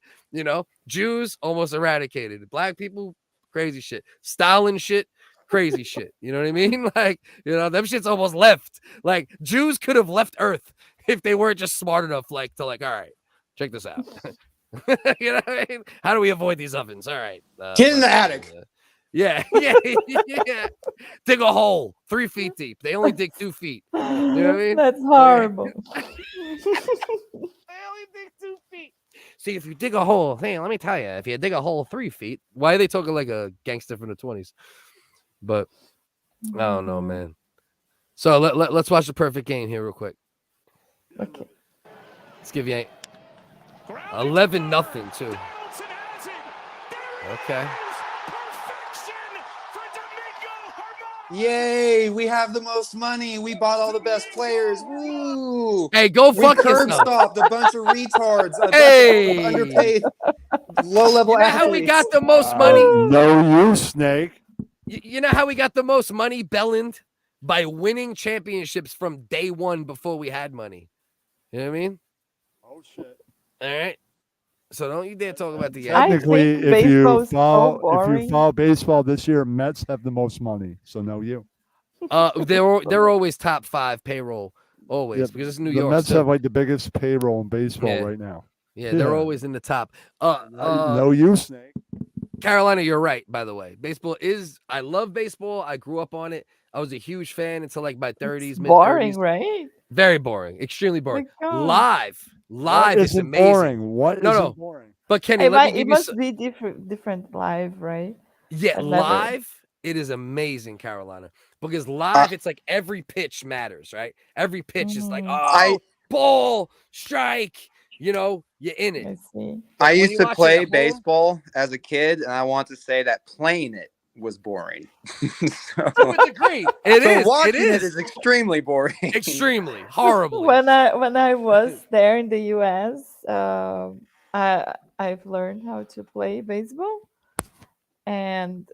Jews almost eradicated, black people, crazy shit, Stalin shit, crazy shit. You know what I mean? Like, them shit's almost left. Like Jews could have left Earth if they weren't just smart enough, all right, check this out. You know what I mean? How do we avoid these ovens? All right. Get in the attic. Yeah. Dig a hole 3 feet deep. They only dig 2 feet. You know what I mean? That's horrible. They only dig 2 feet. See, if you dig a hole, hey, let me tell you, if you dig a hole 3 feet, why are they talking like a gangster from the 20s? But I don't know, man. So let's watch the perfect game here real quick. Okay. Let's give you 11-0 too. Okay. Yay, we have the most money. We bought all the best players. Woo! Hey, go fuck yourself. We curb-stomped a bunch of retards. Hey! Underpaid, low-level athletes. How we got the most money? No, you snake. You know how we got the most money, Belland? By winning championships from day one before we had money. You know what I mean? Oh, shit. All right. So don't you dare talk about the technically if you follow baseball this year, Mets have the most money. So no, you. They're always top 5 payroll, always because it's New York. The Mets have like the biggest payroll in baseball right now. Yeah, they're always in the top. No, you snake. Carolina, you're right. By the way, I love baseball. I grew up on it. I was a huge fan until like my 30s, mid-30s. Boring, right? Very boring, extremely boring. Live is amazing. Boring. What is boring? But Kenny, it must be different live, right? Yeah, live. It is amazing, Carolina, because live it's like every pitch matters, right? Every pitch is like ball, strike. You're in it. I used to play baseball as a kid, and I want to say that playing it was boring. To a degree, watching it is extremely boring. Extremely horrible. When I was there in the US, I've learned how to play baseball, and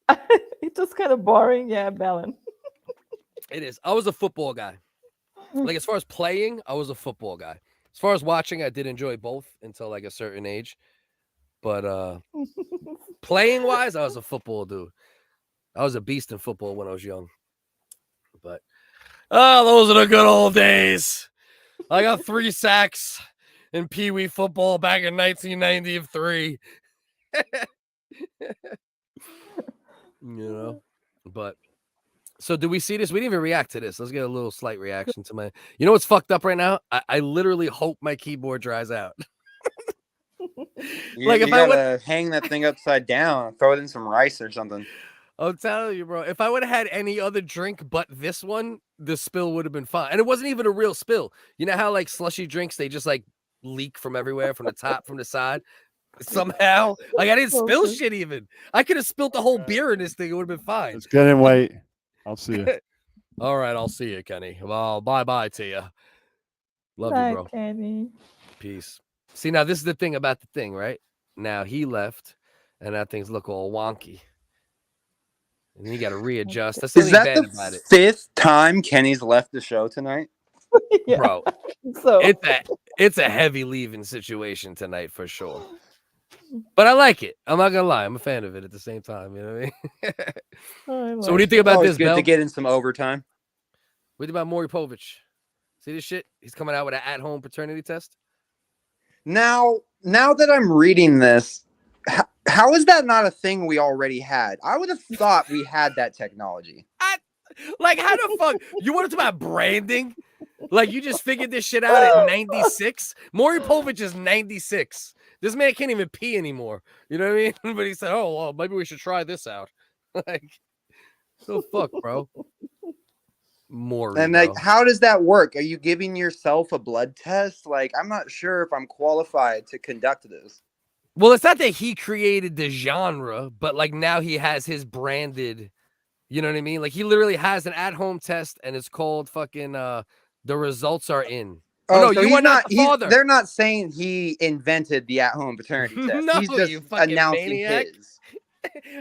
it was kind of boring. Yeah, Bellin. It is. I was a football guy. Like as far as playing, I was a football guy. As far as watching, I did enjoy both until like a certain age. But playing wise, I was a football dude. I was a beast in football when I was young. But those are the good old days. I got 3 sacks in Pee Wee football back in 1993. But so do we see this? We didn't even react to this. Let's get a little slight reaction to my. You know what's fucked up right now? I literally hope my keyboard dries out. Like if I would hang that thing upside down, throw it in some rice or something. I'm telling you, bro. If I would have had any other drink but this one, the spill would have been fine. And it wasn't even a real spill. You know how like slushy drinks, they just like leak from everywhere, from the top, from the side. Somehow, like I didn't spill shit even. I could have spilled the whole beer in this thing. It would have been fine. It's getting late. I'll see you. All right, I'll see you, Kenny. Well, bye to you. Love you, bro. Kenny. Peace. See, now this is the thing about the thing, right? Now he left, and that thing's look all wonky. And you got to readjust. That's Is that bad the about it. 5th time Kenny's left the show tonight? Yeah. Bro, So it's a heavy leaving situation tonight for sure. But I like it. I'm not gonna lie. I'm a fan of it at the same time. You know what I mean? So what do you think about this, Good Bell? to get in some overtime. What do you think about Maury Povich? See this shit? He's coming out with an at-home paternity test. Now that I'm reading this, how is that not a thing we already had? I would have thought we had that technology. Like, how the fuck? You want to talk about branding? Like, you just figured this shit out at 96? Maury Povich is 96. This man can't even pee anymore. You know what I mean? But he said, oh, well, maybe we should try this out. Like, so fuck, bro. Maury, And like, how does that work? Are you giving yourself a blood test? Like, I'm not sure if I'm qualified to conduct this. Well, it's not that he created the genre, but like now he has his branded, you know what I mean? Like he literally has an at-home test and it's called fucking the results are in. Oh, no, so you are not the father. They're not saying he invented the at-home paternity test. No, he's just you fucking announcing maniac. his.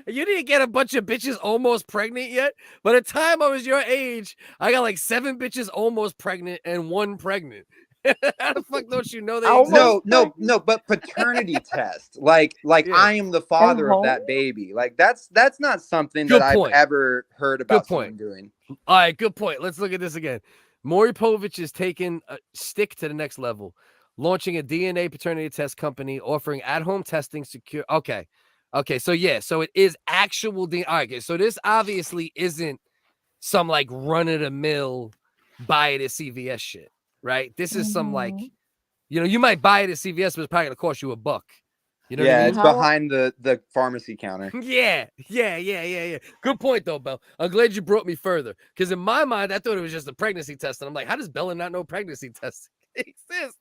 You didn't get a bunch of bitches almost pregnant yet. By the time I was your age, I got like 7 bitches almost pregnant and 1 pregnant. How the fuck don't you know that? No, but paternity test. Like yeah. I am the father of that baby. Like that's not something that I've ever heard about someone doing. All right, good point. Let's look at this again. Maury Povich is taking a stick to the next level, launching a DNA paternity test company, offering at-home testing secure. Okay, so yeah, so it is actual DNA. All right, okay, so this obviously isn't some like run-of-the-mill buy it at CVS shit. Right, this is some like, you know, you might buy it at CVS, but it's probably gonna cost you $1. You know, what I mean? It's behind the pharmacy counter. Yeah. Good point though, Bell. I'm glad you brought me further because in my mind, I thought it was just a pregnancy test, and I'm like, how does Bella not know pregnancy tests exist?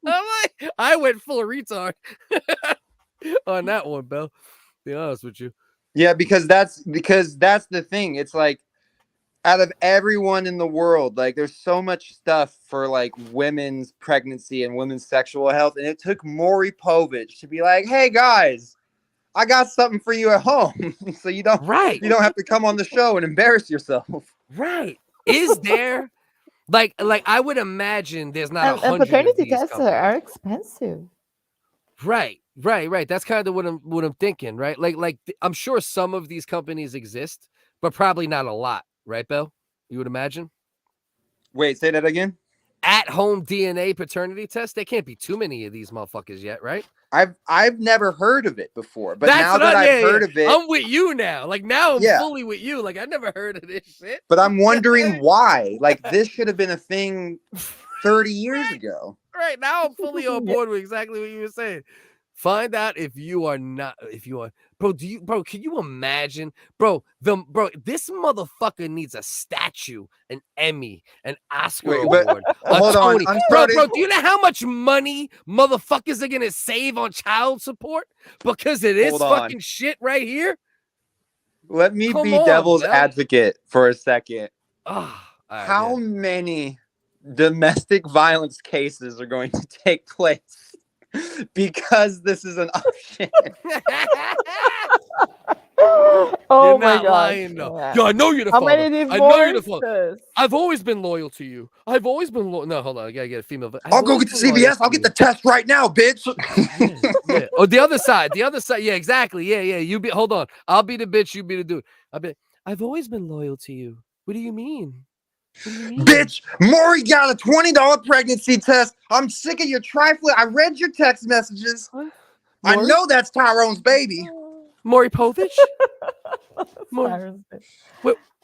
I'm like, I went full retard on that one, Bell. To be honest with you. Yeah, because that's the thing. It's like, out of everyone in the world, like there's so much stuff for like women's pregnancy and women's sexual health. And it took Maury Povich to be like, hey guys, I got something for you at home. So you don't have to come on the show and embarrass yourself. Right. Is there like I would imagine there's not 100 and paternity of these tests are expensive. Right. That's kind of what I'm thinking, right? Like I'm sure some of these companies exist, but probably not a lot. Right, Bell? You would imagine? Wait, say that again? At-home DNA paternity test? There can't be too many of these motherfuckers yet, right? I've never heard of it before, but now that I've heard of it, I'm with you now. Like now I'm fully with you. Like I never heard of this shit. But I'm wondering why. Like this should have been a thing 30 years ago. Right, now I'm fully on board with exactly what you were saying. Find out if you are, bro. Can you imagine, bro? This motherfucker needs a statue, an Emmy, an Oscar award, hold Tony. On, bro. Do you know how much money motherfuckers are gonna save on child support because of this fucking shit right here? Let me be devil's advocate for a second. How many domestic violence cases are going to take place? Because this is an option. Oh You're my not god. lying, though. Yo, I know you're the How father. many I know you're the father. divorces? I've always been loyal to you. I've always been loyal. No, hold on. I gotta get a female. I'll go get the CVS. I'll get the test right now, bitch. Yeah. Oh, the other side. The other side. Yeah, exactly. Yeah, yeah. You be. Hold on. I'll be the bitch. You be the dude. I've always been loyal to you. What do you mean? What do you mean? Bitch, Maury got a $20 pregnancy test. I'm sick of your trifling. I read your text messages. I know that's Tyrone's baby. Maury Povich?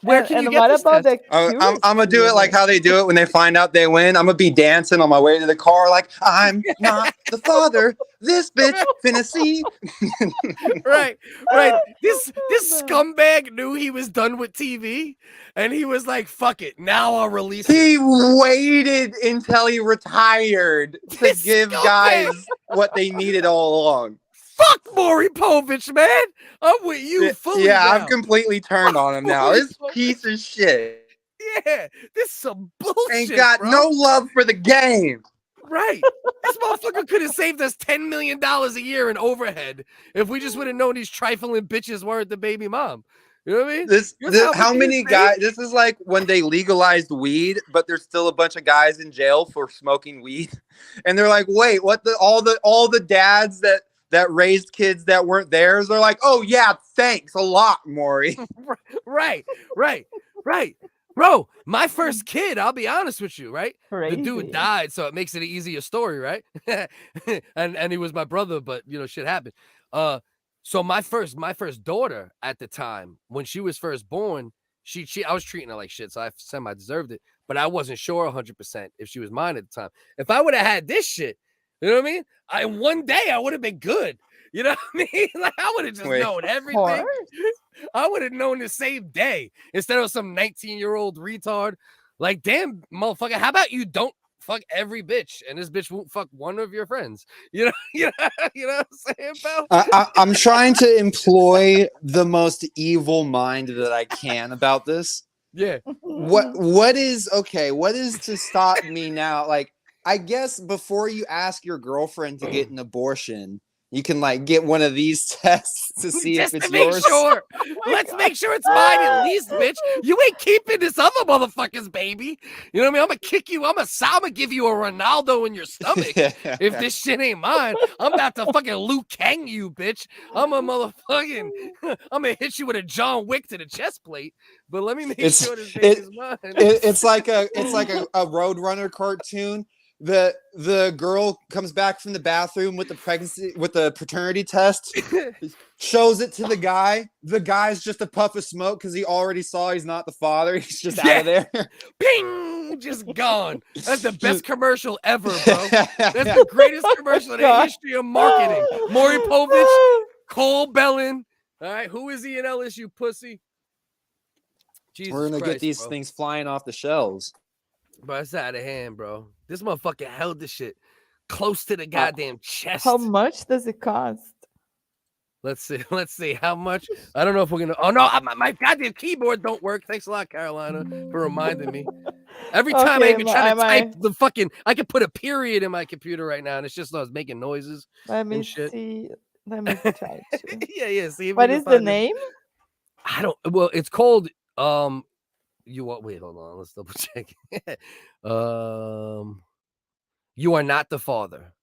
Where can you get this test? I'm gonna do it like how they do it when they find out they win. I'm gonna be dancing on my way to the car like, I'm not the father. This bitch finna see. Right. This scumbag knew he was done with TV, and he was like, "Fuck it, now I'll release." He waited until he retired to give guys what they needed all along. Fuck Maury Povich, man. I'm with you fully. Yeah, now. I'm completely turned on him now. This piece of shit. Yeah, this is some bullshit. Ain't got no love for the game. Right. This motherfucker could have saved us $10 million a year in overhead if we just would have known these trifling bitches weren't the baby mom. You know what I mean? How many guys? This is like when they legalized weed, but there's still a bunch of guys in jail for smoking weed, and they're like, "Wait, what? All the dads that raised kids that weren't theirs, they're like, oh yeah, thanks a lot, Maury." Right. Bro, my first kid, I'll be honest with you, right? Crazy. The dude died, so it makes it an easier story, right? and he was my brother, but shit happened. So my first daughter at the time, when she was first born, I was treating her like shit, so I semi-deserved it, but I wasn't sure 100% if she was mine at the time. If I would have had this shit, you know what I mean? One day I would have been good. You know what I mean? Like I would have just known everything. I would have known the same day instead of some 19-year-old retard. Like, damn, motherfucker, how about you don't fuck every bitch and this bitch won't fuck one of your friends? You know what I'm saying, pal? I'm trying to employ the most evil mind that I can about this. Yeah. What is to stop me now? Like, I guess before you ask your girlfriend to get an abortion, you can like get one of these tests to see if it's yours. Sure. Let's make sure it's mine at least, bitch. You ain't keeping this other motherfucker's baby. You know what I mean? I'm gonna kick you. I'm gonna give you a Ronaldo in your stomach if this shit ain't mine. I'm about to fucking Liu Kang you, bitch. I'm gonna hit you with a John Wick to the chest plate. But let me make sure this baby's mine. It's like a Roadrunner cartoon. The girl comes back from the bathroom with the paternity test, shows it to the guy. The guy's just a puff of smoke because he already saw he's not the father. He's just out of there. Ping, just gone. That's the best commercial ever, bro. That's the greatest commercial in the history of marketing. Maury Povich, Cole Bellin. All right, who is he in LSU, pussy? Jesus We're gonna Christ, get these bro. things flying off the shelves. Bro, it's out of hand, bro. This motherfucker held this shit close to the goddamn chest. How much does it cost? Let's see how much. I don't know if we're gonna. Oh no, my goddamn keyboard don't work. Thanks a lot, Carolina, for reminding me. Every time I even try to type the fucking, I could put a period in my computer right now, and it's just starts making noises. Let me shit. see. Let me try. Yeah. See. What is the name? I don't. Well, it's called. Wait, hold on. Let's double check. You are not the father.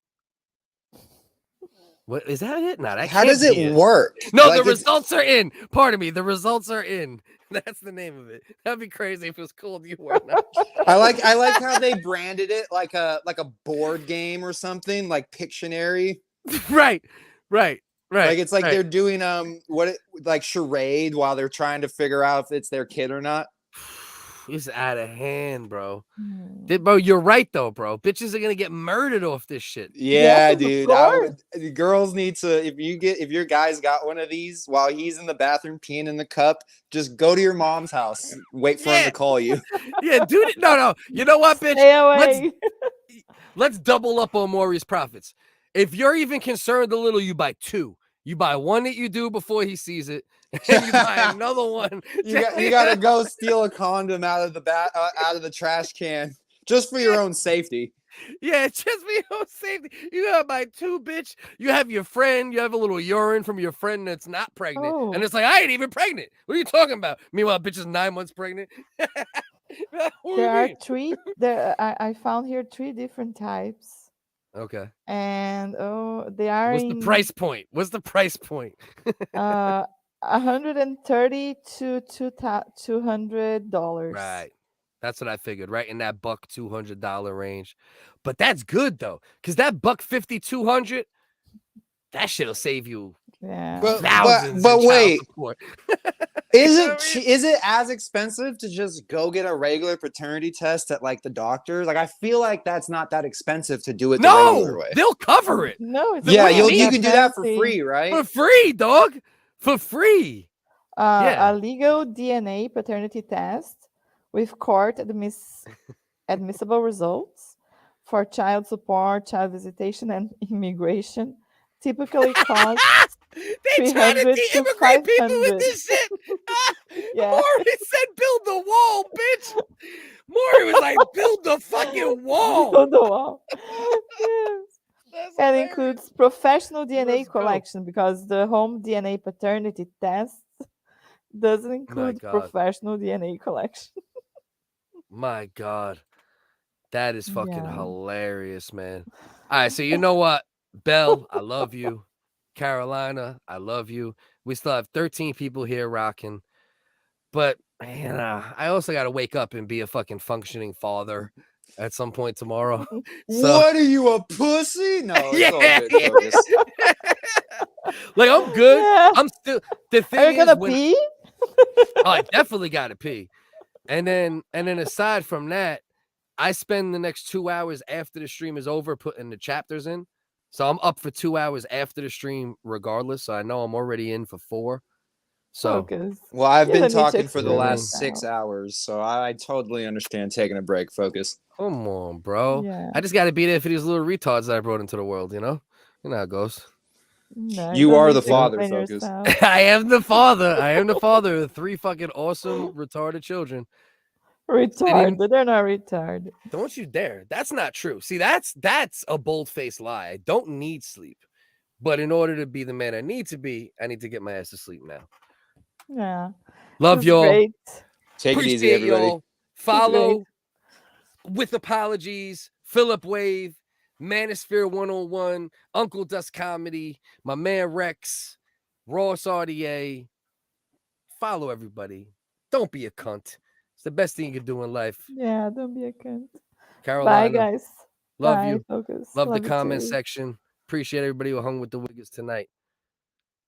What is that? It? No, that How does it work? No, like the results are in. Pardon me. The results are in. That's the name of it. That'd be crazy if it was called You Are Not. I like how they branded it like a board game or something, like Pictionary. Right. Like it's like they're doing like charade while they're trying to figure out if it's their kid or not. It's out of hand, bro. Bro, you're right though, bro. Bitches are gonna get murdered off this shit. Yeah, dude. Girls need to. If your guy's got one of these while he's in the bathroom peeing in the cup, just go to your mom's house. Wait for him to call you. Yeah, dude. No. You know what, bitch? Stay away. Let's double up on Maury's profits. If you're even concerned a little, you buy two. You buy one that you do before he sees it, and you buy another one. You gotta go steal a condom out of the trash can just for your own safety. Yeah, just be your safety. You gotta buy 2, bitch. You have your friend, you have a little urine from your friend that's not pregnant. Oh. And it's like, I ain't even pregnant. What are you talking about? Meanwhile, bitch is 9 months pregnant. There are 3. I found here 3 different types. Okay. And they are. What's the price point? What's the price point? $130 to $200. Right. That's what I figured, right in that $200 range. But that's good though, because that $150, $200, that shit'll save you thousands. But in wait, child support. is it as expensive to just go get a regular paternity test at like the doctors? Like I feel like that's not that expensive to do it the regular way. They'll cover it. No, it's you can do that for free, right? For free, dog. For free. A legal DNA paternity test with court admissible results for child support, child visitation, and immigration typically costs They try to de-immigrate people with this shit. Maury said build the wall, bitch. Maury was like, build the fucking wall. Build the wall. Yes. And includes professional DNA collection because the home DNA paternity test doesn't include professional DNA collection. My God. That is fucking hilarious, man. All right, so you know what? Belle, I love you. Carolina, I love you. We still have 13 people here rocking. But, man, I also got to wake up and be a fucking functioning father at some point tomorrow. So, what are you, a pussy? No, it's all good. Like, I'm good. Yeah. I'm still. The thing Are you is, gonna pee? I definitely got to pee. And then aside from that, I spend the next 2 hours after the stream is over putting the chapters in. So I'm up for 2 hours after the stream regardless. So I know I'm already in for 4. So, well, I've been talking for the last 6 hours, so I totally understand taking a break. Focus. Come on, bro. Yeah. I just got to be there for these little retards that I brought into the world, you know? You know how it goes. No, You are the father, Focus. I am the father. I am the father of 3 fucking awesome retarded children. Retarded. They're not retarded. Don't you dare. That's not true. See, that's a bold-faced lie. I don't need sleep. But in order to be the man I need to be, I need to get my ass to sleep now. Yeah. Love y'all. Great. Take it easy, everybody. Y'all. Follow with apologies. Philip Wave, Manosphere 101, Uncle Dust Comedy, my man Rex, Ross RDA. Follow everybody. Don't be a cunt. It's the best thing you can do in life. Yeah, don't be a cunt. Carolina. Bye, guys. Love Bye, you. Focus. Love the you comment too. section. Appreciate everybody who hung with the WHiggaz tonight.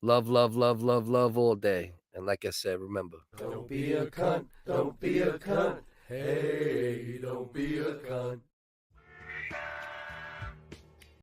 Love, love, love, love, love all day. And like I said, remember. Don't be a cunt. Don't be a cunt. Hey, don't be a cunt.